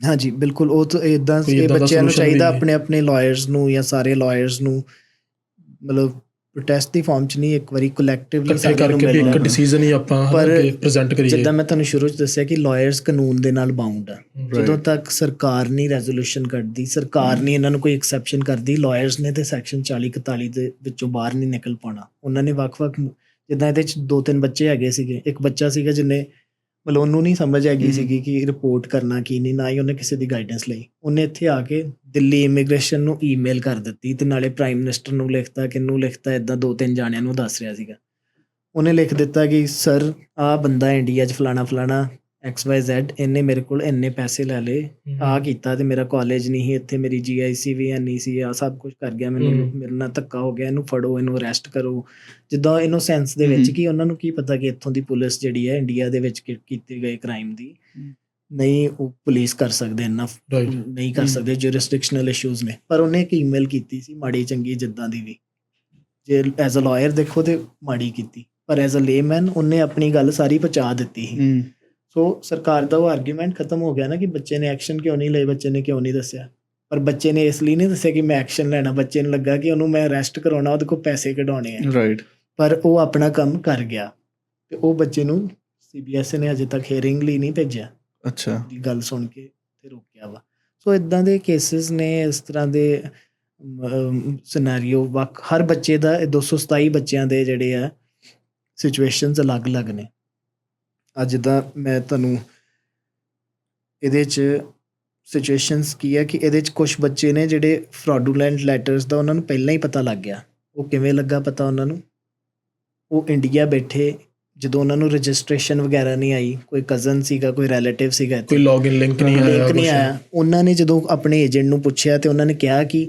ਹਾਂਜੀ ਬਿਲਕੁਲ। ਉਹ ਤਾਂ ਇੱਦਾਂ ਬੱਚਿਆਂ ਨੂੰ ਚਾਹੀਦਾ ਆਪਣੇ ਲਾਇਰਸ ਨੂੰ ਜਾਂ ਸਾਰੇ ਲਾਇਰਸ ਨੂੰ ਮਤਲਬ ਪ੍ਰੋਟੈਸਟ ਦੀ ਫਾਰਮ 'ਚ ਨਹੀਂ, ਇੱਕ ਵਾਰੀ ਕਲੈਕਟਿਵਲੀ ਕਰਕੇ ਇੱਕ ਡਿਸੀਜਨ ਹੀ ਆਪਾਂ ਪ੍ਰੈਜ਼ੈਂਟ ਕਰੀਏ। ਜਿੱਦਾਂ ਮੈਂ ਤੁਹਾਨੂੰ ਸ਼ੁਰੂ 'ਚ ਦੱਸਿਆ ਕਿ ਲਾਇਰਸ ਕਾਨੂੰਨ ਦੇ ਨਾਲ ਬਾਉਂਡ ਆ। ਜਦੋਂ ਤੱਕ ਸਰਕਾਰ ਨਹੀਂ ਰੈਜ਼ੋਲੂਸ਼ਨ ਕੱਢਦੀ, ਸਰਕਾਰ ਨਹੀਂ ਇਹਨਾਂ ਨੂੰ ਕੋਈ ਐਕਸੈਪਸ਼ਨ ਕਰਦੀ, ਲਾਇਰਸ ਨੇ ਤੇ ਸੈਕਸ਼ਨ 40-41 ਦੇ ਵਿੱਚੋਂ ਬਾਹਰ ਨਹੀਂ ਨਿਕਲ ਪਾਉਣਾ। ਉਹਨਾਂ ਨੇ ਵੱਖ-ਵੱਖ, ਜਿੱਦਾਂ ਇਹਦੇ 'ਚ 2-3 ਬੱਚੇ ਹੈਗੇ ਸੀਗੇ, ਇੱਕ ਬੱਚਾ ਸੀਗਾ ਜਿਹਨੇ ਮਤਲਬ ਉਹਨੂੰ ਨਹੀਂ ਸਮਝ ਹੈਗੀ ਸੀਗੀ ਕਿ ਰਿਪੋਰਟ ਕਰਨਾ ਕੀ ਨਹੀਂ, ਨਾ ਹੀ ਉਹਨੇ ਕਿਸੇ ਦੀ ਗਾਈਡੈਂਸ ਲਈ। ਉਹਨੇ ਇੱਥੇ ਆ ਕੇ ਦਿੱਲੀ ਇਮੀਗ੍ਰੇਸ਼ਨ ਨੂੰ ਈਮੇਲ ਕਰ ਦਿੱਤੀ ਤੇ ਨਾਲੇ ਪ੍ਰਾਈਮ ਮਿਨਿਸਟਰ ਨੂੰ ਲਿਖਤਾ, ਕਿਹਨੂੰ ਲਿਖਤਾ, ਇੱਦਾਂ 2-3 ਜਾਣਿਆਂ ਨੂੰ ਦੱਸ ਰਿਹਾ ਸੀਗਾ। ਉਹਨੇ ਲਿਖ ਦਿੱਤਾ ਕਿ ਸਰ ਆਹ ਬੰਦਾ ਇੰਡੀਆ 'ਚ ਫਲਾਣਾ XYZ, ਇਹਨੇ ਮੇਰੇ ਕੋਲ ਇੰਨੇ ਪੈਸੇ ਲੈ ਲਏ, ਆਹ ਕੀਤਾ, ਤੇ ਮੇਰਾ ਕਾਲਜ ਨਹੀਂ ਸੀ ਇੱਥੇ, ਮੇਰੀ GIC ਵੀ ਨਹੀਂ ਸੀ, ਆਹ ਸਭ ਕੁਝ ਕਰ ਗਿਆ, ਮੇਰੇ ਨਾਲ ਧੱਕਾ ਹੋ ਗਿਆ, ਇਹਨੂੰ ਫੜੋ, ਇਹਨੂੰ ਅਰੈਸਟ ਕਰੋ। ਜਿੱਦਾਂ ਇਨੋਸੈਂਸ ਦੇ ਵਿੱਚ ਕਿ ਉਹਨਾਂ ਨੂੰ ਕੀ ਪਤਾ ਕਿ ਇੱਥੋਂ ਦੀ ਪੁਲਿਸ ਜਿਹੜੀ ਹੈ ਇੰਡੀਆ ਦੇ ਵਿੱਚ ਕੀਤੇ ਗਏ ਕ੍ਰਾਈਮ ਦੀ ਨਹੀਂ ਉਹ ਪੁਲਿਸ ਕਰ ਸਕਦੇ ਇੰਨਾ ਰਾਈਟ ਨਹੀਂ ਕਰ ਸਕਦੇ, ਜੁਰਿਸਡਿਕਸ਼ਨਲ ਇਸ਼ੂਜ਼ ਨੇ। ਪਰ ਉਹਨੇ ਇੱਕ ਈਮੇਲ ਕੀਤੀ ਸੀ ਮਾੜੀ ਚੰਗੀ ਜਿੱਦਾਂ ਦੀ ਵੀ, ਜੇ ਐਜ਼ ਅ ਲਾਇਰ ਦੇਖੋ ਤੇ ਮਾੜੀ ਕੀਤੀ, ਪਰ ਐਜ਼ ਅ ਲੇਮੈਨ ਉਹਨੇ ਆਪਣੀ ਗੱਲ ਸਾਰੀ ਪਹੁੰਚਾ ਦਿੱਤੀ ਸੀ। ਸੋ ਸਰਕਾਰ ਦਾ ਉਹ ਆਰਗੂਮੈਂਟ ਖਤਮ ਹੋ ਗਿਆ ਨਾ ਕਿ ਬੱਚੇ ਨੇ ਐਕਸ਼ਨ ਕਿਉਂ ਨਹੀਂ ਲਏ, ਬੱਚੇ ਨੇ ਕਿਉਂ ਨਹੀਂ ਦੱਸਿਆ। ਪਰ ਬੱਚੇ ਨੇ ਇਸ ਲਈ ਨਹੀਂ ਦੱਸਿਆ ਕਿ ਮੈਂ ਐਕਸ਼ਨ ਲੈਣਾ, ਬੱਚੇ ਨੂੰ ਲੱਗਾ ਕਿ ਉਹਨੂੰ ਮੈਂ ਅਰੈਸਟ ਕਰਾਉਣਾ, ਉਹਦੇ ਕੋਲ ਪੈਸੇ ਕਢਾਉਣੇ ਆ। ਰਾਈਟ। ਪਰ ਉਹ ਆਪਣਾ ਕੰਮ ਕਰ ਗਿਆ ਤੇ ਉਹ ਬੱਚੇ ਨੂੰ CBSE ਨੇ ਅਜੇ ਤੱਕ ਹੀਅਰਿੰਗ ਲਈ ਨਹੀਂ ਭੇਜਿਆ। ਅੱਛਾ। ਦੀ ਗੱਲ ਸੁਣ ਕੇ ਤੇ ਰੋਕਿਆ ਵਾ। ਸੋ ਇਦਾਂ ਦੇ ਕੇਸਿਸ ਨੇ, ਇਸ ਤਰ੍ਹਾਂ ਦੇ ਸਿਨੈਰੀਓ ਹਰ ਬੱਚੇ ਦਾ 227 ਬੱਚਿਆਂ ਦੇ ਜਿਹੜੇ ਆ ਸਿਚੁਏਸ਼ਨਸ ਅਲੱਗ-ਅਲੱਗ ਨੇ। ਅੱਜ ਦਾ ਮੈਂ ਤੁਹਾਨੂੰ ਇਹਦੇ 'ਚ ਸਿਚੁਏਸ਼ਨਸ ਕੀ ਹੈ ਕਿ ਇਹਦੇ 'ਚ ਕੁਛ ਬੱਚੇ ਨੇ ਜਿਹੜੇ ਫਰਾਡੂਲੈਂਟ ਲੈਟਰਸ ਦਾ ਉਹਨਾਂ ਨੂੰ ਪਹਿਲਾਂ ਹੀ ਪਤਾ ਲੱਗ ਗਿਆ। ਉਹ ਕਿਵੇਂ ਲੱਗਾ ਪਤਾ ਉਹਨਾਂ ਨੂੰ? ਉਹ ਇੰਡੀਆ ਬੈਠੇ ਜਦੋਂ ਉਹਨਾਂ ਨੂੰ ਰਜਿਸਟ੍ਰੇਸ਼ਨ ਵਗੈਰਾ ਨਹੀਂ ਆਈ, ਕੋਈ ਕਜ਼ਨ ਸੀਗਾ, ਕੋਈ ਰਿਲੇਟਿਵ ਸੀਗਾ ਇੱਥੇ, ਕੋਈ ਲੌਗਇਨ ਲਿੰਕ ਨਹੀਂ ਆਇਆ, ਉਹਨਾਂ ਨੇ ਜਦੋਂ ਆਪਣੇ ਏਜੰਟ ਨੂੰ ਪੁੱਛਿਆ ਤੇ ਉਹਨਾਂ ਨੇ ਕਿਹਾ ਕਿ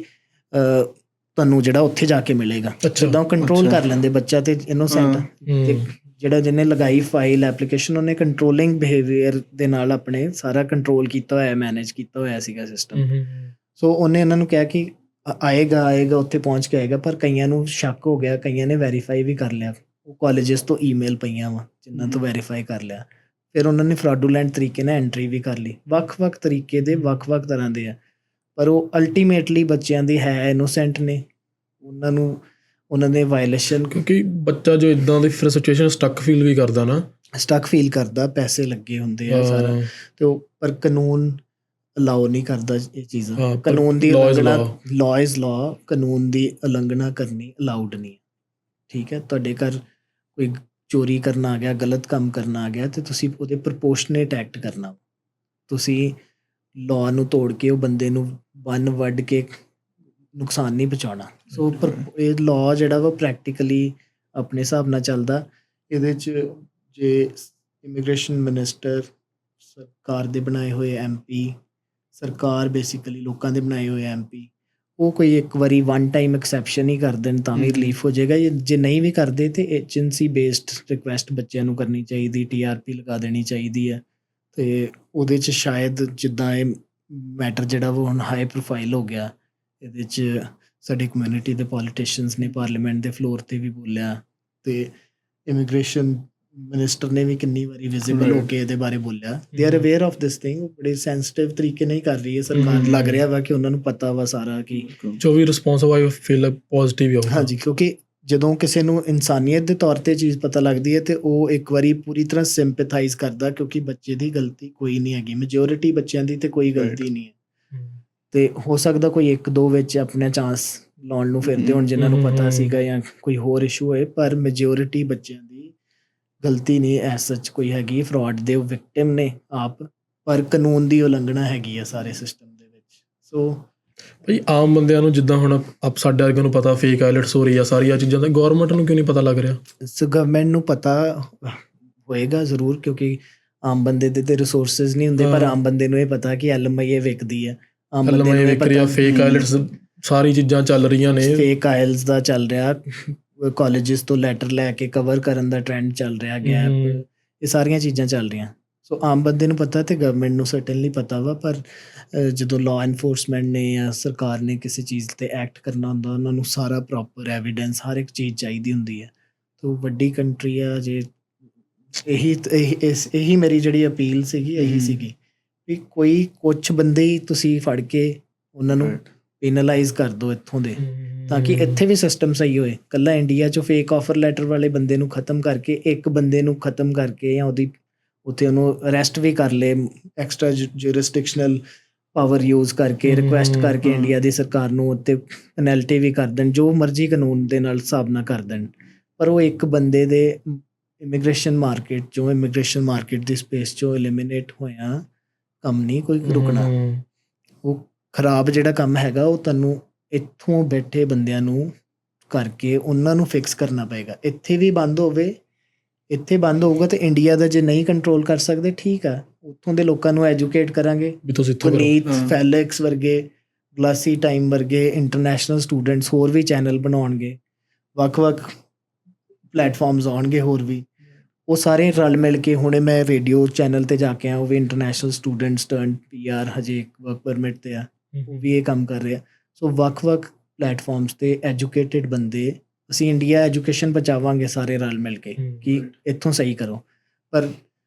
ਤੁਹਾਨੂੰ ਜਿਹੜਾ ਉੱਥੇ ਜਾ ਕੇ ਮਿਲੇਗਾ। ਜਿੱਦਾਂ ਕੰਟਰੋਲ ਕਰ ਲੈਂਦੇ ਬੱਚਾ ਤੇ ਇਨੋਸੈਂਟ, ਤੇ ਜਿਹੜਾ ਜਿਹਨੇ ਲਗਾਈ ਫਾਈਲ ਐਪਲੀਕੇਸ਼ਨ ਉਹਨੇ ਕੰਟਰੋਲਿੰਗ ਬਿਹੇਵੀਅਰ ਦੇ ਨਾਲ ਆਪਣੇ ਸਾਰਾ ਕੰਟਰੋਲ ਕੀਤਾ ਹੋਇਆ, ਮੈਨੇਜ ਕੀਤਾ ਹੋਇਆ ਸੀਗਾ ਸਿਸਟਮ। ਸੋ ਉਹਨੇ ਇਹਨਾਂ ਨੂੰ ਕਿਹਾ ਕਿ ਆਏਗਾ ਉੱਥੇ ਪਹੁੰਚ ਕੇ ਆਏਗਾ। ਪਰ ਕਈਆਂ ਨੂੰ ਸ਼ੱਕ ਹੋ ਗਿਆ, ਕਈਆਂ ਨੇ ਵੈਰੀਫਾਈ ਵੀ ਕਰ ਲਿਆ। ਉਹ ਕਾਲਜਸ ਤੋਂ ਈਮੇਲ ਪਈਆਂ ਵਾ ਜਿਨ੍ਹਾਂ ਤੋਂ ਵੈਰੀਫਾਈ ਕਰ ਲਿਆ। ਫਿਰ ਉਹਨਾਂ ਨੇ ਫਰਾਡੂਲੈਂਟ ਤਰੀਕੇ ਨਾਲ ਐਂਟਰੀ ਵੀ ਕਰ ਲਈ। ਵੱਖ-ਵੱਖ ਤਰੀਕੇ ਦੇ ਵੱਖ-ਵੱਖ ਤਰ੍ਹਾਂ ਦੇ ਆ, ਪਰ ਉਹ ਅਲਟੀਮੇਟਲੀ ਬੱਚਿਆਂ ਦੀ ਹੈ ਇਨੋਸੈਂਟ ਨੇ। ਉਹਨਾਂ ਨੇ ਵਾਇਲੇਸ਼ਨ, ਕਿਉਂਕਿ ਬੱਚਾ ਜੋ ਇਦਾਂ ਦੀ ਫਿਰ ਸਿਚੁਏਸ਼ਨ ਸਟਕ ਫੀਲ ਵੀ ਕਰਦਾ ਨਾ, ਸਟਕ ਫੀਲ ਕਰਦਾ, ਪੈਸੇ ਲੱਗੇ ਹੁੰਦੇ ਆ ਸਾਰਾ, ਤੇ ਉਹ ਪਰ ਕਾਨੂੰਨ ਅਲਾਓ ਨਹੀਂ ਕਰਦਾ ਇਹ ਚੀਜ਼ਾਂ। ਕਾਨੂੰਨ ਦੀ ਉਲੰਘਣਾ, ਲਾਅ ਇਜ਼ ਲਾਅ, ਕਾਨੂੰਨ ਦੀ ਉਲੰਘਣਾ ਕਰਨੀ ਅਲਾਉਡ ਨਹੀਂ। ਠੀਕ ਹੈ, ਤੁਹਾਡੇ ਘਰ ਕੋਈ ਚੋਰੀ ਕਰਨ ਆ ਗਿਆ, ਗਲਤ ਕੰਮ ਕਰਨ ਆ ਗਿਆ, ਤੇ ਤੁਸੀਂ ਉਹਦੇ ਪ੍ਰਪੋਰਸ਼ਨੇਟ ਐਕਟ ਕਰਨਾ। ਤੁਸੀਂ ਲਾਅ ਨੂੰ ਤੋੜ ਕੇ ਉਹ ਬੰਦੇ ਨੂੰ ਬੰਨ ਵੱਢ ਕੇ ਨੁਕਸਾਨ ਨਹੀਂ ਪਹੁੰਚਾਉਣਾ। ਸੋ ਪਰ ਇਹ ਲਾਅ ਜਿਹੜਾ ਵਾ ਪ੍ਰੈਕਟੀਕਲੀ ਆਪਣੇ ਹਿਸਾਬ ਨਾਲ ਚੱਲਦਾ। ਇਹਦੇ 'ਚ ਜੇ ਇਮੀਗ੍ਰੇਸ਼ਨ ਮਿਨਿਸਟਰ, ਸਰਕਾਰ ਦੇ ਬਣਾਏ ਹੋਏ MP, ਸਰਕਾਰ ਬੇਸਿਕਲੀ ਲੋਕਾਂ ਦੇ ਬਣਾਏ ਹੋਏ MP, ਉਹ ਕੋਈ ਇੱਕ ਵਾਰੀ ਵਨ ਟਾਈਮ ਐਕਸੈਪਸ਼ਨ ਹੀ ਕਰ ਦੇਣ ਤਾਂ ਵੀ ਰਿਲੀਫ ਹੋ ਜਾਏਗਾ। ਜੇ ਨਹੀਂ ਵੀ ਕਰਦੇ ਤੇ ਏਜੰਸੀ ਬੇਸਡ ਰਿਕੁਐਸਟ ਬੱਚਿਆਂ ਨੂੰ ਕਰਨੀ ਚਾਹੀਦੀ, TRP ਲਗਾ ਦੇਣੀ ਚਾਹੀਦੀ ਹੈ। ਤੇ ਉਹਦੇ 'ਚ ਸ਼ਾਇਦ ਜਿੱਦਾਂ ਇਹ ਮੈਟਰ ਜਿਹੜਾ ਉਹ ਹੁਣ ਹਾਈ ਪ੍ਰੋਫਾਈਲ ਹੋ ਗਿਆ, ਇਹਦੇ 'ਚ ਸਾਡੀ ਕਮਿਊਨਿਟੀ ਦੇ ਪੋਲੀਟੀਸ਼ੀਅਨਸ ਨੇ ਪਾਰਲੀਮੈਂਟ ਦੇ ਫਲੋਰ 'ਤੇ ਵੀ ਬੋਲਿਆ, ਤੇ ਇਮੀਗ੍ਰੇਸ਼ਨ ਮਿਨਿਸਟਰ ਨੇ ਵੀ ਕਿੰਨੀ ਵਾਰੀ ਵਿਜ਼ੀਬਲ ਹੋ ਕੇ ਇਹਦੇ ਬਾਰੇ ਬੋਲਿਆ। They are aware of this thing. ਬੜੇ ਸੈਂਸਿਟਿਵ ਤਰੀਕੇ ਨਹੀਂ ਕਰ ਰਹੀ ਹੈ ਸਰਕਾਰ। ਲੱਗ ਰਿਹਾ ਵਾ ਕਿ ਉਹਨਾਂ ਨੂੰ ਪਤਾ ਵਾ ਸਾਰਾ ਕਿ ਜੋ ਵੀ ਰਿਸਪੌਂਸਿਵ ਆਈ ਫੀਲ ਪੋਜ਼ਿਟਿਵ ਹੀ ਹੋਊਗਾ। ਹਾਂਜੀ, ਕਿਉਂਕਿ ਜਦੋਂ ਕਿਸੇ ਨੂੰ ਇਨਸਾਨੀਅਤ ਦੇ ਤੌਰ 'ਤੇ ਚੀਜ਼ ਪਤਾ ਲੱਗਦੀ ਹੈ ਤੇ ਉਹ ਇੱਕ ਵਾਰੀ ਪੂਰੀ ਤਰ੍ਹਾਂ ਸਿੰਪੈਥਾਈਜ਼ ਕਰਦਾ, ਕਿਉਂਕਿ ਬੱਚੇ ਦੀ ਗਲਤੀ ਕੋਈ ਨਹੀਂ ਹੈਗੀ। ਮੈਜੋਰਿਟੀ ਬੱਚਿਆਂ ਦੀ ਤੇ ਕੋਈ ਗਲਤੀ ਨਹੀਂ ਹੈ। ਤੇ ਹੋ ਸਕਦਾ ਕੋਈ 1-2 ਵਿੱਚ ਆਪਣੇ ਚਾਂਸ ਲਾਉਣ ਨੂੰ ਫਿਰਦੇ ਹੁਣ ਜਿਨ੍ਹਾਂ ਨੂੰ ਪਤਾ ਸੀਗਾ ਜਾਂ ਕੋਈ ਹੋਰ ਇਸ਼ੂ ਹੋਏ, ਪਰ ਮੈਜੋਰਿਟੀ ਬੱਚਿਆਂ ਦੀ ਗਲਤੀ ਨਹੀਂ ਐਸ ਸੱਚ ਕੋਈ ਹੈਗੀ। ਫਰਾਡ ਦੇ ਉਹ ਵਿਕਟਿਮ ਨੇ ਆਪ, ਪਰ ਕਾਨੂੰਨ ਦੀ ਉਲੰਘਣਾ ਹੈਗੀ ਆ ਸਾਰੇ ਸਿਸਟਮ ਦੇ ਵਿੱਚ। ਸੋ ਭਾਈ ਆਮ ਬੰਦਿਆਂ ਨੂੰ ਜਿੱਦਾਂ ਹੁਣ ਸਾਡੇ ਵਰਗਿਆਂ ਨੂੰ ਪਤਾ ਫੇਕ ਆਈਲੈਟਸ ਹੋ ਰਹੀ ਆ, ਸਾਰੀਆਂ ਚੀਜ਼ਾਂ ਦਾ, ਗੌਰਮੈਂਟ ਨੂੰ ਕਿਉਂ ਨਹੀਂ ਪਤਾ ਲੱਗ ਰਿਹਾ? ਸੋ ਗਵਰਨਮੈਂਟ ਨੂੰ ਪਤਾ ਹੋਏਗਾ ਜ਼ਰੂਰ, ਕਿਉਂਕਿ ਆਮ ਬੰਦੇ ਦੇ ਤੇ ਰਿਸੋਰਸਿਸ ਨਹੀਂ ਹੁੰਦੇ। ਪਰ ਆਮ ਬੰਦੇ ਨੂੰ ਇਹ ਪਤਾ ਕਿ LMIA ਵਿਕਦੀ ਹੈ, ਆਮ ਬੰਦੇ ਨੂੰ ਇਹ ਪਤਾ ਫੇਕ ਆਈਲੈਟਸ ਸਾਰੀ ਚੀਜ਼ਾਂ ਚੱਲ ਰਹੀਆਂ ਨੇ, ਫੇਕ ਆਇਲਸ ਦਾ ਚੱਲ ਰਿਹਾ, ਕਾਲਜਸ ਤੋਂ ਲੈਟਰ ਲੈ ਕੇ ਕਵਰ ਕਰਨ ਦਾ ਟ੍ਰੈਂਡ ਚੱਲ ਰਿਹਾ, ਗੈਪ, ਇਹ ਸਾਰੀਆਂ ਚੀਜ਼ਾਂ ਚੱਲ ਰਹੀਆਂ। ਸੋ ਆਮ ਬੰਦੇ ਨੂੰ ਪਤਾ ਤੇ ਗਵਰਨਮੈਂਟ ਨੂੰ ਸਰਟਨਲੀ ਪਤਾ ਵਾ। ਪਰ ਜਦੋਂ ਲਾਅ ਐਨਫੋਰਸਮੈਂਟ ਨੇ ਜਾਂ ਸਰਕਾਰ ਨੇ ਕਿਸੇ ਚੀਜ਼ 'ਤੇ ਐਕਟ ਕਰਨਾ ਹੁੰਦਾ, ਉਹਨਾਂ ਨੂੰ ਸਾਰਾ ਪ੍ਰੋਪਰ ਐਵੀਡੈਂਸ, ਹਰ ਇੱਕ ਚੀਜ਼ ਚਾਹੀਦੀ ਹੁੰਦੀ ਹੈ। ਤੋ ਵੱਡੀ ਕੰਟਰੀ ਆ ਜੇ, ਇਹੀ ਮੇਰੀ ਜਿਹੜੀ ਅਪੀਲ ਸੀਗੀ, ਇਹੀ ਸੀਗੀ ਵੀ ਕੋਈ ਕੁਛ ਬੰਦੇ ਹੀ ਤੁਸੀਂ ਫੜ ਕੇ ਉਹਨਾਂ ਨੂੰ ਪੈਨਲਾਈਜ਼ ਕਰ ਦਿਓ ਇੱਥੋਂ ਦੇ, ਤਾਂ ਕਿ ਇੱਥੇ ਵੀ ਸਿਸਟਮ ਸਹੀ ਹੋਏ। ਇਕੱਲਾ ਇੰਡੀਆ 'ਚੋਂ ਫੇਕ ਆਫਰ ਲੈਟਰ ਵਾਲੇ ਬੰਦੇ ਨੂੰ ਖ਼ਤਮ ਕਰਕੇ, ਇੱਕ ਬੰਦੇ ਨੂੰ ਖ਼ਤਮ ਕਰਕੇ ਜਾਂ ਉੱਥੇ ਉਹਨੂੰ ਅਰੈਸਟ ਵੀ ਕਰ ਲਏ, ਐਕਸਟਰਾ ਜੁਰਿਸਡਿਕਸ਼ਨਲ ਪਾਵਰ ਯੂਜ਼ ਕਰਕੇ, ਰਿਕੁਐਸਟ ਕਰਕੇ ਇੰਡੀਆ ਦੀ ਸਰਕਾਰ ਨੂੰ ਉੱਤੇ ਪੈਨਲਟੀ ਵੀ ਕਰ ਦੇਣ, ਜੋ ਮਰਜ਼ੀ ਕਾਨੂੰਨ ਦੇ ਨਾਲ ਹਿਸਾਬ ਨਾਲ ਕਰ ਦੇਣ। ਪਰ ਉਹ ਇੱਕ ਬੰਦੇ ਦੇ ਇਮੀਗ੍ਰੇਸ਼ਨ ਮਾਰਕੀਟ ਦੀ ਸਪੇਸ 'ਚੋਂ ਐਲੀਮੀਨੇਟ ਹੋਇਆ ਕੰਮ ਨਹੀਂ ਕੋਈ ਰੁਕਣਾ। ਉਹ ਖਰਾਬ ਜਿਹੜਾ ਕੰਮ ਹੈਗਾ ਉਹ ਤੁਹਾਨੂੰ ਇੱਥੋਂ ਬੈਠੇ ਬੰਦਿਆਂ ਨੂੰ ਕਰਕੇ ਉਹਨਾਂ ਨੂੰ ਫਿਕਸ ਕਰਨਾ ਪਏਗਾ। ਇੱਥੇ ਵੀ ਬੰਦ ਹੋਵੇ, ਇੱਥੇ ਬੰਦ ਹੋਊਗਾ ਤੇ ਇੰਡੀਆ ਦਾ ਜੇ ਨਹੀਂ ਕੰਟਰੋਲ ਕਰ ਸਕਦੇ, ਠੀਕ ਆ, ਉੱਥੋਂ ਦੇ ਲੋਕਾਂ ਨੂੰ ਐਜੂਕੇਟ ਕਰਾਂਗੇ। ਪੁਨੀਤ ਫੈਲਿਕਸ ਵਰਗੇ, ਗਲਾਸੀ ਟਾਈਮ ਵਰਗੇ ਇੰਟਰਨੈਸ਼ਨਲ ਸਟੂਡੈਂਟਸ ਹੋਰ ਵੀ ਚੈਨਲ ਬਣਾਉਣਗੇ, ਵੱਖ-ਵੱਖ ਪਲੇਟਫਾਰਮਸ ਆਉਣਗੇ ਹੋਰ ਵੀ, ਉਹ ਸਾਰੇ ਰਲ ਮਿਲ ਕੇ, ਹੁਣੇ ਮੈਂ ਰੇਡੀਓ ਚੈਨਲ ਤੇ ਜਾ ਕੇ ਆਇਆ, ਉਹ ਵੀ ਇੰਟਰਨੈਸ਼ਨਲ ਸਟੂਡੈਂਟਸ ਟਰਨ PR ਹਜੇ ਵਰਕ ਪਰਮਿਟ ਤੇ ਆ, ਉਹ ਵੀ ਇਹ ਕੰਮ ਕਰ ਰਿਹਾ। ਸੋ ਵੱਖ-ਵੱਖ ਪਲੇਟਫਾਰਮਸ ਤੇ ਐਜੂਕੇਟਿਡ ਬੰਦੇ, ਅਸੀਂ ਇੰਡੀਆ ਐਜੂਕੇਸ਼ਨ ਬਚਾਵਾਂਗੇ ਸਾਰੇ ਰਲ ਮਿਲ ਕੇ ਕਿ ਇੱਥੋਂ ਸਹੀ ਕਰੋ। ਪਰ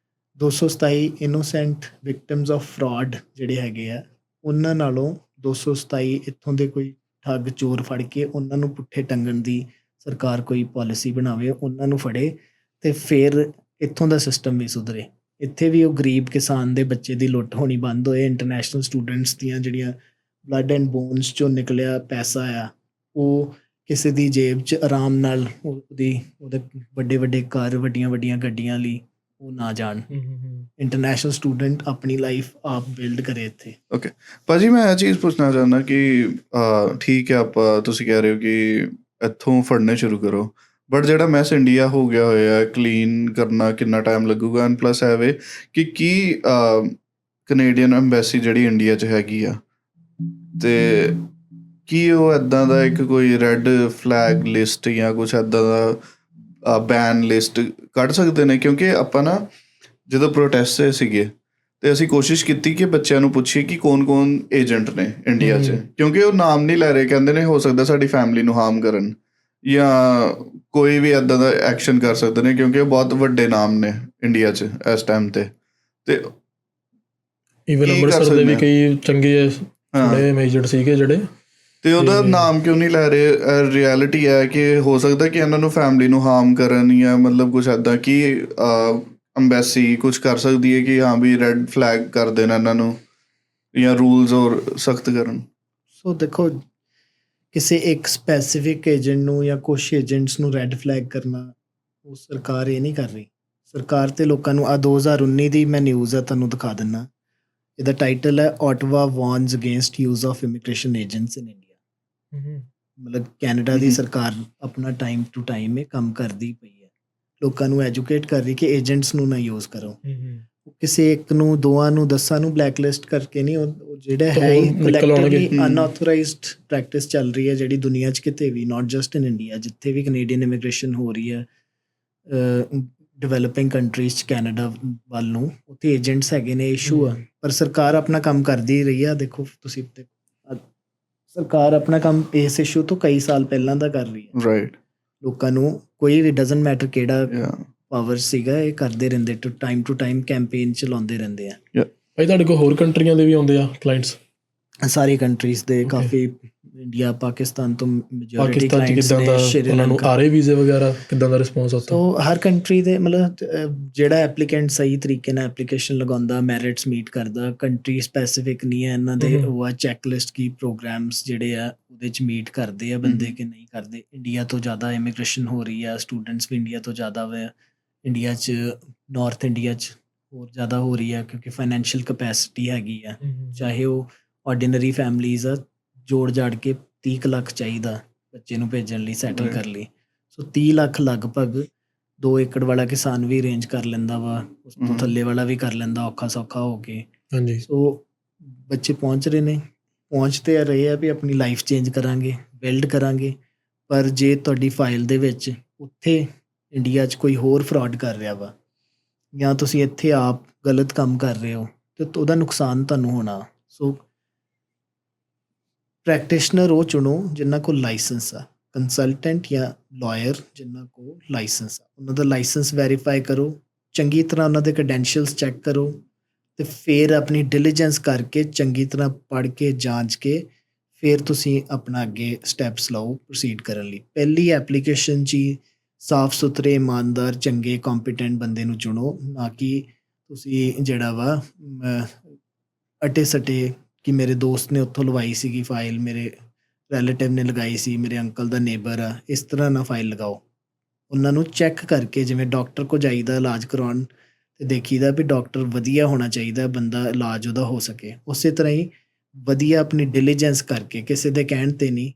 227 ਇਨੋਸੈਂਟ ਵਿਕਟਿਮਸ ਆਫ ਫਰਾਡ ਜਿਹੜੇ ਹੈਗੇ ਆ, ਉਹਨਾਂ ਨਾਲੋਂ 227 ਇੱਥੋਂ ਦੇ ਕੋਈ ਠੱਗ ਚੋਰ ਫੜ ਕੇ ਉਹਨਾਂ ਨੂੰ ਪੁੱਠੇ ਟੰਗਣ ਦੀ ਸਰਕਾਰ ਕੋਈ ਪਾਲਿਸੀ ਬਣਾਵੇ, ਉਹਨਾਂ ਨੂੰ ਫੜੇ ਤੇ ਫਿਰ ਇੱਥੋਂ ਦਾ ਸਿਸਟਮ ਵੀ ਸੁਧਰੇ। ਇੱਥੇ ਵੀ ਉਹ ਗਰੀਬ ਕਿਸਾਨ ਦੇ ਬੱਚੇ ਦੀ ਲੁੱਟ ਹੋਣੀ ਬੰਦ ਹੋਏ। ਇੰਟਰਨੈਸ਼ਨਲ ਸਟੂਡੈਂਟਸ ਦੀਆਂ ਜਿਹੜੀਆਂ ਬਲੱਡ ਐਂਡ ਬੋਨਸ 'ਚੋਂ ਨਿਕਲਿਆ ਪੈਸਾ ਆ, ਉਹ ਕਿਸੇ ਦੀ ਜੇਬ 'ਚ ਆਰਾਮ ਨਾਲ ਉਹਦੇ ਵੱਡੇ ਘਰ, ਵੱਡੀਆਂ ਗੱਡੀਆਂ ਲਈ ਉਹ ਨਾ ਜਾਣ। ਇੰਟਰਨੈਸ਼ਨਲ ਸਟੂਡੈਂਟ ਆਪਣੀ ਲਾਈਫ ਆਪ ਬਿਲਡ ਕਰੇ ਇੱਥੇ। ਓਕੇ ਭਾਜੀ, ਮੈਂ ਇਹ ਚੀਜ਼ ਪੁੱਛਣਾ ਚਾਹੁੰਦਾ ਕਿ ਠੀਕ ਹੈ, ਆਪਾਂ ਤੁਸੀਂ ਕਹਿ ਰਹੇ ਹੋ ਕਿ ਇੱਥੋਂ ਫੜਨੇ ਸ਼ੁਰੂ ਕਰੋ, ਬਟ ਜਿਹੜਾ ਮੈਸ ਇੰਡੀਆ ਹੋ ਗਿਆ ਹੋਇਆ ਕਲੀਨ ਕਰਨਾ ਕਿੰਨਾ ਟਾਈਮ ਲੱਗੂਗਾ? ਐਂਡ ਪਲੱਸ ਐਵੇਂ ਕਿ ਕੀ ਕੈਨੇਡੀਅਨ ਐਮਬੈਸੀ ਜਿਹੜੀ ਇੰਡੀਆ 'ਚ ਹੈਗੀ ਆ, ਅਤੇ ਕੀ ਉਹ ਇੱਦਾਂ ਦਾ ਇੱਕ ਕੋਈ ਰੈੱਡ ਫਲੈਗ ਲਿਸਟ ਜਾਂ ਕੁਛ ਇੱਦਾਂ ਦਾ ਬੈਨ ਲਿਸਟ ਕੱਢ ਸਕਦੇ ਨੇ? ਕਿਉਂਕਿ ਆਪਾਂ ਨਾ ਜਦੋਂ ਪ੍ਰੋਟੈਸਟ ਸੀਗੇ ਅਤੇ ਅਸੀਂ ਕੋਸ਼ਿਸ਼ ਕੀਤੀ ਕਿ ਬੱਚਿਆਂ ਨੂੰ ਪੁੱਛੀਏ ਕਿ ਕੌਣ ਏਜੰਟ ਨੇ ਇੰਡੀਆ 'ਚ, ਕਿਉਂਕਿ ਉਹ ਨਾਮ ਨਹੀਂ ਲੈ ਰਹੇ, ਕਹਿੰਦੇ ਨੇ ਹੋ ਸਕਦਾ ਸਾਡੀ ਫੈਮਿਲੀ ਨੂੰ ਹਾਰਮ ਕਰਨ ਜਾਂ ਕੋਈ ਵੀ ਇੱਦਾਂ ਦਾ ਐਕਸ਼ਨ ਕਰ ਸਕਦੇ ਨੇ, ਕਿਉਂਕਿ ਉਹ ਬਹੁਤ ਵੱਡੇ ਨਾਮ ਨੇ ਇੰਡੀਆ 'ਚ ਇਸ ਟਾਈਮ 'ਤੇ। ਅਤੇ ਈਵਨ ਅੰਮ੍ਰਿਤਸਰ ਦੇ ਵੀ ਕਈ ਚੰਗੇ ਏਜੰਟ ਸੀਗੇ ਜਿਹੜੇ, ਅਤੇ ਉਹਦਾ ਨਾਮ ਕਿਉਂ ਨਹੀਂ ਲੈ ਰਹੇ? ਰਿਐਲਿਟੀ ਹੈ ਕਿ ਹੋ ਸਕਦਾ ਕਿ ਇਹਨਾਂ ਨੂੰ ਫੈਮਿਲੀ ਨੂੰ ਹਾਰਮ ਕਰਨ ਜਾਂ ਮਤਲਬ ਕੁਛ ਇੱਦਾਂ, ਕਿ ਅੰਬੈਸੀ ਕੁਛ ਕਰ ਸਕਦੀ ਹੈ ਕਿ ਹਾਂ ਵੀ ਰੈੱਡ ਫਲੈਗ ਕਰ ਦੇਣ ਇਹਨਾਂ ਨੂੰ ਜਾਂ ਰੂਲਸ ਹੋਰ ਸਖਤ ਕਰਨ? ਸੋ ਦੇਖੋ, ਕਿਸੇ ਇੱਕ ਸਪੈਸੀਫਿਕ ਏਜੰਟ ਨੂੰ ਜਾਂ ਕੁਛ ਏਜੰਟਸ ਨੂੰ ਰੈੱਡ ਫਲੈਗ ਕਰਨਾ, ਉਹ ਸਰਕਾਰ ਇਹ ਨਹੀਂ ਕਰ ਰਹੀ। ਸਰਕਾਰ ਤੇ ਲੋਕਾਂ ਨੂੰ 2019 ਦੀ ਮੈਂ ਨਿਊਜ਼ ਆ ਤੁਹਾਨੂੰ ਦਿਖਾ ਦਿੰਦਾ। ਇਹਦਾ ਟਾਈਟਲ ਹੈ Ottawa warns against use of immigration agents in India. ਮਤਲਬ ਕੈਨੇਡਾ ਦੀ ਸਰਕਾਰ ਆਪਣਾ ਟਾਈਮ ਟੂ ਟਾਈਮ ਇਹ ਕੰਮ ਕਰਦੀ ਪਈ ਹੈ, ਲੋਕਾਂ ਨੂੰ ਐਜੂਕੇਟ ਕਰ ਰਹੀ ਕਿ ਏਜੰਟਸ ਨੂੰ ਨਾ ਯੂਜ਼ ਕਰੋ। ਕਿਸੇ ਇੱਕ ਨੂੰ, ਦੋਵਾਂ ਨੂੰ, 10 ਨੂੰ ਬਲੈਕ ਲਿਸਟ ਕਰਕੇ ਨਹੀਂ, ਉਹ ਜਿਹੜਾ ਹੈ ਕਲੈਕਟਿਵਲੀ ਅਨਆਥੋਰਾਈਜ਼ਡ ਪ੍ਰੈਕਟਿਸ ਚੱਲ ਰਹੀ ਹੈ ਜਿਹੜੀ ਦੁਨੀਆ 'ਚ ਕਿਤੇ ਵੀ, ਨਾਟ ਜਸਟ ਇਨ ਇੰਡੀਆ, ਜਿੱਥੇ ਵੀ ਕੈਨੇਡੀਅਨ ਇਮੀਗ੍ਰੇਸ਼ਨ ਹੋ ਰਹੀ ਹੈ ਡਿਵੈਲਪਿੰਗ ਕੰਟਰੀਜ਼ 'ਚ ਕੈਨੇਡਾ ਵੱਲ ਨੂੰ, ਉੱਥੇ ਏਜੰਟਸ ਹੈਗੇ ਨੇ, ਇਸ਼ੂ ਆ। ਪਰ ਸਰਕਾਰ ਆਪਣਾ ਕੰਮ ਕਰਦੀ ਰਹੀ ਆ। ਦੇਖੋ ਤੁਸੀਂ, ਸਰਕਾਰ ਆਪਣਾ ਕੰਮ ਇਸ ਇਸ਼ੂ ਤੋਂ ਕਈ ਸਾਲ ਪਹਿਲਾਂ ਦਾ ਕਰ ਰਹੀ ਹੈ। ਰਾਈਟ। ਲੋਕਾਂ ਨੂੰ ਕੋਈ ਡਜ਼ਨਟ ਮੈਟਰ ਕਿਹੜਾ ਪਾਵਰ ਸੀਗਾ, ਇਹ ਕਰਦੇ ਰਹਿੰਦੇ, ਟਾਈਮ ਟੂ ਟਾਈਮ ਕੈਂਪੇਨ ਚਲਾਉਂਦੇ ਰਹਿੰਦੇ ਆ। ਭਾਈ ਤੁਹਾਡੇ ਕੋਲ ਹੋਰ ਕੰਟਰੀਆਂ ਦੇ ਵੀ ਆਉਂਦੇ ਆ ਕਲਾਇੰਟਸ? ਸਾਰੀ ਕੰਟਰੀਜ਼ ਦੇ, ਕਾਫੀ ਇੰਡੀਆ, ਪਾਕਿਸਤਾਨ ਤੋਂ ਮੈਜੋਰਿਟੀ ਪਾਕਿਸਤਾਨ 'ਚ ਕਿੱਦਾਂ ਦਾ ਉਹਨਾਂ ਨੂੰ ਆ ਰਹੇ ਵੀਜ਼ੇ ਵਗੈਰਾ, ਕਿੱਦਾਂ ਦਾ ਰਿਸਪੌਂਸ ਉੱਥੇ? ਸੋ ਹਰ ਕੰਟਰੀ ਦੇ ਮਤਲਬ ਜਿਹੜਾ ਐਪਲੀਕੈਂਟ ਸਹੀ ਤਰੀਕੇ ਨਾਲ ਐਪਲੀਕੇਸ਼ਨ ਲਗਾਉਂਦਾ, ਮੈਰਿਟਸ ਮੀਟ ਕਰਦਾ, ਕੰਟਰੀ ਸਪੈਸੀਫਿਕ ਨਹੀਂ ਹੈ ਇਹਨਾਂ ਦੇ, ਉਹ ਆ ਚੈੱਕਲਿਸਟ ਕੀ ਪ੍ਰੋਗਰਾਮਸ ਜਿਹੜੇ ਆ ਉਹਦੇ 'ਚ ਮੀਟ ਕਰਦੇ ਆ ਬੰਦੇ ਕਿ ਨਹੀਂ ਕਰਦੇ। ਇੰਡੀਆ ਤੋਂ ਜ਼ਿਆਦਾ ਇਮੀਗ੍ਰੇਸ਼ਨ ਹੋ ਰਹੀ ਆ, ਸਟੂਡੈਂਟਸ ਵੀ ਇੰਡੀਆ ਤੋਂ ਜ਼ਿਆਦਾ ਵਾ ਇੰਡੀਆ 'ਚ, ਨਾਰਥ ਇੰਡੀਆ 'ਚ ਹੋਰ ਜ਼ਿਆਦਾ ਹੋ ਰਹੀ ਆ ਕਿਉਂਕਿ ਫਾਈਨੈਂਸ਼ੀਅਲ ਕਪੈਸਿਟੀ ਹੈਗੀ ਆ। ਚਾਹੇ ਉਹ ਆਰਡੀਨਰੀ ਫੈਮਲੀਜ਼ ਆ, ਜੋੜ ਜਾੜ ਕੇ 30 ਕੁ ਲੱਖ ਚਾਹੀਦਾ ਬੱਚੇ ਨੂੰ ਭੇਜਣ ਲਈ, ਸੈਟਲ ਕਰ ਲਈ। ਸੋ 30 ਲੱਖ ਲਗਭਗ 2 ਏਕੜ ਵਾਲਾ ਕਿਸਾਨ ਵੀ ਅਰੇਂਜ ਕਰ ਲੈਂਦਾ ਵਾ, ਉਸ ਤੋਂ ਥੱਲੇ ਵਾਲਾ ਵੀ ਕਰ ਲੈਂਦਾ ਔਖਾ ਸੌਖਾ ਹੋ ਕੇ। ਹਾਂਜੀ। ਸੋ ਬੱਚੇ ਪਹੁੰਚ ਰਹੇ ਨੇ, ਪਹੁੰਚਦੇ ਰਹੇ ਆ ਵੀ ਆਪਣੀ ਲਾਈਫ ਚੇਂਜ ਕਰਾਂਗੇ, ਬਿਲਡ ਕਰਾਂਗੇ। ਪਰ ਜੇ ਤੁਹਾਡੀ ਫਾਈਲ ਦੇ ਵਿੱਚ ਉੱਥੇ ਇੰਡੀਆ 'ਚ ਕੋਈ ਹੋਰ ਫਰਾਡ ਕਰ ਰਿਹਾ ਵਾ ਜਾਂ ਤੁਸੀਂ ਇੱਥੇ ਆਪ ਗਲਤ ਕੰਮ ਕਰ ਰਹੇ ਹੋ ਤੇ ਉਹਦਾ ਨੁਕਸਾਨ ਤੁਹਾਨੂੰ ਹੋਣਾ। ਸੋ ਪ੍ਰੈਕਟੀਸ਼ਨਰ ਉਹ ਚੁਣੋ ਜਿਨ੍ਹਾਂ ਕੋਲ ਲਾਇਸੈਂਸ ਆ, ਕੰਸਲਟੈਂਟ ਜਾਂ ਲਾਇਰ ਜਿਨ੍ਹਾਂ ਕੋਲ ਲਾਇਸੈਂਸ ਆ। ਉਹਨਾਂ ਦਾ ਲਾਇਸੈਂਸ ਵੈਰੀਫਾਈ ਕਰੋ, ਚੰਗੀ ਤਰ੍ਹਾਂ ਉਹਨਾਂ ਦੇ ਕ੍ਰੈਡੈਂਸ਼ੀਅਲਸ ਚੈੱਕ ਕਰੋ ਅਤੇ ਫਿਰ ਆਪਣੀ ਡਿਲੀਜੈਂਸ ਕਰਕੇ ਚੰਗੀ ਤਰ੍ਹਾਂ ਪੜ੍ਹ ਕੇ ਜਾਂਚ ਕੇ ਫਿਰ ਤੁਸੀਂ ਆਪਣਾ ਅੱਗੇ ਸਟੈਪਸ ਲਓ ਪ੍ਰੋਸੀਡ ਕਰਨ ਲਈ। ਪਹਿਲੀ ਐਪਲੀਕੇਸ਼ਨ 'ਚ ਹੀ ਸਾਫ ਸੁਥਰੇ, ਇਮਾਨਦਾਰ, ਚੰਗੇ, ਕੰਪੀਟੈਂਟ ਬੰਦੇ ਨੂੰ ਚੁਣੋ, ਨਾ ਕਿ ਤੁਸੀਂ ਜਿਹੜਾ ਵਾ ਅਟੇ ਸਟੇ ਕਿ ਮੇਰੇ ਦੋਸਤ ਨੇ ਉੱਥੋਂ ਲਵਾਈ ਸੀਗੀ ਫਾਈਲ, ਮੇਰੇ ਰਿਲੇਟਿਵ ਨੇ ਲਗਾਈ ਸੀ, ਮੇਰੇ ਅੰਕਲ ਦਾ ਨੇਬਰ ਆ, ਇਸ ਤਰ੍ਹਾਂ ਨਾ ਫਾਈਲ ਲਗਾਓ। ਉਹਨਾਂ ਨੂੰ ਚੈੱਕ ਕਰਕੇ, ਜਿਵੇਂ ਡਾਕਟਰ ਕੋਲ ਜਾਈਦਾ ਇਲਾਜ ਕਰਵਾਉਣ ਅਤੇ ਦੇਖੀਦਾ ਵੀ ਡਾਕਟਰ ਵਧੀਆ ਹੋਣਾ ਚਾਹੀਦਾ, ਬੰਦਾ ਇਲਾਜ ਉਹਦਾ ਹੋ ਸਕੇ। ਉਸੇ ਤਰ੍ਹਾਂ ਹੀ ਵਧੀਆ ਆਪਣੀ ਡਿਲੀਜੈਂਸ ਕਰਕੇ, ਕਿਸੇ ਦੇ ਕਹਿਣ 'ਤੇ ਨਹੀਂ,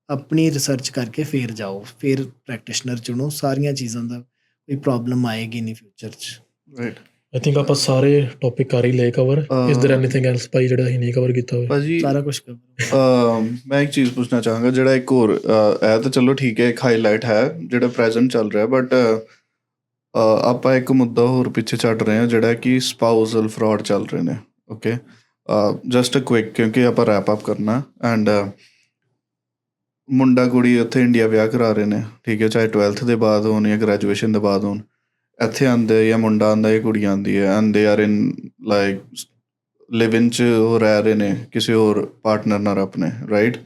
ਆਪਣੀ ਰਿਸਰਚ ਕਰਕੇ ਫਿਰ ਜਾਓ, ਫਿਰ ਪ੍ਰੈਕਟੀਸ਼ਨਰ ਚੁਣੋ। ਸਾਰੀਆਂ ਚੀਜ਼ਾਂ ਦਾ ਕੋਈ ਪ੍ਰੋਬਲਮ ਆਏਗੀ ਨਹੀਂ ਫਿਊਚਰ 'ਚ। ਰਾਈਟ। ਆਈ ਥਿੰਕ ਆਪਾਂ ਸਾਰੇ ਟੌਪਿਕ ਕਰ ਹੀ ਲਏ cover. Is there anything else ਭਾਈ ਜਿਹੜਾ ਅਸੀਂ ਨਹੀਂ ਕਵਰ ਕੀਤਾ ਹੋਵੇ? ਭਾਜੀ ਸਾਰਾ ਕੁਛ ਕਵਰ। ਮੈਂ ਇੱਕ ਚੀਜ਼ ਪੁੱਛਣਾ ਚਾਹਾਂਗਾ, ਜਿਹੜਾ ਇੱਕ ਹੋਰ ਇਹ ਤਾਂ ਚਲੋ ਠੀਕ ਹੈ, ਇੱਕ ਹਾਈਲਾਈਟ ਹੈ ਜਿਹੜਾ ਪ੍ਰੈਜ਼ੈਂਟ ਚੱਲ ਰਿਹਾ, ਬਟ ਆਪਾਂ ਇੱਕ ਮੁੱਦਾ ਹੋਰ ਪਿੱਛੇ ਛੱਡ ਰਹੇ ਹਾਂ ਜਿਹੜਾ ਕਿ ਸਪਾਊਸਲ ਫਰਾਡ ਚੱਲ ਰਹੇ ਨੇ। ਓਕੇ, ਜਸਟ ਅ ਕੁਇਕ, ਕਿਉਂਕਿ ਆਪਾਂ ਰੈਪ ਅਪ ਕਰਨਾ। ਐਂਡ ਮੁੰਡਾ ਕੁੜੀ ਉੱਥੇ ਇੰਡੀਆ ਵਿਆਹ ਕਰਾ ਰਹੇ ਨੇ, ਠੀਕ ਹੈ, ਚਾਹੇ 12th ਦੇ ਬਾਅਦ ਹੋਣ ਜਾਂ ਗ੍ਰੈਜੂਏਸ਼ਨ ਦੇ ਬਾਅਦ ਹੋਣ। ਇੱਥੇ ਆਉਂਦੇ ਜਾਂ ਮੁੰਡਾ ਆਉਂਦਾ ਜਾਂ ਕੁੜੀ ਆਉਂਦੀ ਹੈ, and they are in like ਲਿਵ ਇਨ 'ਚ ਉਹ ਰਹਿ ਰਹੇ ਨੇ ਕਿਸੇ ਹੋਰ ਪਾਰਟਨਰ ਨਾਲ ਆਪਣੇ, ਰਾਈਟ।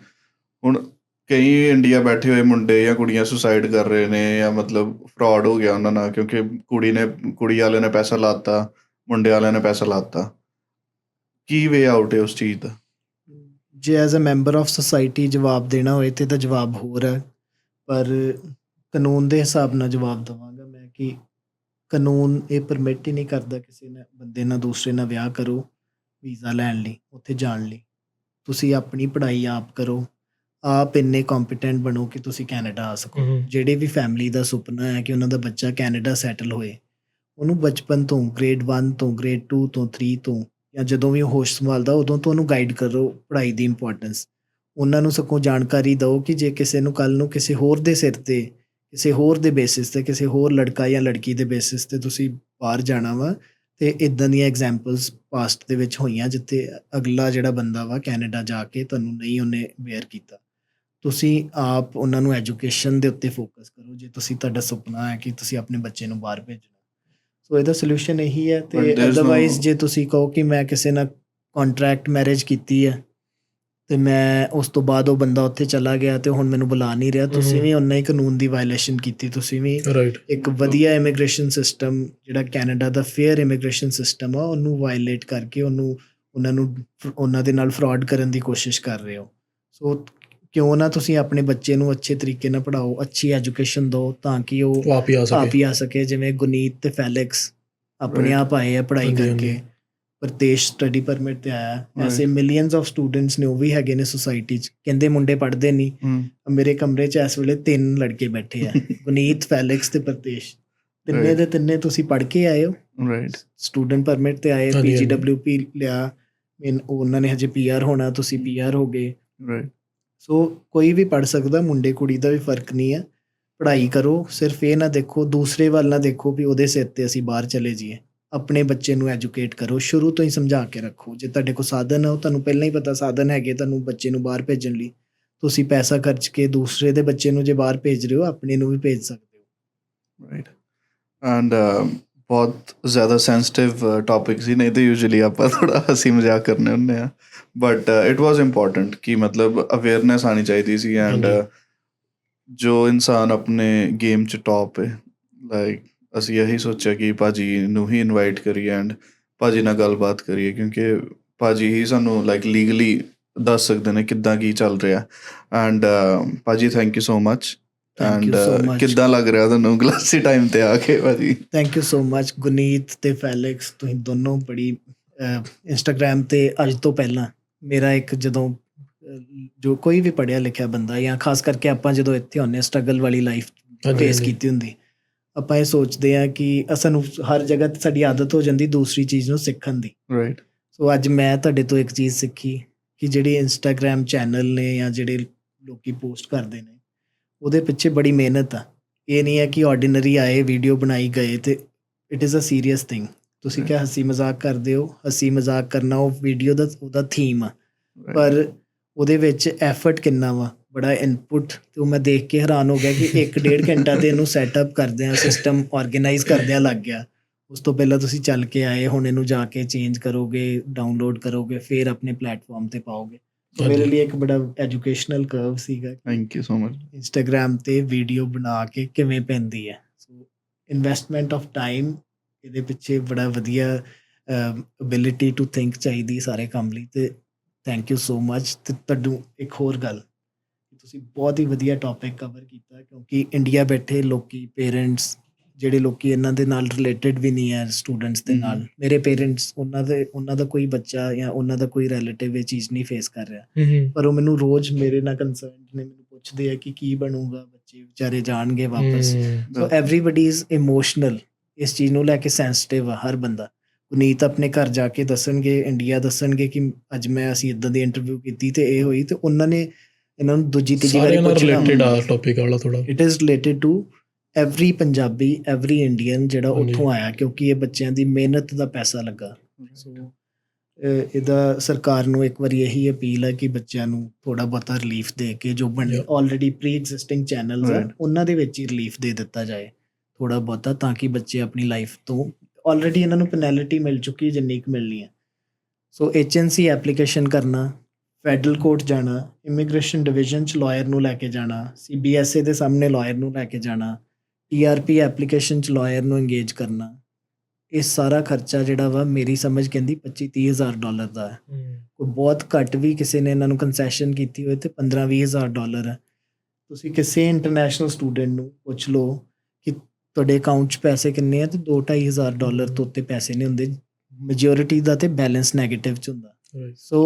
ਹੁਣ ਕਈ ਇੰਡੀਆ ਬੈਠੇ ਹੋਏ ਮੁੰਡੇ ਜਾਂ ਕੁੜੀਆਂ ਸੁਸਾਈਡ ਕਰ ਰਹੇ ਨੇ, ਜਾਂ ਮਤਲਬ ਫਰਾਡ ਹੋ ਗਿਆ ਉਹਨਾਂ ਨਾਲ, ਕਿਉਂਕਿ ਕੁੜੀ ਵਾਲਿਆਂ ਨੇ ਪੈਸਾ ਲਾਤਾ, ਮੁੰਡੇ ਵਾਲਿਆਂ ਨੇ ਪੈਸਾ ਲਾਤਾ। ਕੀ ਵੇ ਆਊਟ ਹੈ ਉਸ ਚੀਜ਼ ਦਾ? ਜੇ as a member of society ਜਵਾਬ ਦੇਣਾ ਹੋਏ ਤੇ ਤਾਂ ਜਵਾਬ ਹੋਰ ਹੈ, ਪਰ ਕਾਨੂੰਨ ਦੇ ਹਿਸਾਬ ਨਾਲ ਜਵਾਬ ਦੇਵਾਂਗਾ ਮੈਂ ਕਿ ਕਾਨੂੰਨ ਇਹ ਪਰਮਿਟ ਹੀ ਨਹੀਂ ਕਰਦਾ ਕਿਸੇ ਨੇ ਬੰਦੇ ਨਾਲ ਦੂਸਰੇ ਨਾਲ ਵਿਆਹ ਕਰੋ ਵੀਜ਼ਾ ਲੈਣ ਲਈ, ਉੱਥੇ ਜਾਣ ਲਈ। ਤੁਸੀਂ ਆਪਣੀ ਪੜ੍ਹਾਈ ਆਪ ਕਰੋ, ਆਪ ਇੰਨੇ ਕੰਪੀਟੈਂਟ ਬਣੋ ਕਿ ਤੁਸੀਂ ਕੈਨੇਡਾ ਆ ਸਕੋ। ਜਿਹੜੇ ਵੀ ਫੈਮਿਲੀ ਦਾ ਸੁਪਨਾ ਹੈ ਕਿ ਉਹਨਾਂ ਦਾ ਬੱਚਾ ਕੈਨੇਡਾ ਸੈਟਲ ਹੋਏ, ਉਹਨੂੰ ਬਚਪਨ ਤੋਂ ਗ੍ਰੇਡ 1 ਤੋਂ ਗ੍ਰੇਡ 2 ਤੋਂ 3 ਤੋਂ ਜਾਂ ਜਦੋਂ ਵੀ ਉਹ ਹੋਸ਼ ਸੰਭਾਲਦਾ ਉਦੋਂ ਤੋਂ ਉਹਨੂੰ ਗਾਈਡ ਕਰੋ ਪੜ੍ਹਾਈ ਦੀ ਇੰਪੋਰਟੈਂਸ। ਉਹਨਾਂ ਨੂੰ ਸਗੋਂ ਜਾਣਕਾਰੀ ਦਿਓ ਕਿ ਜੇ ਕਿਸੇ ਨੂੰ ਕੱਲ੍ਹ ਨੂੰ ਕਿਸੇ ਹੋਰ ਦੇ ਸਿਰ 'ਤੇ, ਕਿਸੇ ਹੋਰ ਦੇ ਬੇਸਿਸ 'ਤੇ, ਕਿਸੇ ਹੋਰ ਲੜਕਾ ਜਾਂ ਲੜਕੀ ਦੇ ਬੇਸਿਸ 'ਤੇ ਤੁਸੀਂ ਬਾਹਰ ਜਾਣਾ ਵਾ, ਅਤੇ ਇੱਦਾਂ ਦੀਆਂ ਐਗਜ਼ਾਮਪਲਸ ਪਾਸਟ ਦੇ ਵਿੱਚ ਹੋਈਆਂ ਜਿੱਥੇ ਅਗਲਾ ਜਿਹੜਾ ਬੰਦਾ ਵਾ ਕੈਨੇਡਾ ਜਾ ਕੇ ਤੁਹਾਨੂੰ ਨਹੀਂ ਉਹਨੇ ਬੇਅਰ ਕੀਤਾ। ਤੁਸੀਂ ਆਪ ਉਹਨਾਂ ਨੂੰ ਐਜੂਕੇਸ਼ਨ ਦੇ ਉੱਤੇ ਫੋਕਸ ਕਰੋ ਜੇ ਤੁਸੀਂ, ਤੁਹਾਡਾ ਸੁਪਨਾ ਹੈ ਕਿ ਤੁਸੀਂ ਆਪਣੇ ਬੱਚੇ ਨੂੰ ਬਾਹਰ ਭੇਜਣਾ। ਸੋ ਇਹਦਾ ਸੋਲਿਊਸ਼ਨ ਇਹੀ ਹੈ। ਅਤੇ ਅਦਰਵਾਈਜ਼ ਜੇ ਤੁਸੀਂ ਕਹੋ ਕਿ ਮੈਂ ਕਿਸੇ ਨਾਲ ਕੰਟਰੈਕਟ ਮੈਰਿਜ ਕੀਤੀ ਹੈ ਅਤੇ ਮੈਂ ਉਸ ਤੋਂ ਬਾਅਦ ਉਹ ਬੰਦਾ ਉੱਥੇ ਚਲਾ ਗਿਆ ਅਤੇ ਹੁਣ ਮੈਨੂੰ ਬੁਲਾ ਨਹੀਂ ਰਿਹਾ, ਤੁਸੀਂ ਵੀ ਉਨਾ ਹੀ ਕਾਨੂੰਨ ਦੀ ਵਾਇਲੇਸ਼ਨ ਕੀਤੀ। ਤੁਸੀਂ ਵੀ ਇੱਕ ਵਧੀਆ ਇਮੀਗ੍ਰੇਸ਼ਨ ਸਿਸਟਮ ਜਿਹੜਾ ਕੈਨੇਡਾ ਦਾ ਫੇਅਰ ਇਮੀਗ੍ਰੇਸ਼ਨ ਸਿਸਟਮ ਆ ਉਹਨੂੰ ਵਾਇਲੇਟ ਕਰਕੇ ਉਹਨਾਂ ਦੇ ਨਾਲ ਫਰਾਡ ਕਰਨ ਦੀ ਕੋਸ਼ਿਸ਼ ਕਰ ਰਹੇ ਹੋ। ਸੋ ਕਿਉਂ ਨਾ ਤੁਸੀਂ ਆਪਣੇ ਬੱਚੇ ਨੂੰ ਅੱਛੇ ਤਰੀਕੇ ਨਾਲ ਪੜ੍ਹਾਓ, ਅੱਛੀ ਐਜੂਕੇਸ਼ਨ ਦਿਓ ਤਾਂ ਕਿ ਉਹ ਆਪ ਹੀ ਆ ਸਕੇ। ਜਿਵੇਂ ਗੁਨੀਤ ਤੇ ਫੈਲਿਕਸ ਆਪਣੇ ਆਪ ਆਏ ਆ ਪੜ੍ਹਾਈ ਕਰਕੇ, ਪ੍ਰਤੇਸ਼ ਸਟੱਡੀ ਪਰਮਿਟ 'ਤੇ ਆਇਆ। ਐਸੇ ਮਿਲੀਅਨਸ ਆਫ ਸਟੂਡੈਂਟਸ ਨੇ, ਉਹ ਵੀ ਹੈਗੇ ਨੇ ਸੁਸਾਇਟੀ 'ਚ। ਕਹਿੰਦੇ ਮੁੰਡੇ ਪੜ੍ਹਦੇ ਨਹੀਂ, ਮੇਰੇ ਕਮਰੇ 'ਚ ਇਸ ਵੇਲੇ 3 ਲੜਕੇ ਬੈਠੇ ਆ, ਗੁਨੀਤ, ਫੈਲਿਕਸ ਤੇ ਪ੍ਰਤੇਸ਼। ਤਿੰਨੇ ਦੇ ਤਿੰਨੇ ਤੁਸੀਂ ਪੜ੍ਹ ਕੇ ਆਏ ਹੋ, ਸਟੂਡੈਂਟ ਪਰਮਿਟ 'ਤੇ ਆਏ, PGWP ਲਿਆ, ਉਹਨਾਂ ਨੇ ਹਜੇ PR ਹੋਣਾ, ਤੁਸੀਂ PR ਹੋ ਗਏ। ਸੋ ਕੋਈ ਵੀ ਪੜ੍ਹ ਸਕਦਾ, ਮੁੰਡੇ ਕੁੜੀ ਦਾ ਵੀ ਫਰਕ ਨਹੀਂ ਹੈ। ਪੜ੍ਹਾਈ ਕਰੋ, ਸਿਰਫ ਇਹ ਨਾ ਦੇਖੋ, ਦੂਸਰੇ ਵੱਲ ਨਾ ਦੇਖੋ ਵੀ ਉਹਦੇ ਸਿਰ 'ਤੇ ਅਸੀਂ ਬਾਹਰ ਚਲੇ ਜਾਈਏ। ਆਪਣੇ ਬੱਚੇ ਨੂੰ ਐਜੂਕੇਟ ਕਰੋ, ਸ਼ੁਰੂ ਤੋਂ ਹੀ ਸਮਝਾ ਕੇ ਰੱਖੋ। ਜੇ ਤੁਹਾਡੇ ਕੋਲ ਸਾਧਨ ਹੈ, ਉਹ ਤੁਹਾਨੂੰ ਪਹਿਲਾਂ ਹੀ ਪਤਾ ਸਾਧਨ ਹੈਗੇ ਤੁਹਾਨੂੰ ਬੱਚੇ ਨੂੰ ਬਾਹਰ ਭੇਜਣ ਲਈ, ਤੁਸੀਂ ਪੈਸਾ ਖਰਚ ਕੇ ਦੂਸਰੇ ਦੇ ਬੱਚੇ ਨੂੰ ਜੇ ਬਾਹਰ ਭੇਜ ਰਹੇ ਹੋ, ਆਪਣੇ ਨੂੰ ਵੀ ਭੇਜ ਸਕਦੇ ਹੋ। ਰਾਈਟ। ਐਂਡ ਬਹੁਤ ਜ਼ਿਆਦਾ ਸੈਂਸਿਟਿਵ ਟੌਪਿਕ ਸੀ, ਨਹੀਂ ਤਾਂ ਯੂਜੂਅਲੀ ਆਪਾਂ ਥੋੜ੍ਹਾ ਹੱਸੀ ਮਜ਼ਾਕ ਕਰਨੇ ਹੁੰਦੇ ਹਾਂ, ਬਟ ਇਟ ਵਾਜ਼ ਇੰਪੋਰਟੈਂਟ ਕਿ ਮਤਲਬ ਅਵੇਅਰਨੈਸ ਆਉਣੀ ਚਾਹੀਦੀ ਸੀ। ਐਂਡ ਜੋ ਇਨਸਾਨ ਆਪਣੇ ਗੇਮ 'ਚ ਟੌਪ ਹੈ, ਲਾਈਕ ਅਸੀਂ ਇਹੀ ਸੋਚਿਆ ਕਿ ਭਾਜੀ ਨੂੰ ਹੀ ਇਨਵਾਈਟ ਕਰੀਏ ਐਂਡ ਭਾਜੀ ਨਾਲ ਗੱਲਬਾਤ ਕਰੀਏ, ਕਿਉਂਕਿ ਭਾਜੀ ਹੀ ਸਾਨੂੰ ਲਾਈਕ ਲੀਗਲੀ ਦੱਸ ਸਕਦੇ ਨੇ ਕਿੱਦਾਂ ਕੀ ਚੱਲ ਰਿਹਾ। ਐਂਡ ਭਾਜੀ thank you so much. And ਕਿੱਦਾਂ ਲੱਗ ਰਿਹਾ ਤੁਹਾਨੂੰ ਗਲਾਸੀ ਟਾਈਮ 'ਤੇ ਆ ਕੇ ਭਾਜੀ? Thank you so much Guneet ਤੇ ਫੈਲਿਕਸ, ਤੁਸੀਂ ਦੋਨੋਂ ਬੜੀ ਇੰਸਟਾਗ੍ਰਾਮ 'ਤੇ ਅੱਜ ਤੋਂ ਪਹਿਲਾਂ ਮੇਰਾ ਇੱਕ ਜਦੋਂ ਜੋ ਕੋਈ ਵੀ ਪੜ੍ਹਿਆ ਲਿਖਿਆ ਬੰਦਾ ਜਾਂ ਖਾਸ ਕਰਕੇ ਆਪਾਂ ਜਦੋਂ ਇੱਥੇ ਆਉਂਦੇ ਹਾਂ, ਸਟਰਗਲ ਵਾਲੀ ਲਾਈਫ ਫੇਸ ਕੀਤੀ ਹੁੰਦੀ, ਆਪਾਂ ਇਹ ਸੋਚਦੇ ਹਾਂ ਕਿ ਸਾਨੂੰ ਹਰ ਜਗ੍ਹਾ 'ਤੇ ਸਾਡੀ ਆਦਤ ਹੋ ਜਾਂਦੀ ਦੂਸਰੀ ਚੀਜ਼ ਨੂੰ ਸਿੱਖਣ ਦੀ। ਰਾਈਟ। ਸੋ ਅੱਜ ਮੈਂ ਤੁਹਾਡੇ ਤੋਂ ਇੱਕ ਚੀਜ਼ ਸਿੱਖੀ ਕਿ ਜਿਹੜੇ ਇੰਸਟਾਗ੍ਰਾਮ ਚੈਨਲ ਨੇ ਜਾਂ ਜਿਹੜੇ ਲੋਕੀ ਪੋਸਟ ਕਰਦੇ ਨੇ, ਉਹਦੇ ਪਿੱਛੇ ਬੜੀ ਮਿਹਨਤ ਆ। ਇਹ ਨਹੀਂ ਹੈ ਕਿ ਆਰਡੀਨਰੀ ਆਏ ਵੀਡੀਓ ਬਣਾਈ ਗਏ, ਅਤੇ it is a serious thing. ਤੁਸੀਂ ਕਿਹਾ ਹੱਸੀ ਮਜ਼ਾਕ ਕਰਦੇ ਹੋ, ਹੱਸੀ ਮਜ਼ਾਕ ਕਰਨਾ ਉਹ ਵੀਡੀਓ ਦਾ ਉਹਦਾ ਥੀਮ ਆ, ਪਰ ਉਹਦੇ ਵਿੱਚ ਐਫਰਟ ਕਿੰਨਾ ਵਾ, ਬੜਾ ਇਨਪੁਟ। ਅਤੇ ਉਹ ਮੈਂ ਦੇਖ ਕੇ ਹੈਰਾਨ ਹੋ ਗਿਆ ਕਿ 1-1.5 ਘੰਟਾ ਤਾਂ ਇਹਨੂੰ ਸੈਟਅਪ ਕਰਦਿਆਂ, ਸਿਸਟਮ ਔਰਗੇਨਾਈਜ਼ ਕਰਦਿਆਂ ਲੱਗ ਗਿਆ। ਉਸ ਤੋਂ ਪਹਿਲਾਂ ਤੁਸੀਂ ਚੱਲ ਕੇ ਆਏ, ਹੁਣ ਇਹਨੂੰ ਜਾ ਕੇ ਚੇਂਜ ਕਰੋਗੇ, ਡਾਊਨਲੋਡ ਕਰੋਗੇ, ਫਿਰ ਆਪਣੇ ਪਲੇਟਫਾਰਮ 'ਤੇ ਪਾਓਗੇ। ਮੇਰੇ ਲਈ ਇੱਕ ਬੜਾ ਐਜੂਕੇਸ਼ਨਲ ਕਰਵ ਸੀਗਾ। Thank you so much. Instagram 'ਤੇ ਵੀਡੀਓ ਬਣਾ ਕੇ ਕਿਵੇਂ ਪੈਂਦੀ ਹੈ। ਸੋ ਇਨਵੈਸਟਮੈਂਟ ਆਫ ਟਾਈਮ, ਇਹਦੇ ਪਿੱਛੇ ਬੜਾ ਵਧੀਆ ਅਬਿਲਿਟੀ ਟੂ ਥਿੰਕ ਚਾਹੀਦੀ ਸਾਰੇ ਕੰਮ ਲਈ। ਅਤੇ ਥੈਂਕ ਯੂ ਸੋ ਮਚ। ਅਤੇ ਤੁਹਾਨੂੰ ਇੱਕ ਹੋਰ ਗੱਲ, ਤੁਸੀਂ ਬਹੁਤ ਹੀ ਵਧੀਆ ਟੌਪਿਕ ਕਵਰ ਕੀਤਾ, ਕਿਉਂਕਿ ਇੰਡੀਆ ਬੈਠੇ ਲੋਕੀ, ਪੇਰੈਂਟਸ ਜਿਹੜੇ ਲੋਕੀ ਇਹਨਾਂ ਦੇ ਨਾਲ ਰਿਲੇਟਡ ਵੀ ਨਹੀਂ ਹੈ, ਸਟੂਡੈਂਟਸ ਦੇ ਨਾਲ। ਮੇਰੇ ਪੇਰੈਂਟਸ, ਉਹਨਾਂ ਦਾ ਕੋਈ ਬੱਚਾ ਜਾਂ ਉਹਨਾਂ ਦਾ ਕੋਈ ਰਿਲੇਟਿਵ ਇਹ ਚੀਜ਼ ਨਹੀਂ ਫੇਸ ਕਰ ਰਿਹਾ, ਪਰ ਉਹ ਮੈਨੂੰ ਰੋਜ਼ ਮੇਰੇ ਨਾਲ ਕੰਸਰਨਡ ਨੇ, ਮੈਨੂੰ ਪੁੱਛਦੇ ਆ ਕਿ ਕੀ ਬਣੂਗਾ, ਬੱਚੇ ਵਿਚਾਰੇ ਜਾਣਗੇ ਵਾਪਸ। ਸੋ ਐਵਰੀਬਡੀ ਇਜ਼ ਇਮੋਸ਼ਨਲ, ਇਸ ਚੀਜ਼ ਨੂੰ ਲੈ ਕੇ ਸੈਂਸਿਟਿਵ ਆ ਹਰ ਬੰਦਾ। ਪੁਨੀਤ ਆਪਣੇ ਘਰ ਜਾ ਕੇ ਦੱਸਣਗੇ, ਇੰਡੀਆ ਦੱਸਣਗੇ ਕਿ ਅੱਜ ਅਸੀਂ ਇੱਦਾਂ ਦੀ ਇੰਟਰਵਿਊ ਕੀਤੀ ਅਤੇ ਇਹ ਹੋਈ, ਅਤੇ ਉਹਨਾਂ ਨੇ ਇਹਨਾਂ ਨੂੰ ਦੂਜੀ ਤੀਜੀ ਵਾਰੀ ਪੁੱਛਣਾ। It is related to every Punjabi every Indian ਜਿਹੜਾ ਹਾਂਜੀ। ਉੱਥੋਂ ਆਇਆ, ਕਿਉਂਕਿ ਇਹ ਬੱਚਿਆਂ ਦੀ ਮਿਹਨਤ ਦਾ ਪੈਸਾ ਲੱਗਾ। ਸੋ ਇਹਦਾ ਸਰਕਾਰ ਨੂੰ ਇੱਕ ਵਾਰੀ ਇਹੀ ਅਪੀਲ ਹੈ ਕਿ ਬੱਚਿਆਂ ਨੂੰ ਥੋੜਾ ਬਹੁਤਾ ਰਿਲੀਫ ਦੇ ਕੇ, ਜੋ ਬਣੇ Yeah. Already pre existing channels ਆ Right. ਉਹਨਾਂ ਦੇ ਵਿੱਚ ਹੀ ਰਿਲੀਫ ਦੇ ਦਿੱਤਾ ਜਾਏ ਥੋੜਾ ਬਹੁਤਾ, ਤਾਂ ਕਿ ਬੱਚੇ ਆਪਣੀ ਲਾਈਫ ਤੋਂ ਆਲਰੇਡੀ ਇਹਨਾਂ ਨੂੰ ਪੈਨੈਲਿਟੀ ਮਿਲ ਚੁੱਕੀ ਜਿੰਨੀ ਕੁ ਮਿਲਣੀ ਹੈ। ਸੋ HNC ਐਪਲੀਕੇਸ਼ਨ ਕਰਨਾ, ਫੈਡਰਲ ਕੋਰਟ ਜਾਣਾ, ਇਮੀਗ੍ਰੇਸ਼ਨ ਡਿਵੀਜ਼ਨ 'ਚ ਲਾਇਰ ਨੂੰ ਲੈ ਕੇ ਜਾਣਾ, CBSA ਦੇ ਸਾਹਮਣੇ ਲਾਇਰ ਨੂੰ ਲੈ ਕੇ ਜਾਣਾ, TRP ਐਪਲੀਕੇਸ਼ਨ 'ਚ ਲਾਇਰ ਨੂੰ ਇੰਗੇਜ ਕਰਨਾ, ਇਹ ਸਾਰਾ ਖਰਚਾ ਜਿਹੜਾ ਵਾ ਮੇਰੀ ਸਮਝ ਕਹਿੰਦੀ $25,000-30,000 ਦਾ ਹੈ। ਕੋਈ ਬਹੁਤ ਘੱਟ ਵੀ ਕਿਸੇ ਨੇ ਇਹਨਾਂ ਨੂੰ ਕੰਸੈਸ਼ਨ ਕੀਤੀ ਹੋਏ ਤੇ $15,000-20,000 ਹੈ। ਤੁਸੀਂ ਕਿਸੇ ਇੰਟਰਨੈਸ਼ਨਲ ਸਟੂਡੈਂਟ ਨੂੰ ਪੁੱਛ ਲਓ ਕਿ ਤੁਹਾਡੇ ਅਕਾਊਂਟ 'ਚ ਪੈਸੇ ਕਿੰਨੇ ਆ, ਤੇ $2,000-2,500 ਤੋਂ ਉੱਤੇ ਪੈਸੇ ਨਹੀਂ ਹੁੰਦੇ। ਮੈਜੋਰਿਟੀ ਦਾ ਤੇ ਬੈਲੈਂਸ ਨੈਗੇਟਿਵ 'ਚ ਹੁੰਦਾ। ਸੋ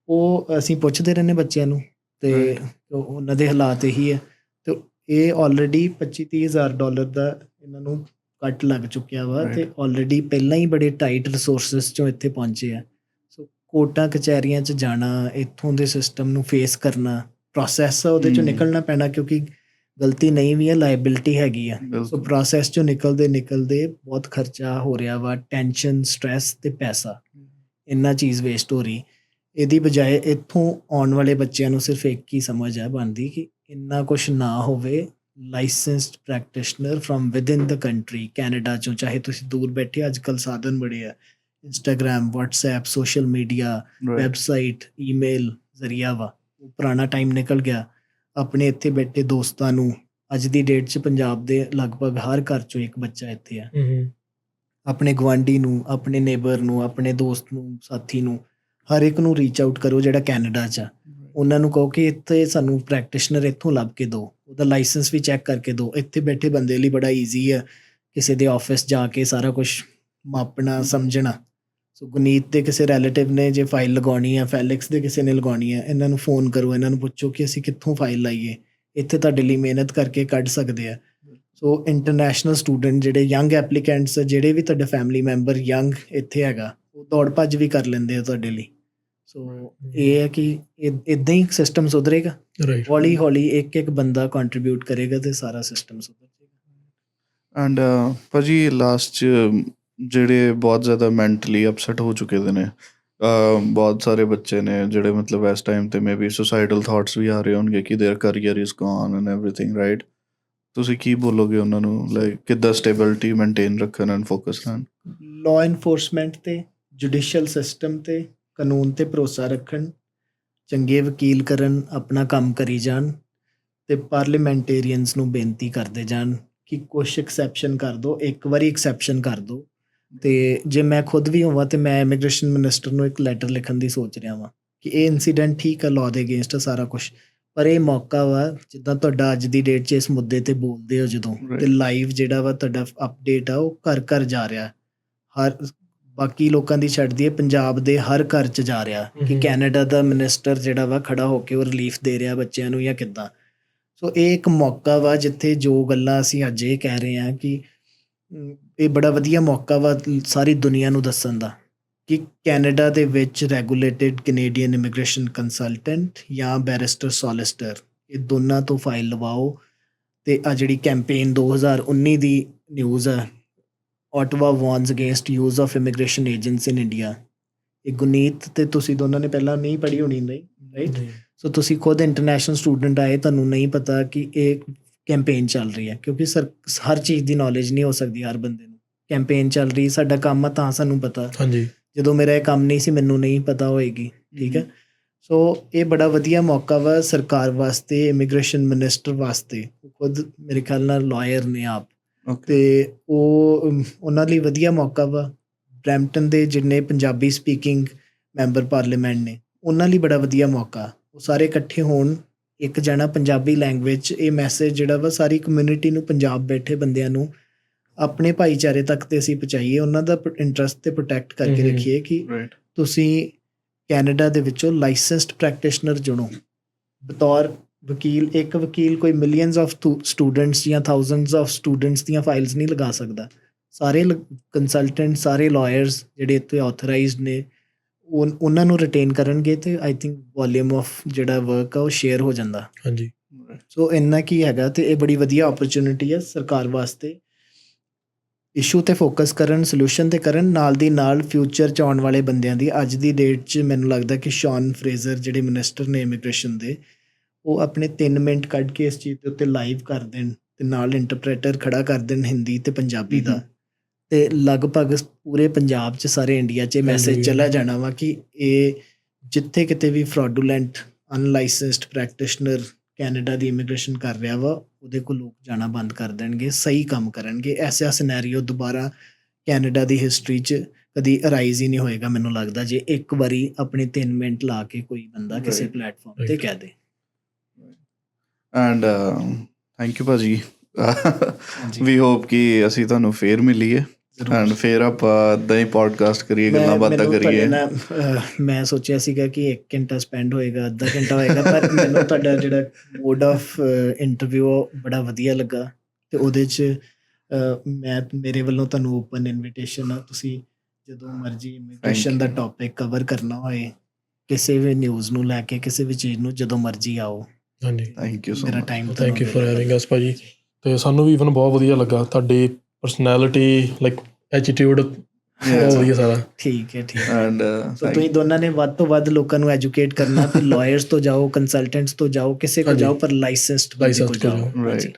ਉਹ ਅਸੀਂ ਪੁੱਛਦੇ ਰਹਿੰਦੇ ਬੱਚਿਆਂ ਨੂੰ, ਤੇ ਉਹਨਾਂ ਦੇ ਹਾਲਾਤ ਇਹੀ ਹੈ। ਤੇ ਇਹ ਆਲਰੇਡੀ $25,000-30,000 ਦਾ ਇਹਨਾਂ ਨੂੰ ਕੱਟ ਲੱਗ ਚੁੱਕਿਆ ਵਾ, ਤੇ ਆਲਰੇਡੀ ਪਹਿਲਾਂ ਹੀ ਬੜੇ ਟਾਈਟ ਰਿਸੋਰਸਿਸ 'ਚੋਂ ਇੱਥੇ ਪਹੁੰਚੇ ਆ। ਸੋ ਕੋਰਟਾਂ ਕਚਹਿਰੀਆਂ 'ਚ ਜਾਣਾ, ਇੱਥੋਂ ਦੇ ਸਿਸਟਮ ਨੂੰ ਫੇਸ ਕਰਨਾ, ਪ੍ਰੋਸੈਸ ਆ ਉਹਦੇ 'ਚੋਂ ਨਿਕਲਣਾ ਪੈਣਾ, ਕਿਉਂਕਿ ਗਲਤੀ ਨਹੀਂ ਵੀ ਹੈ, ਲਾਇਬਿਲਿਟੀ ਹੈਗੀ ਆ। ਸੋ ਪ੍ਰੋਸੈਸ 'ਚੋਂ ਨਿਕਲਦੇ ਬਹੁਤ ਖਰਚਾ ਹੋ ਰਿਹਾ ਵਾ, ਟੈਨਸ਼ਨ, ਸਟ੍ਰੈਸ ਤੇ ਪੈਸਾ, ਇੰਨਾ ਚੀਜ਼ ਵੇਸਟ ਹੋ ਰਹੀ। ਇਹਦੀ ਬਜਾਏ ਇੱਥੋਂ ਆਉਣ ਵਾਲੇ ਬੱਚਿਆਂ ਨੂੰ ਸਿਰਫ ਇੱਕ ਹੀ ਸਮਝ ਹੈ ਬਣਦੀ ਕਿ ਇੰਨਾ ਕੁਛ ਨਾ ਹੋਵੇ। Licensed practitioner firm within the country, Canada 'ਚੋਂ, ਚਾਹੇ ਤੁਸੀਂ ਦੂਰ ਬੈਠੇ, ਅੱਜ ਕੱਲ੍ਹ ਸਾਧਨ ਬੜੇ ਆ, Instagram, WhatsApp, social media, website, email ਜ਼ਰੀਆ ਵਾ। ਉਹ ਪੁਰਾਣਾ ਟਾਈਮ ਨਿਕਲ ਗਿਆ। ਆਪਣੇ ਇੱਥੇ ਬੈਠੇ ਦੋਸਤਾਂ ਨੂੰ, ਅੱਜ ਦੀ ਡੇਟ 'ਚ ਪੰਜਾਬ ਦੇ ਲਗਭਗ ਹਰ ਘਰ 'ਚੋਂ ਇੱਕ ਬੱਚਾ ਇੱਥੇ ਆ। ਆਪਣੇ ਗੁਆਂਢੀ ਨੂੰ, ਆਪਣੇ ਨੇਬਰ ਨੂੰ, ਆਪਣੇ ਦੋਸਤ ਨੂੰ, ਸਾਥੀ ਨੂੰ, ਹਰ ਇੱਕ ਨੂੰ ਰੀਚ ਆਊਟ ਕਰੋ ਜਿਹੜਾ ਕੈਨੇਡਾ 'ਚ ਆ। ਉਹਨਾਂ ਨੂੰ ਕਹੋ ਕਿ ਇੱਥੇ ਸਾਨੂੰ ਪ੍ਰੈਕਟੀਸ਼ਨਰ ਇੱਥੋਂ ਲੱਭ ਕੇ ਦਿਓ, ਉਹਦਾ ਲਾਇਸੈਂਸ ਵੀ ਚੈੱਕ ਕਰਕੇ ਦਿਓ। ਇੱਥੇ ਬੈਠੇ ਬੰਦੇ ਲਈ ਬੜਾ ਈਜ਼ੀ ਆ ਕਿਸੇ ਦੇ ਆਫਿਸ ਜਾ ਕੇ ਸਾਰਾ ਕੁਝ ਮਾਪਣਾ, ਸਮਝਣਾ। ਸੋ ਗੁਨੀਤ ਦੇ ਕਿਸੇ ਰਿਲੇਟਿਵ ਨੇ ਜੇ ਫਾਈਲ ਲਗਾਉਣੀ ਆ, ਫੈਲਿਕਸ ਦੇ ਕਿਸੇ ਨੇ ਲਗਾਉਣੀ ਆ, ਇਹਨਾਂ ਨੂੰ ਫੋਨ ਕਰੋ, ਇਹਨਾਂ ਨੂੰ ਪੁੱਛੋ ਕਿ ਅਸੀਂ ਕਿੱਥੋਂ ਫਾਈਲ ਲਾਈਏ, ਇੱਥੇ ਤੁਹਾਡੇ ਲਈ ਮਿਹਨਤ ਕਰਕੇ ਕੱਢ ਸਕਦੇ ਆ। ਸੋ ਇੰਟਰਨੈਸ਼ਨਲ ਸਟੂਡੈਂਟ ਜਿਹੜੇ ਯੰਗ ਐਪਲੀਕੈਂਟਸ, ਜਿਹੜੇ ਵੀ ਤੁਹਾਡੇ ਫੈਮਿਲੀ ਮੈਂਬਰ ਯੰਗ ਇੱਥੇ ਹੈਗਾ, ਉਹ ਦੌੜ ਭੱਜ ਵੀ ਕਰ ਲੈਂਦੇ ਆ ਤੁਹਾਡੇ ਲਈ। ਸੋ ਇਹ ਹੈ ਕਿ ਇੱਦਾਂ ਹੀ ਸਿਸਟਮ ਸੁਧਰੇਗਾ, ਹੌਲੀ ਹੌਲੀ ਇੱਕ ਬੰਦਾ ਕੰਟਰੀਬਿਊਟ ਕਰੇਗਾ ਤੇ ਸਾਰਾ ਸਿਸਟਮ ਸੁਧਰ ਜਾਏਗਾ। ਐਂਡ ਭਾਜੀ ਲਾਸਟ 'ਚ ਜਿਹੜੇ ਬਹੁਤ ਜ਼ਿਆਦਾ ਮੈਂਟਲੀ ਅਪਸੈਟ ਹੋ ਚੁੱਕੇ ਦੇ ਨੇ, ਬਹੁਤ ਸਾਰੇ ਬੱਚੇ ਨੇ ਜਿਹੜੇ ਮਤਲਬ ਇਸ ਟਾਈਮ ਤੇ ਮੇ ਬੀ ਸੁਸਾਈਡਲ ਥਾਟਸ ਵੀ ਆ ਰਹੇ ਹੋਣਗੇ ਕਿ there career is gone and everything, right? ਤੁਸੀਂ ਕੀ ਬੋਲੋਗੇ ਉਹਨਾਂ ਨੂੰ, ਲਾਈਕ ਕਿੱਦਾਂ ਸਟੇਬਿਲਿਟੀ ਮੇਨਟੇਨ ਰੱਖਣ ਐਂਡ ਫੋਕਸ ਰਹਿਣ? ਲਾਅ ਇਨਫੋਰਸਮੈਂਟ ਤੇ, ਜੁਡੀਸ਼ੀਅਲ ਸਿਸਟਮ ਤੇ, ਕਾਨੂੰਨ ਤੇ ਭਰੋਸਾ ਰੱਖਣ, ਚੰਗੇ ਵਕੀਲ ਕਰਨ, ਆਪਣਾ ਕੰਮ ਕਰੀ ਜਾਣ, ਤੇ ਪਾਰਲੀਮੈਂਟੇਰੀਅਨਸ ਨੂੰ ਬੇਨਤੀ ਕਰਦੇ ਜਾਣ ਕਿ ਕੁਛ ਐਕਸੈਪਸ਼ਨ ਕਰ ਦਿਓ, ਇੱਕ ਵਾਰੀ ਐਕਸੈਪਸ਼ਨ ਕਰ ਦਿਓ। ਤੇ ਜੇ ਮੈਂ ਖੁਦ ਵੀ ਹੋਵਾਂ ਤੇ ਮੈਂ ਇਮੀਗ੍ਰੇਸ਼ਨ ਮਿਨਿਸਟਰ ਨੂੰ ਇੱਕ ਲੈਟਰ ਲਿਖਣ ਦੀ ਸੋਚ ਰਿਹਾ ਵਾਂ ਕਿ ਇਹ ਇਨਸੀਡੈਂਟ ਠੀਕ ਆ, ਲਾਅ ਦੇ ਅਗੇਂਸਟ ਸਾਰਾ ਕੁਛ, ਪਰ ਇਹ ਮੌਕਾ ਵਾ ਜਿੱਦਾਂ ਤੁਹਾਡਾ ਅੱਜ ਦੀ ਡੇਟ 'ਚ ਇਸ ਮੁੱਦੇ ਤੇ ਬੋਲਦੇ ਹੋ ਜਦੋਂ, ਤੇ ਲਾਈਵ ਜਿਹੜਾ ਵਾ ਤੁਹਾਡਾ ਅਪਡੇਟ ਆ ਉਹ ਘਰ ਘਰ ਜਾ ਰਿਹਾ, ਹਰ ਬਾਕੀ ਲੋਕਾਂ ਦੀ ਛੱਡਦੀ ਹੈ, ਪੰਜਾਬ ਦੇ ਹਰ ਘਰ 'ਚ ਜਾ ਰਿਹਾ ਕਿ ਕੈਨੇਡਾ ਦਾ ਮਿਨਿਸਟਰ ਜਿਹੜਾ ਵਾ ਖੜਾ ਹੋ ਕੇ ਉਹ ਰਿਲੀਫ ਦੇ ਰਿਹਾ ਬੱਚਿਆਂ ਨੂੰ ਜਾਂ ਕਿੱਦਾਂ। ਸੋ ਇਹ ਇੱਕ ਮੌਕਾ ਵਾ ਜਿੱਥੇ ਜੋ ਗੱਲਾਂ ਅਸੀਂ ਅੱਜ ਇਹ ਕਹਿ ਰਹੇ ਹਾਂ ਕਿ ਇਹ ਬੜਾ ਵਧੀਆ ਮੌਕਾ ਵਾ ਸਾਰੀ ਦੁਨੀਆ ਨੂੰ ਦੱਸਣ ਦਾ ਕਿ ਕੈਨੇਡਾ ਦੇ ਵਿੱਚ ਰੈਗੂਲੇਟਿਡ ਕੈਨੇਡੀਅਨ ਇਮੀਗ੍ਰੇਸ਼ਨ ਕੰਸਲਟੈਂਟ ਜਾਂ ਬੈਰਿਸਟਰ ਸੋਲਿਸਟਰ, ਇਹ ਦੋਨਾਂ ਤੋਂ ਫਾਈਲ ਲਵਾਓ। ਤੇ ਆ ਜਿਹੜੀ ਕੈਂਪੇਨ 2019 ਦੀ ਨਿਊਜ਼ ਆ, Ottawa warns against use of immigration agents in India, ਇਹ ਗੁਨੀਤ ਤੇ ਤੁਸੀਂ ਦੋਨਾਂ ਨੇ ਪਹਿਲਾਂ ਨਹੀਂ ਪੜ੍ਹੀ ਹੋਣੀ, ਨਹੀਂ ਰਾਈਟ? ਸੋ ਤੁਸੀਂ ਖੁਦ ਇੰਟਰਨੈਸ਼ਨਲ ਸਟੂਡੈਂਟ ਆਏ, ਤੁਹਾਨੂੰ ਨਹੀਂ ਪਤਾ ਕਿ ਇਹ ਕੈਂਪੇਨ ਚੱਲ ਰਹੀ ਹੈ, ਕਿਉਂਕਿ ਹਰ ਚੀਜ਼ ਦੀ ਨੌਲੇਜ ਨਹੀਂ ਹੋ ਸਕਦੀ ਹਰ ਬੰਦੇ ਨੂੰ। ਕੈਂਪੇਨ ਚੱਲ ਰਹੀ, ਸਾਡਾ ਕੰਮ ਆ ਤਾਂ ਸਾਨੂੰ ਪਤਾ, ਜਦੋਂ ਮੇਰਾ ਇਹ ਕੰਮ ਨਹੀਂ ਸੀ ਮੈਨੂੰ ਨਹੀਂ ਪਤਾ ਹੋਏਗੀ, ਠੀਕ ਹੈ? ਸੋ ਇਹ ਬੜਾ ਵਧੀਆ ਮੌਕਾ ਵਾ ਸਰਕਾਰ ਵਾਸਤੇ, ਇਮੀਗ੍ਰੇਸ਼ਨ ਮਿਨਿਸਟਰ ਵਾਸਤੇ, ਖੁਦ ਮੇਰੇ ਖਿਆਲ ਨਾਲ ਲਾਇਰ ਨੇ ਆਪ, ਤੇ ਉਹਨਾਂ ਲਈ ਵਧੀਆ ਮੌਕਾ ਵਾ। ਬਰੈਂਪਟਨ ਦੇ ਜਿੰਨੇ ਪੰਜਾਬੀ ਸਪੀਕਿੰਗ ਮੈਂਬਰ ਪਾਰਲੀਮੈਂਟ ਨੇ ਉਹਨਾਂ ਲਈ ਬੜਾ ਵਧੀਆ ਮੌਕਾ, ਉਹ ਸਾਰੇ ਇਕੱਠੇ ਹੋਣ, ਇੱਕ ਜਣਾ ਪੰਜਾਬੀ ਲੈਂਗੁਏਜ, ਇਹ ਮੈਸੇਜ ਜਿਹੜਾ ਵਾ ਸਾਰੀ ਕਮਿਊਨਿਟੀ ਨੂੰ, ਪੰਜਾਬ ਬੈਠੇ ਬੰਦਿਆਂ ਨੂੰ, ਆਪਣੇ ਭਾਈਚਾਰੇ ਤੱਕ ਤੇ ਅਸੀਂ ਪਹੁੰਚਾਈਏ, ਉਹਨਾਂ ਦਾ ਇੰਟਰਸਟ ਤੇ ਪ੍ਰੋਟੈਕਟ ਕਰਕੇ ਰੱਖੀਏ ਕਿ ਤੁਸੀਂ ਕੈਨੇਡਾ ਦੇ ਵਿੱਚੋਂ ਲਾਇਸੈਂਸਡ ਪ੍ਰੈਕਟੀਸ਼ਨਰ ਚੁਣੋ ਬਤੌਰ ਵਕੀਲ। ਇੱਕ ਵਕੀਲ ਕੋਈ ਮਿਲੀਅਨਸ ਆਫ ਸਟੂਡੈਂਟਸ ਜਾਂ ਥਾਊਜ਼ੈਂਡਸ ਆਫ ਸਟੂਡੈਂਟਸ ਦੀਆਂ ਫਾਈਲਸ ਨਹੀਂ ਲਗਾ ਸਕਦਾ। ਸਾਰੇ ਕੰਸਲਟੈਂਟ, ਸਾਰੇ ਲਾਇਰਸ ਜਿਹੜੇ ਇੱਥੇ ਆਥੋਰਾਈਜ਼ਡ ਨੇ, ਉਹਨਾਂ ਨੂੰ ਰਿਟੇਨ ਕਰਨਗੇ ਤੇ ਆਈ ਥਿੰਕ ਵੋਲੀਅਮ ਆਫ ਜਿਹੜਾ ਵਰਕ ਆ ਉਹ ਸ਼ੇਅਰ ਹੋ ਜਾਂਦਾ। ਹਾਂਜੀ, ਸੋ ਇੰਨਾ ਕੀ ਹੈਗਾ ਤੇ ਇਹ ਬੜੀ ਵਧੀਆ ਓਪਰਚੁਨਿਟੀ ਹੈ ਸਰਕਾਰ ਵਾਸਤੇ। ਇਸ਼ੂ ਤੇ ਫੋਕਸ ਕਰਨ, ਸੋਲੂਸ਼ਨ ਤੇ ਕਰਨ, ਨਾਲ ਦੀ ਨਾਲ ਫਿਊਚਰ 'ਚ ਆਉਣ ਵਾਲੇ ਬੰਦਿਆਂ ਦੀ। ਅੱਜ ਦੀ ਡੇਟ 'ਚ ਮੈਨੂੰ ਲੱਗਦਾ ਕਿ ਸ਼ੌਨ ਫਰੇਜ਼ਰ ਜਿਹੜੇ ਮਿਨਿਸਟਰ ਨੇ ਇਮੀਗ੍ਰੇਸ਼ਨ ਦੇ, ਉਹ ਆਪਣੇ 3 ਮਿੰਟ ਕੱਢ ਕੇ ਇਸ ਚੀਜ਼ ਦੇ ਉੱਤੇ ਲਾਈਵ ਕਰ ਦੇਣ ਤੇ ਨਾਲ ਇੰਟਰਪ੍ਰੇਟਰ ਖੜਾ ਕਰ ਦੇਣ ਹਿੰਦੀ ਤੇ ਪੰਜਾਬੀ ਦਾ, ਤੇ ਲਗਭਗ ਪੂਰੇ ਪੰਜਾਬ 'ਚ, ਸਾਰੇ ਇੰਡੀਆ 'ਚ ਮੈਸੇਜ ਚਲਾ ਜਾਣਾ ਵਾ ਕਿ ਇਹ ਜਿੱਥੇ ਕਿਤੇ ਵੀ ਫਰਾਡੂਲੈਂਟ ਅਨਲਾਇਸੈਂਸਡ ਪ੍ਰੈਕਟੀਸ਼ਨਰ ਕੈਨੇਡਾ ਦੀ ਇਮੀਗ੍ਰੇਸ਼ਨ ਕਰ ਰਿਹਾ ਵਾ, ਉਹਦੇ ਕੋਲ ਲੋਕ ਜਾਣਾ ਬੰਦ ਕਰ ਦੇਣਗੇ, ਸਹੀ ਕੰਮ ਕਰਨਗੇ। ਐਸਾ ਸਿਨੈਰੀਓ ਦੁਬਾਰਾ ਕੈਨੇਡਾ ਦੀ ਹਿਸਟਰੀ 'ਚ ਕਦੀ ਅਰਾਈਜ਼ ਹੀ ਨਹੀਂ ਹੋਏਗਾ ਮੈਨੂੰ ਲੱਗਦਾ, ਜੇ ਇੱਕ ਵਾਰੀ ਆਪਣੇ 3 ਮਿੰਟ ਲਾ ਕੇ ਕੋਈ ਬੰਦਾ ਕਿਸੇ ਪਲੇਟਫਾਰਮ ਤੇ ਕਹਿ ਦੇ। ਐਂਡ ਥੈਂਕ ਯੂ ਭਾਜੀ। ਵੀ ਹੋਪ ਕਿ ਅਸੀਂ ਤੁਹਾਨੂੰ ਫੇਰ ਮਿਲੀਏ ਐਂਡ ਫੇਰ ਆਪਾਂ ਏਦਾਂ ਹੀ ਪੋਡਕਾਸਟ ਕਰੀਏ, ਗੱਲਾਂ ਬਾਤਾਂ ਕਰੀਏ। ਮੈਂ ਸੋਚਿਆ ਸੀਗਾ ਕਿ 1 ਘੰਟਾ ਸਪੈਂਡ ਹੋਏਗਾ, ਅੱਧਾ ਘੰਟਾ ਹੋਏਗਾ, ਪਰ ਮੈਨੂੰ ਤੁਹਾਡਾ ਜਿਹੜਾ ਮੋਡ ਆਫ ਇੰਟਰਵਿਊ ਬੜਾ ਵਧੀਆ ਲੱਗਾ ਤੇ ਉਹਦੇ 'ਚ ਮੇਰੇ ਵੱਲੋਂ ਤੁਹਾਨੂੰ ਓਪਨ ਇਨਵੀਟੇਸ਼ਨ ਆ। ਤੁਸੀਂ ਜਦੋਂ ਮਰਜ਼ੀ ਇਮੀਗ੍ਰੇਸ਼ਨ ਦਾ ਟੌਪਿਕ ਕਵਰ ਕਰਨਾ ਹੋਏ, ਕਿਸੇ ਵੀ ਨਿਊਜ਼ ਨੂੰ ਲੈ ਕੇ, ਕਿਸੇ ਵੀ ਚੀਜ਼ ਨੂੰ, ਜਦੋਂ ਮਰਜ਼ੀ ਆਓ। ਹਾਂਜੀ, ਥੈਂਕ ਯੂ ਸੋ ਮੇਰਾ much. Time thank you for having ਅਸ ਭਾਜੀ। ਤੇ ਸਾਨੂੰ ਵੀ ਇਵਨ ਬਹੁਤ ਵਧੀਆ ਲੱਗਾ ਤੁਹਾਡੀ ਪਰਸਨੈਲਿਟੀ, ਲਾਈਕ ਐਟੀਟਿਊਡ ਬਹੁਤ ਵਧੀਆ ਸਾਰਾ। ਠੀਕ ਹੈ ਐਂਡ ਸੋ ਤੁਸੀਂ ਦੋਨਾਂ ਨੇ ਵੱਧ ਤੋਂ ਵੱਧ ਲੋਕਾਂ ਨੂੰ ਐਜੂਕੇਟ ਕਰਨਾ, ਫਿਰ ਲਾਇਰਸ ਤੋਂ ਜਾਓ, ਕੰਸਲਟੈਂਟਸ ਤੋਂ ਜਾਓ, ਕਿਸੇ ਕੋ ਜਾਓ, ਪਰ ਲਾਇਸੈਂਸਡ ਲਾਇਸੈਂਸਡ ਜਾਓ। ਰਾਈਟ।